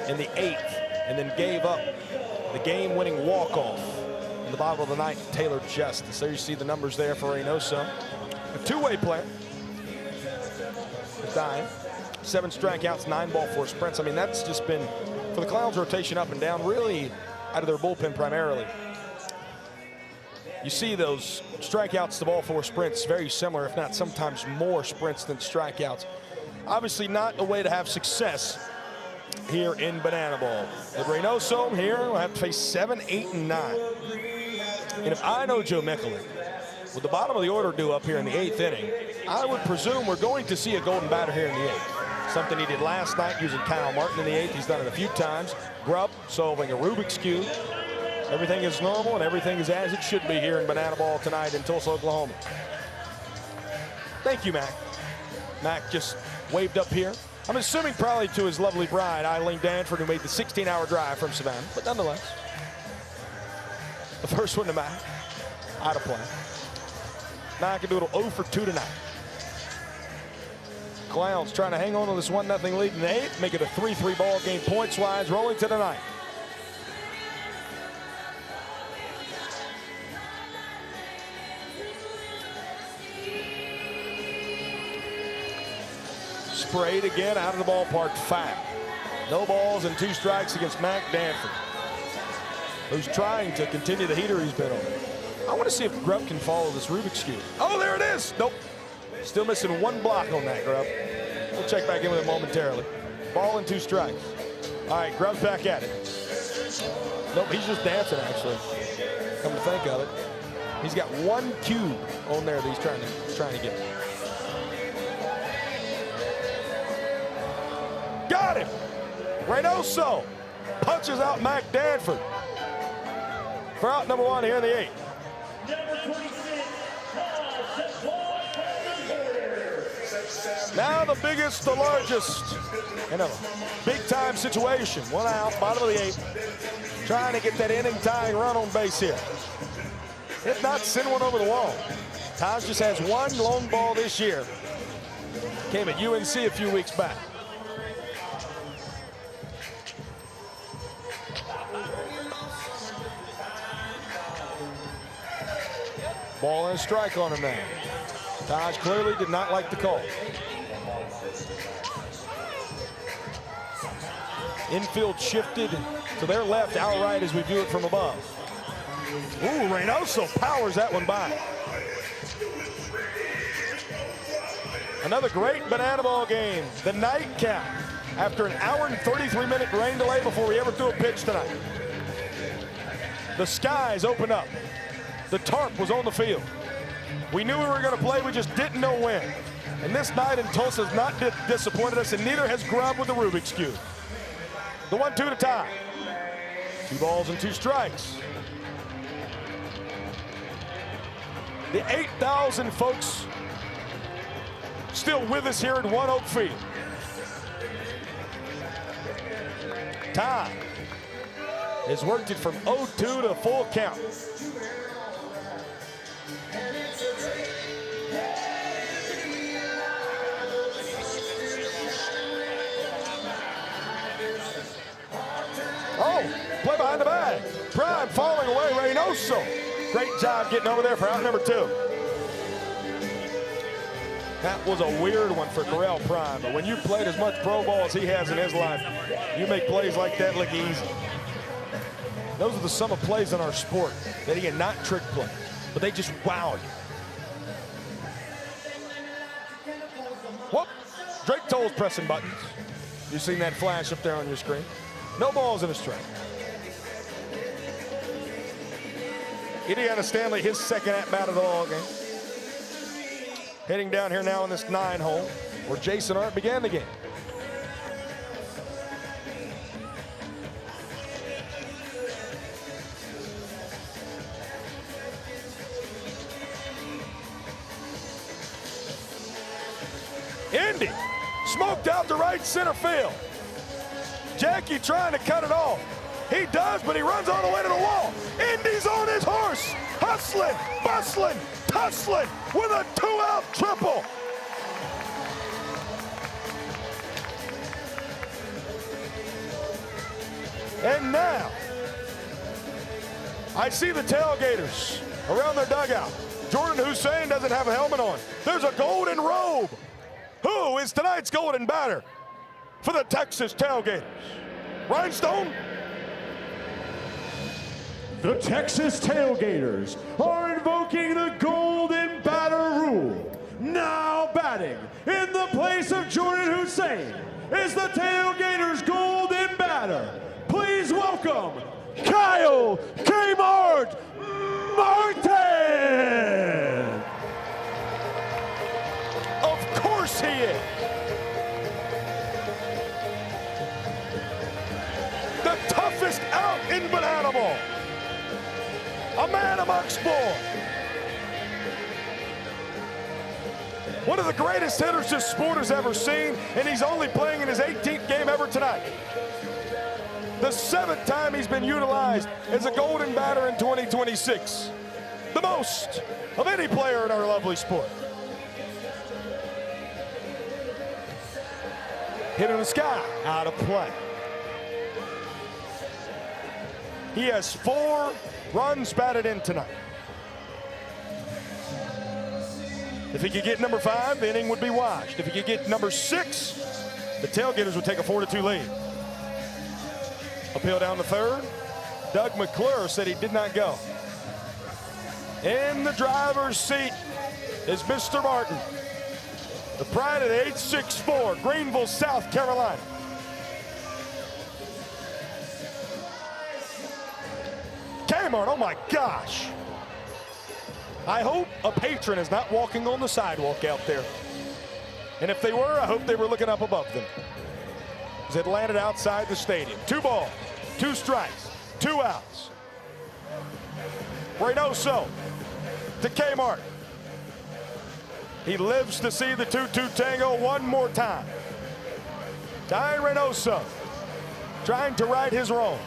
in the 8th, and then gave up the game-winning walk-off in the bottom of the 9th to Taylor Justice. There you see the numbers there for Reynoso. A two-way player. Diane. 7 strikeouts, 9 ball, 4 sprints. I mean, that's just been, for the Clowns, rotation up and down, really out of their bullpen primarily. You see those strikeouts to ball, 4 sprints, very similar, if not sometimes more sprints than strikeouts. Obviously not a way to have success here in Banana Ball. But Reynoso here will have to face 7, 8, and 9. And if I know Joe Mickelin, with the bottom of the order due up here in the 8th inning, I would presume we're going to see a golden batter here in the 8th. Something he did last night using Kyle Martin in the 8th. He's done it a few times. Grubb solving a Rubik's Cube. Everything is normal and everything is as it should be here in Banana Ball tonight in Tulsa, Oklahoma. Thank you, Mac. Mac just waved up here. I'm assuming probably to his lovely bride, Eileen Danford, who made the 16-hour drive from Savannah. But nonetheless, the first one to Mac, out of play. Macadoodle 0 for 2 tonight. Clowns trying to hang on to this 1-0 lead in the 8th, make it a 3-3 ball game, points-wise, rolling to the 9th. Sprayed again out of the ballpark, foul. No balls and 2 strikes against Mac Danford, who's trying to continue the heater he's been on. I want to see if Grubb can follow this Rubik's Cube. Oh, there it is. Nope. Still missing 1 block on that, Grubb. We'll check back in with it momentarily. Ball and 2 strikes. All right, Grubb's back at it. Nope, he's just dancing, actually. Come to think of it. He's got 1 cube on there that he's trying to get. Got him. Reynoso punches out Mac Danford for out number 1 here in the 8th. Now the biggest, the largest, in a big-time situation. 1 out, bottom of the 8th, trying to get that inning-tying run on base here. If not, send one over the wall. Taj just has 1 long ball this year. Came at UNC a few weeks back. Ball and a strike on him now. Taj clearly did not like the call. Infield shifted to their left, our right as we view it from above. Ooh, Reynoso powers that one by. Another great Banana Ball game. The nightcap after an hour and 33-minute rain delay before we ever threw a pitch tonight. The skies opened up. The tarp was on the field. We knew we were going to play, we just didn't know when. And this night in Tulsa has not disappointed us, and neither has Grubb with the Rubik's Cube. The 1-2 to tie. 2 balls and 2 strikes. The 8,000 folks still with us here at One Oak Field. time. Has worked it from 0-2 to full count. Oh, play behind the bag. Prime falling away, Reynoso. Great job getting over there for out number 2. That was a weird one for Corral Prime, but when you played as much pro ball as he has in his life, you make plays like that look easy. Those are the sum of plays in our sport that he not trick play, but they just wow you. Whoop! Drake Toll's pressing buttons. You've seen that flash up there on your screen. No balls in a strike. Indiana Stanley, his second at-bat of the ball game. Heading down here now in this 9-hole where Jason Art began the game. Indy smoked out to right center field. Jackie trying to cut it off. He does, but he runs all the way to the wall. Indy's on his horse, hustling, bustling, tussling with a 2-out triple. And now, I see the Tailgaters around their dugout. Jordan Hussein doesn't have a helmet on. There's a golden robe. Who is tonight's golden batter for the Texas Tailgaters? Rhinestone? The Texas Tailgaters are invoking the golden batter rule. Now batting in the place of Jordan Hussein is the Tailgaters golden batter. Please welcome Kyle Kmart Martin. Of course he is. The toughest out in banana ball. A man amongst boys. One of the greatest hitters this sport has ever seen, and he's only playing in his 18th game ever tonight. The 7th time he's been utilized as a golden batter in 2026. The most of any player in our lovely sport. Hit in the sky, out of play. He has 4 runs batted in tonight. If he could get number 5, the inning would be washed. If he could get number 6, the Tailgaters would take a 4-2 lead. Appeal down to third. Doug McClure said he did not go. In the driver's seat is Mr. Martin, the pride of the 864, Greenville, South Carolina. Kmart, oh my gosh. I hope a patron is not walking on the sidewalk out there. And if they were, I hope they were looking up above them. As it landed outside the stadium. 2 balls, 2 strikes, 2 outs. Reynoso to Kmart. He lives to see the 2-2 tango one more time. Ty Reynoso trying to right his wrongs.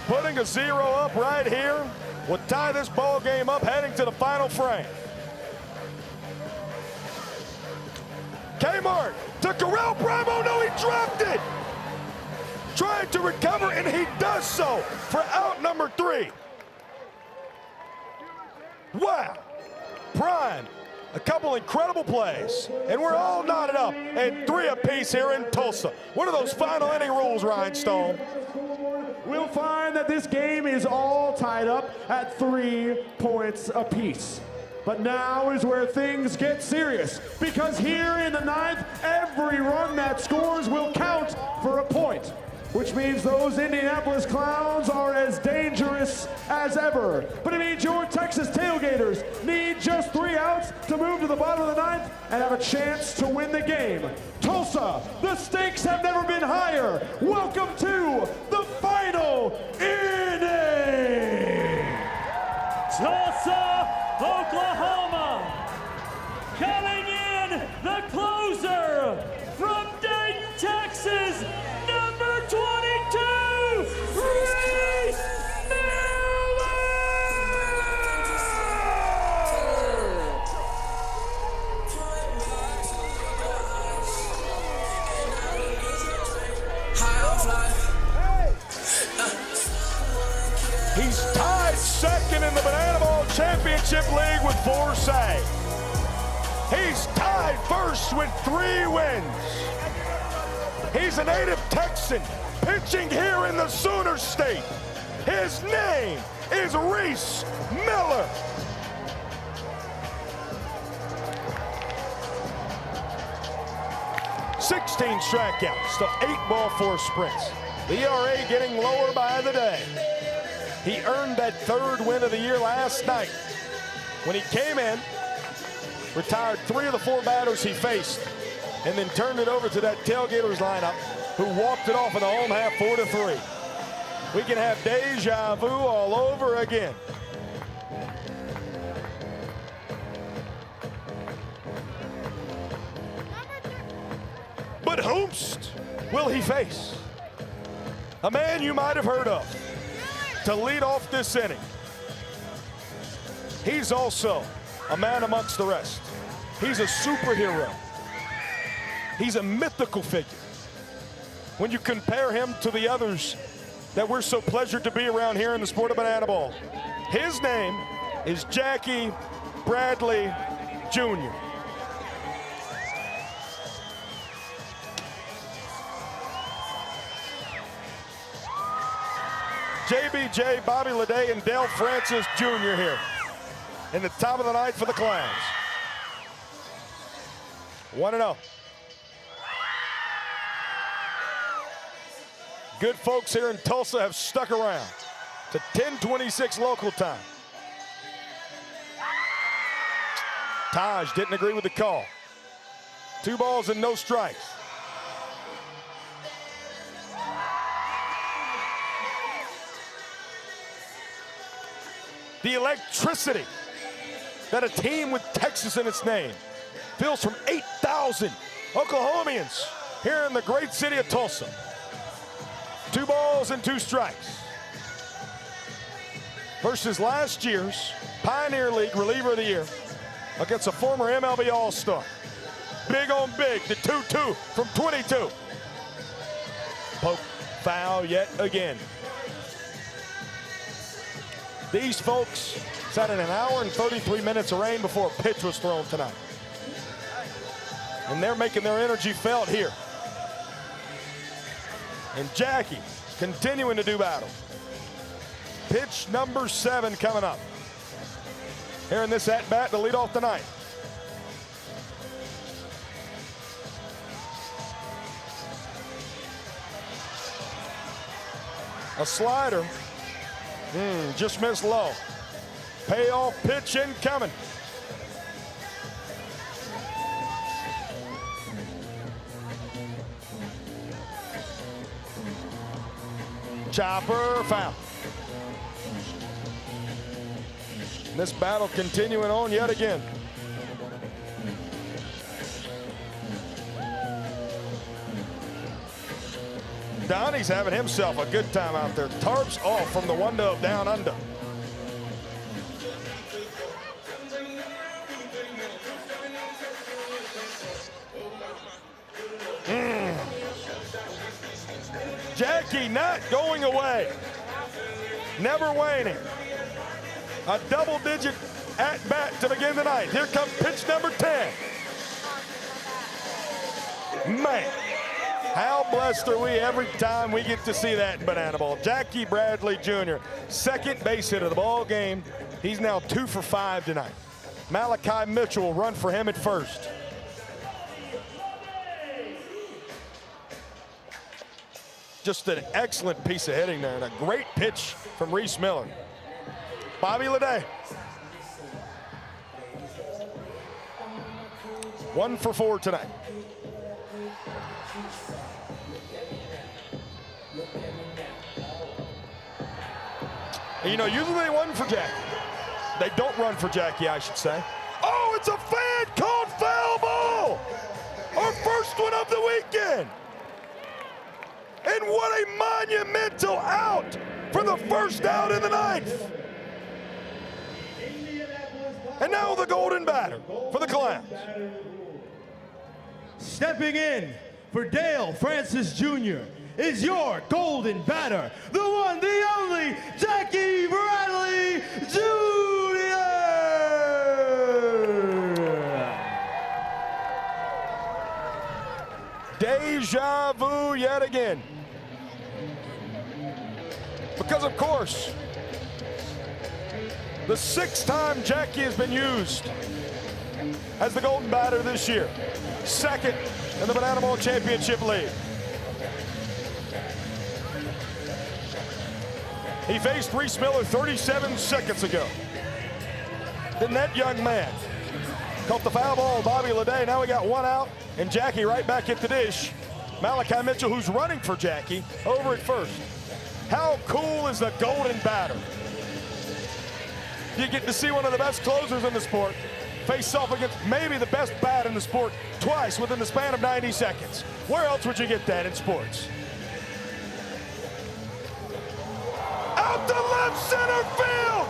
Putting a 0 up right here would tie this ball game up heading to the final frame. Kmart to Corral Bravo. No, he dropped it. Trying to recover, and he does so for out number 3. Wow. Prime, a couple incredible plays, and we're all knotted up at 3 apiece here in Tulsa. What are those final inning rules, Rhinestone? We'll find that this game is all tied up at 3 points apiece. But now is where things get serious, because here in the 9th, every run that scores will count for a point, which means those Indianapolis Clowns are as dangerous as ever. But it means your Texas Tailgaters need just 3 outs to move to the bottom of the 9th and have a chance to win the game. Tulsa, the stakes have never been higher. Welcome to the final inning. Tulsa, Oklahoma, coming in the closer from Dayton, Texas, number championship league with 4 saves. He's tied first with 3 wins. He's a native Texan pitching here in the Sooner State. His name is Reese Miller. "16 strikeouts to 8 ball 4 sprints. The ERA getting lower by the day. He earned that 3rd win of the year last night when he came in, retired 3 of the 4 batters he faced, and then turned it over to that Tailgaters lineup, who walked it off in the home half 4-3. We can have deja vu all over again. But whomst will he face? A man you might have heard of to lead off this inning. He's also a man amongst the rest. He's a superhero. He's a mythical figure. When you compare him to the others that we're so pleasured to be around here in the sport of banana ball, his name is Jackie Bradley Jr. JBJ, Bobby Leday, and Dale Francis Jr. here in the top of the ninth for the Clowns. 1-0. Good folks here in Tulsa have stuck around to 10:26 local time. Taj didn't agree with the call. 2 balls and no strikes. The electricity that a team with Texas in its name feels from 8,000 Oklahomians here in the great city of Tulsa. 2 balls and 2 strikes. Versus last year's Pioneer League reliever of the year against a former MLB All-Star. Big on big, the 2-2 from 22. Poke foul yet again. These folks sat in 1 hour and 33 minutes of rain before a pitch was thrown tonight. And they're making their energy felt here. And Jackie continuing to do battle. Pitch number 7 coming up here in this at-bat to lead off the ninth. A slider, just missed low. Payoff pitch incoming. Chopper foul. This battle continuing on yet again. Donnie's having himself a good time out there. Tarps off from the window of down under. Jackie not going away. Never waning. A double-digit at-bat to begin the ninth. Here comes pitch number 10. Man, how blessed are we every time we get to see that in banana ball. Jackie Bradley Jr., second base hit of the ball game. He's now 2 for 5 tonight. Malachi Mitchell will run for him at first. Just an excellent piece of hitting there and a great pitch from Reese Miller. Bobby Leday. 1 for 4 tonight. You know, usually they run for Jackie. They don't run for Jackie, I should say. Oh, it's a fan called foul ball! Our first one of the weekend. And what a monumental out for the first out in the ninth. And now the golden batter for the Clowns. Stepping in for Dale Francis Jr. is your golden batter, the one, the only, Jackie Bradley Jr. deja vu yet again. Because, of course, the 6th time Jackie has been used as the Golden Batter this year. 2nd in the Banana Bowl Championship League. He faced Reese Miller 37 seconds ago. Then that young man caught the foul ball, Bobby Leday. Now we got 1 out, and Jackie right back at the dish. Malachi Mitchell, who's running for Jackie, over at first. How cool is the Golden Batter? You get to see one of the best closers in the sport face off against maybe the best bat in the sport twice within the span of 90 seconds. Where else would you get that in sports? Out to left center field.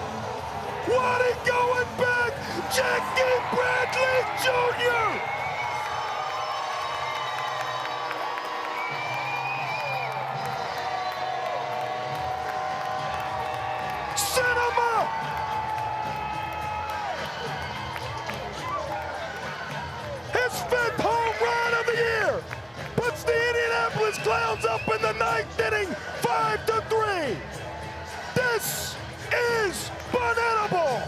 Waddy going back. Jackie Bradley Jr. Cinema. His 5th home run of the year puts the Indianapolis Clowns up in the 9th inning, 5-3. This is Banana Bowl.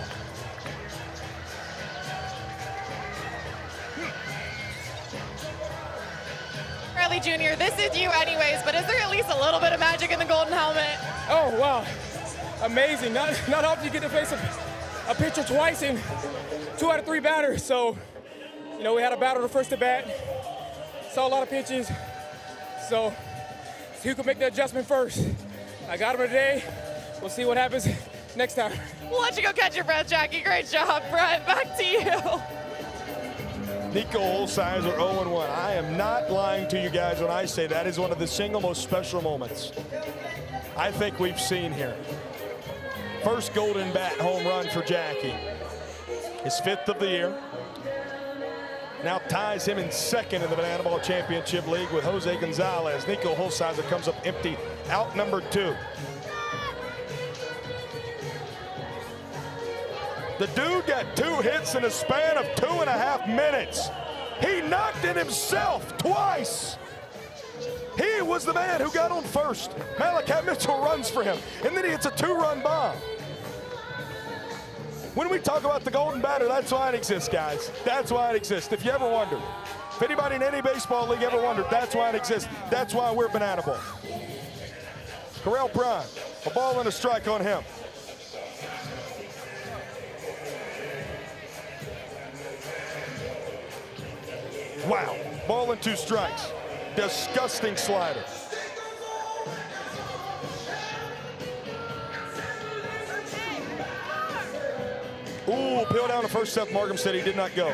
Bradley Jr., this is you anyways, but is there at least a little bit of magic in the golden helmet? Oh, wow. Amazing. Not often you get to face a pitcher twice in 2 out of 3 batters. So, you know, we had a battle the first at bat. Saw a lot of pitches. So, see who could make the adjustment first. I got him today. We'll see what happens next time. We'll let you go catch your breath, Jackie. Great job, Brett. Back to you. Nico Holsizer 0-1. I am not lying to you guys when I say that is one of the single most special moments I think we've seen here. First Golden Bat home run for Jackie. His 5th of the year. Now ties him in 2nd in the Banana Bowl Championship League with Jose Gonzalez. Nico Holsizer comes up empty, out number 2. The dude got 2 hits in a span of 2.5 minutes. He knocked it himself twice. He was the man who got on first. Malachi Mitchell runs for him, and then he hits a 2-run bomb. When we talk about the Golden Batter, that's why it exists, guys. That's why it exists. If you ever wondered, if anybody in any baseball league ever wondered, that's why it exists. That's why we're Banana Bowl. Correll Prime, a ball and a strike on him. Wow, ball and 2 strikes. Disgusting slider. Ooh, peel down the first Seth Markham said he did not go.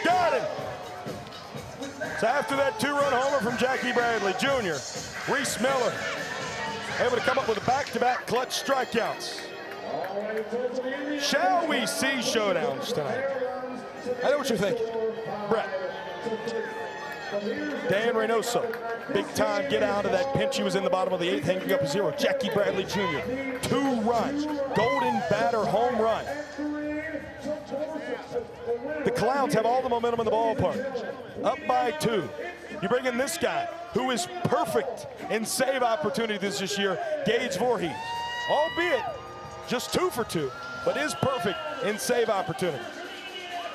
Got him. So after that 2-run homer from Jackie Bradley Jr., Reese Miller able to come up with a back-to-back clutch strikeouts. Shall we see showdowns tonight? I know what you're thinking. Brett. Dan Reynoso, big time get out of that pinch. He was in the bottom of the 8th, hanging up a 0. Jackie Bradley Jr., 2 runs, Golden Batter home run. The Clowns have all the momentum in the ballpark. Up by 2. You bring in this guy who is perfect in save opportunities this year, Gage Voorhees. Albeit just 2 for 2, but is perfect in save opportunities.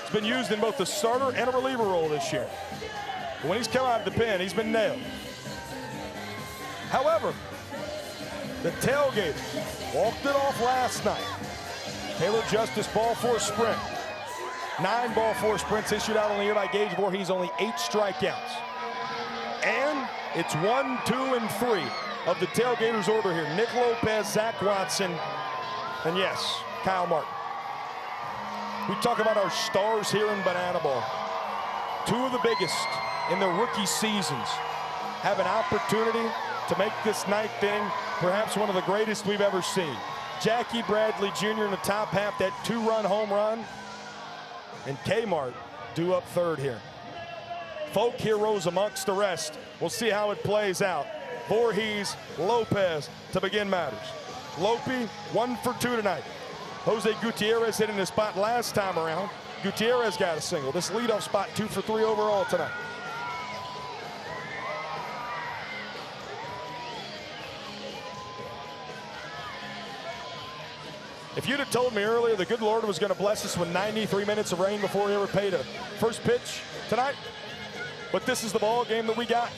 He's been used in both the starter and a reliever role this year. When he's come out of the pen, he's been nailed. However, the Tailgaters walked it off last night. Taylor Justice, ball 4 sprint. 9 ball 4 sprints issued out on the year by Gage Voorhees, only 8 strikeouts. And it's 1, 2, and 3 of the Tailgaters order here. Nick Lopez, Zach Watson, and yes, Kyle Martin. We talk about our stars here in Banana Bowl. 2 of the biggest in the rookie seasons have an opportunity to make this 9th inning perhaps one of the greatest we've ever seen. Jackie Bradley Jr. in the top half, that 2-run home run, and Kmart due up 3rd here. Folk heroes amongst the rest. We'll see how it plays out Voorhees, Lopez to begin matters. Lope, 1 for 2 tonight. Jose Gutierrez hitting the spot last time around. Gutierrez got a single. This leadoff spot, 2 for 3 overall tonight. If you'd have told me earlier the good Lord was going to bless us with 93 minutes of rain before he ever paid a first pitch tonight, but this is the ball game that we got,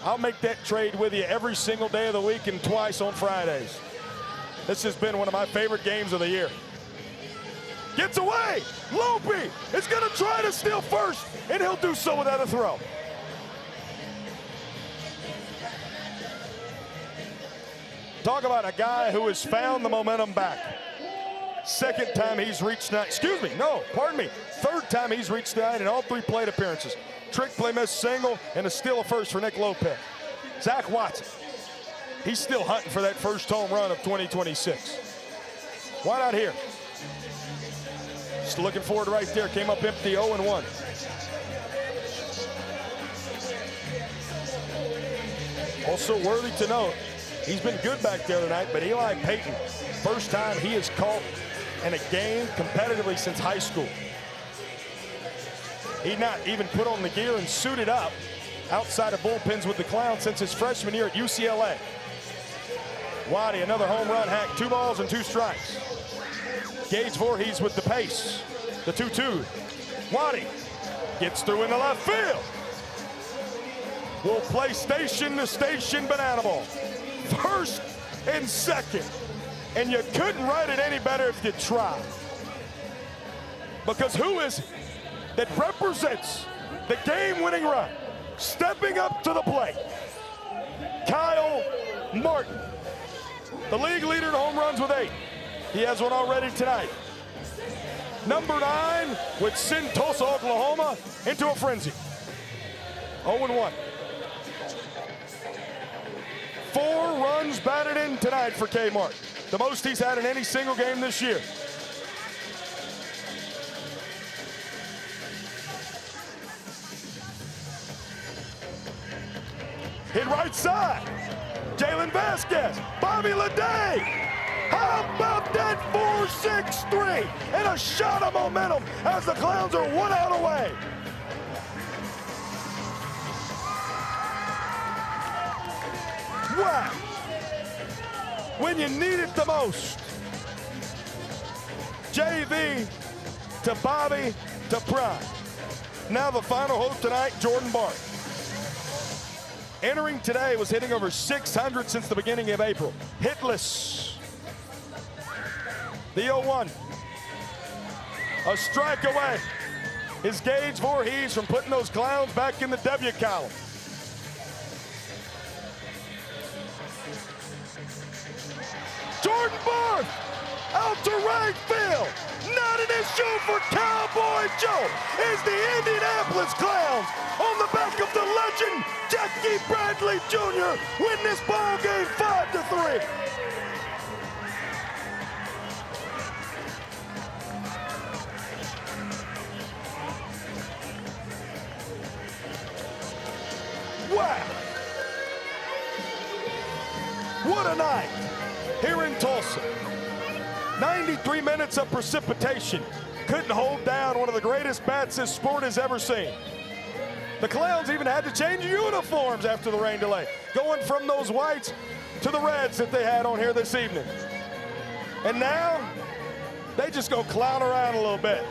I'll make that trade with you every single day of the week and twice on Fridays. This has been one of my favorite games of the year. Gets away. Lope is going to try to steal first, and he'll do so without a throw. Talk about a guy who has found the momentum back. Second time he's reached tonight. Excuse me, no, pardon me. Third time he's reached tonight in all 3 plate appearances. Trick play miss single and a steal of first for Nick Lopez. Zach Watson, he's still hunting for that first home run of 2026. Why not here? Just looking forward right there. Came up empty, 0-1. Also worthy to note, he's been good back there tonight, but Eli Payton, first time he has caught in a game competitively since high school. He'd not even put on the gear and suited up outside of bullpens with the Clowns since his freshman year at UCLA. Waddy, another home run hack, 2 balls and 2 strikes. Gage Voorhees with the pace, the 2-2. Waddy gets through in the left field. We'll play station to station banana ball. First and second. And you couldn't write it any better if you tried. Because who is it that represents the game-winning run, stepping up to the plate? Kyle Martin, the league leader in home runs with 8. He has one already tonight. Number 9 would send Tulsa, Oklahoma into a frenzy. 0-1. 4 runs batted in tonight for Kmart, the most he's had in any single game this year. Hit right side. Jalen Vasquez, Bobby Leday. How about that 4-6-3 and a shot of momentum as the Clowns are 1 out away. Wow. When you need it the most. JV to Bobby to Prime. Now the final hope tonight, Jordan Bart. Entering today was hitting over 600 since the beginning of April. Hitless. The 0-1. A strike away is Gage Voorhees from putting those Clowns back in the W column. Jordan Barth out to right field. Not an issue for Cowboy Joe is the Indianapolis Clowns on the back of the legend Jackie Bradley Jr. win this ball game 5-3. Wow. What a night here in Tulsa. 93 minutes of precipitation. Couldn't hold down one of the greatest bats this sport has ever seen. The Clowns even had to change uniforms after the rain delay, going from those whites to the reds that they had on here this evening. And now, they just go clown around a little bit.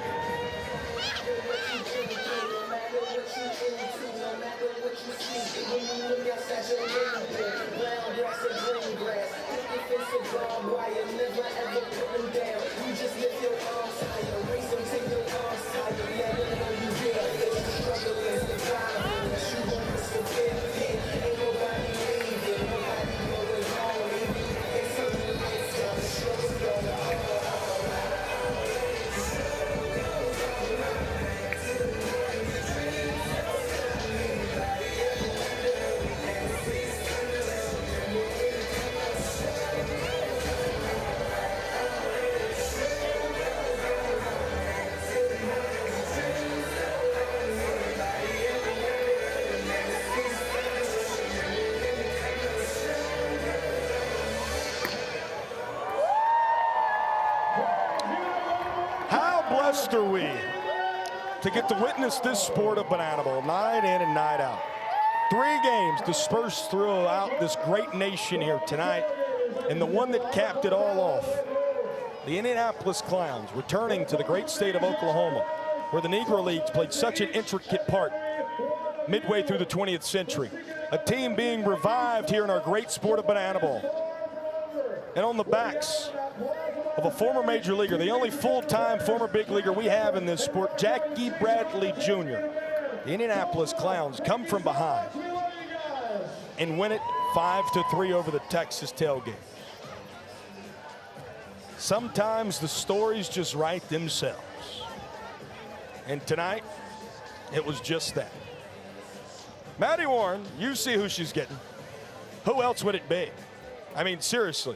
blessed are we to get to witness this sport of banana ball night in and night out. 3 games dispersed throughout this great nation here tonight, and the one that capped it all off, the Indianapolis Clowns returning to the great state of Oklahoma, where the Negro Leagues played such an intricate part midway through the 20th century. A team being revived here in our great sport of banana ball. And on the backs of a former major leaguer, the only full-time former big leaguer we have in this sport, Jackie Bradley Jr. The Indianapolis Clowns come from behind and win it 5-3 over the Texas Tailgaters. Sometimes the stories just write themselves. And tonight, it was just that. Maddie Warren, you see who she's getting. Who else would it be? I mean, seriously.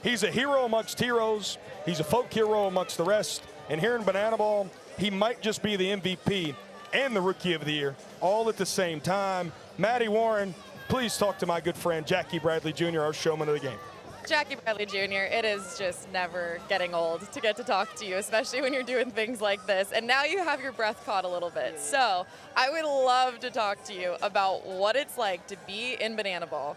He's a hero amongst heroes. He's a folk hero amongst the rest. And here in banana ball, he might just be the MVP and the Rookie of the Year all at the same time. Maddie Warren, please talk to my good friend Jackie Bradley Jr., our showman of the game. Jackie Bradley Jr., it is just never getting old to get to talk to you, especially when you're doing things like this. And now you have your breath caught a little bit. So I would love to talk to you about what it's like to be in banana ball,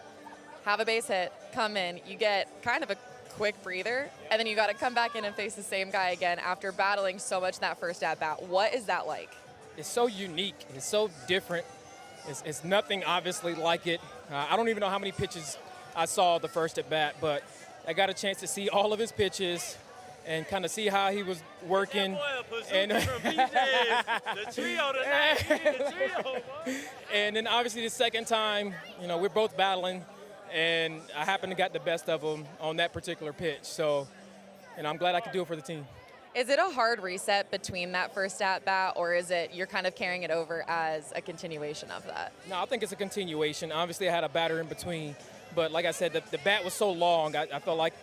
have a base hit, come in, you get kind of a quick breather, and then you got to come back in and face the same guy again after battling so much in that first at-bat. What is that like? It's so unique. It's so different. It's nothing obviously like it. I don't even know how many pitches I saw the first at bat, but I got a chance to see all of his pitches and kind of see how he was working. And and then obviously the second time, you know, we're both battling, and I happened to get the best of him on that particular pitch. So, and I'm glad I could do it for the team. Is it a hard reset between that first at-bat, or is it you're kind of carrying it over as a continuation of that? No, I think it's a continuation. Obviously, I had a batter in between. But like I said, the bat was so long, I felt like,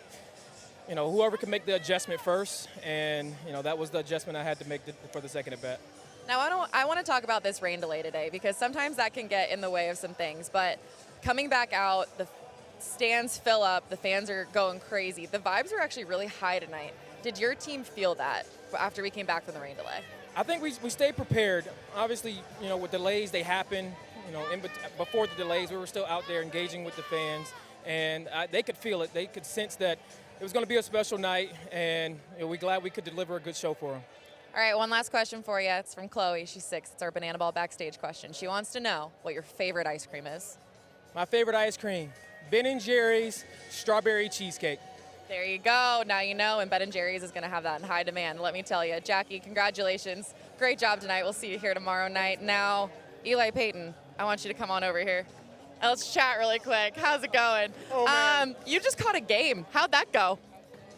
you know, whoever could make the adjustment first, and, you know, that was the adjustment I had to make for the second at bat. Now, I want to talk about this rain delay today, because sometimes that can get in the way of some things. But coming back out, the stands fill up, the fans are going crazy. The vibes are actually really high tonight. Did your team feel that after we came back from the rain delay? I think we stayed prepared. Obviously, you know, with delays, they happen. You know, before the delays, we were still out there engaging with the fans, and they could feel it. They could sense that it was going to be a special night, and you know, we're glad we could deliver a good show for them. All right, one last question for you. It's from Chloe. She's 6. It's our Banana Ball backstage question. She wants to know what your favorite ice cream is. My favorite ice cream, Ben & Jerry's strawberry cheesecake. There you go. Now you know, and Ben & Jerry's is going to have that in high demand. Let me tell you. Jackie, congratulations. Great job tonight. We'll see you here tomorrow night. Now, Eli Payton, I want you to come on over here. And let's chat really quick. How's it going? Oh, man. You just caught a game. How'd that go?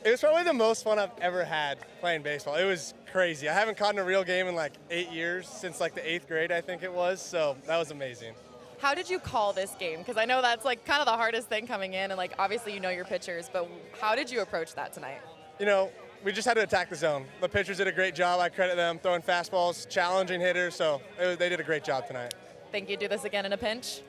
It was probably the most fun I've ever had playing baseball. It was crazy. I haven't caught in a real game in like 8 years, since like the 8th grade, I think it was. So that was amazing. How did you call this game? Because I know that's like kind of the hardest thing coming in, and like obviously you know your pitchers, but how did you approach that tonight? You know, we just had to attack the zone. The pitchers did a great job. I credit them throwing fastballs, challenging hitters. So they did a great job tonight. Think you'd do this again in a pinch?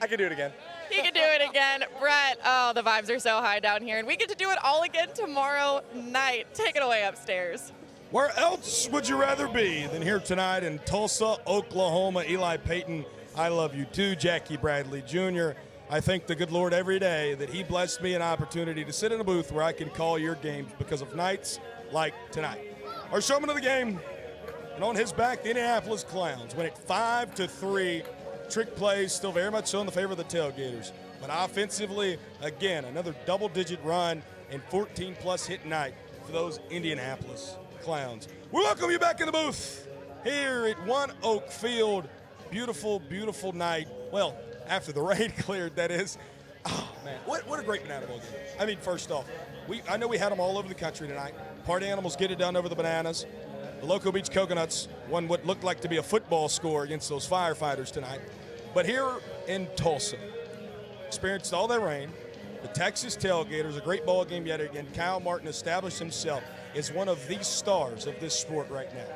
I could do it again. You can do it again. Brett, oh, the vibes are so high down here, and we get to do it all again tomorrow night. Take it away upstairs. Where else would you rather be than here tonight in Tulsa, Oklahoma? Eli Payton, I love you too. Jackie Bradley Jr., I thank the good Lord every day that he blessed me an opportunity to sit in a booth where I can call your games because of nights like tonight. Our showman of the game, and on his back, the Indianapolis Clowns win it 5-3. Trick plays still very much so in the favor of the Tailgaters. But offensively, again, another double-digit run and 14-plus hit night for those Indianapolis Clowns. We welcome you back in the booth here at One Oak Field. Beautiful, beautiful night. Well, after the rain cleared, that is. Oh, man, what a great banana ball game. I mean, first off, I know we had them all over the country tonight. Party animals get it done over the bananas. The Loco Beach Coconuts won what looked like to be a football score against those firefighters tonight. But here in Tulsa, experienced all that rain. The Texas Tailgaters, a great ball game yet again. Kyle Martin established himself as one of the stars of this sport right now.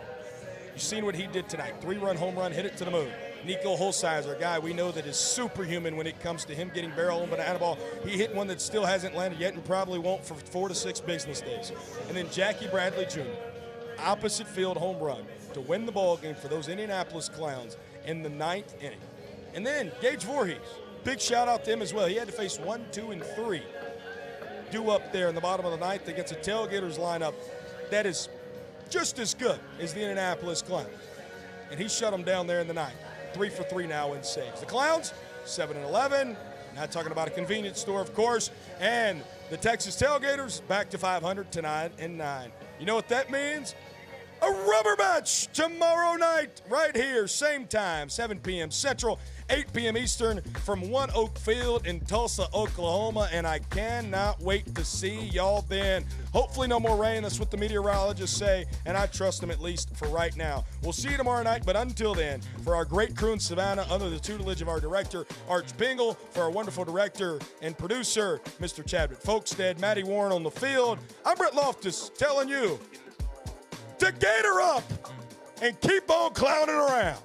You've seen what he did tonight. 3-run home run, hit it to the moon. Nico Holsizer, a guy we know that is superhuman when it comes to him getting barrel on banana ball. He hit one that still hasn't landed yet and probably won't for 4 to 6 business days. And then Jackie Bradley Jr., opposite field home run to win the ball game for those Indianapolis Clowns in the 9th inning. And then Gage Voorhees, big shout out to him as well. He had to face 1, 2, and 3 due up there in the bottom of the 9th against a Tailgaters lineup that is just as good as the Indianapolis Clowns. And he shut them down there in the 9th. 3 for 3 now in saves. The Clowns, 7-11. Not talking about a convenience store, of course. And the Texas Tailgaters back to 500 to 9-9. You know what that means? A rubber match tomorrow night right here, same time, 7 p.m. Central, 8 p.m. Eastern from One Oak Field in Tulsa, Oklahoma, and I cannot wait to see y'all then. Hopefully no more rain. That's what the meteorologists say, and I trust them at least for right now. We'll see you tomorrow night, but until then, for our great crew in Savannah, under the tutelage of our director, Arch Bingle, for our wonderful director and producer, Mr. Chadwick Folkstead, Matty Warren on the field, I'm Brett Loftus telling you to gator up and keep on clowning around.